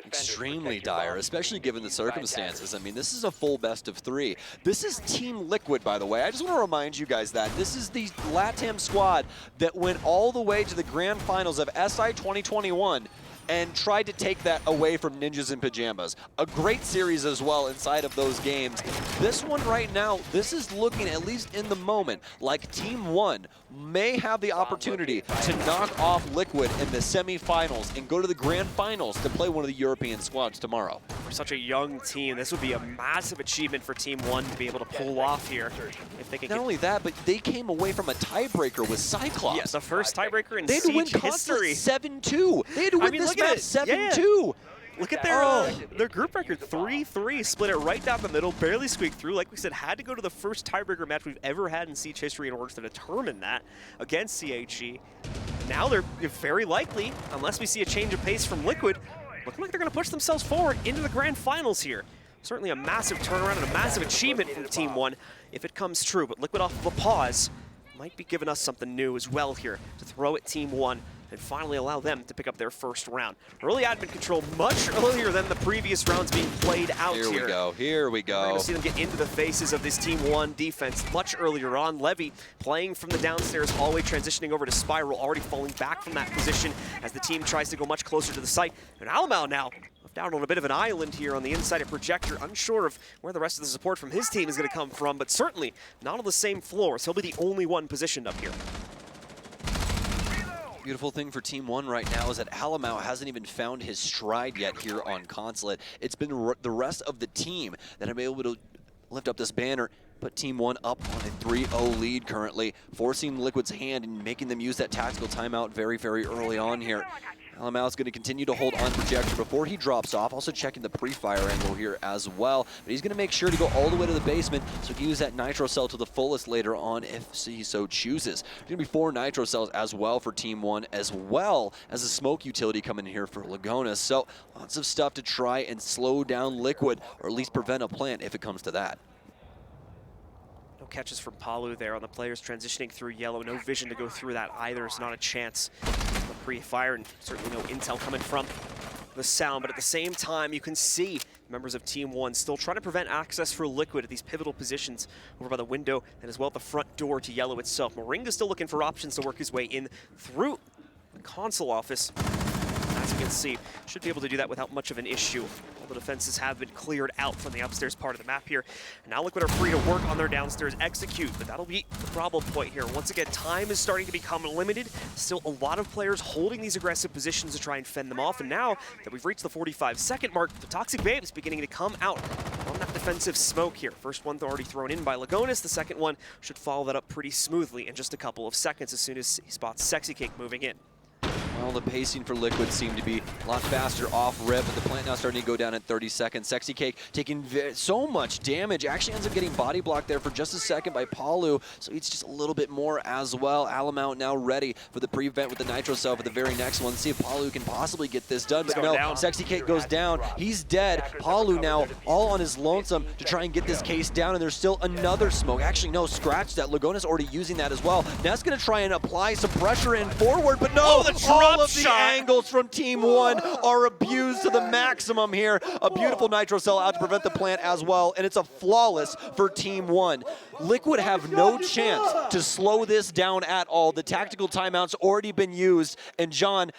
[SPEAKER 5] Extremely dire, especially given the circumstances. I mean, this is a full best of 3. This is Team Liquid, by the way. I just want to remind you guys that this is the LATAM squad that went all the way to the grand finals of SI 2021 and tried to take that away from Ninjas in Pajamas. A great series as well inside of those games. This one right now, this is looking, at least in the moment, like Team One may have the opportunity to knock off Liquid in the semifinals and go to the grand finals to play one of the European squads tomorrow.
[SPEAKER 4] For such a young team, this would be a massive achievement for Team One to be able to pull off here. If they can
[SPEAKER 5] Not only that, but they came away from a tiebreaker with Cyclops.
[SPEAKER 4] Yes, the first tiebreaker in
[SPEAKER 5] They had to win
[SPEAKER 4] Siege history.
[SPEAKER 5] 7-2. They had to win this match 7-2.
[SPEAKER 4] Look at their group record, 3-3, split it right down the middle, barely squeaked through. Like we said, had to go to the first tiebreaker match we've ever had in Siege history in order to determine that against CHE. Now they're very likely, unless we see a change of pace from Liquid, looking like they're going to push themselves forward into the grand finals here. Certainly a massive turnaround and a massive achievement from Team One if it comes true, but Liquid off of a pause. might be giving us something new as well here to throw at Team One and finally allow them to pick up their first round. Early admin control much earlier than the previous rounds being played out here.
[SPEAKER 5] Here we go, here we go.
[SPEAKER 4] We're going to see them get into the faces of this Team One defense much earlier on. Levy playing from the downstairs hallway, transitioning over to Spiral, already falling back from that position as the team tries to go much closer to the site. And Alamau now left out on a bit of an island here on the inside of Projector, unsure of where the rest of the support from his team is going to come from, but certainly not on the same floor, so he'll be the only one positioned up here.
[SPEAKER 5] Beautiful thing for Team One right now is that Alamau hasn't even found his stride yet here on Consulate. It's been the rest of the team that have been able to lift up this banner, put Team One up on a 3-0 lead currently, forcing Liquid's hand and making them use that tactical timeout very, very early on here. Alamau is going to continue to hold on Projector before he drops off, also checking the pre-fire angle here as well. But he's going to make sure to go all the way to the basement so he can use that Nitro Cell to the fullest later on if he so chooses. There's going to be 4 Nitro Cells as well for Team One, as well as a smoke utility coming in here for Lagonas. So lots of stuff to try and slow down Liquid, or at least prevent a plant if it comes to that.
[SPEAKER 4] No catches from Palu there on the players transitioning through yellow. No vision to go through that either. It's not a chance. The pre-fire, and certainly no intel coming from the sound, but at the same time you can see members of Team One still trying to prevent access for Liquid at these pivotal positions over by the window and as well at the front door to yellow itself. Moringa's still looking for options to work his way in through the console office. As you can see, should be able to do that without much of an issue. All the defenses have been cleared out from the upstairs part of the map here. And now Liquid are free to work on their downstairs execute, but that'll be the problem point here. Once again, time is starting to become limited. Still a lot of players holding these aggressive positions to try and fend them off. And now that we've reached the 45-second mark, the Toxic Babes beginning to come out on that defensive smoke here. First one already thrown in by Lagonas. The second one should follow that up pretty smoothly in just a couple of seconds as soon as he spots Sexy Cake moving in.
[SPEAKER 5] Well, the pacing for Liquid seemed to be a lot faster off rip, but the plant now starting to go down in 30 seconds. Sexy Cake taking so much damage. Actually ends up getting body blocked there for just a second by Palu, so it's just a little bit more as well. Alamau now ready for the prevent with the Nitro Cell for the very next one. See if Palu can possibly get this done, but no, Sexy Cake goes down. He's dead. Palu now all on his lonesome to try and get this case down, and there's still another smoke. Actually, no, scratch that. Lagona's already using that as well. Ness gonna try and apply some pressure in forward, but no, all of the angles from Team One are abused to the maximum here. A beautiful Nitro Cell out to prevent the plant as well, and it's a flawless for Team One. Liquid have no chance to slow this down at all. The tactical timeout's already been used, and John,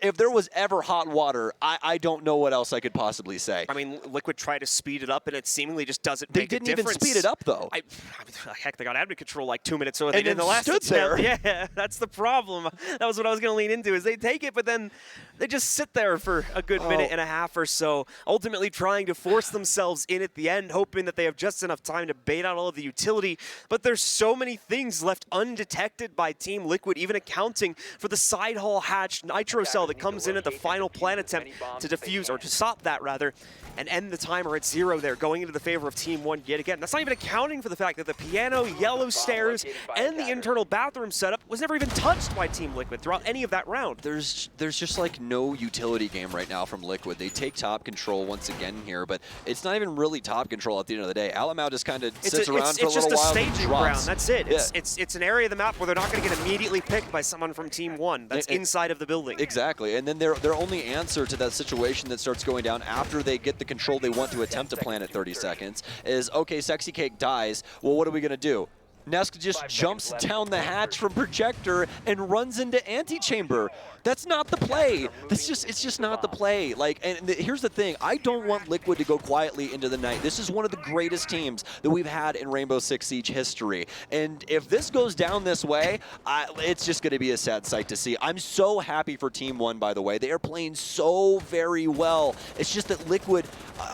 [SPEAKER 5] if there was ever hot water, I don't know what else I could possibly say.
[SPEAKER 4] I mean, Liquid tried to speed it up, and it seemingly just doesn't make a difference.
[SPEAKER 5] They didn't even speed it up, though.
[SPEAKER 4] I mean, heck, they got admin control like 2 minutes earlier. They
[SPEAKER 5] And
[SPEAKER 4] did in the last
[SPEAKER 5] stood there.
[SPEAKER 4] Yeah, that's the problem. That was what I was going to lean into, is they take it, but then they just sit there for a good minute and a half or so, ultimately trying to force themselves in at the end, hoping that they have just enough time to bait out all of the utility. But there's so many things left undetected by Team Liquid, even accounting for the side hall hatch Nitro Cell that comes in at the final plant attempt to defuse, or to stop that rather, and end the timer at 0 there, going into the favor of Team One yet again. That's not even accounting for the fact that the piano, yellow stairs, and the internal bathroom setup was never even touched by Team Liquid throughout any of that round.
[SPEAKER 5] There's just like no utility game right now from Liquid. They take top control once again here, but it's not even really top control at the end of the day. Alamau just kind of sits around for a little while.
[SPEAKER 4] It's just a
[SPEAKER 5] and
[SPEAKER 4] staging
[SPEAKER 5] drops.
[SPEAKER 4] ground, that's it.
[SPEAKER 5] Yeah.
[SPEAKER 4] It's an area of the map where they're not going to get immediately picked by someone from Team One. That's inside of the building.
[SPEAKER 5] Exactly, and then their only answer to that situation that starts going down after they get the control they want to attempt to plant at 30 seconds is, okay, Sexy Cake dies. Well, what are we going to do? Nesk just jumps down the hatch from Projector and runs into Antechamber. That's not the play. It's just not the play. Like, and here's the thing. I don't want Liquid to go quietly into the night. This is one of the greatest teams that we've had in Rainbow Six Siege history. And if this goes down this way, it's just going to be a sad sight to see. I'm so happy for Team One, by the way. They are playing so very well. It's just that Liquid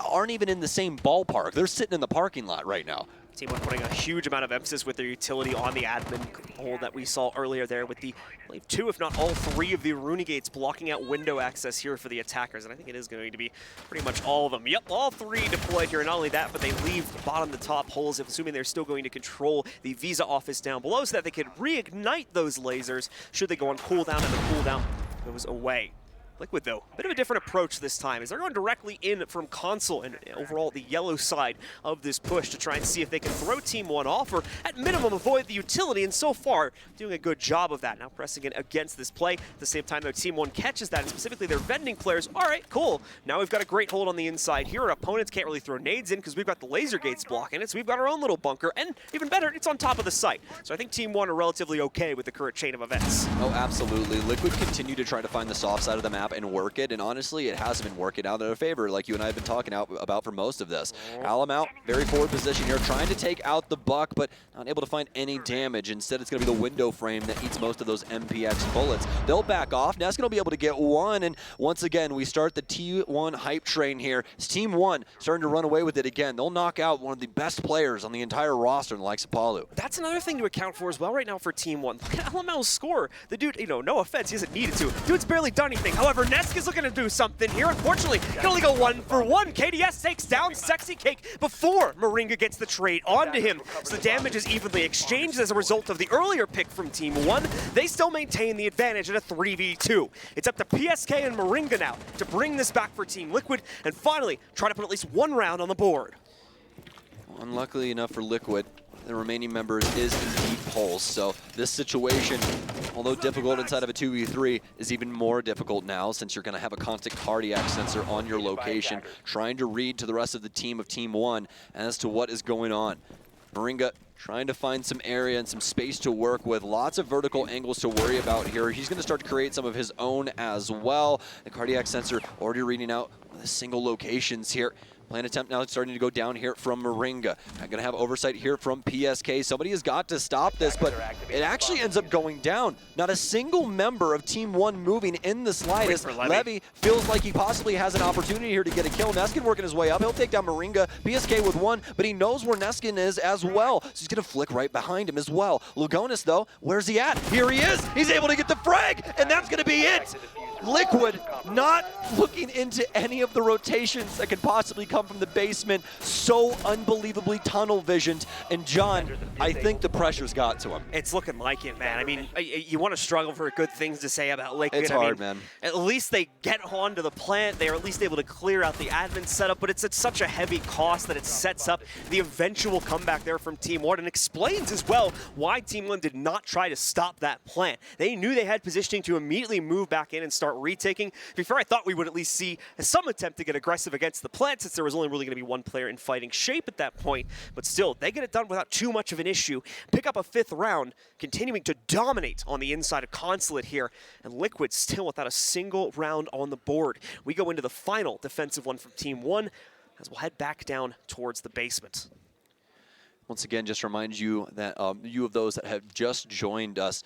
[SPEAKER 5] aren't even in the same ballpark. They're sitting in the parking lot right now.
[SPEAKER 4] Team One putting a huge amount of emphasis with their utility on the admin hole that we saw earlier there with the, I believe, 2 if not all 3 of the Runegates blocking out window access here for the attackers. And I think it is going to be pretty much all of them. Yep, all 3 deployed here. Not only that, but they leave the bottom to top holes, assuming they're still going to control the Visa office down below so that they could reignite those lasers should they go on cooldown, and the cooldown goes away. Liquid, though, a bit of a different approach this time, as they're going directly in from console and overall the yellow side of this push to try and see if they can throw Team 1 off or at minimum avoid the utility, and so far doing a good job of that. Now pressing in against this play. At the same time, though, Team 1 catches that, and specifically their vending players. All right, cool. Now we've got a great hold on the inside here. Our opponents can't really throw nades in because we've got the laser gates blocking it, so we've got our own little bunker, and even better, it's on top of the site. So I think Team 1 are relatively okay with the current chain of events.
[SPEAKER 5] Oh, absolutely. Liquid continue to try to find the soft side of the map and work it, and honestly, it hasn't been working out in their favor, like you and I have been talking about for most of this. Alum out, very forward position here, trying to take out the buck, but not able to find any damage. Instead, it's going to be the window frame that eats most of those MPX bullets. They'll back off. Neskin will be able to get one, and once again, we start the T1 hype train here. It's Team 1 starting to run away with it again. They'll knock out one of the best players on the entire roster in the likes of Palu.
[SPEAKER 4] That's another thing to account for as well right now for Team 1. Look at LML's score. The dude, no offense, he hasn't needed to. Dude's barely done anything. However, Nesk is looking to do something here. Unfortunately, can only go 1 for 1. KDS takes down Sexy Cake before Moringa gets the trade onto him. So the damage is evenly exchanged as a result of the earlier pick from Team 1. They still maintain the advantage at a 3v2. It's up to PSK and Moringa now to bring this back for Team Liquid and finally try to put at least one round on the board.
[SPEAKER 5] Unluckily enough for Liquid, the remaining members is in deep holes, so this situation, although difficult inside of a 2v3, is even more difficult now since you're going to have a constant cardiac sensor on your location, trying to read to the rest of the team of Team 1 as to what is going on. Moringa trying to find some area and some space to work with. Lots of vertical angles to worry about here. He's going to start to create some of his own as well. The cardiac sensor already reading out the single locations here. Plan attempt now starting to go down here from Moringa. I'm going to have oversight here from PSK. Somebody has got to stop this, but it actually ends up going down. Not a single member of Team 1 moving in the slightest. Levy feels like he possibly has an opportunity here to get a kill. Neskin working his way up. He'll take down Moringa. PSK with one, but he knows where Neskin is as well. So he's going to flick right behind him as well. Lugonis, though, where's he at? Here he is. He's able to get the frag, and that's going to be it. Liquid not looking into any of the rotations that could possibly come from the basement. So unbelievably tunnel visioned. And John, I think the pressure's got to him.
[SPEAKER 4] It's looking like it, man. I mean, you want to struggle for good things to say about Liquid.
[SPEAKER 5] It's hard, man.
[SPEAKER 4] At least they get onto the plant. They're at least able to clear out the admin setup, but it's at such a heavy cost that it sets up the eventual comeback there from Team 1 and explains as well why Team 1 did not try to stop that plant. They knew they had positioning to immediately move back in and start retaking. Before, I thought we would at least see some attempt to get aggressive against the plant, since there was only really going to be one player in fighting shape at that point. But still, they get it done without too much of an issue. Pick up a 5th round, continuing to dominate on the inside of Consulate here. And Liquid still without a single round on the board. We go into the final defensive one from Team 1 as we'll head back down towards the basement.
[SPEAKER 5] Once again, just remind you that you of those that have just joined us,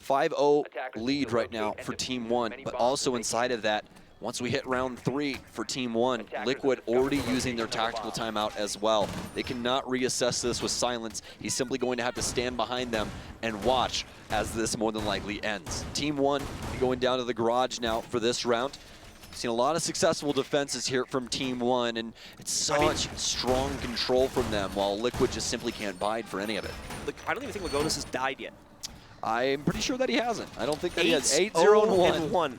[SPEAKER 5] 5-0 lead right now for Team 1, but also inside of that, once we hit round 3 for Team 1, Liquid already using their tactical timeout as well. They cannot reassess this with silence. He's simply going to have to stand behind them and watch as this more than likely ends. Team 1 going down to the garage now for this round. Seen a lot of successful defenses here from Team 1, and it's such strong control from them, while Liquid just simply can't bide for any of it.
[SPEAKER 4] Look, I don't even think Lugonis has died yet.
[SPEAKER 5] I'm pretty sure that he hasn't. I don't think that he has 8-0-1.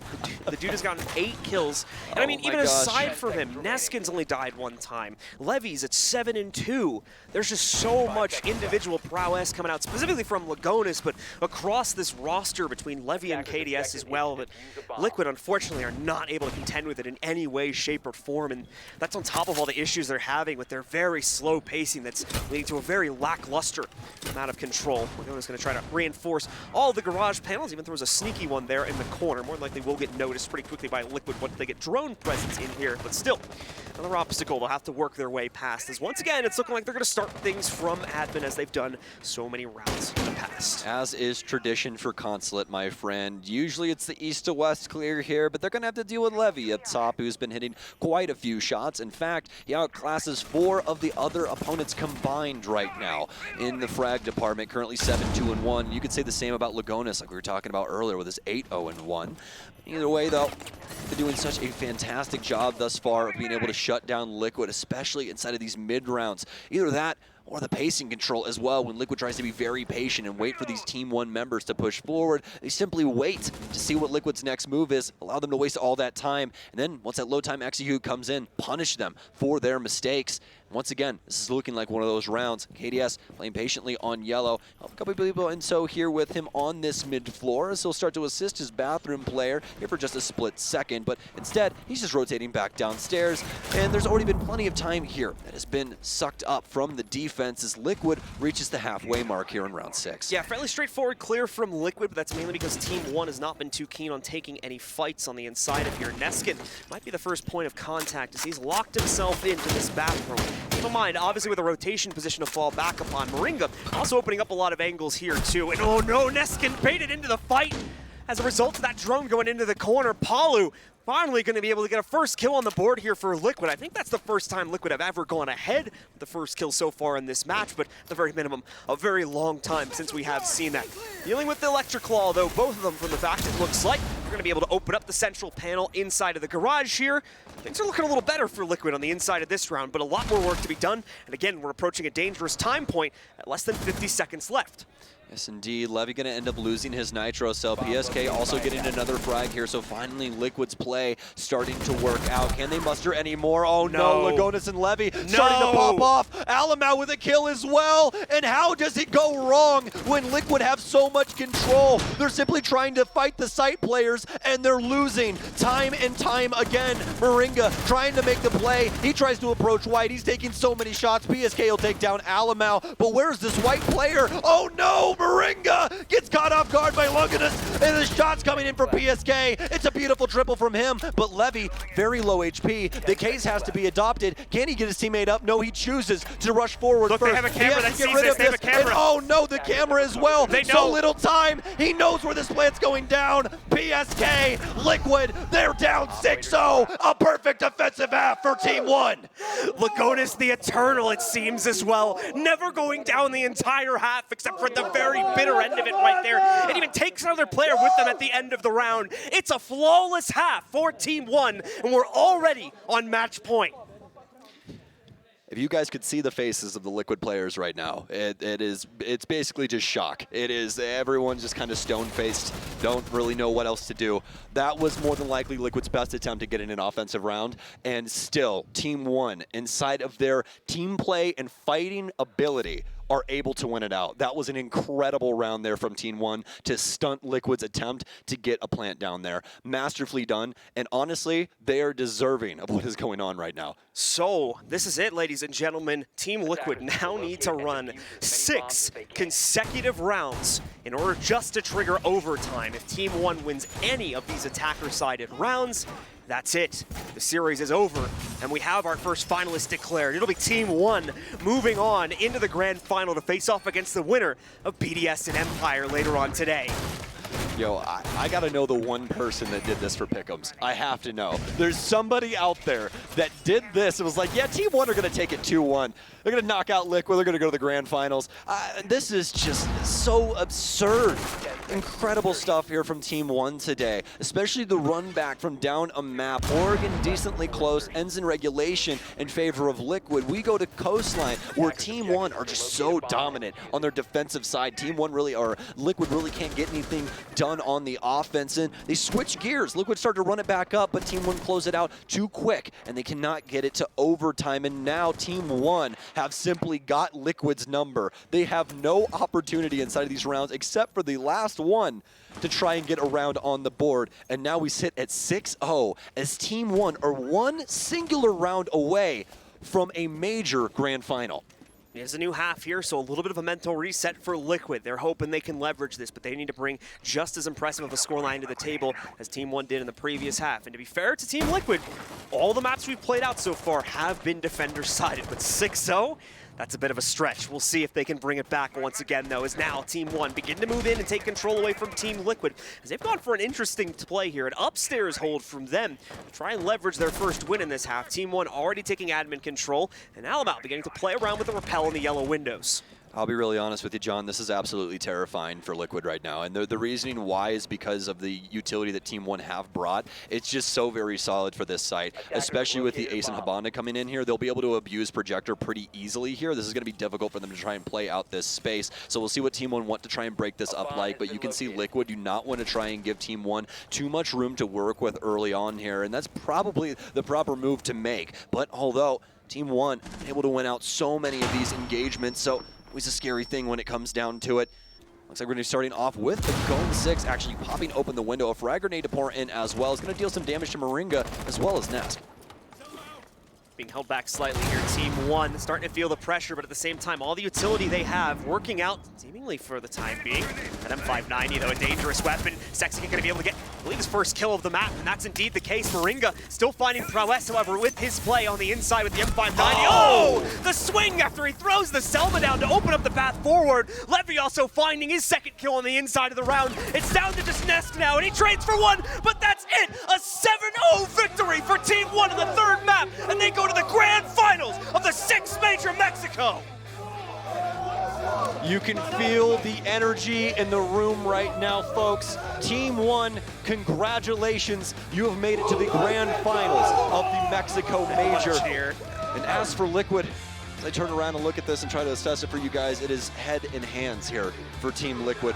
[SPEAKER 4] The dude has gotten 8 kills. And I mean, even aside from him, Neskin's only died 1 time. Levy's at 7-2. There's just so much individual prowess coming out, specifically from Lugonis, but across this roster between Levy and KDS as well. But Liquid, unfortunately, are not able to contend with it in any way, shape, or form. And that's on top of all the issues they're having with their very slow pacing that's leading to a very lackluster amount of control. Lugonis going to try to reinforce all the garage panels, even there was a sneaky one there in the corner. More than likely will get noticed pretty quickly by Liquid once they get drone presence in here, but still, another obstacle they'll have to work their way past, as once again, it's looking like they're going to start things from admin as they've done so many rounds in the past.
[SPEAKER 5] As is tradition for Consulate, my friend. Usually it's the east to west clear here, but they're going to have to deal with Levy up top, who's been hitting quite a few shots. In fact, he outclasses 4 of the other opponents combined right now in the frag department, currently 7-2-1. You could say the same about Lugonis, like we were talking about earlier with his 8-0-1. Either way, though, they're doing such a fantastic job thus far of being able to shut down Liquid, especially inside of these mid rounds. Either that, or the pacing control as well when Liquid tries to be very patient and wait for these Team 1 members to push forward. They simply wait to see what Liquid's next move is, allow them to waste all that time, and then once that low time execute comes in, punish them for their mistakes. Once again, this is looking like one of those rounds. KDS playing patiently on yellow. A couple of people in so here with him on this mid floor as he'll start to assist his bathroom player here for just a split second, but instead he's just rotating back downstairs, and there's already been plenty of time here that has been sucked up from the defense as Liquid reaches the halfway mark here in round 6.
[SPEAKER 4] Yeah, fairly straightforward clear from Liquid, but that's mainly because Team 1 has not been too keen on taking any fights on the inside of here. Neskin might be the first point of contact as he's locked himself into this bathroom. Keep in mind, obviously with a rotation position to fall back upon, Moringa also opening up a lot of angles here too. And oh no, Neskin baited into the fight. As a result of that drone going into the corner, Palu finally going to be able to get a first kill on the board here for Liquid. I think that's the first time Liquid have ever gone ahead with the first kill so far in this match, but at the very minimum, a very long time since we have seen that. Dealing with the Electric Claw, though, both of them from the fact it looks like we're going to be able to open up the central panel inside of the garage here. Things are looking a little better for Liquid on the inside of this round, but a lot more work to be done. And again, we're approaching a dangerous time point at less than 50 seconds left.
[SPEAKER 5] Yes, indeed. Levy going to end up losing his Nitro cell. PSK also getting another frag here, so finally Liquid's play starting to work out. Can they muster any more? Oh no, Lagonis and Levy starting to pop off. Alamau with a kill as well. And how does it go wrong when Liquid have so much control? They're simply trying to fight the site players, and they're losing time and time again. Moringa trying to make the play. He tries to approach white. He's taking so many shots. PSK will take down Alamau, but where's this white player? Oh no! Moringa gets caught off guard by Lagonis, and the shot's coming in for PSK. It's a beautiful triple from him, but Levy, very low HP. The case has to be adopted. Can he get his teammate up? No, he chooses to rush forward first.
[SPEAKER 4] They have a camera that sees this. They have a camera.
[SPEAKER 5] And oh no, the camera as well.
[SPEAKER 4] They know.
[SPEAKER 5] So little time. He knows where this plant's going down. PSK, Liquid, they're down 6-0. A perfect offensive half for Team 1.
[SPEAKER 4] Lagonis the Eternal, it seems, as well. Never going down the entire half except for the very bitter end of it right there. It even takes another player with them at the end of the round. It's a flawless half for Team 1, and we're already on match point.
[SPEAKER 5] If you guys could see the faces of the Liquid players right now, it's basically just shock. It is, everyone just kind of stone-faced, don't really know what else to do. That was more than likely Liquid's best attempt to get in an offensive round, and still, Team 1, inside of their team play and fighting ability, are able to win it out. That was an incredible round there from Team 1 to stunt Liquid's attempt to get a plant down there. Masterfully done, and honestly, they are deserving of what is going on right now.
[SPEAKER 4] So, this is it, ladies and gentlemen. Team Liquid now need to run 6 consecutive rounds in order just to trigger overtime. If Team 1 wins any of these attacker-sided rounds, that's it. The series is over, and we have our first finalist declared. It'll be Team 1 moving on into the grand final to face off against the winner of BDS and Empire later on today.
[SPEAKER 5] Yo, I gotta know the one person that did this for Pick'ems. I have to know. There's somebody out there that did this and was like, yeah, Team 1 are gonna take it 2-1. They're gonna knock out Liquid, they're gonna go to the grand finals. This is just so absurd. Incredible stuff here from Team 1 today, especially the run back from down a map. Oregon decently close, ends in regulation in favor of Liquid. We go to Coastline, where Team 1 are just so dominant on their defensive side. Team 1 really, or Liquid really can't get anything done on the offense, and they switch gears. Liquid start to run it back up, but Team 1 close it out too quick, and they cannot get it to overtime, and now Team 1 have simply got Liquid's number. They have no opportunity inside of these rounds except for the last one to try and get around on the board, and now we sit at 6-0 as Team 1 are one singular round away from a major grand final.
[SPEAKER 4] It's a new half here, so a little bit of a mental reset for Liquid. They're hoping they can leverage this, but they need to bring just as impressive of a scoreline to the table as Team 1 did in the previous half. And to be fair to Team Liquid, all the maps we've played out so far have been defender-sided, but 6-0, that's a bit of a stretch. We'll see if they can bring it back once again, though, as now Team 1 begin to move in and take control away from Team Liquid, as they've gone for an interesting play here, an upstairs hold from them to try and leverage their first win in this half. Team 1 already taking admin control, and Alamau beginning to play around with the rappel in the yellow windows.
[SPEAKER 5] I'll be really honest with you, John. This is absolutely terrifying for Liquid right now. And the reasoning why is because of the utility that Team One have brought. It's just so very solid for this site, especially with the Ace and Habana coming in here. They'll be able to abuse Projector pretty easily here. This is going to be difficult for them to try and play out this space. So we'll see what Team One want to try and break this up like. But you can see Liquid do not want to try and give Team One too much room to work with early on here. And that's probably the proper move to make. But although Team One able to win out so many of these engagements, so always a scary thing when it comes down to it. Looks like we're going to be starting off with the Golden 6 actually popping open the window. A frag grenade to pour in as well. It's going to deal some damage to Moringa as well as Nesk.
[SPEAKER 4] Being held back slightly here, Team One starting to feel the pressure, but at the same time, all the utility they have working out seemingly for the time being. That M590, though, a dangerous weapon. Sexy going to be able to get, I believe, his first kill of the map, and that's indeed the case. Moringa still finding prowess, however, with his play on the inside with the M590. Oh! The swing after he throws the Selma down to open up the path forward. Levy also finding his second kill on the inside of the round. It's down to just Nesk now, and he trades for one, but that's it! A 7-0 victory for Team One in the third map, and they go to the grand finals of the 6th Major Mexico.
[SPEAKER 5] You can feel the energy in the room right now, folks. Team One, congratulations. You have made it to the grand finals of the Mexico Major. And as for Liquid, as I turn around and look at this and try to assess it for you guys, it is head in hands here for Team Liquid.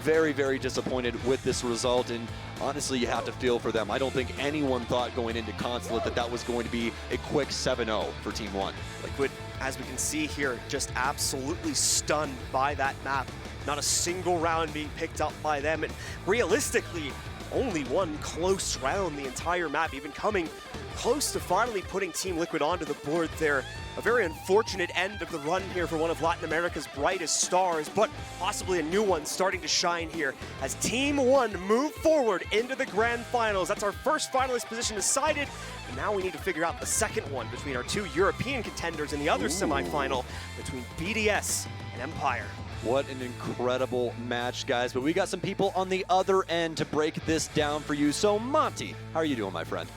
[SPEAKER 5] Very, very disappointed with this result, and honestly, you have to feel for them. I don't think anyone thought going into Consulate that that was going to be a quick 7-0 for Team One.
[SPEAKER 4] Liquid, as we can see here, just absolutely stunned by that map. Not a single round being picked up by them, and realistically, only one close round the entire map, even coming close to finally putting Team Liquid onto the board there. A very unfortunate end of the run here for one of Latin America's brightest stars, but possibly a new one starting to shine here as Team One move forward into the grand finals. That's our first finalist position decided, and now we need to figure out the second one between our two European contenders in the other semifinal between BDS and Empire.
[SPEAKER 5] What an incredible match, guys. But we got some people on the other end to break this down for you. So, Monty, how are you doing, my friend?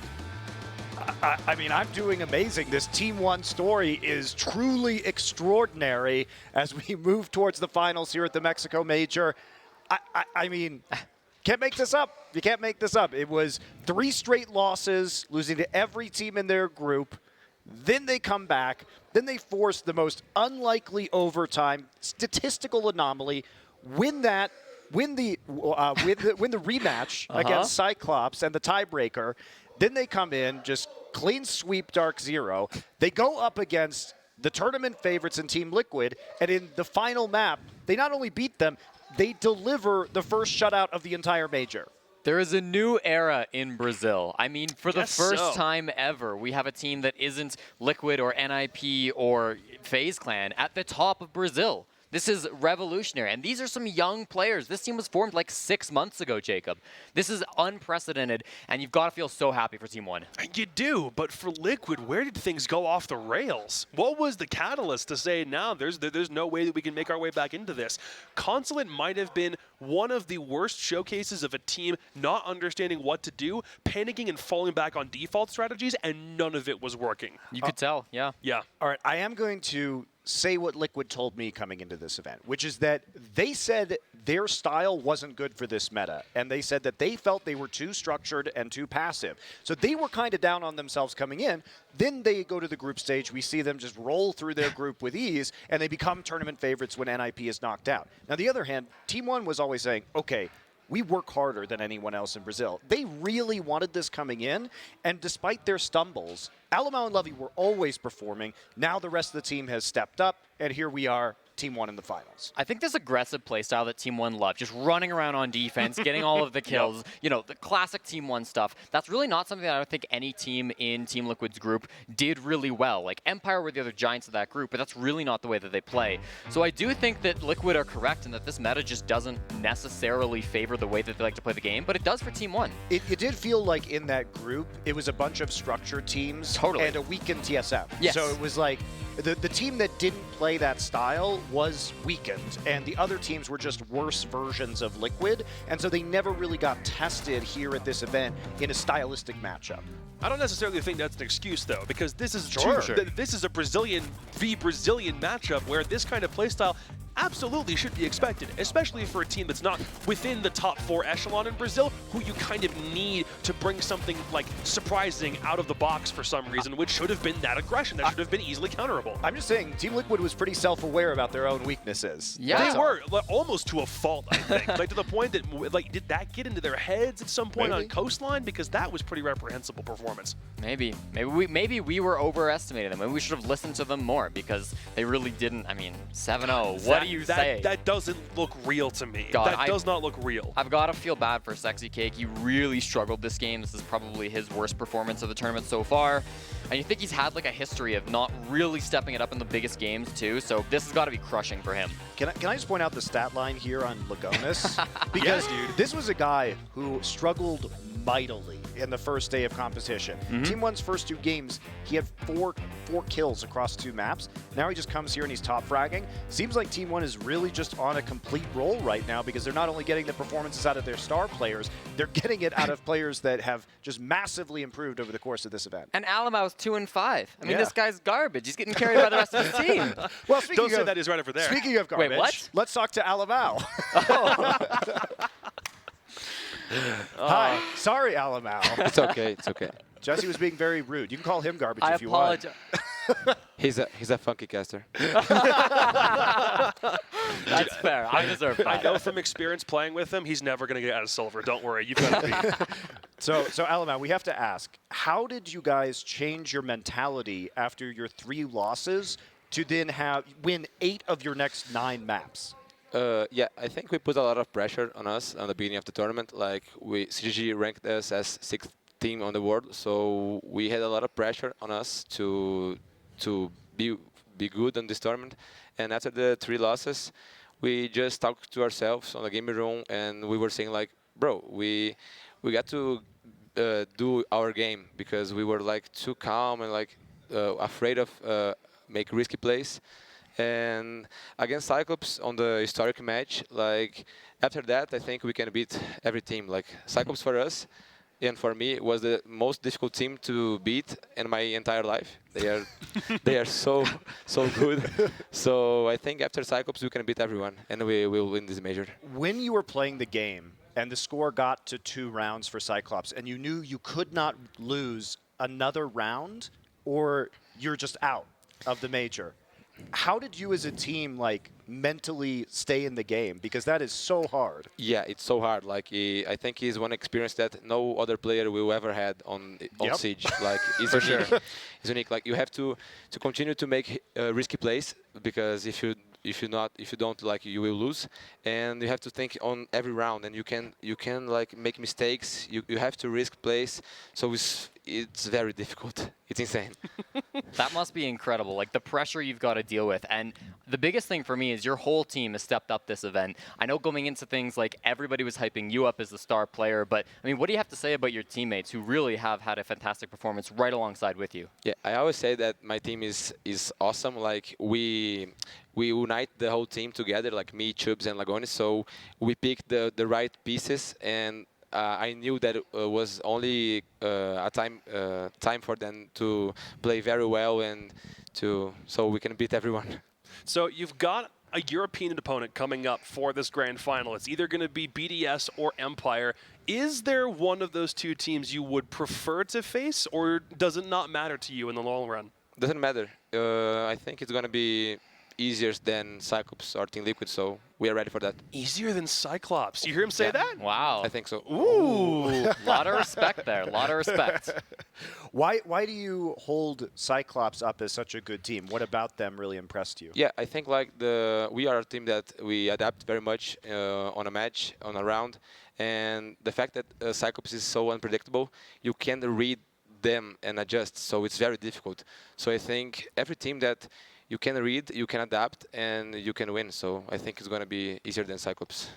[SPEAKER 1] I mean, I'm doing amazing. This Team One story is truly extraordinary as we move towards the finals here at the Mexico Major. I mean, can't make this up. You can't make this up. It was 3 straight losses, losing to every team in their group. Then they come back. Then they force the most unlikely overtime, statistical anomaly, win the rematch against Cyclops and the tiebreaker. Then they come in, just clean sweep Dark Zero. They go up against the tournament favorites in Team Liquid, and in the final map, they not only beat them, they deliver the first shutout of the entire major.
[SPEAKER 2] There is a new era in Brazil. I mean, for the first time ever, we have a team that isn't Liquid or NIP or FaZe Clan at the top of Brazil. This is revolutionary, and these are some young players. This team was formed like 6 months ago, Jacob. This is unprecedented, and you've got to feel so happy for Team One.
[SPEAKER 3] You do, but for Liquid, where did things go off the rails? What was the catalyst to say, now there's no way that we can make our way back into this? Consulate might have been one of the worst showcases of a team not understanding what to do, panicking and falling back on default strategies, and none of it was working.
[SPEAKER 2] You could tell, yeah.
[SPEAKER 3] Yeah.
[SPEAKER 1] All right, I am going to say what Liquid told me coming into this event, which is that they said their style wasn't good for this meta, and they said that they felt they were too structured and too passive. So they were kind of down on themselves coming in. Then they go to the group stage. We see them just roll through their group with ease, and they become tournament favorites when NIP is knocked out. Now, the other hand, Team One was always saying, okay, we work harder than anyone else in Brazil. They really wanted this coming in, and despite their stumbles, Alamau and Levy were always performing. Now the rest of the team has stepped up, and here we are, Team One in the finals.
[SPEAKER 2] I think this aggressive playstyle that Team One loved, just running around on defense, getting all of the kills, you know, the classic Team One stuff, that's really not something that I don't think any team in Team Liquid's group did really well. Like, Empire were the other giants of that group, but that's really not the way that they play. So I do think that Liquid are correct and that this meta just doesn't necessarily favor the way that they like to play the game, but it does for Team One.
[SPEAKER 1] It did feel like in that group, it was a bunch of structured teams and a weakened TSM.
[SPEAKER 2] Yes.
[SPEAKER 1] So it was like, the team that didn't play that style was weakened, and the other teams were just worse versions of Liquid, and so they never really got tested here at this event in a stylistic matchup.
[SPEAKER 3] I don't necessarily think that's an excuse, though, because this is this is a Brazilian v Brazilian matchup where this kind of playstyle absolutely should be expected, especially for a team that's not within the top 4 echelon in Brazil, who you kind of need to bring something like surprising out of the box for some reason, which should have been that aggression, that should have been easily counterable.
[SPEAKER 1] I'm just saying, Team Liquid was pretty self-aware about their own weaknesses.
[SPEAKER 2] Yeah.
[SPEAKER 3] They were, like, almost to a fault, I think. Like, to the point that, like, did that get into their heads at some point on Coastline? Because that was pretty reprehensible performance.
[SPEAKER 2] Maybe we were overestimating them. Maybe we should have listened to them more because they really didn't. I mean, 7-0. What do you say?
[SPEAKER 3] That doesn't look real to me.
[SPEAKER 2] God,
[SPEAKER 3] that does not look real.
[SPEAKER 2] I've got to feel bad for Sexy Cake. He really struggled this game. This is probably his worst performance of the tournament so far. And you think he's had like a history of not really stepping it up in the biggest games too. So this has got to be crushing for him.
[SPEAKER 1] Can I just point out the stat line here on Lagonis? Because this was a guy who struggled mightily in the first day of competition. Team One's first 2 games, he had four kills across 2 maps. Now he just comes here and he's top fragging. Seems like Team One is really just on a complete roll right now because they're not only getting the performances out of their star players, they're getting it out of players that have just massively improved over the course of this event.
[SPEAKER 2] And Alamau's 2-5. I mean, this guy's garbage. He's getting carried by the rest of his team.
[SPEAKER 1] Well,
[SPEAKER 3] Don't say that, he's right over there.
[SPEAKER 1] Speaking of garbage,
[SPEAKER 2] wait, what?
[SPEAKER 1] Let's talk to Alamau.
[SPEAKER 2] Oh.
[SPEAKER 1] Hi. Sorry, Alamau.
[SPEAKER 7] It's okay. It's okay.
[SPEAKER 1] Jesse was being very rude. You can call him garbage
[SPEAKER 2] I
[SPEAKER 1] if you want.
[SPEAKER 2] apologize.
[SPEAKER 7] He's a funky caster.
[SPEAKER 2] That's fair. I deserve that.
[SPEAKER 3] I know from experience playing with him, he's never going to get out of silver. Don't worry. You've got to be.
[SPEAKER 1] So Alamau, we have to ask, how did you guys change your mentality after your 3 losses to then win 8 of your next 9 maps?
[SPEAKER 7] Yeah, I think we put a lot of pressure on us on the beginning of the tournament. Like, CGG ranked us as 6th team on the world, so we had a lot of pressure on us to be good on this tournament. And after the 3 losses, we just talked to ourselves on the gaming room, and we were saying like, bro, we got to do our game because we were like too calm and like afraid of make risky plays. And against Cyclops on the historic match, like after that, I think we can beat every team. Like Cyclops for us and for me was the most difficult team to beat in my entire life. They are so good. So I think after Cyclops we can beat everyone and we will win this major.
[SPEAKER 1] When you were playing the game and the score got to 2 rounds for Cyclops and you knew you could not lose another round or you're just out of the major, how did you as a team like mentally stay in the game? Because that is so hard.
[SPEAKER 7] Yeah, it's so hard. Like I think he's one experience that no other player will ever had on Siege. Like it's unique. It's unique. Like you have to continue to make risky plays because if you don't, like, you will lose, and you have to think on every round, and you can like make mistakes. You have to risk plays, so it's very difficult. It's insane.
[SPEAKER 2] That must be incredible, like the pressure you've got to deal with. And the biggest thing for me is your whole team has stepped up this event. I know going into things like everybody was hyping you up as the star player, but I mean, what do you have to say about your teammates who really have had a fantastic performance right alongside with you?
[SPEAKER 7] Yeah, I always say that my team is awesome. Like we unite the whole team together, like me, Chubbs, and Lagonis. So we picked the right pieces, and I knew that it was only a time for them to play very well and so we can beat everyone.
[SPEAKER 3] So you've got a European opponent coming up for this grand final. It's either going to be BDS or Empire. Is there one of those 2 teams you would prefer to face, or does it not matter to you in the long run?
[SPEAKER 7] Doesn't matter. I think it's going to be easier than Cyclops or Team Liquid, so we are ready for that.
[SPEAKER 3] Easier than Cyclops. You hear him say that?
[SPEAKER 2] Wow.
[SPEAKER 7] I think so.
[SPEAKER 2] Ooh. Lot of respect there. A lot of respect.
[SPEAKER 1] Why do you hold Cyclops up as such a good team? What about them really impressed you?
[SPEAKER 7] Yeah, I think like we are a team that we adapt very much on a match, on a round, and the fact that Cyclops is so unpredictable, you can read them and adjust, so it's very difficult. So I think every team that you can read, you can adapt, and you can win. So I think it's going to be easier than Cyclops.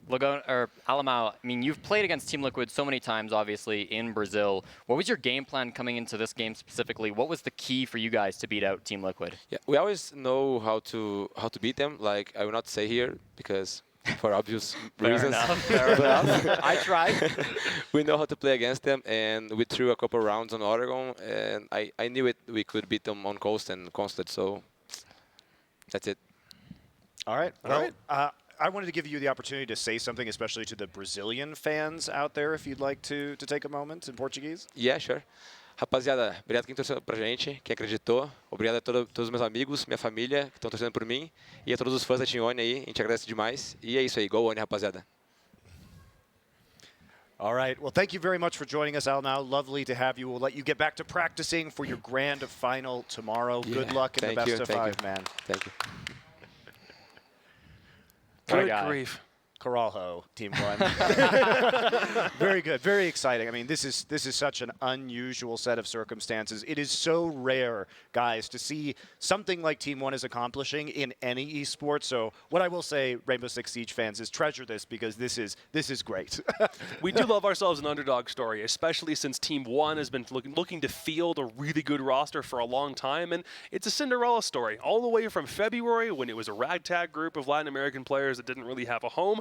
[SPEAKER 2] Alamao, I mean, you've played against Team Liquid so many times, obviously, in Brazil. What was your game plan coming into this game specifically? What was the key for you guys to beat out Team Liquid?
[SPEAKER 7] Yeah, we always know how to beat them. Like, I will not say here because for obvious reasons.
[SPEAKER 2] Fair enough. I tried.
[SPEAKER 7] We know how to play against them, and we threw a couple rounds on Oregon, and I knew we could beat them on Coast and Constant, so that's it.
[SPEAKER 1] All right. Well, I wanted to give you the opportunity to say something, especially to the Brazilian fans out there, if you'd like to take a moment in Portuguese.
[SPEAKER 7] Yeah, sure. Rapaziada, obrigado quem torceu pra gente, quem acreditou. Obrigado a todos os meus amigos, minha família, que estão torcendo por mim. E a todos os fãs da Team oNe aí, a gente agradece demais. E é isso aí, go oNe, rapaziada.
[SPEAKER 1] All right. Well, thank you very much for joining us, Al. Now, lovely to have you. We'll let you get back to practicing for your grand final tomorrow.
[SPEAKER 7] Yeah,
[SPEAKER 1] Good luck in the best of five, man.
[SPEAKER 7] Thank you.
[SPEAKER 3] Good grief.
[SPEAKER 1] Coralho, Team One. Very good, very exciting. I mean, this is such an unusual set of circumstances. It is so rare, guys, to see something like Team One is accomplishing in any esports. So what I will say, Rainbow Six Siege fans, is treasure this because this is great.
[SPEAKER 3] We do love ourselves an underdog story, especially since Team One has been looking to field a really good roster for a long time, and it's a Cinderella story all the way from February when it was a ragtag group of Latin American players that didn't really have a home.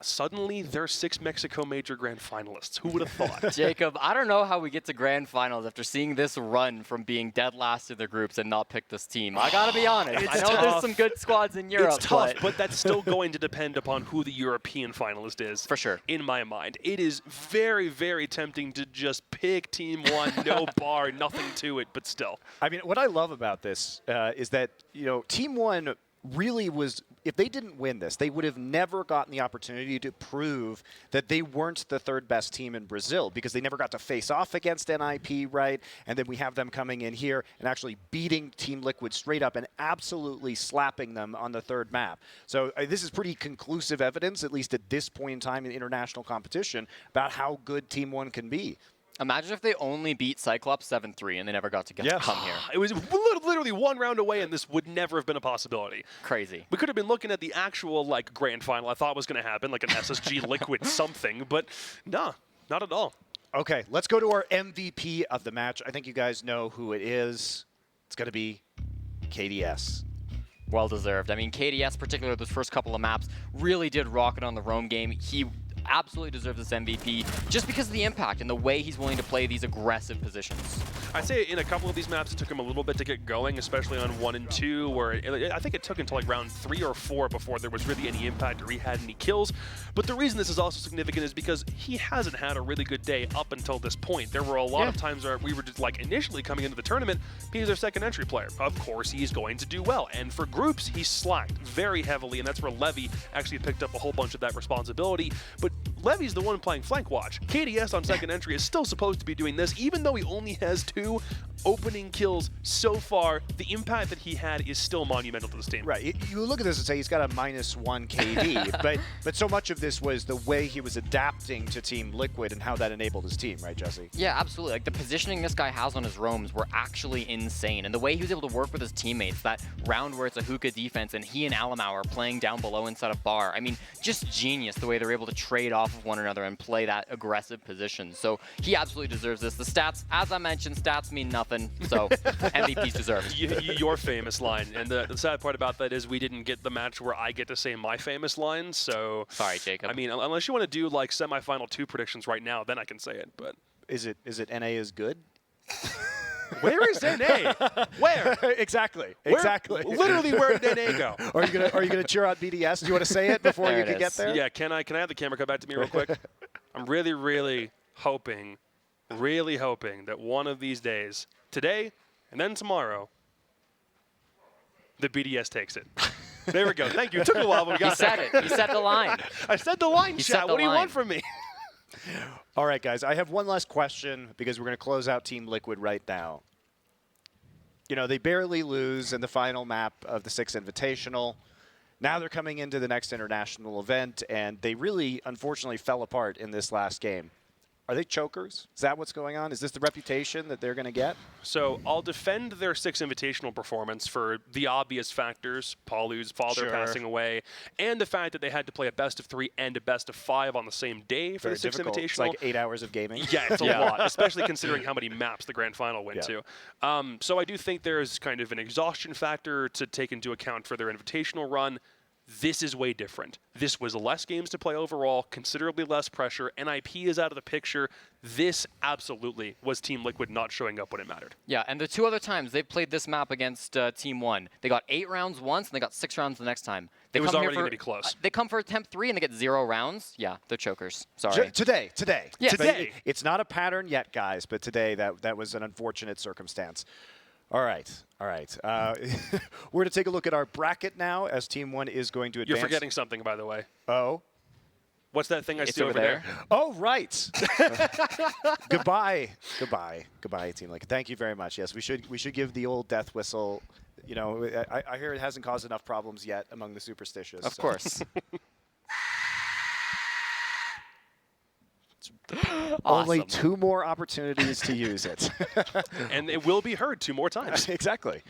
[SPEAKER 3] Suddenly, they're 6 Mexico Major Grand Finalists. Who would have thought?
[SPEAKER 2] Jacob, I don't know how we get to Grand Finals after seeing this run from being dead last in their groups and not pick this team. I got to be honest. I know there's some good squads in Europe.
[SPEAKER 3] It's tough, but that's still going to depend upon who the European finalist is.
[SPEAKER 2] For sure.
[SPEAKER 3] In my mind. It is very, very tempting to just pick Team One, no bar, nothing to it, but still.
[SPEAKER 1] I mean, what I love about this is that, Team One really was, if they didn't win this, they would have never gotten the opportunity to prove that they weren't the third best team in Brazil because they never got to face off against NIP, right? And then we have them coming in here and actually beating Team Liquid straight up and absolutely slapping them on the third map. So this is pretty conclusive evidence, at least at this point in time in international competition, about how good Team One can be.
[SPEAKER 2] Imagine if they only beat Cyclops 7-3 and they never got to come here.
[SPEAKER 3] It was literally one round away, and this would never have been a possibility.
[SPEAKER 2] Crazy.
[SPEAKER 3] We could have been looking at the actual grand final I thought was going to happen, like an SSG Liquid something, but nah, not at all.
[SPEAKER 1] Okay, let's go to our MVP of the match. I think you guys know who it is. It's going to be KDS.
[SPEAKER 2] Well deserved. I mean, KDS, particularly those first couple of maps, really did rock it on the roam game. He absolutely deserves this MVP just because of the impact and the way he's willing to play these aggressive positions.
[SPEAKER 3] I'd say in a couple of these maps it took him a little bit to get going, especially on 1 and 2, where I think it took until like round 3 or 4 before there was really any impact or he had any kills. But the reason this is also significant is because he hasn't had a really good day up until this point. There were a lot of times where we were just initially coming into the tournament, he's our second entry player. Of course he's going to do well, and for groups he slacked very heavily, and that's where Levy actually picked up a whole bunch of that responsibility. But Levy's the one playing flank watch. KDS on second entry is still supposed to be doing this, even though he only has 2 opening kills so far. The impact that he had is still monumental to this team.
[SPEAKER 1] Right. You look at this and say he's got a -1 KD, but so much of this was the way he was adapting to Team Liquid and how that enabled his team, right, Jesse?
[SPEAKER 2] Yeah, absolutely. Like the positioning this guy has on his roams were actually insane, and the way he was able to work with his teammates, that round where it's a hookah defense and he and Alamau are playing down below inside a bar. I mean, just genius the way they're able to trade off of one another and play that aggressive position. So he absolutely deserves this. The stats, as I mentioned, stats mean nothing, so MVP's deserved.
[SPEAKER 3] Your famous line, and the sad part about that is we didn't get the match where I get to say my famous line, so...
[SPEAKER 2] Sorry, Jacob.
[SPEAKER 3] I mean, unless you want to do like semifinal 2 predictions right now, then I can say it, but...
[SPEAKER 1] Is it NA is good?
[SPEAKER 3] Where is NA? Where?
[SPEAKER 1] Exactly.
[SPEAKER 3] Literally, where did NA go?
[SPEAKER 1] Are you gonna cheer out BDS? Do you want to say it before you can get there?
[SPEAKER 3] Yeah, can I have the camera come back to me real quick? I'm really hoping that one of these days, today and then tomorrow, the BDS takes it. There we go. Thank you. It took a while, but we got
[SPEAKER 2] there. He set the line.
[SPEAKER 3] I said the line, chat. What do you want from me?
[SPEAKER 1] All right, guys. I have one last question because we're going to close out Team Liquid right now. They barely lose in the final map of the 6th Invitational. Now they're coming into the next international event, and they really, unfortunately, fell apart in this last game. Are they chokers? Is that what's going on? Is this the reputation that they're going to get?
[SPEAKER 3] So I'll defend their 6 Invitational performance for the obvious factors, Paulu's father passing away, and the fact that they had to play a best-of-3 and a best-of-5 on the same day for
[SPEAKER 1] Very
[SPEAKER 3] the 6
[SPEAKER 1] difficult.
[SPEAKER 3] Invitational.
[SPEAKER 1] It's like 8 hours of gaming.
[SPEAKER 3] Yeah, it's a lot, especially considering how many maps the Grand Final went to. So I do think there's kind of an exhaustion factor to take into account for their Invitational run. This is way different. This was less games to play overall, considerably less pressure. NIP is out of the picture. This absolutely was Team Liquid not showing up when it mattered.
[SPEAKER 2] Yeah, and the 2 other times they've played this map against Team 1, they got 8 rounds once, and they got 6 rounds the next time. They
[SPEAKER 3] It was
[SPEAKER 2] come here
[SPEAKER 3] already
[SPEAKER 2] for-
[SPEAKER 3] going to be close.
[SPEAKER 2] They come for attempt 3 and they get 0 rounds. Yeah, they're chokers. Sorry.
[SPEAKER 1] Today.
[SPEAKER 2] Yes.
[SPEAKER 3] Today.
[SPEAKER 1] It's not a pattern yet, guys, but today that was an unfortunate circumstance. All right. We're going to take a look at our bracket now, as Team 1 is going to advance.
[SPEAKER 3] You're forgetting something, by the way.
[SPEAKER 1] Oh?
[SPEAKER 3] What's that thing I
[SPEAKER 2] It's
[SPEAKER 3] see over there?
[SPEAKER 1] Oh, right. Goodbye, Team Liquid. Thank you very much. Yes, we should give the old death whistle. You know, I hear it hasn't caused enough problems yet among the superstitious.
[SPEAKER 2] Of course.
[SPEAKER 1] Only
[SPEAKER 2] Awesome.
[SPEAKER 1] 2 more opportunities to use it.
[SPEAKER 3] And it will be heard 2 more times.
[SPEAKER 1] Exactly.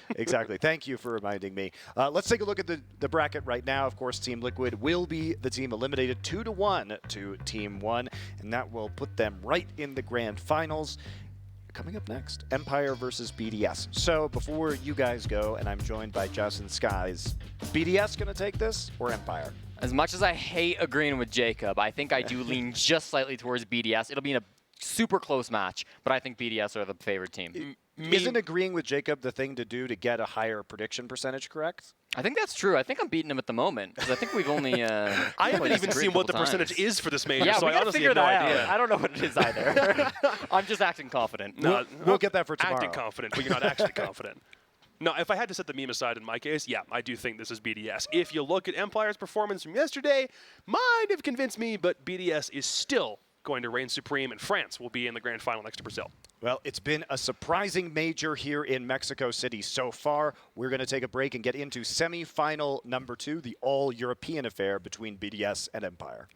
[SPEAKER 1] Thank you for reminding me. Let's take a look at the bracket right now. Of course, Team Liquid will be the team eliminated 2-1 to Team 1, and that will put them right in the grand finals. Coming up next, Empire versus BDS. So before you guys go, and I'm joined by Justin Skies, BDS going to take this or Empire?
[SPEAKER 2] As much as I hate agreeing with Jacob, I think I do lean just slightly towards BDS. It'll be in a super close match, but I think BDS are the favored team.
[SPEAKER 1] Isn't agreeing with Jacob the thing to do to get a higher prediction percentage correct?
[SPEAKER 2] I think that's true. I think I'm beating him at the moment, because I think we've only
[SPEAKER 3] I haven't even seen what the percentage is for this major, so I honestly have no idea.
[SPEAKER 2] I don't know what it is either. I'm just acting confident.
[SPEAKER 3] No,
[SPEAKER 1] We'll get that for tomorrow.
[SPEAKER 3] Acting confident, but you're not actually confident. No, if I had to set the meme aside in my case, yeah, I do think this is BDS. If you look at Empire's performance from yesterday, might have convinced me, but BDS is still going to reign supreme, and France will be in the grand final next to Brazil.
[SPEAKER 1] Well, it's been a surprising major here in Mexico City so far. We're going to take a break and get into semifinal number 2, the all-European affair between BDS and Empire.